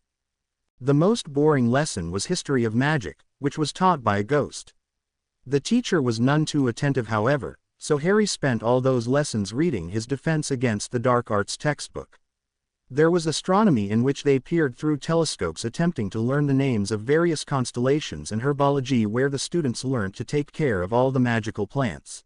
The most boring lesson was History of Magic, which was taught by a ghost. The teacher was none too attentive, however, so Harry spent all those lessons reading his Defense Against the Dark Arts textbook. There was astronomy, in which they peered through telescopes attempting to learn the names of various constellations, and herbology, where the students learned to take care of all the magical plants.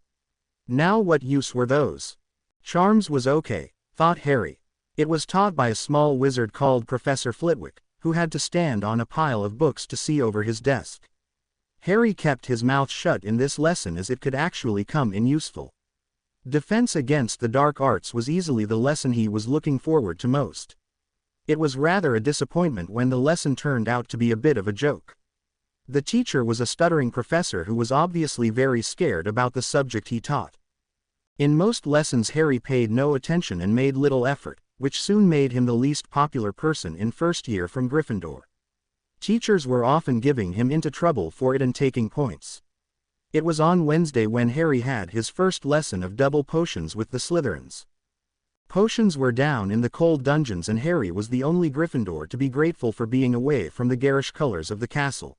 Now what use were those? Charms was okay, thought Harry. It was taught by a small wizard called Professor Flitwick, who had to stand on a pile of books to see over his desk. Harry kept his mouth shut in this lesson, as it could actually come in useful. Defense Against the Dark Arts was easily the lesson he was looking forward to most. It was rather a disappointment when the lesson turned out to be a bit of a joke. The teacher was a stuttering professor who was obviously very scared about the subject he taught. In most lessons Harry paid no attention and made little effort, which soon made him the least popular person in first year from Gryffindor. Teachers were often giving him into trouble for it and taking points. It was on Wednesday when Harry had his first lesson of double potions with the Slytherins. Potions were down in the cold dungeons, and Harry was the only Gryffindor to be grateful for being away from the garish colors of the castle.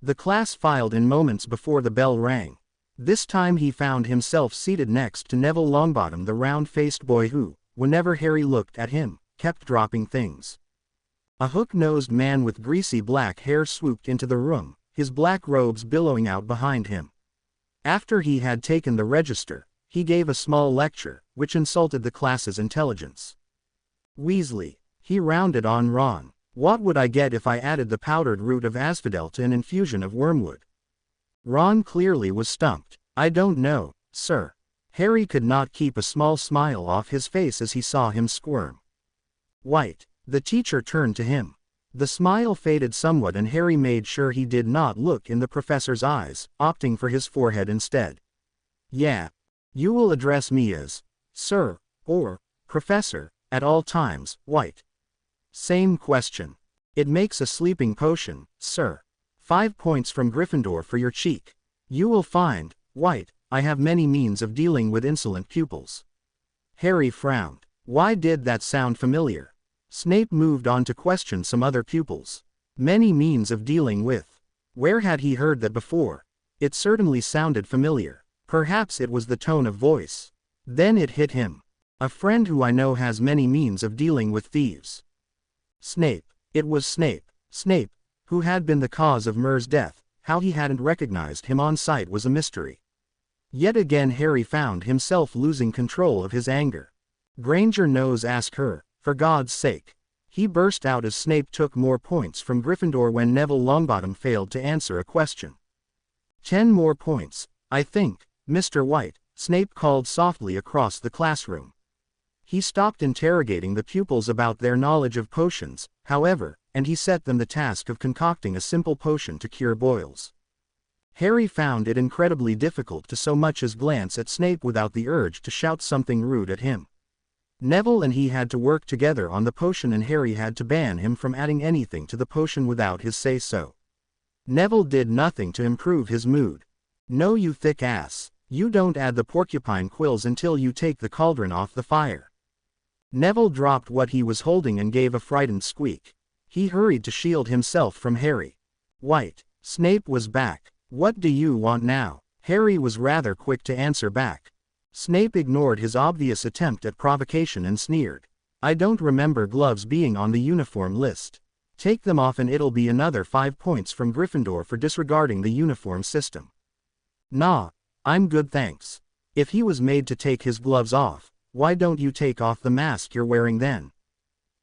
The class filed in moments before the bell rang. This time he found himself seated next to Neville Longbottom, the round-faced boy who, whenever Harry looked at him, kept dropping things. A hook-nosed man with greasy black hair swooped into the room, his black robes billowing out behind him. After he had taken the register, he gave a small lecture, which insulted the class's intelligence. Weasley, he rounded on Ron. What would I get if I added the powdered root of asphodel to an infusion of wormwood? Ron clearly was stumped. I don't know, sir. Harry could not keep a small smile off his face as he saw him squirm. White. The teacher turned to him. The smile faded somewhat, and Harry made sure he did not look in the professor's eyes, opting for his forehead instead. Yeah. You will address me as Sir, or Professor, at all times, White. Same question. It makes a sleeping potion, sir. 5 points from Gryffindor for your cheek. You will find, White, I have many means of dealing with insolent pupils. Harry frowned. Why did that sound familiar? Snape moved on to question some other pupils. Many means of dealing with. Where had he heard that before? It certainly sounded familiar. Perhaps it was the tone of voice. Then it hit him. A friend who I know has many means of dealing with thieves. Snape. It was Snape. Snape, who had been the cause of Mur's death. How he hadn't recognized him on sight was a mystery. Yet again Harry found himself losing control of his anger. Granger knows, ask her, for God's sake. He burst out as Snape took more points from Gryffindor when Neville Longbottom failed to answer a question. 10 more points, I think, Mr. White, Snape called softly across the classroom. He stopped interrogating the pupils about their knowledge of potions, however, and he set them the task of concocting a simple potion to cure boils. Harry found it incredibly difficult to so much as glance at Snape without the urge to shout something rude at him. Neville and he had to work together on the potion, and Harry had to ban him from adding anything to the potion without his say-so. Neville did nothing to improve his mood. No, you thick ass. You don't add the porcupine quills until you take the cauldron off the fire. Neville dropped what he was holding and gave a frightened squeak. He hurried to shield himself from Harry. White. Snape was back. What do you want now? Harry was rather quick to answer back. Snape ignored his obvious attempt at provocation and sneered. I don't remember gloves being on the uniform list. Take them off and it'll be another 5 points from Gryffindor for disregarding the uniform system. Nah, I'm good thanks. If he was made to take his gloves off, why don't you take off the mask you're wearing then?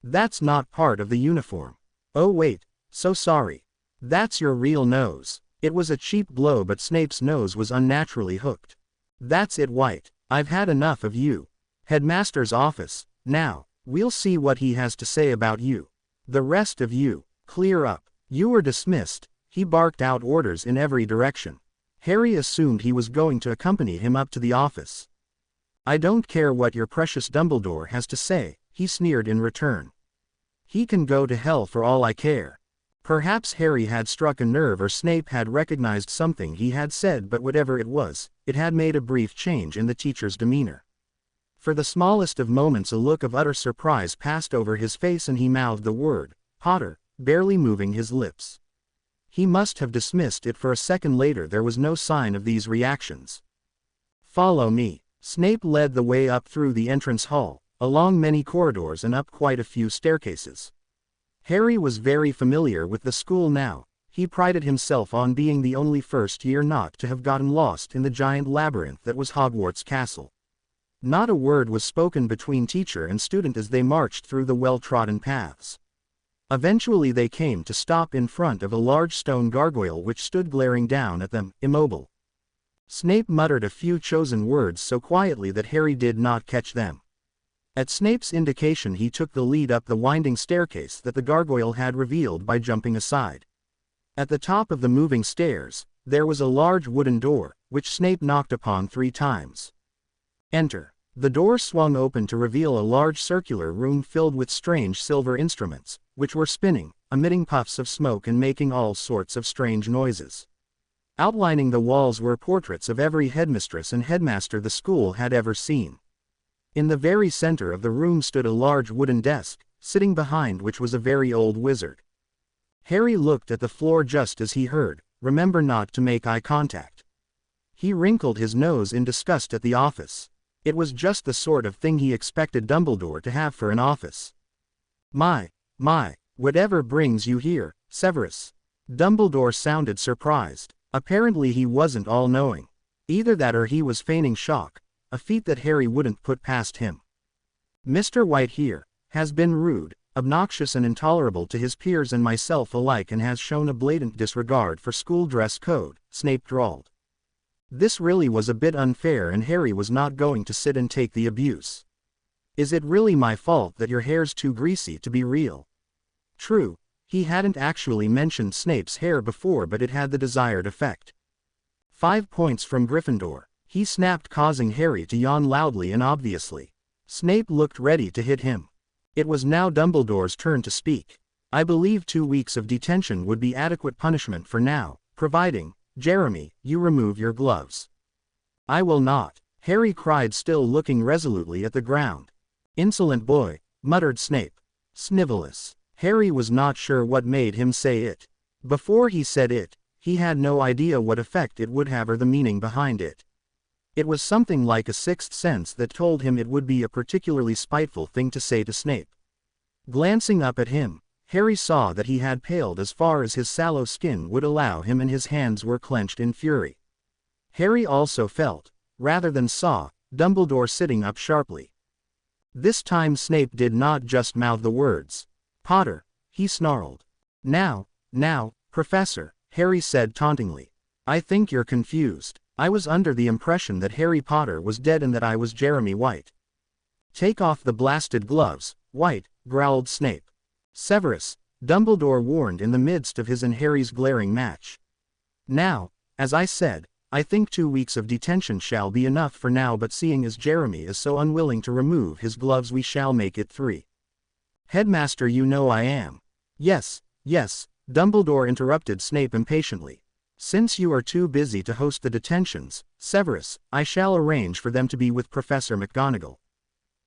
That's not part of the uniform. Oh wait, so sorry. That's your real nose. It was a cheap blow, but Snape's nose was unnaturally hooked. That's it, White. I've had enough of you. Headmaster's office. Now, we'll see what he has to say about you. The rest of you, clear up. You are dismissed. He barked out orders in every direction. Harry assumed he was going to accompany him up to the office. I don't care what your precious Dumbledore has to say, he sneered in return. He can go to hell for all I care. Perhaps Harry had struck a nerve, or Snape had recognized something he had said, but whatever it was, it had made a brief change in the teacher's demeanor. For the smallest of moments a look of utter surprise passed over his face, and he mouthed the word, Potter, barely moving his lips. He must have dismissed it, for a second later there was no sign of these reactions. Follow me. Snape led the way up through the entrance hall, along many corridors and up quite a few staircases. Harry was very familiar with the school now. He prided himself on being the only first-year not to have gotten lost in the giant labyrinth that was Hogwarts Castle. Not a word was spoken between teacher and student as they marched through the well-trodden paths. Eventually they came to stop in front of a large stone gargoyle which stood glaring down at them, immobile. Snape muttered a few chosen words so quietly that Harry did not catch them. At Snape's indication he took the lead up the winding staircase that the gargoyle had revealed by jumping aside. At the top of the moving stairs, there was a large wooden door, which Snape knocked upon 3 times. Enter. The door swung open to reveal a large circular room filled with strange silver instruments, which were spinning, emitting puffs of smoke and making all sorts of strange noises. Outlining the walls were portraits of every headmistress and headmaster the school had ever seen. In the very center of the room stood a large wooden desk, sitting behind which was a very old wizard. Harry looked at the floor just as he heard, "Remember not to make eye contact." He wrinkled his nose in disgust at the office. It was just the sort of thing he expected Dumbledore to have for an office. My, whatever brings you here, Severus?" Dumbledore sounded surprised. Apparently he wasn't all-knowing. Either that or he was feigning shock, a feat that Harry wouldn't put past him. "Mr. White here has been rude, obnoxious and intolerable to his peers and myself alike and has shown a blatant disregard for school dress code," Snape drawled. This really was a bit unfair and Harry was not going to sit and take the abuse. "Is it really my fault that your hair's too greasy to be real?" True, he hadn't actually mentioned Snape's hair before but it had the desired effect. 5 points from Gryffindor, he snapped, causing Harry to yawn loudly and obviously. Snape looked ready to hit him. It was now Dumbledore's turn to speak. "I believe 2 weeks of detention would be adequate punishment for now, providing, Jeremy, you remove your gloves." "I will not," Harry cried, still looking resolutely at the ground. "Insolent boy," muttered Snape. "Snivellus." Harry was not sure what made him say it. Before he said it, he had no idea what effect it would have or the meaning behind it. It was something like a sixth sense that told him it would be a particularly spiteful thing to say to Snape. Glancing up at him, Harry saw that he had paled as far as his sallow skin would allow him and his hands were clenched in fury. Harry also felt, rather than saw, Dumbledore sitting up sharply. This time Snape did not just mouth the words. "Potter," he snarled. Now, Professor," Harry said tauntingly. "I think you're confused. I was under the impression that Harry Potter was dead and that I was Jeremy White." "Take off the blasted gloves, White," growled Snape. "Severus," Dumbledore warned in the midst of his and Harry's glaring match. "Now, as I said, I think 2 weeks of detention shall be enough for now, but seeing as Jeremy is so unwilling to remove his gloves we shall make it 3. "Headmaster, you know I am." Yes, Dumbledore interrupted Snape impatiently. "Since you are too busy to host the detentions, Severus, I shall arrange for them to be with Professor McGonagall.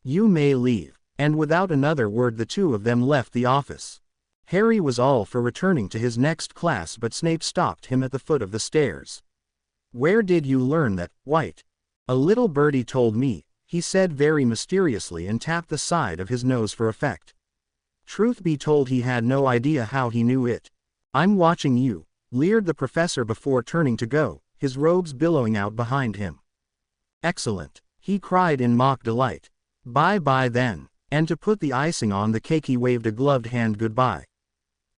You may leave." And without another word the two of them left the office. Harry was all for returning to his next class but Snape stopped him at the foot of the stairs. "Where did you learn that, White?" "A little birdie told me," he said very mysteriously and tapped the side of his nose for effect. Truth be told he had no idea how he knew it. "I'm watching you," leered the professor before turning to go, his robes billowing out behind him. "Excellent," he cried in mock delight. "Bye-bye then." And to put the icing on the cake he waved a gloved hand goodbye.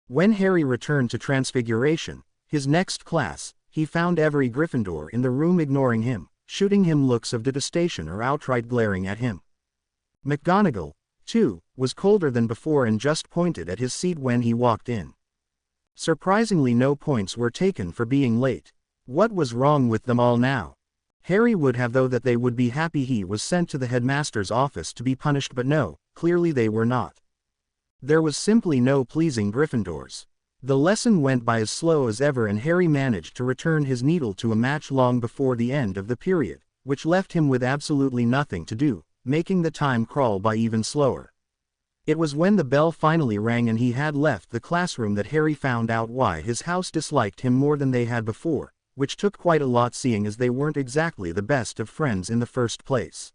When Harry returned to Transfiguration, his next class, he found every Gryffindor in the room ignoring him, shooting him looks of detestation or outright glaring at him. McGonagall, too, was colder than before and just pointed at his seat when he walked in. Surprisingly no points were taken for being late. What was wrong with them all now? Harry would have thought that they would be happy he was sent to the headmaster's office to be punished, but no, clearly they were not. There was simply no pleasing Gryffindors. The lesson went by as slow as ever and Harry managed to return his needle to a match long before the end of the period, which left him with absolutely nothing to do, making the time crawl by even slower. It was when the bell finally rang and he had left the classroom that Harry found out why his house disliked him more than they had before. which took quite a lot seeing as they weren't exactly the best of friends in the first place.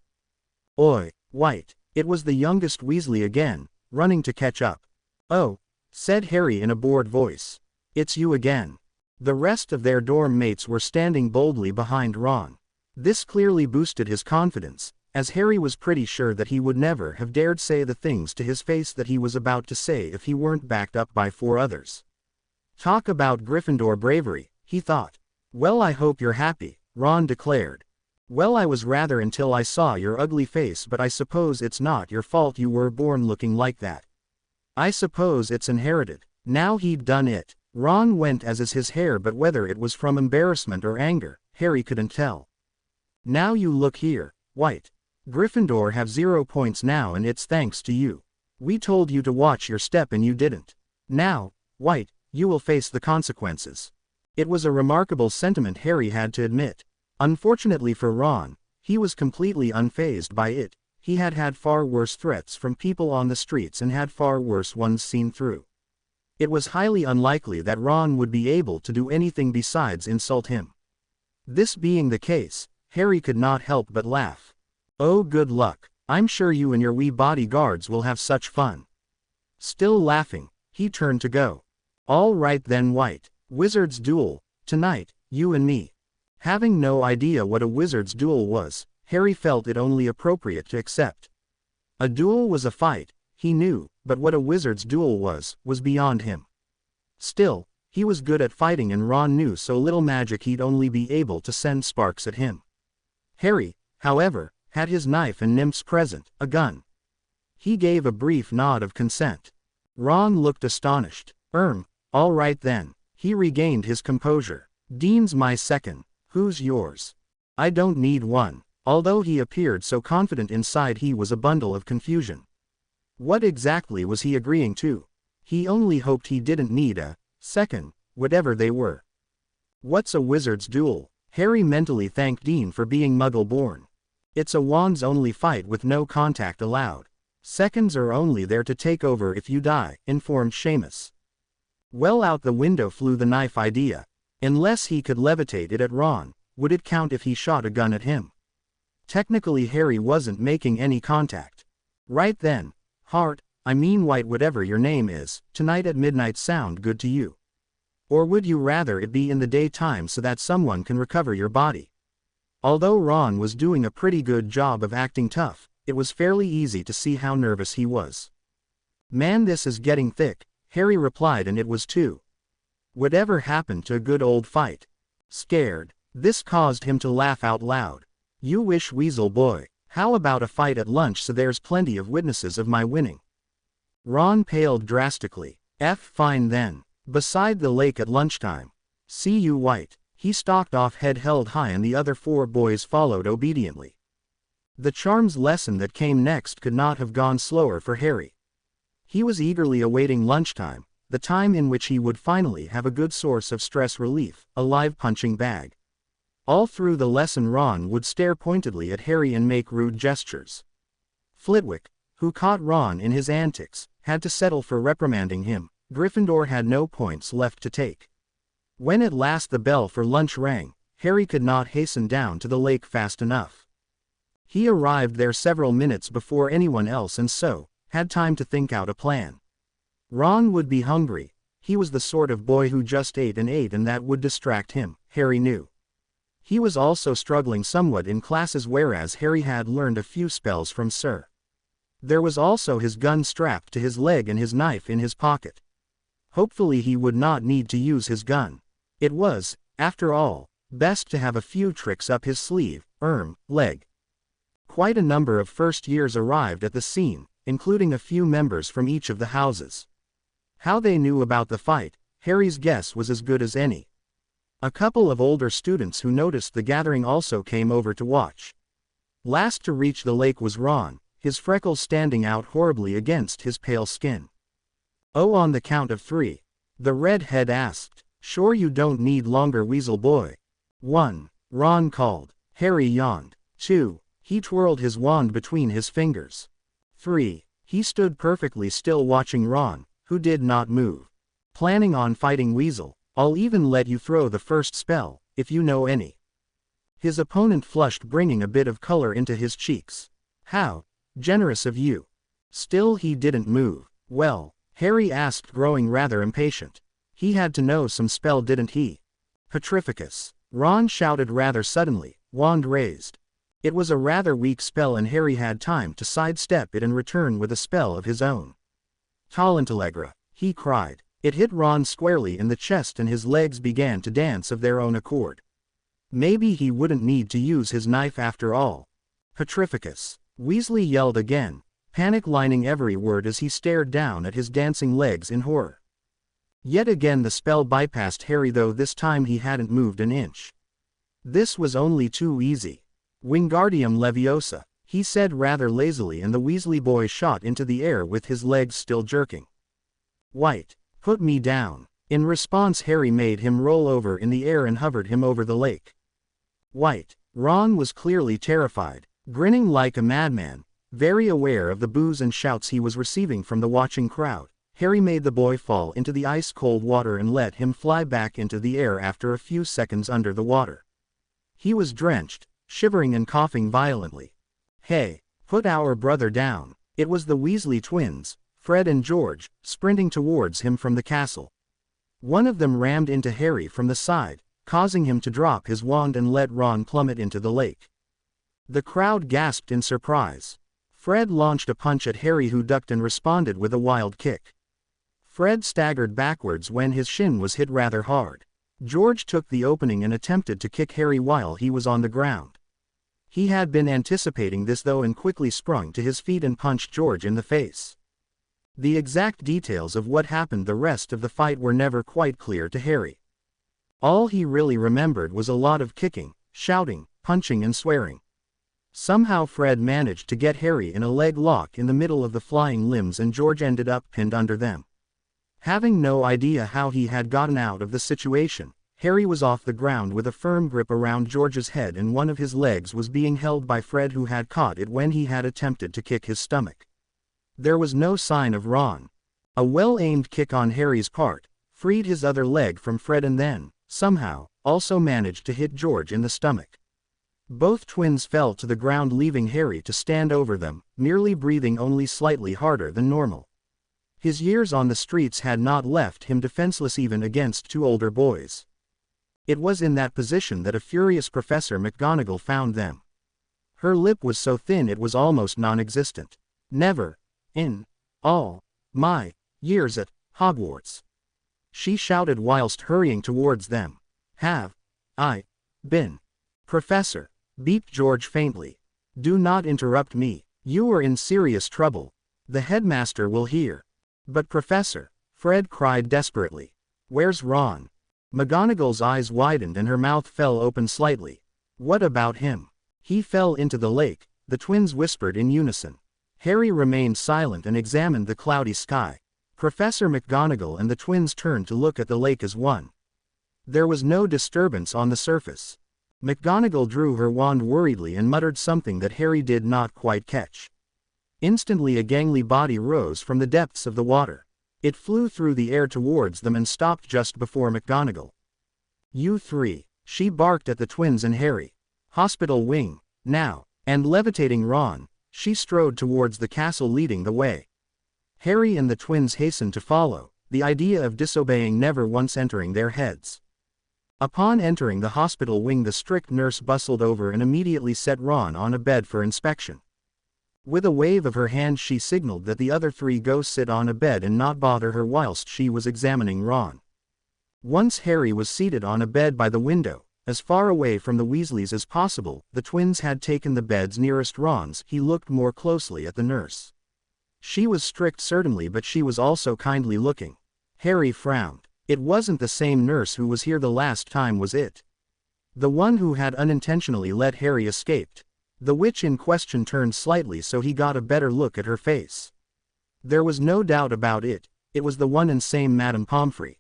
"Oi, White," it was the youngest Weasley again, running to catch up. "Oh," said Harry in a bored voice. "It's you again." The rest of their dorm mates were standing boldly behind Ron. This clearly boosted his confidence, as Harry was pretty sure that he would never have dared say the things to his face that he was about to say if he weren't backed up by 4 others. Talk about Gryffindor bravery, he thought. "Well, I hope you're happy," Ron declared. "Well, I was rather until I saw your ugly face, but I suppose it's not your fault you were born looking like that. I suppose it's inherited." Now he'd done it. Ron went as is his hair, but whether it was from embarrassment or anger, Harry couldn't tell. "Now you look here, White. Gryffindor have 0 points now, and it's thanks to you. We told you to watch your step and you didn't. Now, White, you will face the consequences." It was a remarkable sentiment, Harry had to admit. Unfortunately for Ron, he was completely unfazed by it. He had had far worse threats from people on the streets and had far worse ones seen through. It was highly unlikely that Ron would be able to do anything besides insult him. This being the case, Harry could not help but laugh. "Oh, good luck. I'm sure you and your wee bodyguards will have such fun." Still laughing, he turned to go. "All right then, White. Wizard's duel, tonight, you and me." Having no idea what a wizard's duel was, Harry felt it only appropriate to accept. A duel was a fight, he knew, but what a wizard's duel was beyond him. Still, he was good at fighting, and Ron knew so little magic he'd only be able to send sparks at him. Harry, however, had his knife and nymphs present, a gun. He gave a brief nod of consent. Ron looked astonished. All right then." He regained his composure. "Dean's my second. Who's yours?" "I don't need one." Although he appeared so confident, inside he was a bundle of confusion. What exactly was he agreeing to? He only hoped he didn't need a second, whatever they were. What's a wizard's duel? Harry mentally thanked Dean for being Muggle-born. It's a wands-only fight with no contact allowed. Seconds are only there to take over if you die, informed Seamus. Well, out the window flew the knife idea. Unless he could levitate it at Ron, would it count if he shot a gun at him? Technically Harry wasn't making any contact. Right then, White, whatever your name is, tonight at midnight sound good to you? Or would you rather it be in the daytime so that someone can recover your body? Although Ron was doing a pretty good job of acting tough, it was fairly easy to see how nervous he was. "Man, this is getting thick," Harry replied, and it was too. Whatever happened to a good old fight? Scared. This caused him to laugh out loud. "You wish, Weasel boy. How about a fight at lunch so there's plenty of witnesses of my winning?" Ron paled drastically. Fine then. Beside the lake at lunchtime. See you, White." He stalked off, head held high, and the other 4 boys followed obediently. The charms lesson that came next could not have gone slower for Harry. He was eagerly awaiting lunchtime, the time in which he would finally have a good source of stress relief, a live punching bag. All through the lesson Ron would stare pointedly at Harry and make rude gestures. Flitwick, who caught Ron in his antics, had to settle for reprimanding him. Gryffindor had no points left to take. When at last the bell for lunch rang, Harry could not hasten down to the lake fast enough. He arrived there several minutes before anyone else and so had time to think out a plan. Ron would be hungry. He was the sort of boy who just ate and that would distract him, Harry knew. He was also struggling somewhat in classes, whereas Harry had learned a few spells from Sir. There was also his gun strapped to his leg and his knife in his pocket. Hopefully he would not need to use his gun. It was, after all, best to have a few tricks up his sleeve, leg. Quite a number of first years arrived at the scene, including a few members from each of the houses. How they knew about the fight, Harry's guess was as good as any. A couple of older students who noticed the gathering also came over to watch. Last to reach the lake was Ron, his freckles standing out horribly against his pale skin. "Oh, on the count of 3. The redhead asked. "Sure you don't need longer, Weasel boy." 1. Ron called. Harry yawned. 2. He twirled his wand between his fingers. 3. He stood perfectly still watching Ron, who did not move. "Planning on fighting, Weasel? I'll even let you throw the first spell," if you know any. His opponent flushed, bringing a bit of color into his cheeks. How generous of you. Still he didn't move. Well, Harry asked, growing rather impatient. He had to know some spell, didn't he? Petrificus. Ron shouted rather suddenly, wand raised. It was a rather weak spell and Harry had time to sidestep it and return with a spell of his own. Talentallegra, he cried. It hit Ron squarely in the chest and his legs began to dance of their own accord. Maybe he wouldn't need to use his knife after all. Petrificus. Weasley yelled again, panic lining every word as he stared down at his dancing legs in horror. Yet again the spell bypassed Harry, though this time he hadn't moved an inch. This was only too easy. Wingardium Leviosa, he said rather lazily, and the Weasley boy shot into the air with his legs still jerking. White, put me down. In response Harry made him roll over in the air and hovered him over the lake. White. Ron was clearly terrified, grinning like a madman, very aware of the boos and shouts he was receiving from the watching crowd. Harry made the boy fall into the ice-cold water and let him fly back into the air after a few seconds under the water. He was drenched, shivering and coughing violently. Hey, put our brother down. It was the Weasley twins, Fred and George, sprinting towards him from the castle. One of them rammed into Harry from the side, causing him to drop his wand and let Ron plummet into the lake. The crowd gasped in surprise. Fred launched a punch at Harry, who ducked and responded with a wild kick. Fred staggered backwards when his shin was hit rather hard. George took the opening and attempted to kick Harry while he was on the ground. He had been anticipating this though and quickly sprung to his feet and punched George in the face. The exact details of what happened the rest of the fight were never quite clear to Harry. All he really remembered was a lot of kicking, shouting, punching and swearing. Somehow Fred managed to get Harry in a leg lock in the middle of the flying limbs and George ended up pinned under them. Having no idea how he had gotten out of the situation, Harry was off the ground with a firm grip around George's head and one of his legs was being held by Fred, who had caught it when he had attempted to kick his stomach. There was no sign of Ron. A well-aimed kick on Harry's part freed his other leg from Fred and then, somehow, also managed to hit George in the stomach. Both twins fell to the ground, leaving Harry to stand over them, merely breathing only slightly harder than normal. His years on the streets had not left him defenseless even against two older boys. It was in that position that a furious Professor McGonagall found them. Her lip was so thin it was almost non-existent. Never, in all my years at Hogwarts, she shouted whilst hurrying towards them, have I been? Professor, beeped George faintly. Do not interrupt me. You are in serious trouble. The headmaster will hear. But Professor, Fred cried desperately. Where's Ron? McGonagall's eyes widened and her mouth fell open slightly. What about him? He fell into the lake, the twins whispered in unison. Harry remained silent and examined the cloudy sky. Professor McGonagall and the twins turned to look at the lake as one. There was no disturbance on the surface. McGonagall drew her wand worriedly and muttered something that Harry did not quite catch. Instantly a gangly body rose from the depths of the water. It flew through the air towards them and stopped just before McGonagall. You three, she barked at the twins and Harry. Hospital wing, now, and levitating Ron, she strode towards the castle leading the way. Harry and the twins hastened to follow, the idea of disobeying never once entering their heads. Upon entering the hospital wing, the strict nurse bustled over and immediately set Ron on a bed for inspection. With a wave of her hand she signaled that the other three go sit on a bed and not bother her whilst she was examining Ron. Once Harry was seated on a bed by the window, as far away from the Weasleys as possible, the twins had taken the beds nearest Ron's. He looked more closely at the nurse. She was strict certainly, but she was also kindly looking. Harry frowned. It wasn't the same nurse who was here the last time, was it? The one who had unintentionally let Harry escape. The witch in question turned slightly so he got a better look at her face. There was no doubt about it, it was the one and same Madame Pomfrey.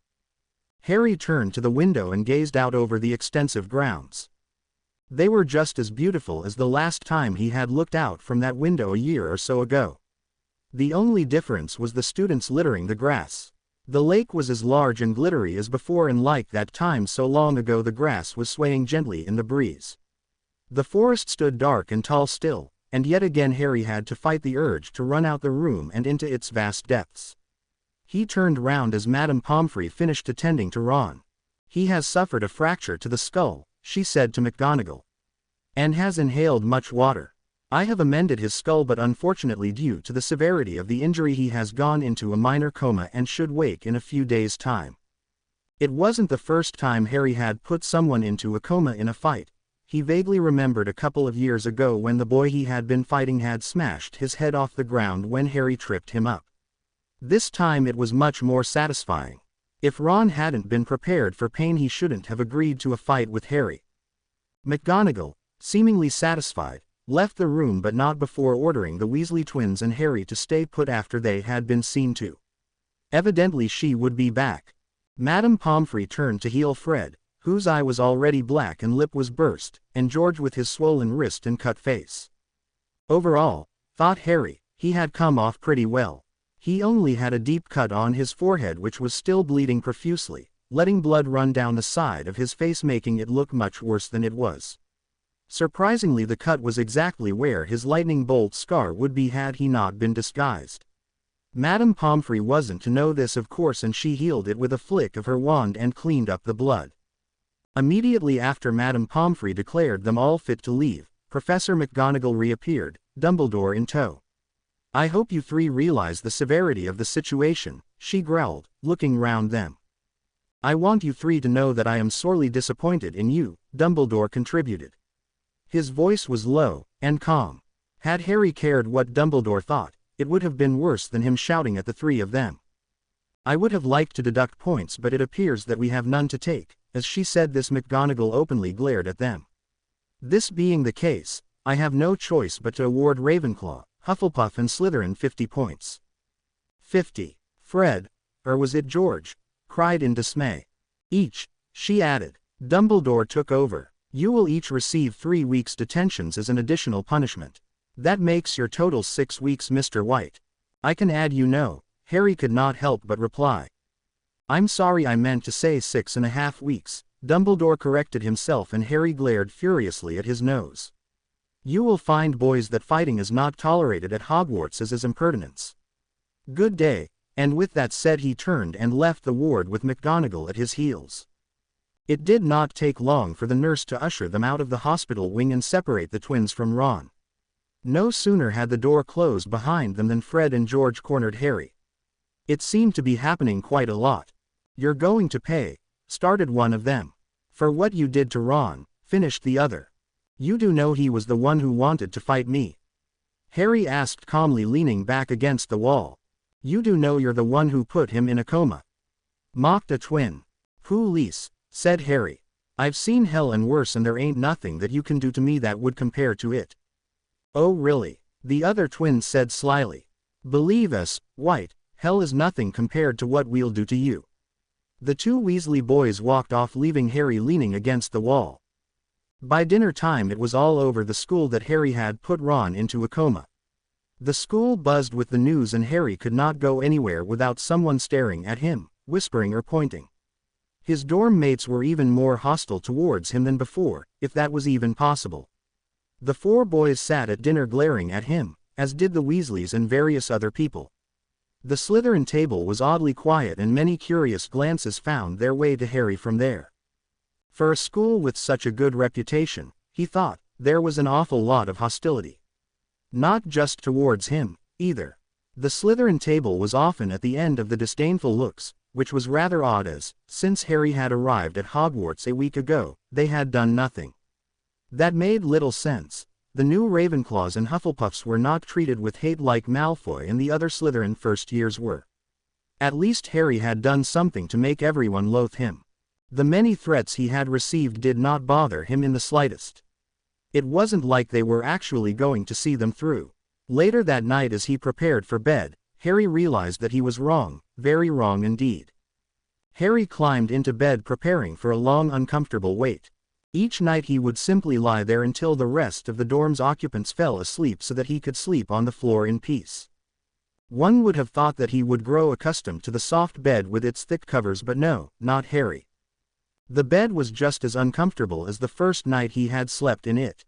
Harry turned to the window and gazed out over the extensive grounds. They were just as beautiful as the last time he had looked out from that window a year or so ago. The only difference was the students littering the grass. The lake was as large and glittery as before, and like that time so long ago the grass was swaying gently in the breeze. The forest stood dark and tall still, and yet again Harry had to fight the urge to run out the room and into its vast depths. He turned round as Madame Pomfrey finished attending to Ron. "He has suffered a fracture to the skull," she said to McGonagall, "and has inhaled much water. I have amended his skull, but unfortunately due to the severity of the injury he has gone into a minor coma and should wake in a few days' time." It wasn't the first time Harry had put someone into a coma in a fight. He vaguely remembered a couple of years ago when the boy he had been fighting had smashed his head off the ground when Harry tripped him up. This time it was much more satisfying. If Ron hadn't been prepared for pain, he shouldn't have agreed to a fight with Harry. McGonagall, seemingly satisfied, left the room, but not before ordering the Weasley twins and Harry to stay put after they had been seen to. Evidently she would be back. Madame Pomfrey turned to heal Fred, whose eye was already black and lip was burst, and George with his swollen wrist and cut face. Overall, thought Harry, he had come off pretty well. He only had a deep cut on his forehead which was still bleeding profusely, letting blood run down the side of his face, making it look much worse than it was. Surprisingly, the cut was exactly where his lightning bolt scar would be had he not been disguised. Madame Pomfrey wasn't to know this, of course, and she healed it with a flick of her wand and cleaned up the blood. Immediately after Madame Pomfrey declared them all fit to leave, Professor McGonagall reappeared, Dumbledore in tow. "I hope you three realize the severity of the situation," she growled, looking round them. "I want you three to know that I am sorely disappointed in you," Dumbledore contributed. His voice was low and calm. Had Harry cared what Dumbledore thought, it would have been worse than him shouting at the three of them. "I would have liked to deduct points, but it appears that we have none to take." As she said this, McGonagall openly glared at them. "This being the case, I have no choice but to award Ravenclaw, Hufflepuff and Slytherin 50 points. 50. Fred, or was it George, cried in dismay. "Each," she added. Dumbledore took over. "You will each receive 3 weeks' detentions as an additional punishment. That makes your total 6 weeks, Mr. White." "I can add, you know," Harry could not help but reply. "I'm sorry, I meant to say 6.5 weeks, Dumbledore corrected himself, and Harry glared furiously at his nose. "You will find, boys, that fighting is not tolerated at Hogwarts, as is impertinence. Good day," and with that said he turned and left the ward with McGonagall at his heels. It did not take long for the nurse to usher them out of the hospital wing and separate the twins from Ron. No sooner had the door closed behind them than Fred and George cornered Harry. It seemed to be happening quite a lot. "You're going to pay," started one of them. "For what you did to Ron," finished the other. "You do know he was the one who wanted to fight me?" Harry asked calmly, leaning back against the wall. "You do know you're the one who put him in a coma?" mocked a twin. "Police," said Harry. "I've seen hell and worse, and there ain't nothing that you can do to me that would compare to it." "Oh really?" the other twin said slyly. "Believe us, White, hell is nothing compared to what we'll do to you." The two Weasley boys walked off, leaving Harry leaning against the wall. By dinner time it was all over the school that Harry had put Ron into a coma. The school buzzed with the news, and Harry could not go anywhere without someone staring at him, whispering or pointing. His dorm mates were even more hostile towards him than before, if that was even possible. The 4 boys sat at dinner glaring at him, as did the Weasleys and various other people. The Slytherin table was oddly quiet, and many curious glances found their way to Harry from there. For a school with such a good reputation, he thought, there was an awful lot of hostility. Not just towards him, either. The Slytherin table was often at the end of the disdainful looks, which was rather odd, as, since Harry had arrived at Hogwarts a week ago, they had done nothing. That made little sense. The new Ravenclaws and Hufflepuffs were not treated with hate like Malfoy and the other Slytherin first years were. At least Harry had done something to make everyone loathe him. The many threats he had received did not bother him in the slightest. It wasn't like they were actually going to see them through. Later that night, as he prepared for bed, Harry realized that he was wrong, very wrong indeed. Harry climbed into bed, preparing for a long, uncomfortable wait. Each night he would simply lie there until the rest of the dorm's occupants fell asleep so that he could sleep on the floor in peace. One would have thought that he would grow accustomed to the soft bed with its thick covers, but no, not Harry. The bed was just as uncomfortable as the first night he had slept in it.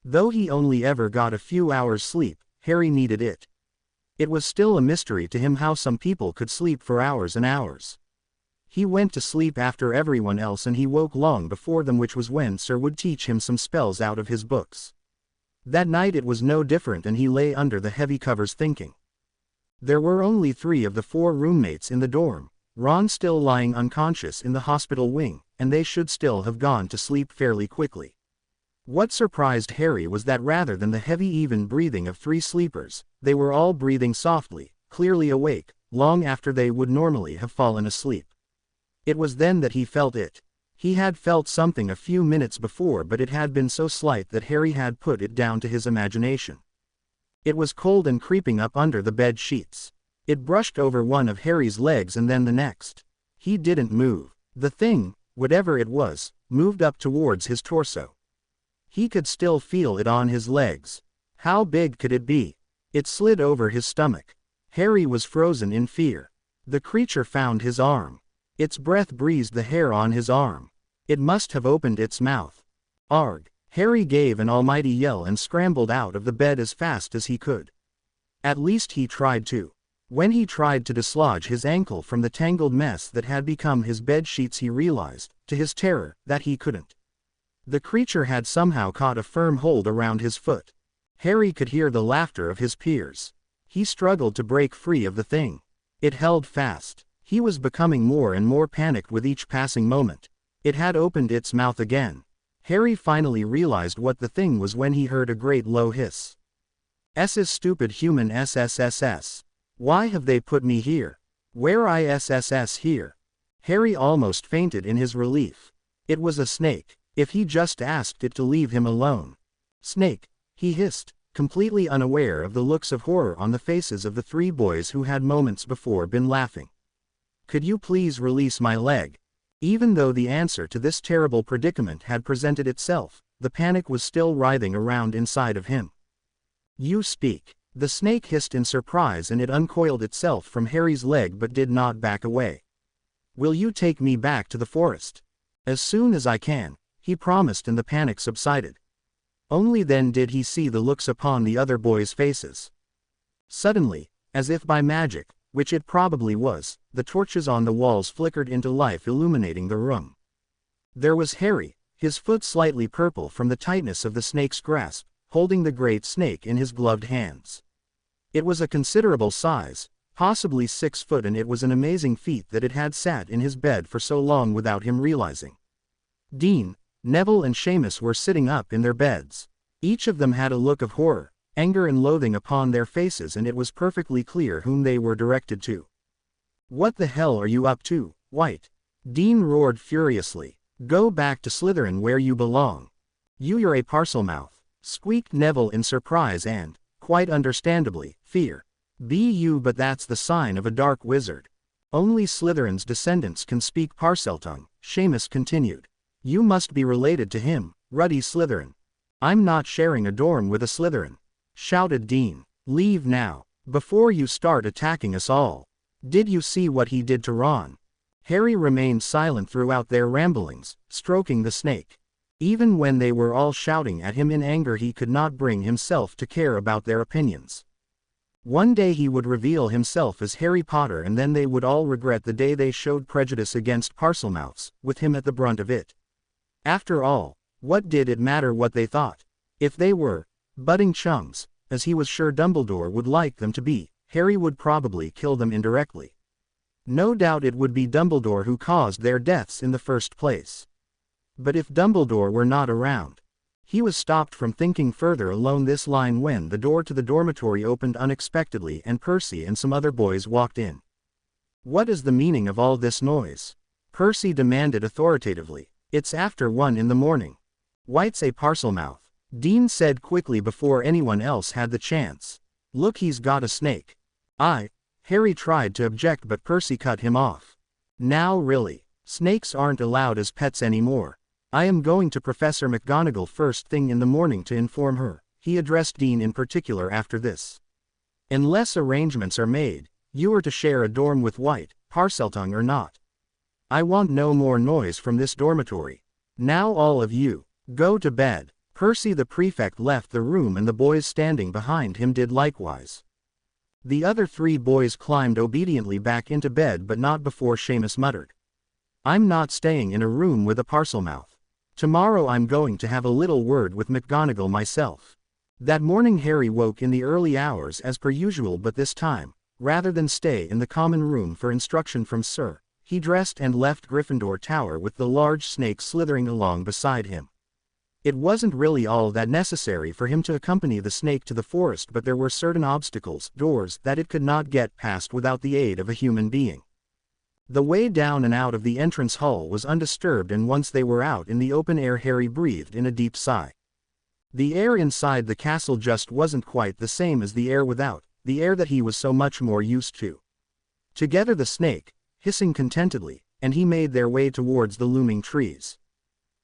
Though he only ever got a few hours sleep, Harry needed it. It was still a mystery to him how some people could sleep for hours and hours. He went to sleep after everyone else and he woke long before them, which was when Sir would teach him some spells out of his books. That night it was no different and he lay under the heavy covers thinking. There were only 3 of the 4 roommates in the dorm, Ron still lying unconscious in the hospital wing, and they should still have gone to sleep fairly quickly. What surprised Harry was that rather than the heavy even breathing of 3 sleepers, they were all breathing softly, clearly awake, long after they would normally have fallen asleep. It was then that he felt it. He had felt something a few minutes before, but it had been so slight that Harry had put it down to his imagination. It was cold and creeping up under the bed sheets. It brushed over one of Harry's legs and then the next. He didn't move. The thing, whatever it was, moved up towards his torso. He could still feel it on his legs. How big could it be? It slid over his stomach. Harry was frozen in fear. The creature found his arm. Its breath breezed the hair on his arm. It must have opened its mouth. Arg! Harry gave an almighty yell and scrambled out of the bed as fast as he could. At least he tried to. When he tried to dislodge his ankle from the tangled mess that had become his bed sheets, he realized, to his terror, that he couldn't. The creature had somehow caught a firm hold around his foot. Harry could hear the laughter of his peers. He struggled to break free of the thing. It held fast. He was becoming more and more panicked with each passing moment. It had opened its mouth again. Harry finally realized what the thing was when he heard a great low hiss. "S's stupid human SSSS. Why have they put me here? Where ISSS here?" Harry almost fainted in his relief. It was a snake. If he just asked it to leave him alone. "Snake," he hissed, completely unaware of the looks of horror on the faces of the 3 boys who had moments before been laughing. "Could you please release my leg?" Even though the answer to this terrible predicament had presented itself, the panic was still writhing around inside of him. "You speak." The snake hissed in surprise and it uncoiled itself from Harry's leg but did not back away. "Will you take me back to the forest?" "As soon as I can," he promised, and the panic subsided. Only then did he see the looks upon the other boys' faces. Suddenly, as if by magic, which it probably was, the torches on the walls flickered into life, illuminating the room. There was Harry, his foot slightly purple from the tightness of the snake's grasp, holding the great snake in his gloved hands. It was a considerable size, possibly 6 foot, and it was an amazing feat that it had sat in his bed for so long without him realizing. Dean, Neville and Seamus were sitting up in their beds. Each of them had a look of horror, anger and loathing upon their faces, and it was perfectly clear whom they were directed to. "What the hell are you up to, White?" Dean roared furiously. "Go back to Slytherin where you belong. You're a Parselmouth," squeaked Neville in surprise and, quite understandably, fear. "Bu, but that's the sign of a dark wizard. Only Slytherin's descendants can speak Parseltongue," Seamus continued. "You must be related to him, Ruddy Slytherin." "I'm not sharing a dorm with a Slytherin," shouted Dean. "Leave now, before you start attacking us all. Did you see what he did to Ron?" Harry remained silent throughout their ramblings, stroking the snake. Even when they were all shouting at him in anger, he could not bring himself to care about their opinions. One day he would reveal himself as Harry Potter, and then they would all regret the day they showed prejudice against Parselmouths, with him at the brunt of it. After all, what did it matter what they thought? If they were budding chums, as he was sure Dumbledore would like them to be, Harry would probably kill them indirectly. No doubt it would be Dumbledore who caused their deaths in the first place. But if Dumbledore were not around? He was stopped from thinking further along this line when the door to the dormitory opened unexpectedly and Percy and some other boys walked in. "What is the meaning of all this noise?" Percy demanded authoritatively. "It's after 1 in the morning. White's a Parselmouth," Dean said quickly before anyone else had the chance. "Look, he's got a snake." Harry tried to object, but Percy cut him off. "Now really, snakes aren't allowed as pets anymore. I am going to Professor McGonagall first thing in the morning to inform her," he addressed Dean in particular after this. Unless arrangements are made, you are to share a dorm with White, Parseltongue or not. I want no more noise from this dormitory. Now all of you, go to bed." Percy the prefect left the room and the boys standing behind him did likewise. The other 3 boys climbed obediently back into bed but not before Seamus muttered, "I'm not staying in a room with a parselmouth. Tomorrow I'm going to have a little word with McGonagall myself." That morning Harry woke in the early hours as per usual, but this time, rather than stay in the common room for instruction from Sir, he dressed and left Gryffindor Tower with the large snake slithering along beside him. It wasn't really all that necessary for him to accompany the snake to the forest, but there were certain obstacles, doors, that it could not get past without the aid of a human being. The way down and out of the entrance hall was undisturbed, and once they were out in the open air Harry breathed in a deep sigh. The air inside the castle just wasn't quite the same as the air without, the air that he was so much more used to. Together the snake, hissing contentedly, and he made their way towards the looming trees.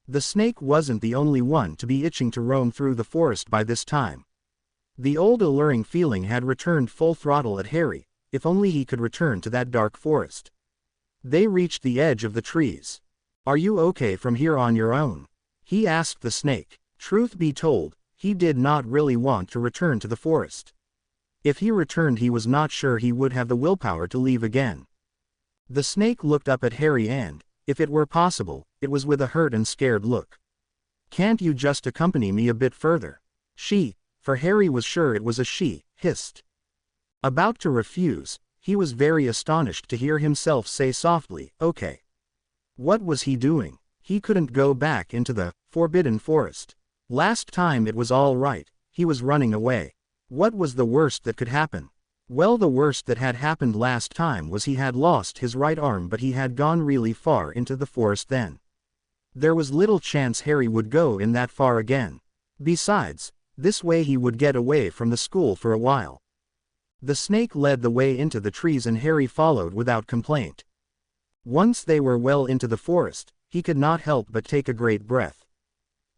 The snake wasn't the only one to be itching to roam through the forest by this time. The old alluring feeling had returned full throttle at Harry, if only he could return to that dark forest. They reached the edge of the trees. "Are you okay from here on your own?" he asked the snake. Truth be told, he did not really want to return to the forest. If he returned, he was not sure he would have the willpower to leave again. The snake looked up at Harry and, if it were possible, it was with a hurt and scared look. "Can't you just accompany me a bit further?" She, for Harry was sure it was a she, hissed. About to refuse, he was very astonished to hear himself say softly, "Okay." What was he doing? He couldn't go back into the forbidden forest. Last time it was all right, he was running away. What was the worst that could happen? Well, the worst that had happened last time was he had lost his right arm, but he had gone really far into the forest then. There was little chance Harry would go in that far again. Besides, this way he would get away from the school for a while. The snake led the way into the trees and Harry followed without complaint. Once they were well into the forest, he could not help but take a great breath.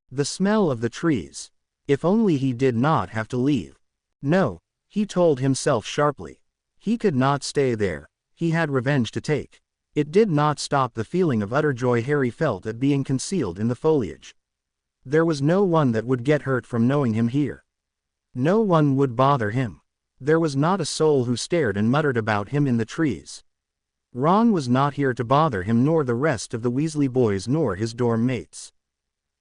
The smell of the trees. If only he did not have to leave. No, he told himself sharply. He could not stay there. He had revenge to take. It did not stop the feeling of utter joy Harry felt at being concealed in the foliage. There was no one that would get hurt from knowing him here. No one would bother him. There was not a soul who stared and muttered about him in the trees. Ron was not here to bother him, nor the rest of the Weasley boys, nor his dorm mates.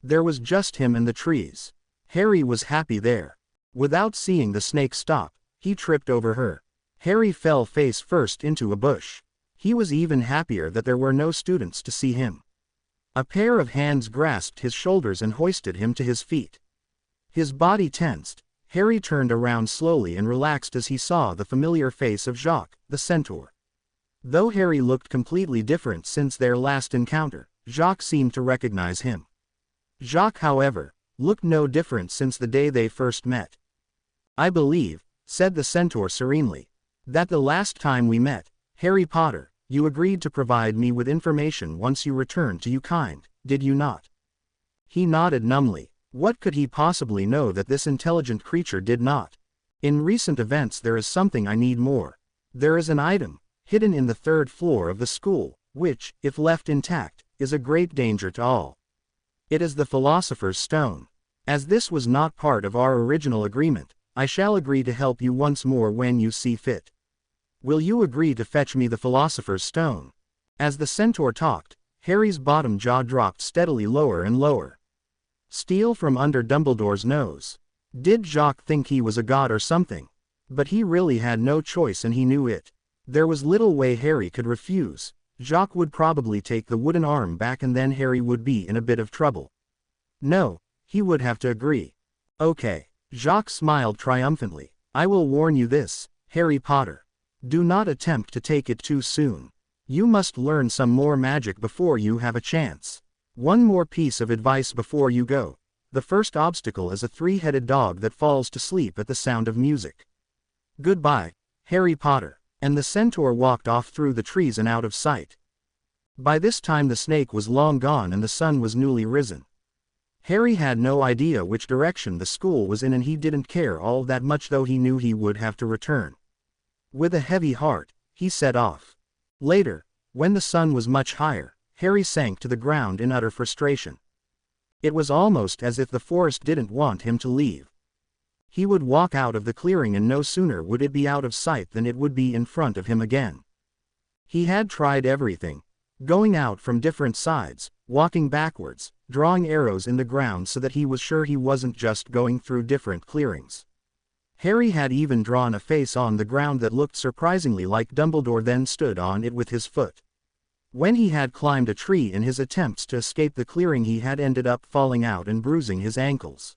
There was just him and the trees. Harry was happy there. Without seeing the snake stop, he tripped over her. Harry fell face first into a bush. He was even happier that there were no students to see him. A pair of hands grasped his shoulders and hoisted him to his feet. His body tensed. Harry turned around slowly and relaxed as he saw the familiar face of Jacques, the centaur. Though Harry looked completely different since their last encounter, Jacques seemed to recognize him. Jacques, however, looked no different since the day they first met. "I believe," said the centaur serenely, "that the last time we met, Harry Potter, you agreed to provide me with information once you returned to UKind, did you not?" He nodded numbly. What could he possibly know that this intelligent creature did not? "In recent events there is something I need more. There is an item, hidden in the 3rd floor of the school, which, if left intact, is a great danger to all. It is the Philosopher's Stone. As this was not part of our original agreement, I shall agree to help you once more when you see fit. Will you agree to fetch me the Philosopher's Stone?" As the centaur talked, Harry's bottom jaw dropped steadily lower and lower. Steal from under Dumbledore's nose. Did Jacques think he was a god or something? But he really had no choice, and he knew it. There was little way Harry could refuse. Jacques would probably take the wooden arm back, and then Harry would be in a bit of trouble. No, he would have to agree. "Okay." Jacques smiled triumphantly. "I will warn you this, Harry Potter. Do not attempt to take it too soon. You must learn some more magic before you have a chance. One more piece of advice before you go. The first obstacle is a 3-headed dog that falls to sleep at the sound of music. Goodbye, Harry Potter." And the centaur walked off through the trees and out of sight. By this time the snake was long gone and the sun was newly risen. Harry had no idea which direction the school was in, and he didn't care all that much, though he knew he would have to return. With a heavy heart, he set off. Later, when the sun was much higher, Harry sank to the ground in utter frustration. It was almost as if the forest didn't want him to leave. He would walk out of the clearing, and no sooner would it be out of sight than it would be in front of him again. He had tried everything, going out from different sides, walking backwards, drawing arrows in the ground so that he was sure he wasn't just going through different clearings. Harry had even drawn a face on the ground that looked surprisingly like Dumbledore, then stood on it with his foot. When he had climbed a tree in his attempts to escape the clearing, he had ended up falling out and bruising his ankles.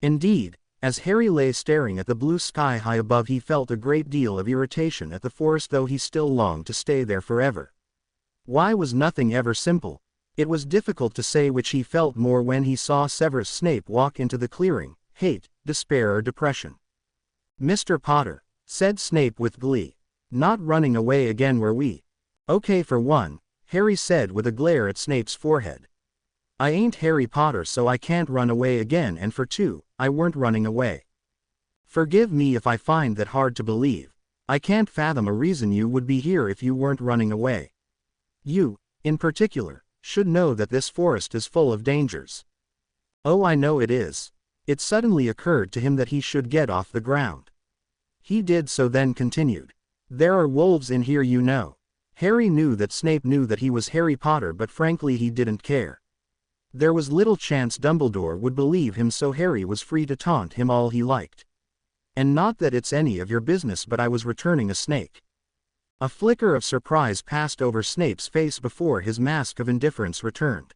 Indeed, as Harry lay staring at the blue sky high above, he felt a great deal of irritation at the forest, though he still longed to stay there forever. Why was nothing ever simple? It was difficult to say which he felt more when he saw Severus Snape walk into the clearing: hate, despair, or depression. "Mr. Potter," said Snape with glee. "Not running away again, were we?" "Okay for one," Harry said with a glare at Snape's forehead. "I ain't Harry Potter, so I can't run away again, and for two, I weren't running away. Forgive me if I find that hard to believe. I can't fathom a reason you would be here if you weren't running away. You, in particular, should know that this forest is full of dangers." "Oh, I know it is." It suddenly occurred to him that he should get off the ground. He did so, then continued. "There are wolves in here, you know." Harry knew that Snape knew that he was Harry Potter, but frankly he didn't care. There was little chance Dumbledore would believe him, so Harry was free to taunt him all he liked. "And not that it's any of your business, but I was returning a snake." A flicker of surprise passed over Snape's face before his mask of indifference returned.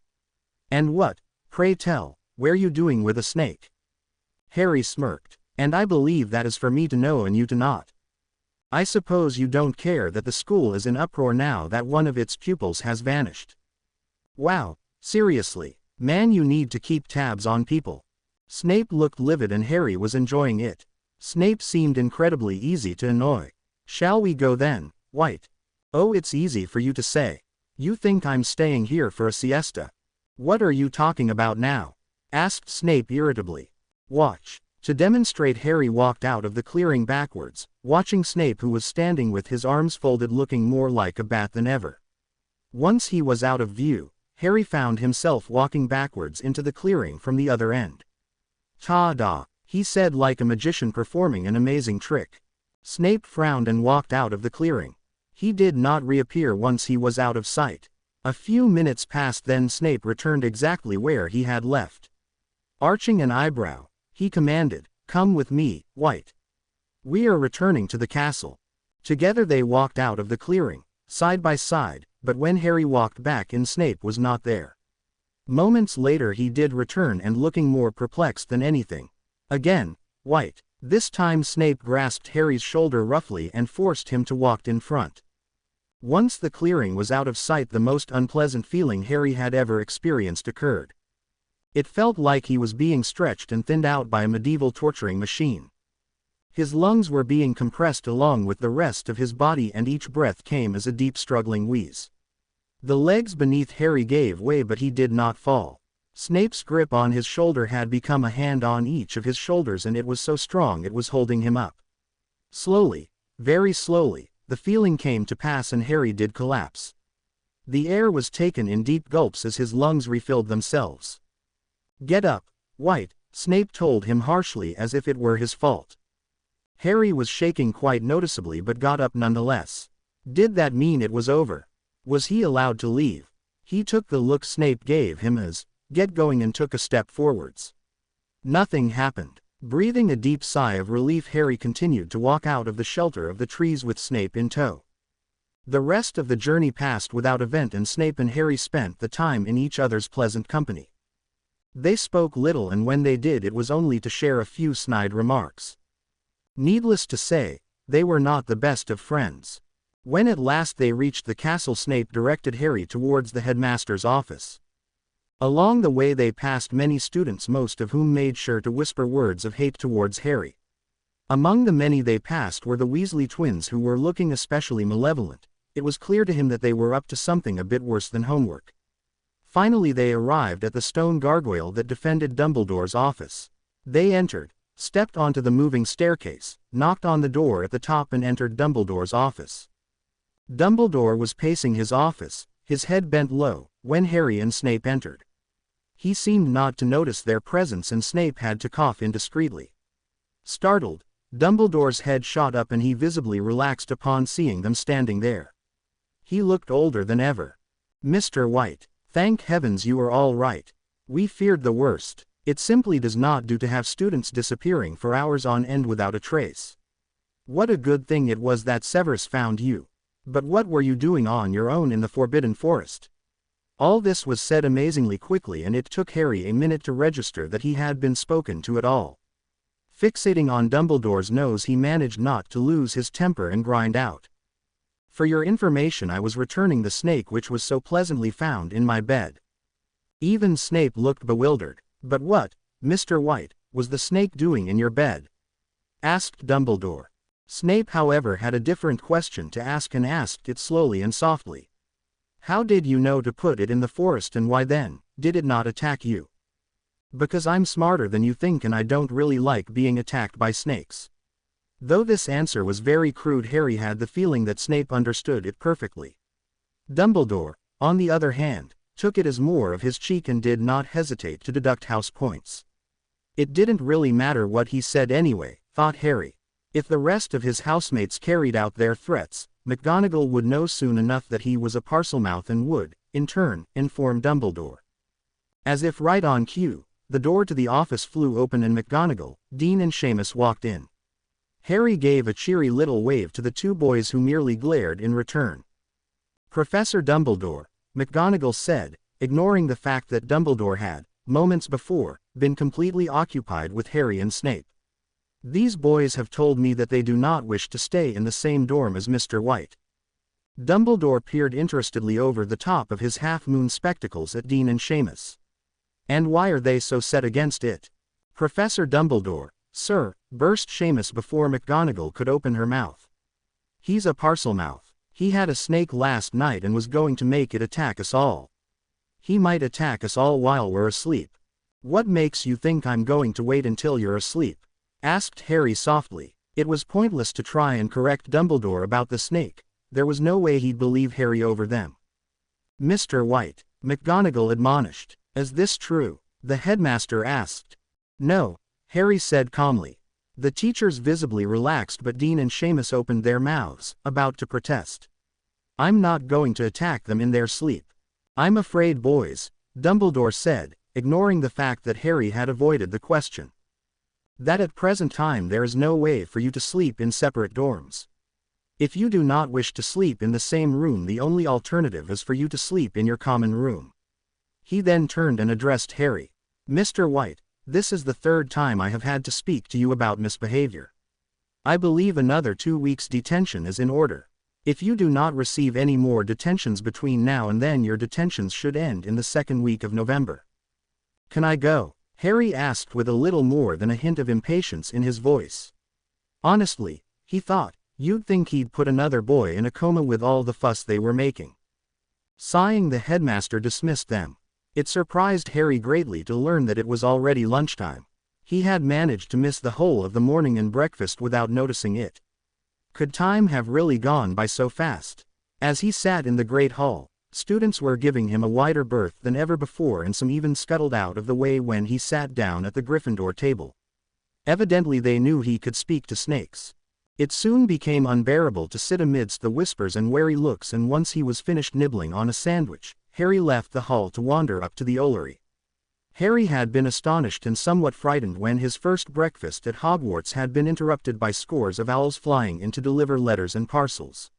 "And what, pray tell, were you doing with a snake?" Harry smirked. "And I believe that is for me to know and you to not. I suppose you don't care that the school is in uproar now that one of its pupils has vanished. Wow, seriously, man, you need to keep tabs on people." Snape looked livid, and Harry was enjoying it. Snape seemed incredibly easy to annoy. "Shall we go then, White?" "Oh, it's easy for you to say. You think I'm staying here for a siesta." "What are you talking about now?" asked Snape irritably. "Watch." To demonstrate, Harry walked out of the clearing backwards, watching Snape, who was standing with his arms folded, looking more like a bat than ever. Once he was out of view, Harry found himself walking backwards into the clearing from the other end. "Ta-da," he said, like a magician performing an amazing trick. Snape frowned and walked out of the clearing. He did not reappear once he was out of sight. A few minutes passed, then Snape returned exactly where he had left. Arching an eyebrow, he commanded, "Come with me, White. We are returning to the castle." Together they walked out of the clearing, side by side, but when Harry walked back in, Snape was not there. Moments later he did return, and looking more perplexed than anything. "Again, White." This time Snape grasped Harry's shoulder roughly and forced him to walk in front. Once the clearing was out of sight, the most unpleasant feeling Harry had ever experienced occurred. It felt like he was being stretched and thinned out by a medieval torturing machine. His lungs were being compressed along with the rest of his body, and each breath came as a deep struggling wheeze. The legs beneath Harry gave way, but he did not fall. Snape's grip on his shoulder had become a hand on each of his shoulders, and it was so strong it was holding him up. Slowly, very slowly, the feeling came to pass, and Harry did collapse. The air was taken in deep gulps as his lungs refilled themselves. "Get up, White," Snape told him harshly, as if it were his fault. Harry was shaking quite noticeably, but got up nonetheless. Did that mean it was over? Was he allowed to leave? He took the look Snape gave him as, "Get going," and took a step forwards. Nothing happened. Breathing a deep sigh of relief, Harry continued to walk out of the shelter of the trees with Snape in tow. The rest of the journey passed without event, and Snape and Harry spent the time in each other's pleasant company. They spoke little, and when they did, it was only to share a few snide remarks. Needless to say, they were not the best of friends. When at last they reached the castle, Snape directed Harry towards the headmaster's office. Along the way they passed many students, most of whom made sure to whisper words of hate towards Harry. Among the many they passed were the Weasley twins, who were looking especially malevolent. It was clear to him that they were up to something a bit worse than homework. Finally they arrived at the stone gargoyle that defended Dumbledore's office. They entered, stepped onto the moving staircase, knocked on the door at the top and entered Dumbledore's office. Dumbledore was pacing his office, his head bent low, when Harry and Snape entered. He seemed not to notice their presence and Snape had to cough indiscreetly. Startled, Dumbledore's head shot up and he visibly relaxed upon seeing them standing there. He looked older than ever. "Mr. White, thank heavens you are all right. We feared the worst. It simply does not do to have students disappearing for hours on end without a trace. What a good thing it was that Severus found you. But what were you doing on your own in the Forbidden Forest?" All this was said amazingly quickly and it took Harry a minute to register that he had been spoken to at all. Fixating on Dumbledore's nose he managed not to lose his temper and grind out. "For your information I was returning the snake which was so pleasantly found in my bed." Even Snape looked bewildered. "But what, Mr. White, was the snake doing in your bed?" asked Dumbledore. Snape however had a different question to ask and asked it slowly and softly. "How did you know to put it in the forest and why then, did it not attack you?" "Because I'm smarter than you think and I don't really like being attacked by snakes." Though this answer was very crude Harry had the feeling that Snape understood it perfectly. Dumbledore, on the other hand, took it as more of his cheek and did not hesitate to deduct house points. It didn't really matter what he said anyway, thought Harry. If the rest of his housemates carried out their threats, McGonagall would know soon enough that he was a Parselmouth and would, in turn, inform Dumbledore. As if right on cue, the door to the office flew open and McGonagall, Dean and Seamus walked in. Harry gave a cheery little wave to the two boys who merely glared in return. "Professor Dumbledore," McGonagall said, ignoring the fact that Dumbledore had, moments before, been completely occupied with Harry and Snape. "These boys have told me that they do not wish to stay in the same dorm as Mr. White." Dumbledore peered interestedly over the top of his half-moon spectacles at Dean and Seamus. "And why are they so set against it?" "Professor Dumbledore, sir," burst Seamus before McGonagall could open her mouth. "He's a Parselmouth. He had a snake last night and was going to make it attack us all. He might attack us all while we're asleep." "What makes you think I'm going to wait until you're asleep?" asked Harry softly. It was pointless to try and correct Dumbledore about the snake. There was no way he'd believe Harry over them. "Mr. White," McGonagall admonished. "Is this true?" the headmaster asked. "No," Harry said calmly. The teachers visibly relaxed but Dean and Seamus opened their mouths, about to protest. "I'm not going to attack them in their sleep." "I'm afraid boys," Dumbledore said, ignoring the fact that Harry had avoided the question, "that at present time there is no way for you to sleep in separate dorms. If you do not wish to sleep in the same room the only alternative is for you to sleep in your common room." He then turned and addressed Harry. "Mr. White, this is the third time I have had to speak to you about misbehavior. I believe another 2 weeks' detention is in order. If you do not receive any more detentions between now and then your detentions should end in the second week of November." "Can I go?" Harry asked with a little more than a hint of impatience in his voice. Honestly, he thought, you'd think he'd put another boy in a coma with all the fuss they were making. Sighing, the headmaster dismissed them. It surprised Harry greatly to learn that it was already lunchtime. He had managed to miss the whole of the morning and breakfast without noticing it. Could time have really gone by so fast? As he sat in the great hall, students were giving him a wider berth than ever before and some even scuttled out of the way when he sat down at the Gryffindor table. Evidently they knew he could speak to snakes. It soon became unbearable to sit amidst the whispers and wary looks, and once he was finished nibbling on a sandwich, Harry left the hall to wander up to the Ollery. Harry had been astonished and somewhat frightened when his first breakfast at Hogwarts had been interrupted by scores of owls flying in to deliver letters and parcels.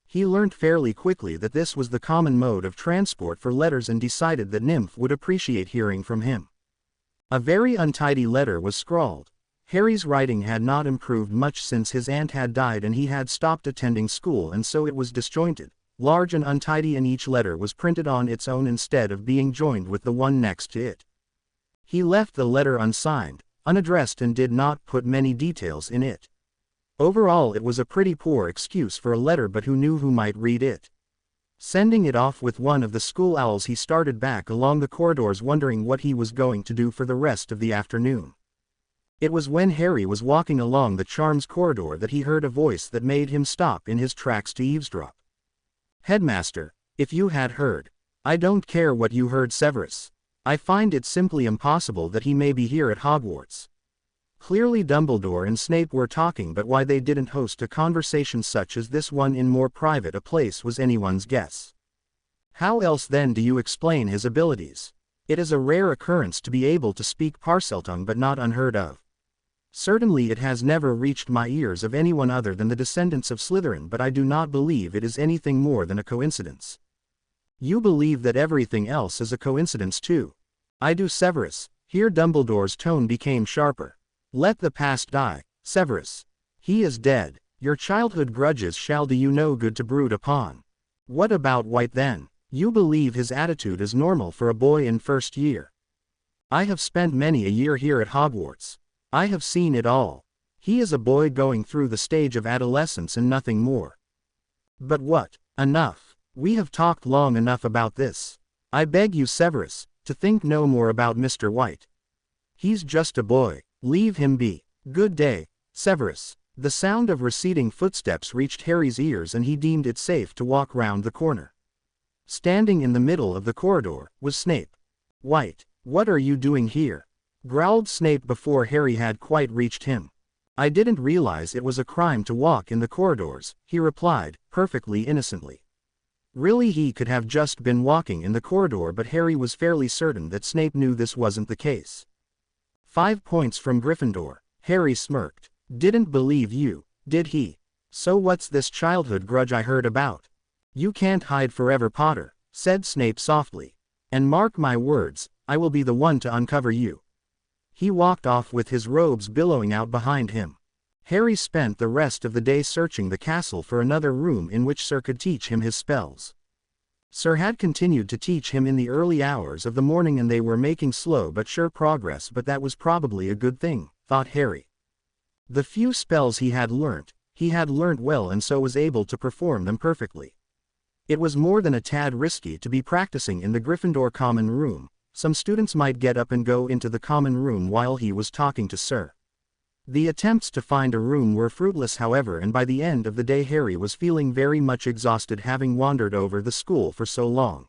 He learnt fairly quickly that this was the common mode of transport for letters and decided that Nymph would appreciate hearing from him. A very untidy letter was scrawled. Harry's writing had not improved much since his aunt had died and he had stopped attending school, and so it was disjointed, large and untidy, and each letter was printed on its own instead of being joined with the one next to it. He left the letter unsigned, unaddressed, and did not put many details in it. Overall it was a pretty poor excuse for a letter, but who knew who might read it? Sending it off with one of the school owls, he started back along the corridors wondering what he was going to do for the rest of the afternoon. It was when Harry was walking along the charms corridor that he heard a voice that made him stop in his tracks to eavesdrop. "Headmaster, if you had heard." "I don't care what you heard, Severus. I find it simply impossible that he may be here at Hogwarts." Clearly Dumbledore and Snape were talking, but why they didn't host a conversation such as this one in more private a place was anyone's guess. How else then do you explain his abilities? It is a rare occurrence to be able to speak Parseltongue, but not unheard of. Certainly it has never reached my ears of anyone other than the descendants of Slytherin, but I do not believe it is anything more than a coincidence. You believe that everything else is a coincidence too? I do, Severus. Here Dumbledore's tone became sharper. Let the past die, Severus. He is dead. Your childhood grudges shall do you no good to brood upon. What about White then? You believe his attitude is normal for a boy in first year? I have spent many a year here at Hogwarts. I have seen it all. He is a boy going through the stage of adolescence and nothing more. But what? Enough. We have talked long enough about this. I beg you, Severus, to think no more about Mr. White. He's just a boy. Leave him be. Good day, Severus. The sound of receding footsteps reached Harry's ears and he deemed it safe to walk round the corner. Standing in the middle of the corridor was Snape. "White, what are you doing here?" growled Snape before Harry had quite reached him. "I didn't realize it was a crime to walk in the corridors," he replied, perfectly innocently. Really, he could have just been walking in the corridor, but Harry was fairly certain that Snape knew this wasn't the case. 5 points from Gryffindor. Harry smirked. Didn't believe you, did he? So what's this childhood grudge I heard about? You can't hide forever, Potter, said Snape softly. And mark my words, I will be the one to uncover you. He walked off with his robes billowing out behind him. Harry spent the rest of the day searching the castle for another room in which Sir could teach him his spells. Sir had continued to teach him in the early hours of the morning and they were making slow but sure progress, but that was probably a good thing, thought Harry. The few spells he had learnt well and so was able to perform them perfectly. It was more than a tad risky to be practicing in the Gryffindor common room. Some students might get up and go into the common room while he was talking to Sir. The attempts to find a room were fruitless, however, and by the end of the day Harry was feeling very much exhausted, having wandered over the school for so long.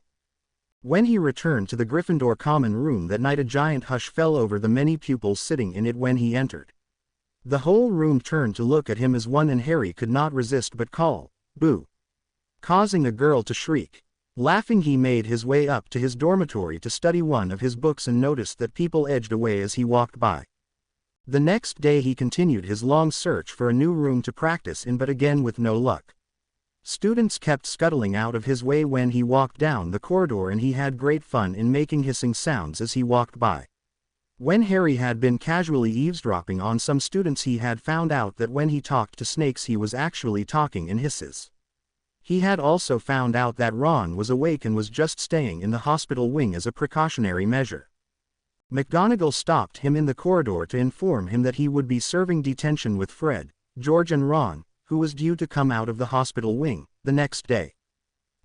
When he returned to the Gryffindor common room that night, a giant hush fell over the many pupils sitting in it when he entered. The whole room turned to look at him as one, and Harry could not resist but call, "Boo!" causing a girl to shriek. Laughing, he made his way up to his dormitory to study one of his books and noticed that people edged away as he walked by. The next day he continued his long search for a new room to practice in, but again with no luck. Students kept scuttling out of his way when he walked down the corridor, and he had great fun in making hissing sounds as he walked by. When Harry had been casually eavesdropping on some students, he had found out that when he talked to snakes he was actually talking in hisses. He had also found out that Ron was awake and was just staying in the hospital wing as a precautionary measure. McGonagall stopped him in the corridor to inform him that he would be serving detention with Fred, George and Ron, who was due to come out of the hospital wing the next day.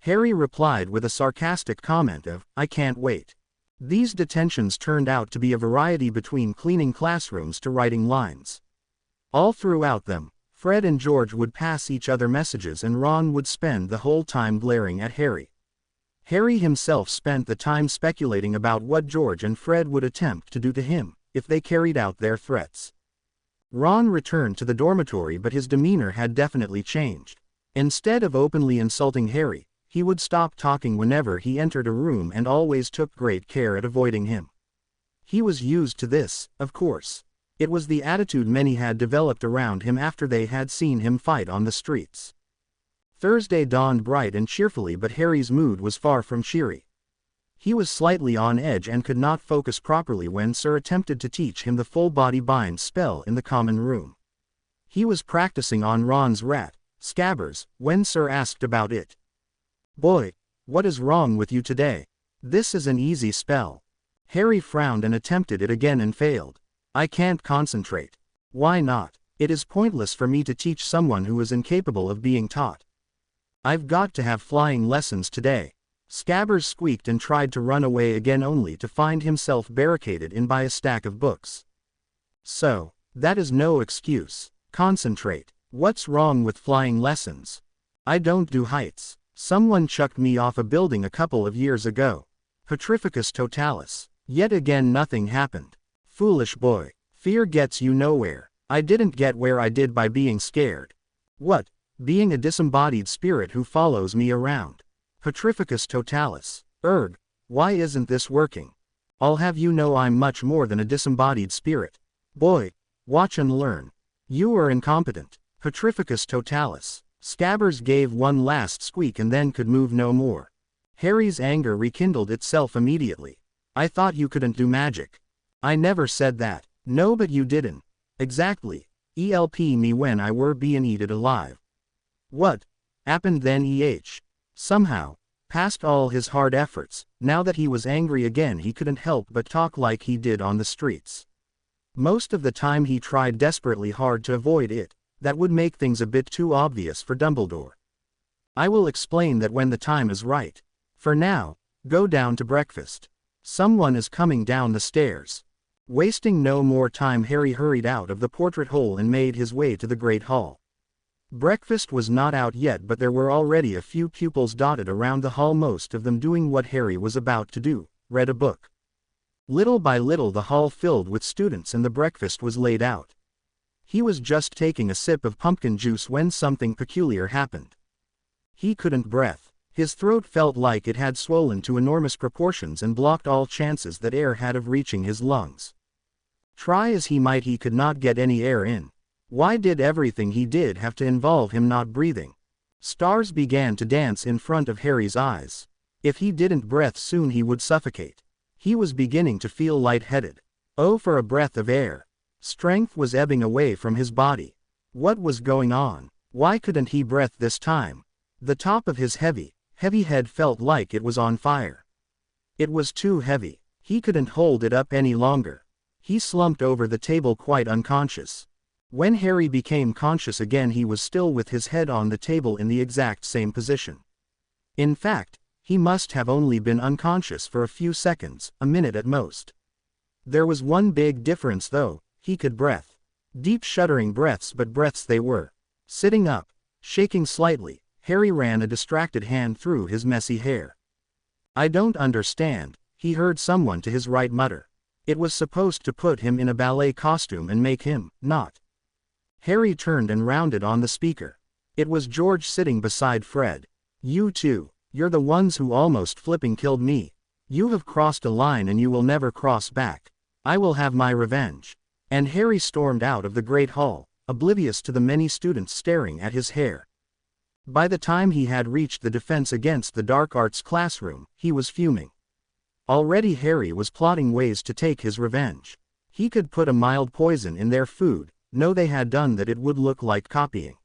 Harry replied with a sarcastic comment of, "I can't wait." These detentions turned out to be a variety between cleaning classrooms to writing lines. All throughout them, Fred and George would pass each other messages and Ron would spend the whole time glaring at Harry. Harry himself spent the time speculating about what George and Fred would attempt to do to him, if they carried out their threats. Ron returned to the dormitory, but his demeanor had definitely changed. Instead of openly insulting Harry, he would stop talking whenever he entered a room and always took great care at avoiding him. He was used to this, of course. It was the attitude many had developed around him after they had seen him fight on the streets. Thursday dawned bright and cheerfully, but Harry's mood was far from cheery. He was slightly on edge and could not focus properly when Sir attempted to teach him the full body bind spell in the common room. He was practicing on Ron's rat, Scabbers, when Sir asked about it. "Boy, what is wrong with you today? This is an easy spell." Harry frowned and attempted it again and failed. "I can't concentrate." "Why not? It is pointless for me to teach someone who is incapable of being taught." I've got to have flying lessons today. Scabbers squeaked and tried to run away again only to find himself barricaded in by a stack of books. So, that is no excuse. Concentrate. What's wrong with flying lessons? I don't do heights. Someone chucked me off a building a couple of years ago. Petrificus totalis. Yet again nothing happened. Foolish boy. Fear gets you nowhere. I didn't get where I did by being scared. What? Being a disembodied spirit who follows me around. Petrificus totalis. Erg. Why isn't this working? I'll have you know I'm much more than a disembodied spirit. Boy. Watch and learn. You are incompetent. Petrificus totalis. Scabbers gave one last squeak and then could move no more. Harry's anger rekindled itself immediately. I thought you couldn't do magic. I never said that. No, but you didn't. Exactly. Elp me when I were being eaten alive. What happened then? Somehow, past all his hard efforts, now that he was angry again he couldn't help but talk like he did on the streets. Most of the time he tried desperately hard to avoid it. That would make things a bit too obvious for Dumbledore. I will explain that when the time is right. For now, go down to breakfast. Someone is coming down the stairs. Wasting no more time, Harry hurried out of the portrait hole and made his way to the Great Hall. Breakfast was not out yet, but there were already a few pupils dotted around the hall, most of them doing what Harry was about to do, read a book. Little by little the hall filled with students and the breakfast was laid out. He was just taking a sip of pumpkin juice when something peculiar happened. He couldn't breathe. His throat felt like it had swollen to enormous proportions and blocked all chances that air had of reaching his lungs. Try as he might, he could not get any air in. Why did everything he did have to involve him not breathing? Stars began to dance in front of Harry's eyes. If he didn't breathe soon he would suffocate. He was beginning to feel lightheaded. Oh, for a breath of air. Strength was ebbing away from his body. What was going on? Why couldn't he breathe this time? The top of his heavy head felt like it was on fire. It was too heavy. He couldn't hold it up any longer. He slumped over the table quite unconscious. When Harry became conscious again he was still with his head on the table in the exact same position. In fact, he must have only been unconscious for a few seconds, a minute at most. There was one big difference though. He could breathe. Deep shuddering breaths, but breaths they were. Sitting up, shaking slightly, Harry ran a distracted hand through his messy hair. I don't understand, he heard someone to his right mutter. It was supposed to put him in a ballet costume and make him, not. Harry turned and rounded on the speaker. It was George sitting beside Fred. You two, you're the ones who almost flipping killed me. You have crossed a line and you will never cross back. I will have my revenge. And Harry stormed out of the Great Hall, oblivious to the many students staring at his hair. By the time he had reached the Defense Against the Dark Arts classroom, he was fuming. Already Harry was plotting ways to take his revenge. He could put a mild poison in their food, know they had done that, it would look like copying.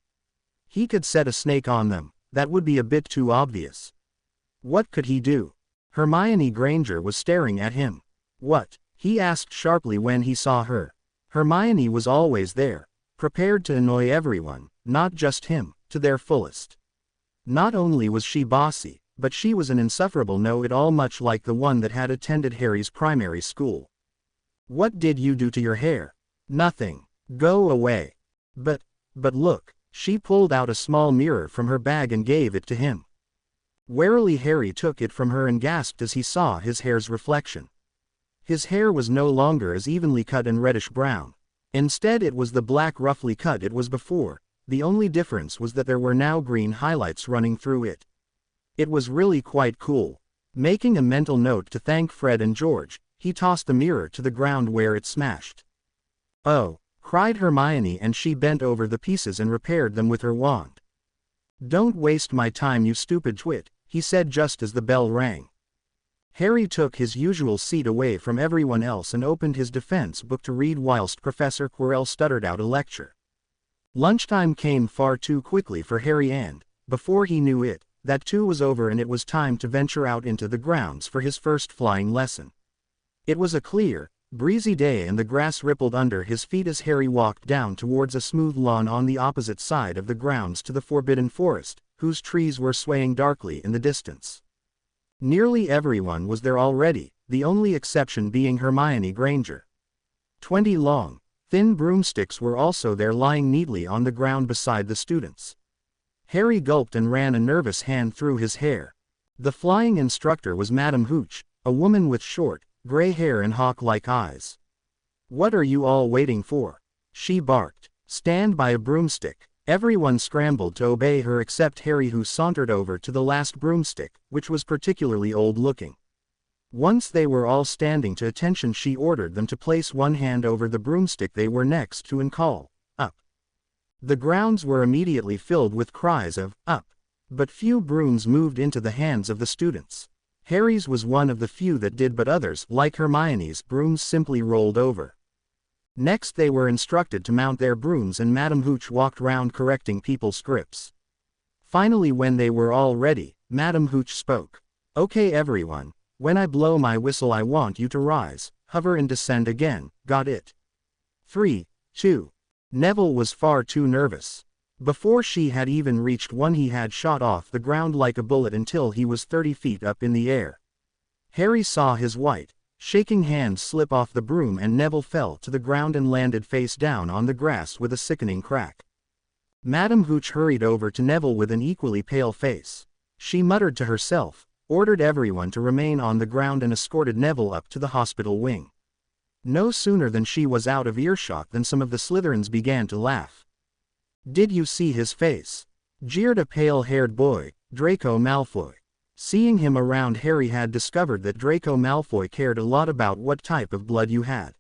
He could set a snake on them, that would be a bit too obvious. What could he do? Hermione Granger was staring at him. What? He asked sharply when he saw her. Hermione was always there, prepared to annoy everyone, not just him, to their fullest. Not only was she bossy, but she was an insufferable know-it-all, much like the one that had attended Harry's primary school. What did you do to your hair? Nothing. Go away. But look, she pulled out a small mirror from her bag and gave it to him. Warily Harry took it from her and gasped as he saw his hair's reflection. His hair was no longer as evenly cut and reddish-brown. Instead it was the black roughly cut it was before. The only difference was that there were now green highlights running through it. It was really quite cool. Making a mental note to thank Fred and George, he tossed the mirror to the ground where it smashed. Oh, cried Hermione, and she bent over the pieces and repaired them with her wand. Don't waste my time, you stupid twit, he said just as the bell rang. Harry took his usual seat away from everyone else and opened his defense book to read whilst Professor Quirrell stuttered out a lecture. Lunchtime came far too quickly for Harry, and, before he knew it, that too was over and it was time to venture out into the grounds for his first flying lesson. It was a clear, breezy day and the grass rippled under his feet as Harry walked down towards a smooth lawn on the opposite side of the grounds to the Forbidden Forest, whose trees were swaying darkly in the distance. Nearly everyone was there already, the only exception being Hermione Granger. 20 long, thin broomsticks were also there lying neatly on the ground beside the students. Harry gulped and ran a nervous hand through his hair. The flying instructor was Madame Hooch, a woman with short, gray hair and hawk-like eyes. "What are you all waiting for?" she barked. "Stand by a broomstick." Everyone scrambled to obey her except Harry, who sauntered over to the last broomstick, which was particularly old-looking. Once they were all standing to attention, she ordered them to place one hand over the broomstick they were next to and call, "Up." The grounds were immediately filled with cries of, "Up." But few brooms moved into the hands of the students. Harry's was one of the few that did, but others, like Hermione's brooms, simply rolled over. Next they were instructed to mount their brooms, and Madame Hooch walked round correcting people's scripts. Finally, when they were all ready, Madame Hooch spoke. "Okay everyone, when I blow my whistle I want you to rise, hover and descend again, got it? 3, 2. Neville was far too nervous. Before she had even reached 1 he had shot off the ground like a bullet until he was 30 feet up in the air. Harry saw his white, shaking hand slip off the broom, and Neville fell to the ground and landed face down on the grass with a sickening crack. Madame Hooch hurried over to Neville with an equally pale face. She muttered to herself, ordered everyone to remain on the ground, and escorted Neville up to the hospital wing. No sooner than she was out of earshot than some of the Slytherins began to laugh. "Did you see his face?" jeered a pale-haired boy, Draco Malfoy. Seeing him around, Harry had discovered that Draco Malfoy cared a lot about what type of blood you had.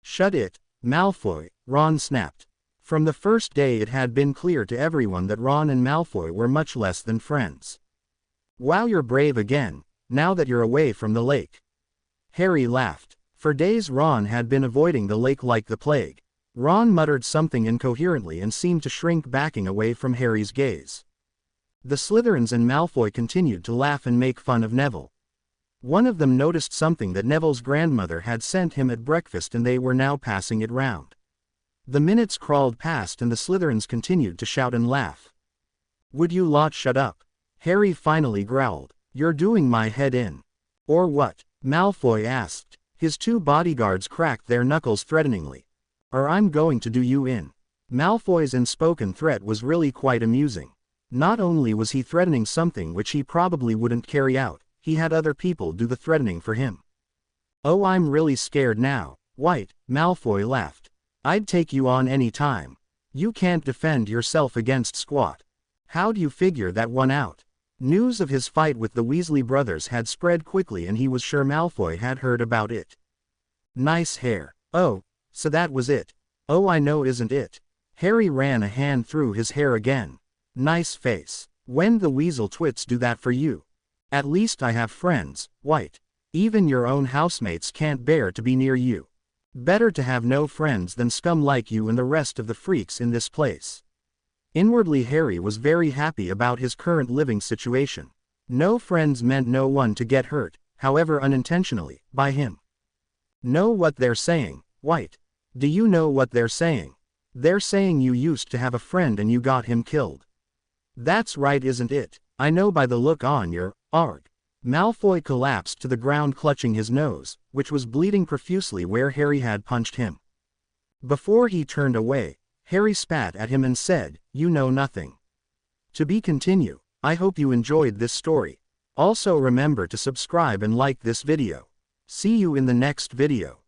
"Shut it, Malfoy," Ron snapped. From the first day it had been clear to everyone that Ron and Malfoy were much less than friends. "Wow, you're brave again, now that you're away from the lake." Harry laughed. For days Ron had been avoiding the lake like the plague. Ron muttered something incoherently and seemed to shrink, backing away from Harry's gaze. The Slytherins and Malfoy continued to laugh and make fun of Neville. One of them noticed something that Neville's grandmother had sent him at breakfast, and they were now passing it round. The minutes crawled past and the Slytherins continued to shout and laugh. "Would you lot shut up?" Harry finally growled. "You're doing my head in." "Or what?" Malfoy asked. His 2 bodyguards cracked their knuckles threateningly. "Or I'm going to do you in." Malfoy's unspoken threat was really quite amusing. Not only was he threatening something which he probably wouldn't carry out, he had other people do the threatening for him. "Oh, I'm really scared now, White," Malfoy laughed. "I'd take you on any time. You can't defend yourself against Squat. How'd you figure that one out?" News of his fight with the Weasley brothers had spread quickly, and he was sure Malfoy had heard about it. "Nice hair." "Oh, so that was it." "Oh, I know, isn't it?" Harry ran a hand through his hair again. "Nice face. When the weasel twits do that for you. At least I have friends, White. Even your own housemates can't bear to be near you. Better to have no friends than scum like you and the rest of the freaks in this place." Inwardly, Harry was very happy about his current living situation. No friends meant no one to get hurt, however unintentionally, by him. "Know what they're saying, White? Do you know what they're saying? They're saying you used to have a friend and you got him killed." "That's right, isn't it? I know by the look on your arg." Malfoy collapsed to the ground, clutching his nose, which was bleeding profusely where Harry had punched him. Before he turned away, Harry spat at him and said, "You know nothing." To be continued. I hope you enjoyed this story. Also remember to subscribe and like this video. See you in the next video.